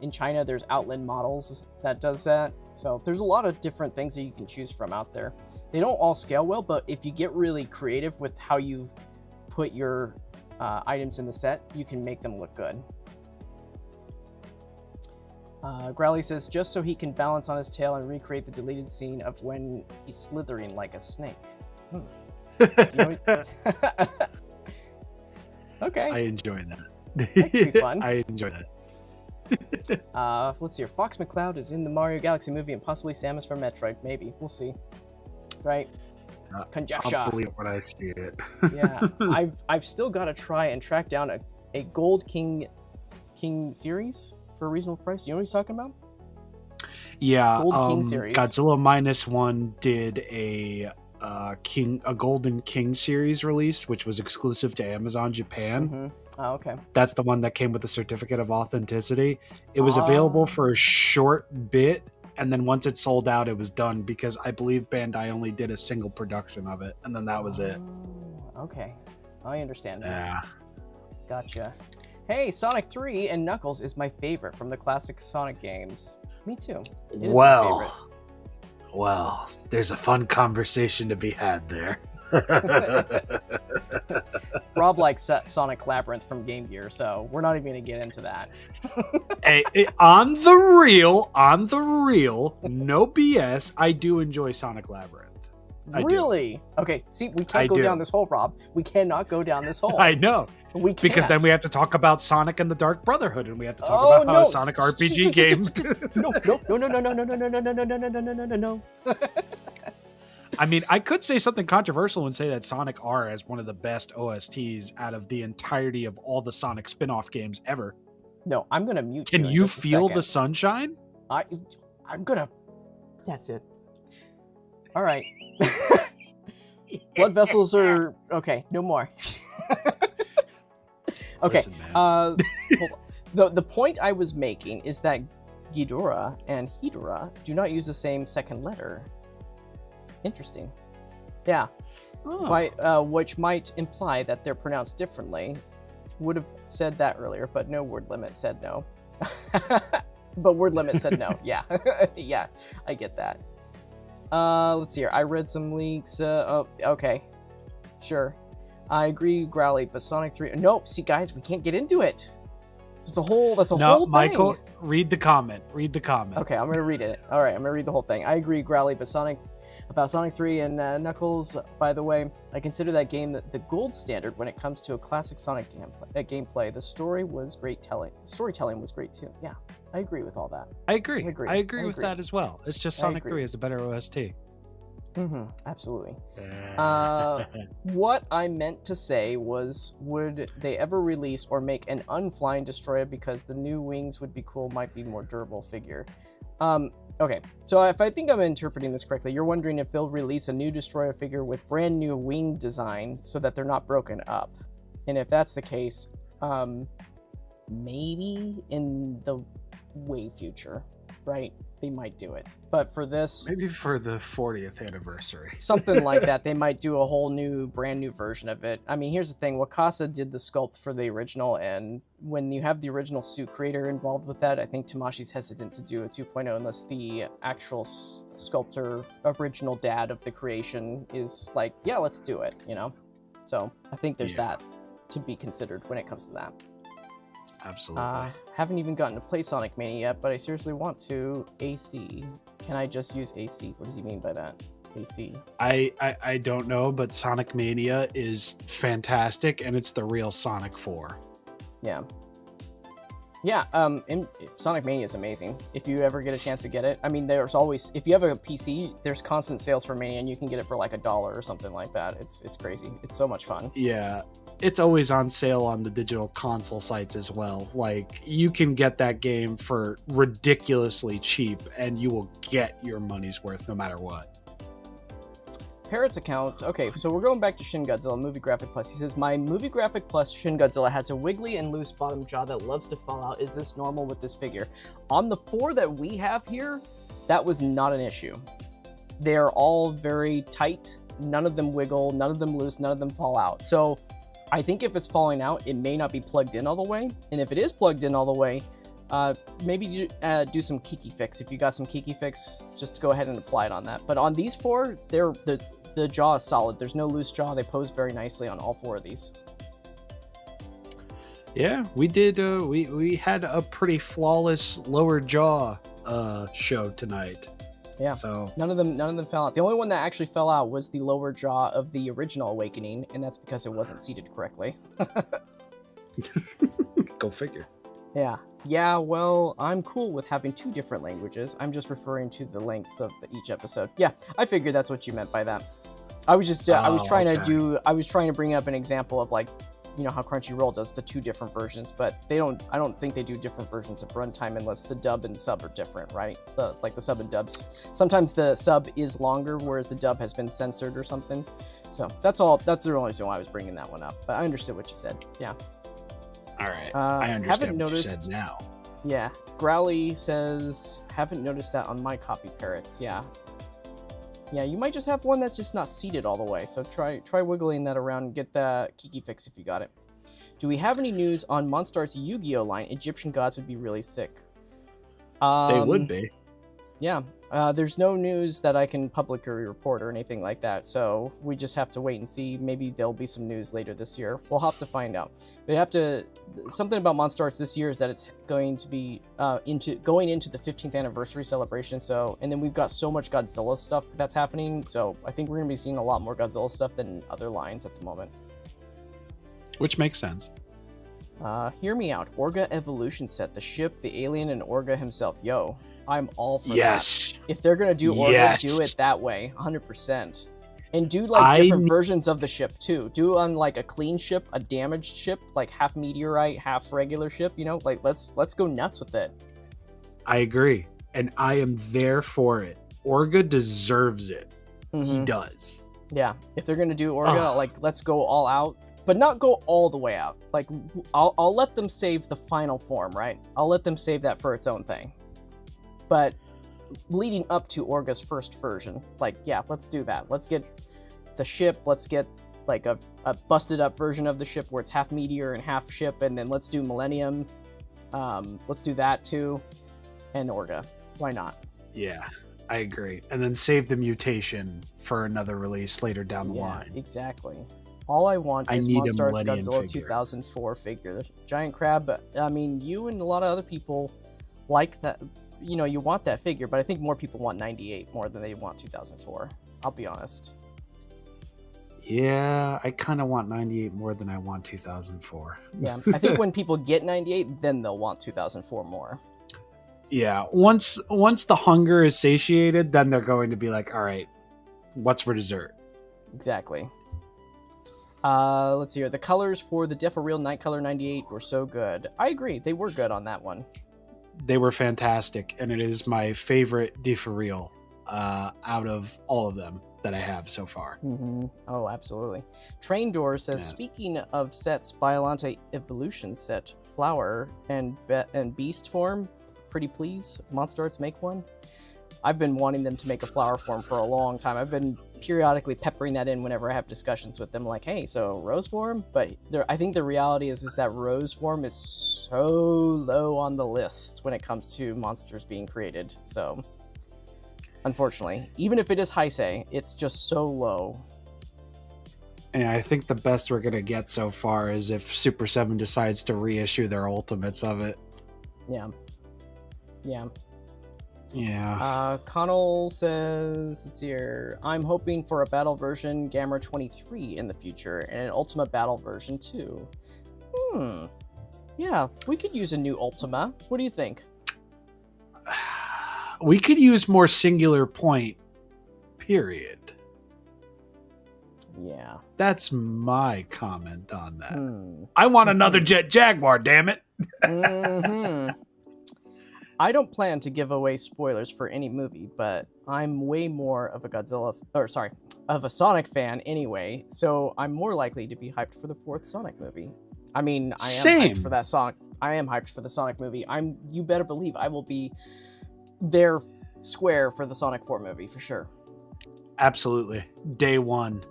In China, there's Outland Models that does that. So there's a lot of different things that you can choose from out there. They don't all scale well, but if you get really creative with how you've put your items in the set, you can make them look good. Growly says, just so he can balance on his tail and recreate the deleted scene of when he's slithering like a snake. Okay. I enjoy that. That could be fun. I enjoy that. Let's see here. Fox McCloud is in the Mario Galaxy movie and possibly Samus from Metroid. Maybe. We'll see. Right? Conjecture. I'll believe when I see it. Yeah. I've still got to try and track down a Gold King series for a reasonable price. You know what he's talking about? Yeah. Gold King series. Godzilla -1 did a Golden King series release, which was exclusive to Amazon Japan. Mm-hmm. Oh, okay. That's the one that came with the certificate of authenticity. It was available for a short bit, and then once it sold out, it was done because I believe Bandai only did a single production of it, and then that was it. Okay. I understand. Yeah. Gotcha. Hey, Sonic 3 and Knuckles is my favorite from the classic Sonic games. Me too. It is my favorite. Well, there's a fun conversation to be had there. Rob likes Sonic Labyrinth from Game Gear, so we're not even going to get into that. Hey, on the real, no BS, I do enjoy Sonic Labyrinth. Really? Okay, see, we can't go down this hole, Rob. We cannot go down this hole. I know. We can't. Because then we have to talk about Sonic and the Dark Brotherhood, and we have to talk about how a Sonic RPG game... No. I mean, I could say something controversial and say that Sonic R is one of the best OSTs out of the entirety of all the Sonic spin-off games ever. No, I'm going to mute you. Can you feel the sunshine? I'm going to... That's it. All right. Blood vessels are... Okay, no more. Okay. Listen, man. Hold on. The point I was making is that Ghidorah and Hedorah do not use the same second letter. Interesting. Yeah. Oh. Which might imply that they're pronounced differently. would have said that earlier, but no word limit said no. But word limit said no. Yeah, yeah, I get that. Let's see here. I read some leaks. Oh, okay, sure. I agree, Growly, but Sonic 3. Nope. See, guys, we can't get into it. That's a whole thing. Michael, read the comment. Read the comment. Okay, I'm gonna read it. All right, I'm gonna read the whole thing. I agree, Growly, but Sonic 3 and Knuckles. By the way, I consider that game the gold standard when it comes to a classic Sonic gameplay. The storytelling was great too. Yeah, I agree with all that. I agree with that as well. It's just Sonic 3 is a better OST. Absolutely. What I meant to say was, would they ever release or make an unflying Destroyer, because the new wings would be cool, might be more durable figure. Okay, so if I think I'm interpreting this correctly, you're wondering if they'll release a new Destroyer figure with brand new wing design so that they're not broken up. And if that's the case, maybe in the way future, right? They might do it. But for this, maybe for the 40th anniversary, something like that, they might do a whole brand new version of it. I mean, here's the thing: Wakasa did the sculpt for the original, and when you have the original suit creator involved with that, I think Tamashi's hesitant to do a 2.0 unless the actual sculptor, original dad of the creation, is like, yeah, let's do it. You know, so I think there's that to be considered when it comes to that. Absolutely. Haven't even gotten to play Sonic Mania yet, but I seriously want to. AC. Can I just use AC? What does he mean by that? AC. I don't know, but Sonic Mania is fantastic, and it's the real Sonic 4. Yeah. Yeah, and Sonic Mania is amazing. If you ever get a chance to get it, I mean, there's always, if you have a PC, there's constant sales for Mania, and you can get it for like $1 or something like that. It's crazy. It's so much fun. Yeah, it's always on sale on the digital console sites as well. Like, you can get that game for ridiculously cheap, and you will get your money's worth no matter what. Parrot's account. Okay, so we're going back to Shin Godzilla Movie Graphic Plus. He says, my Movie Graphic Plus Shin Godzilla has a wiggly and loose bottom jaw that loves to fall out. Is this normal with this figure? On the 4 that we have here, that was not an issue. They're all very tight. None of them wiggle, none of them loose, none of them fall out. So I think if it's falling out, it may not be plugged in all the way. And if it is plugged in all the way, maybe do some Kiki Fix. If you got some Kiki Fix, just go ahead and apply it on that. But on these 4, the jaw is solid. There's no loose jaw. They pose very nicely on all 4 of these. Yeah, we did. We had a pretty flawless lower jaw show tonight. Yeah. So none of them fell out. The only one that actually fell out was the lower jaw of the original Awakening, and that's because it wasn't seated correctly. Go figure. Yeah. Yeah, well, I'm cool with having 2 different languages. I'm just referring to the lengths of each episode. Yeah, I figured that's what you meant by that. I was just I was trying to bring up an example of, like, you know how Crunchyroll does the 2 different versions, but I don't think they do different versions of runtime unless the dub and sub are different, right? Like the sub and dubs. Sometimes the sub is longer, whereas the dub has been censored or something. So that's all. That's the only reason why I was bringing that one up. But I understood what you said. Yeah. All right. I understand what you said now. Yeah. Growly says, haven't noticed that on my copy, Parrots. Yeah. Yeah, you might just have one that's just not seated all the way. So try wiggling that around and get the Kiki Fix if you got it. Do we have any news on MonsterArts Yu-Gi-Oh line? Egyptian gods would be really sick. They would be. Yeah. There's no news that I can publicly report or anything like that, so we just have to wait and see. Maybe there'll be some news later this year. We'll have to find out. They have to. Something about MonsterArts this year is that it's going to be going into the 15th anniversary celebration. So, and then we've got so much Godzilla stuff that's happening. So I think we're going to be seeing a lot more Godzilla stuff than other lines at the moment. Which makes sense. Hear me out. Orga Evolution set, the ship, the alien, and Orga himself. Yo. I'm all for that. If they're going to do Orga, do it that way, 100%. And do, like, different versions of the ship, too. Do on, like, a clean ship, a damaged ship, like half meteorite, half regular ship, you know? Like, let's go nuts with it. I agree. And I am there for it. Orga deserves it. Mm-hmm. He does. Yeah. If they're going to do Orga, like, let's go all out. But not go all the way out. Like, I'll let them save the final form, right? I'll let them save that for its own thing. But leading up to Orga's first version, like, yeah, let's do that. Let's get the ship. Let's like a busted up version of the ship where it's half meteor and half ship, and then let's do Millennium. Let's do that too, and Orga. Why not? Yeah, I agree. And then save the mutation for another release later down the Yeah, line. exactly. All I want I is need a Monster Arts Millennium Godzilla figure. 2004 figure. The giant crab. I mean, you and a lot of other people like that. You know, you want that figure, but I think more people want 98 more than they want 2004. I'll be honest. Yeah, I kind of want 98 more than I want 2004. Yeah, I think when people get 98, then they'll want 2004 more. Yeah, once the hunger is satiated, then they're going to be like, all right, what's for dessert? Exactly. Let's see here. The colors for the Defa Real Night Color 98 were so good. I agree. They were good on that one. They were fantastic, and it is my favorite Defa Real out of all of them that I have so far. Mm-hmm. Oh, absolutely. Train Door says, Yeah. speaking of sets, Biolante Evolution set, Flower and Beast form, pretty please, Monster Arts make one. I've been wanting them to make a flower form for a long time. I've been periodically peppering that in whenever I have discussions with them, like, hey, so rose form? But I think the reality is that rose form is so low on the list when it comes to monsters being created. So, unfortunately, even if it is Heisei, it's just so low. And I think the best we're going to get so far is if Super 7 decides to reissue their ultimates of it. Yeah. Yeah. Yeah. Connell says, let's see here, I'm hoping for a battle version Gamma 23 in the future and an Ultima battle version too. Yeah, we could use a new Ultima. What do you think? We could use more singular point, period. Yeah. That's my comment on that. Hmm. I want another Jet Jaguar, damn it. Mm-hmm. I don't plan to give away spoilers for any movie, but I'm way more of a of a Sonic fan anyway, so I'm more likely to be hyped for the 4th Sonic movie. I mean, I am Same. hyped for that song. I am hyped for the Sonic movie. You better believe I will be there square for the Sonic 4 movie for sure. Absolutely. Day one.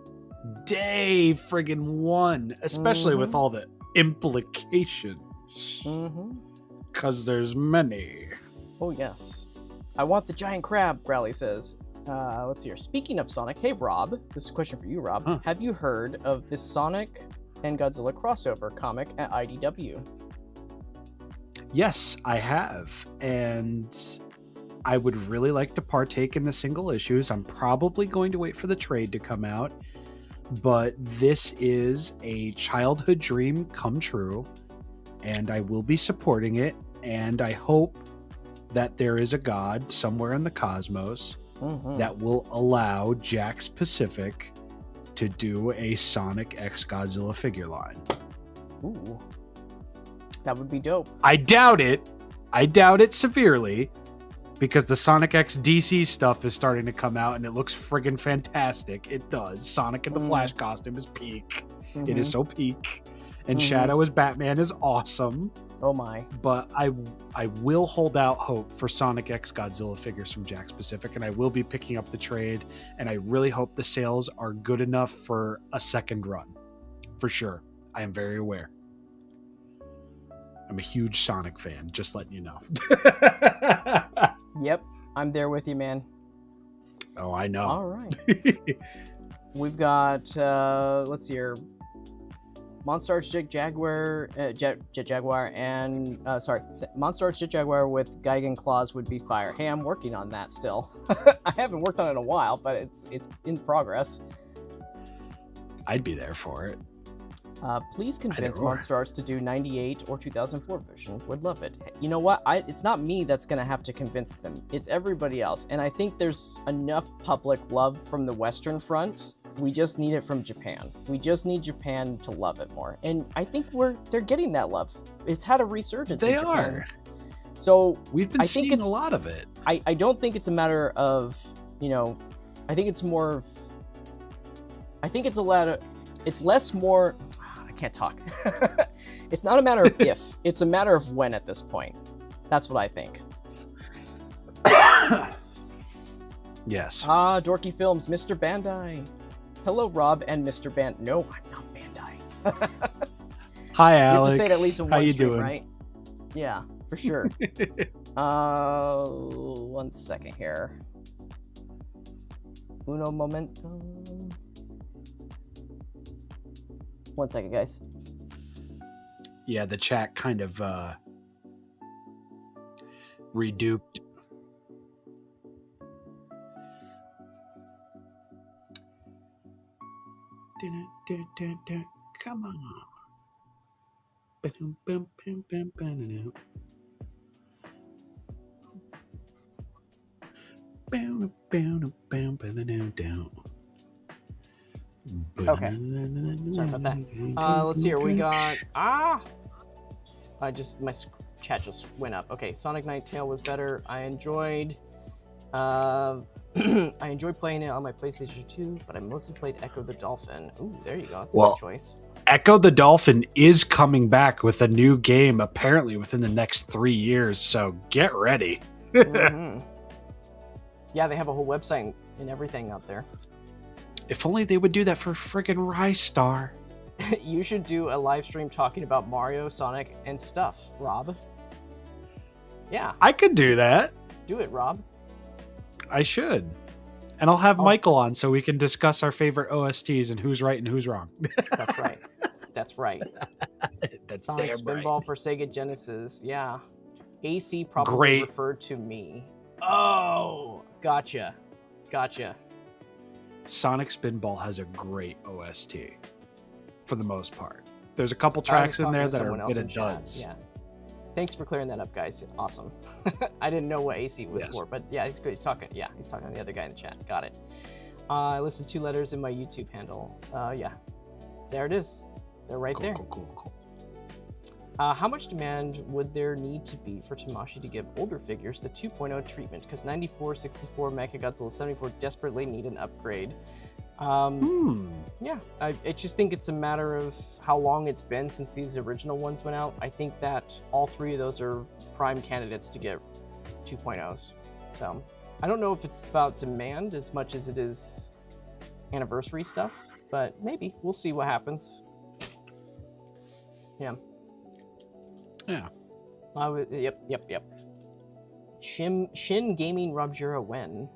Day friggin' one. Especially with all the implications. Mm-hmm. Because there's many. Oh, yes. I want the giant crab, Growly says. Let's see here. Speaking of Sonic, hey, Rob. This is a question for you, Rob. Huh. Have you heard of this Sonic and Godzilla crossover comic at IDW? Yes, I have. And I would really like to partake in the single issues. I'm probably going to wait for the trade to come out. But this is a childhood dream come true. And I will be supporting it. And I hope that there is a god somewhere in the cosmos that will allow Jakks Pacific to do a Sonic X Godzilla figure line. Ooh. That would be dope. I doubt it. I doubt it severely because the Sonic X DC stuff is starting to come out and it looks friggin' fantastic. It does. Sonic in the Flash costume is peak. It is so peak. And Shadow as Batman is awesome. Oh my. But I will hold out hope for Sonic X Godzilla figures from Jakks Pacific, and I will be picking up the trade, and I really hope the sales are good enough for a second run. For sure. I am very aware. I'm a huge Sonic fan, just letting you know. Yep. I'm there with you, man. Oh, I know. All right. We've got, let's see here. Monster Arts Jet Jaguar, Jet Jaguar, and Monster Arts Jet Jaguar with Gigan Claws would be fire. Hey, I'm working on that still. I haven't worked on it in a while, but it's in progress. I'd be there for it. Please convince Either or. Monster Arts to do 98 or 2004 version. Would love it. You know what? It's not me that's gonna have to convince them. It's everybody else, and I think there's enough public love from the Western front. We just need it from Japan. We just need Japan to love it more. And I think they're getting that love. It's had a resurgence in They Japan. are. So We've been I think seeing a lot of it. I don't think it's a matter of, I think it's more of, it's less more, I can't talk. It's not a matter of if, it's a matter of when at this point. That's what I think. Yes. Dorky Films, Mr. Bandai. Hello, Rob and Mr. Band. No, I'm not Bandai. Hi, You have Alex. to say it at least in How one you stream, doing? right? Yeah, for sure. 1 second here. Uno momento. 1 second, guys. Yeah, the chat kind of reduped. Come on. Okay. Sorry about that. Let's see here. We got my chat just went up. Okay, Sonic Nighttail was better. I enjoyed I enjoyed playing it on my PlayStation 2, but I mostly played Echo the Dolphin. Ooh, there you go. That's a good choice. Echo the Dolphin is coming back with a new game apparently within the next 3 years, so get ready. Mm-hmm. Yeah, they have a whole website and everything out there. If only they would do that for friggin' REISSUE. You should do a live stream talking about Mario, Sonic, and stuff, Rob. Yeah. I could do that. Do it, Rob. I should. And I'll have Michael on so we can discuss our favorite OSTs and who's right and who's wrong. That's right. That's right. That's Sonic damn right. Spinball for Sega Genesis. Yeah. AC probably referred to me. Oh, gotcha. Sonic Spinball has a great OST for the most part. There's a couple tracks in there that are a bit of duds. Yeah. Thanks for clearing that up, guys. Awesome. I didn't know what AC was for, but yeah, he's good. He's talking to the other guy in the chat. Got it. I listed 2 letters in my YouTube handle. Yeah. There it is. They're right there. Cool. How much demand would there need to be for Tamashii to give older figures the 2.0 treatment? Because 94, 64, Mechagodzilla 74 desperately need an upgrade. Yeah, I just think it's a matter of how long it's been since these original ones went out. I think that all 3 of those are prime candidates to get 2.0s. So I don't know if it's about demand as much as it is anniversary stuff, but maybe we'll see what happens. Yeah. Yep. Shin Gaming Rob Jura when?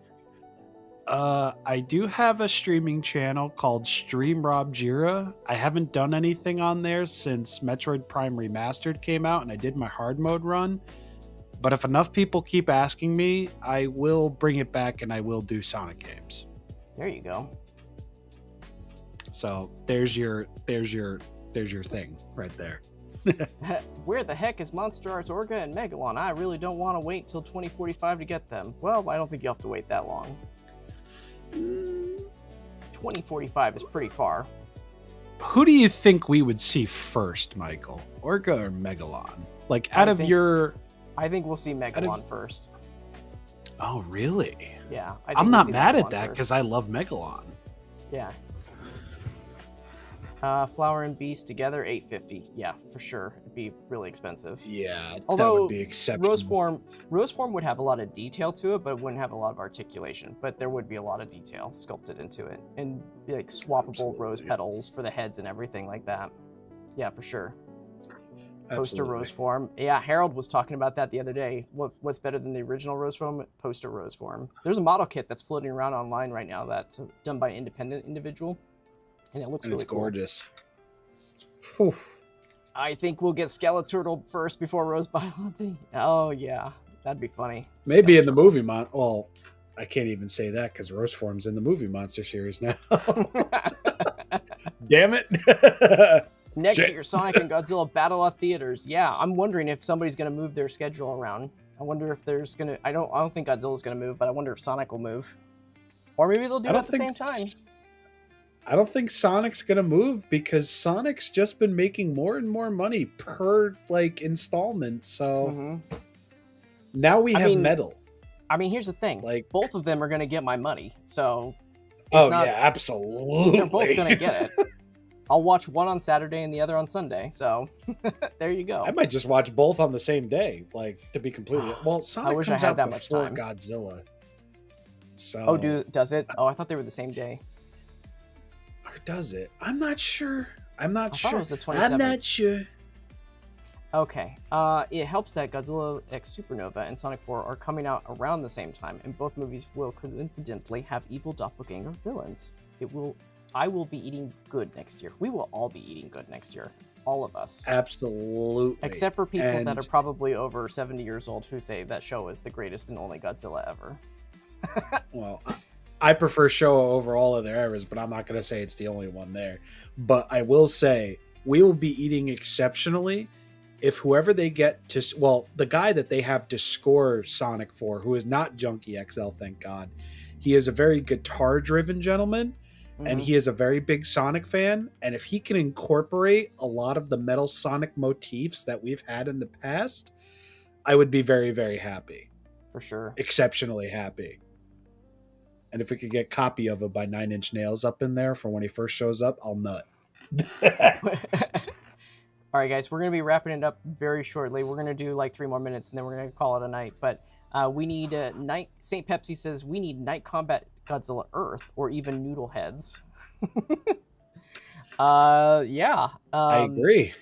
I do have a streaming channel called Stream Rob Jira. I haven't done anything on there since Metroid Prime Remastered came out and I did my hard mode run. But if enough people keep asking me, I will bring it back and I will do Sonic games. There you go. So there's your thing right there. Where the heck is MonsterArts Orga and Megalon? I really don't want to wait till 2045 to get them. Well, I don't think you have to wait that long. 2045 is pretty far. Who do you think we would see first, Michael? Orga or Megalon? Like, I think we'll see Megalon first. Oh, really? Yeah. I'm not mad at that because I love Megalon. Yeah. Flower and Beast together, $850. Yeah, for sure. It'd be really expensive. Yeah, although that would be exceptional. Rose form would have a lot of detail to it, but it wouldn't have a lot of articulation. But there would be a lot of detail sculpted into it, and like swappable rose petals for the heads and everything like that. Yeah, for sure. Poster rose form. Yeah, Harold was talking about that the other day. What's better than the original rose form? Poster rose form. There's a model kit that's floating around online right now that's done by an independent individual. And it looks really gorgeous. Cool. I think we'll get Skeleturtle first before Rose Biollante. Oh, yeah. That'd be funny. Maybe in the movie Well, I can't even say that because Rose Form's in the movie Monster series now. Damn it. Next to your Sonic and Godzilla Battle at Theaters. Yeah, I'm wondering if somebody's going to move their schedule around. I wonder if there's going to... I don't think Godzilla's going to move, but I wonder if Sonic will move. Or maybe they'll do it at the same time. I don't think Sonic's gonna move because Sonic's just been making more and more money per installment. So now we have Metal. I mean, here's the thing: both of them are gonna get my money. So yeah, absolutely, they're both gonna get it. I'll watch one on Saturday and the other on Sunday. So there you go. I might just watch both on the same day. To be completely Sonic I wish comes I had out that much before time. Godzilla. So does it? Oh, I thought they were the same day. Or does it? I'm not sure. I'm not I sure. thought it was the I'm 27th. not sure. Okay. It helps that Godzilla X Supernova and Sonic 4 are coming out around the same time, and both movies will coincidentally have evil doppelganger villains. I will be eating good next year. We will all be eating good next year. All of us. Absolutely. Except for people that And- are probably over 70 years old who say that show is the greatest and only Godzilla ever. Well, I prefer Showa over all of their eras, but I'm not going to say it's the only one there. But I will say we will be eating exceptionally if whoever they get to, well, the guy that they have to score Sonic for, who is not Junkie XL, thank God, he is a very guitar-driven gentleman, and he is a very big Sonic fan. And if he can incorporate a lot of the Metal Sonic motifs that we've had in the past, I would be very, very happy. For sure. Exceptionally happy. And if we could get a copy of it by 9 Inch Nails up in there for when he first shows up, I'll nut. All right, guys, we're going to be wrapping it up very shortly. We're going to do like 3 more minutes, and then we're going to call it a night. But we need Night. St. Pepsi says we need Night Combat Godzilla Earth or even Noodle Heads. Yeah. I agree.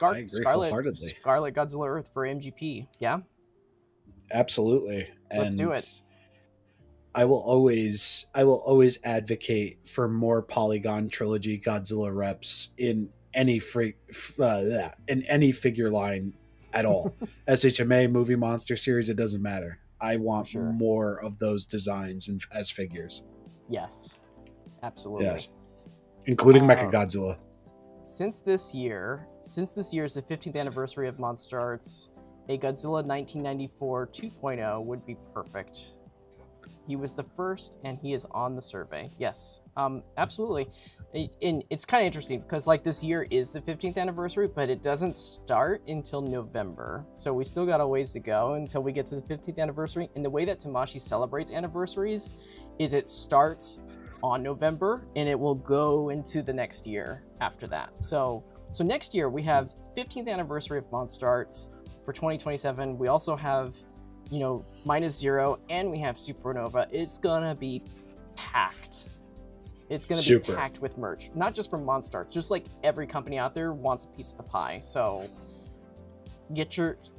I agree Scarlet wholeheartedly. Godzilla Earth for MGP. Yeah. Absolutely. Let's do it. I will always advocate for more Polygon Trilogy Godzilla reps in any in any figure line at all. SHMA, movie, monster series, it doesn't matter. I want Sure. more of those designs as figures. Yes. Absolutely. Yes. Including Mechagodzilla. Since this year is the 15th anniversary of Monster Arts, a Godzilla 1994 2.0 would be perfect. He was the first, and he is on the survey. Yes, absolutely. And it's kind of interesting because like this year is the 15th anniversary, but it doesn't start until November. So we still got a ways to go until we get to the 15th anniversary. And the way that Tamashii celebrates anniversaries is it starts on November and it will go into the next year after that. So next year we have 15th anniversary of Monster Arts for 2027. We also have, you know, -0, and we have Supernova. It's gonna be packed. It's gonna be packed with merch, not just from Monster Arts, just like every company out there wants a piece of the pie. So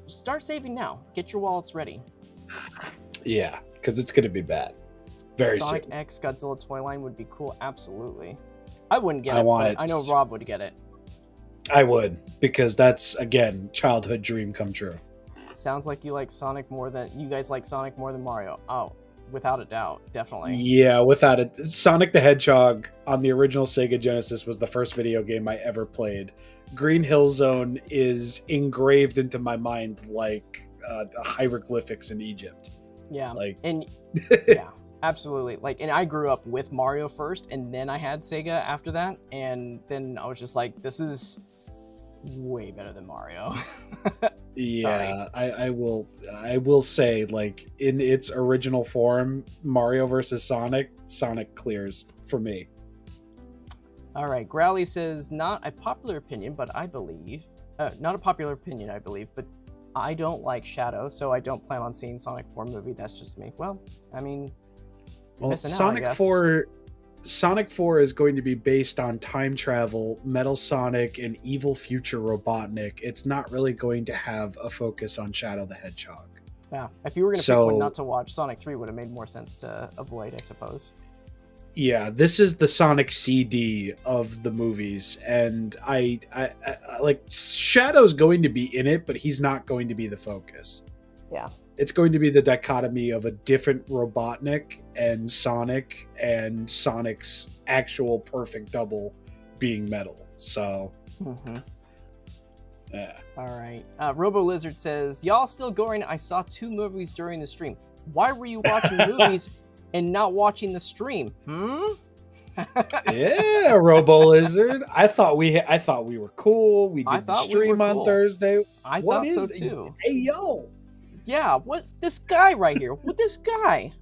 start saving now. Get your wallets ready. Yeah, because it's gonna be bad. Very Sonic soon. X Godzilla toy line would be cool. Absolutely. I wouldn't get it, want but it. I know Rob would get it. I would, because that's, again, childhood dream come true. Sounds like you like Sonic more than you guys like Sonic more than Mario. Oh, without a doubt, definitely. Yeah, without it. Sonic the Hedgehog on the original Sega Genesis was the first video game I ever played. Green Hill Zone is engraved into my mind like hieroglyphics in Egypt. Yeah, Like, and yeah, absolutely. Like, and I grew up with Mario first, and then I had Sega after that, and then I was just like, this is way better than Mario. yeah, I will say, like, in its original form, Mario versus Sonic clears for me. All right, Growly says, not a popular opinion, but I believe, not a popular opinion, I believe, but I don't like Shadow, so I don't plan on seeing Sonic 4 movie. That's just me. Well, I mean, Well, missing out, I Sonic guess. 4 is going to be based on time travel, Metal Sonic, and evil future Robotnik. It's not really going to have a focus on Shadow the Hedgehog. Yeah, if you were going to pick one not to watch, Sonic 3 would have made more sense to avoid, I suppose. Yeah, this is the Sonic CD of the movies, and I like Shadow's going to be in it, but he's not going to be the focus. Yeah. It's going to be the dichotomy of a different Robotnik and Sonic's actual perfect double being metal. So, yeah. All right. Robo Lizard says, y'all still going? I saw 2 movies during the stream. Why were you watching movies and not watching the stream? Yeah, Robo Lizard. I thought we were cool. We I did the thought we stream were on cool. Thursday. I What thought is so it? too. Hey yo. Yeah, what this guy right here? What this guy?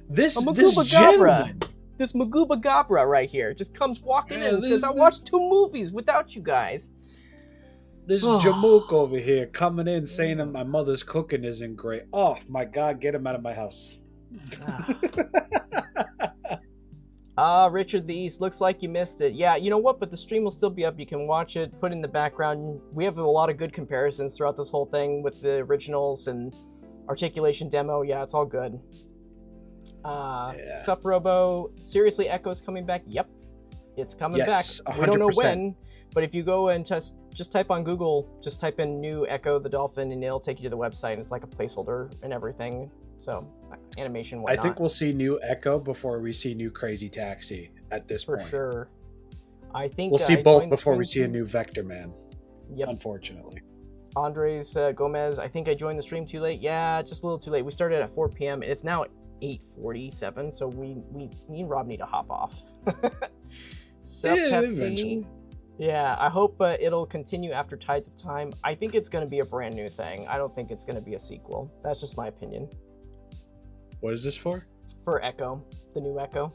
This Magooba gentleman. Gabra. This Magooba Gabra right here just comes walking Yeah, in and this- says, I watched 2 movies without you guys. This Jamook over here coming in saying that my mother's cooking isn't great. Oh my God, get him out of my house. Richard the East, looks like you missed it. Yeah, you know what? But the stream will still be up. You can watch it, put it in the background. We have a lot of good comparisons throughout this whole thing with the originals and articulation demo. Yeah, it's all good. Sup, Robo? Seriously, Echo's coming back? Yep. It's coming back. 100%. We don't know when, but if you go and just type on Google, just type in new Echo the Dolphin, and it'll take you to the website. It's like a placeholder and everything. So, animation, whatnot. I think we'll see new Echo before we see new Crazy Taxi at this for point. sure. I think we'll see I both joined before the we see a stream new Vector Man. Yep. Unfortunately. Andres Gomez, I think I joined the stream too late. Yeah, just a little too late. We started at 4 p.m. and it's now 8:47, so me and Rob need to hop off. Pepsi. Eventually. Yeah, I hope it'll continue after Tides of Time. I think it's going to be a brand new thing. I don't think it's going to be a sequel. That's just my opinion. What is this for? For Echo, the new Echo.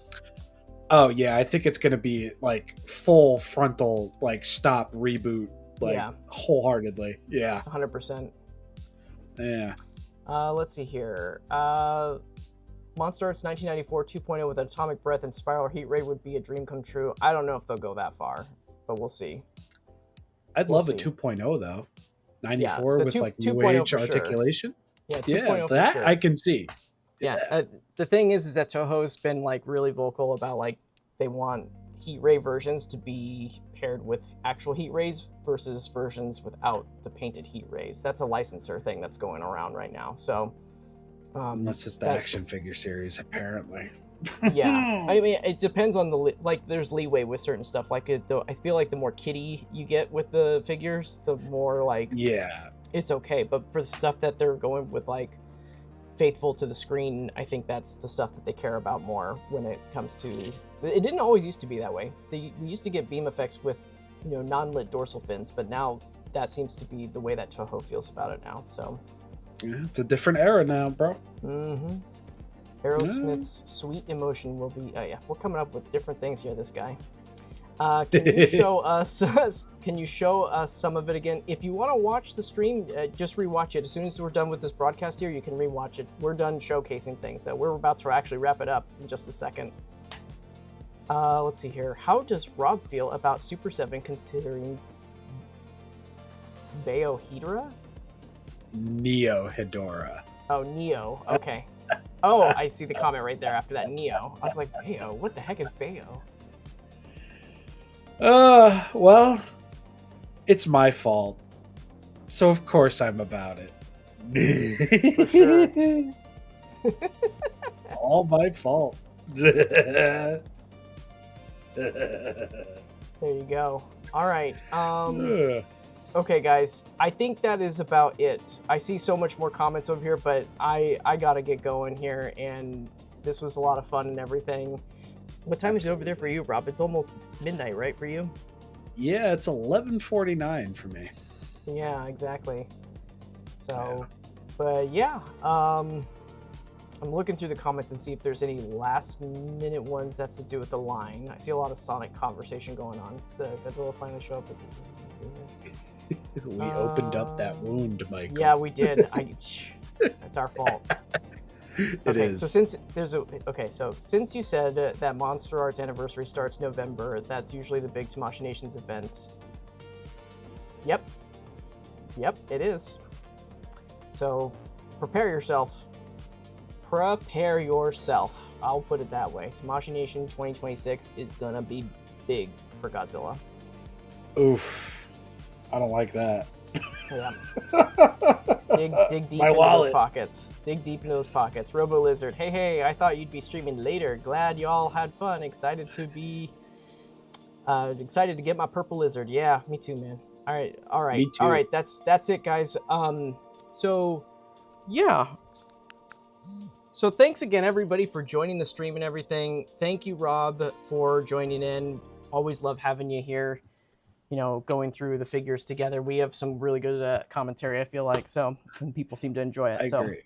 Oh yeah, I think it's gonna be like full frontal, like stop reboot, like wholeheartedly. Yeah, 100%. Yeah. Let's see here. MonsterArts 1994 2.0 with atomic breath and spiral heat ray would be a dream come true. I don't know if they'll go that far, but we'll see. I'd love a 2.0 though. 94 with like new age articulation. Sure. Yeah, 2.0 that sure. I can see. Yeah, the thing is that Toho's been like really vocal about like they want heat ray versions to be paired with actual heat rays versus versions without the painted heat rays. That's a licensor thing that's going around right now. So unless it's the action figure series, apparently. Yeah, I mean it depends on the there's leeway with certain stuff. Like I feel like the more kiddie you get with the figures, the more like it's okay. But for the stuff that they're going with like faithful to the screen, I think that's the stuff that they care about more when it comes to. It didn't always used to be that way. We used to get beam effects with non-lit dorsal fins, but now that seems to be the way that Toho feels about it now. So yeah, it's a different era now, bro. Mm-hmm. Aerosmith's Sweet Emotion will be. Oh yeah, we're coming up with different things here. This guy. Can you show us? Can you show us some of it again? If you want to watch the stream, just rewatch it. As soon as we're done with this broadcast here, you can rewatch it. We're done showcasing things, so we're about to actually wrap it up in just a second. Let's see here. How does Rob feel about Super 7 considering Baohedra? Neo Hedora. Oh, Neo. Okay. Oh, I see the comment right there after that. Neo. I was like, Bao. What the heck is Bao? Well, it's my fault. So of course I'm about it. For sure. All my fault. There you go. All right. Okay, guys. I think that is about it. I see so much more comments over here, but I gotta get going here, and this was a lot of fun and everything. What time is it over there for you, Rob? It's almost midnight, right, for you? Yeah, it's 11:49 for me. Yeah, exactly. So, but yeah, I'm looking through the comments and see if there's any last-minute ones that have to do with the line. I see a lot of Sonic conversation going on. It's Godzilla finally show up. We opened up that wound, Michael. Yeah, we did. That's our fault. It is. So since you said that Monster Arts Anniversary starts November, that's usually the big Tamashii Nations event. Yep, it is. So prepare yourself. Prepare yourself. I'll put it that way. Tamashii Nation 2026 is gonna be big for Godzilla. Oof, I don't like that. Yeah. Dig deep My into wallet. those pockets. Dig deep into those pockets. Robo Lizard. Hey, I thought you'd be streaming later. Glad y'all had fun. Excited to get my purple lizard. Yeah, me too, man. All right. Me too. All right, that's it, guys. So yeah. So thanks again, everybody, for joining the stream and everything. Thank you, Rob, for joining in. Always love having you here. Going through the figures together. We have some really good commentary, I feel like, so and people seem to enjoy it. I agree.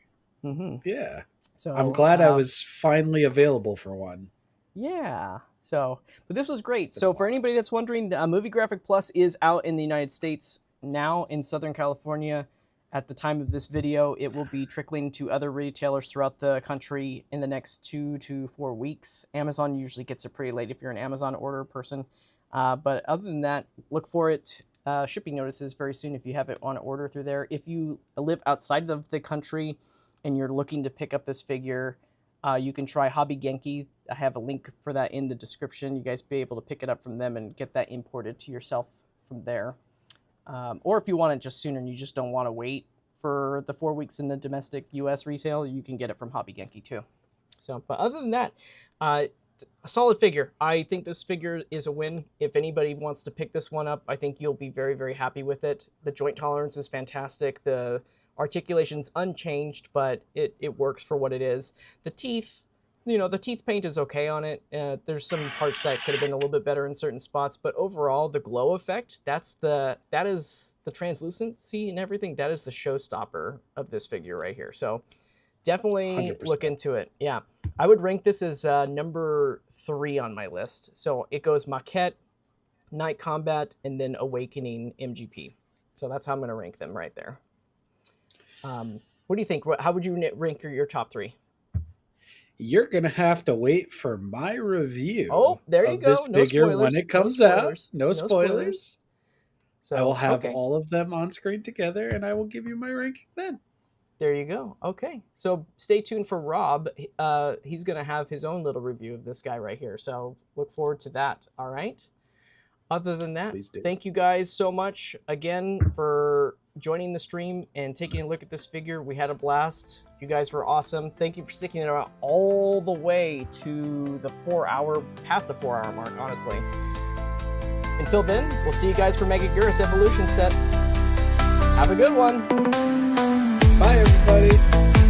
Mm-hmm. Yeah. So I'm glad I was finally available for one. Yeah. So, but this was great. So for anybody that's wondering, Movie Graphic Plus is out in the United States now in Southern California. at the time of this video, it will be trickling to other retailers throughout the country in the next 2 to 4 weeks. Amazon usually gets it pretty late if you're an Amazon order person. But other than that, look for it. Shipping notices very soon if you have it on order through there. If you live outside of the country and you're looking to pick up this figure, you can try Hobby Genki. I have a link for that in the description. You guys be able to pick it up from them and get that imported to yourself from there. Or if you want it just sooner and you just don't want to wait for the 4 weeks in the domestic US resale, you can get it from Hobby Genki too. So, but other than that, a solid figure. I think this figure is a win. If anybody wants to pick this one up, I think you'll be very, very happy with it. The joint tolerance is fantastic. The articulation's unchanged, but it works for what it is. The teeth, you know, the teeth paint is okay on it. There's some parts that could have been a little bit better in certain spots, but overall, the glow effect, that is the translucency and everything. That is the showstopper of this figure right here. So definitely 100%. look into it. Yeah, I would rank this as number 3 on my list. So it goes Maquette, Night Combat, and then Awakening MGP. So that's how I'm going to rank them right there. What do you think? How would you rank your top 3? You're gonna have to wait for my review. Oh, there you of go. This No figure spoilers. when it comes No out. spoilers. No No spoilers. spoilers. So I will have okay. all of them on screen together, and I will give you my ranking then. There you go. Okay, so stay tuned for Rob. He's gonna have his own little review of this guy right here. So look forward to that. All right. Other than that, Please do. thank you guys so much again for joining the stream and taking a look at this figure. We had a blast. You guys were awesome. Thank you for sticking it around all the way to the past the 4 hour mark, honestly. Until then, we'll see you guys for Megaguirus Evolution set. Have a good one. Bye, everybody.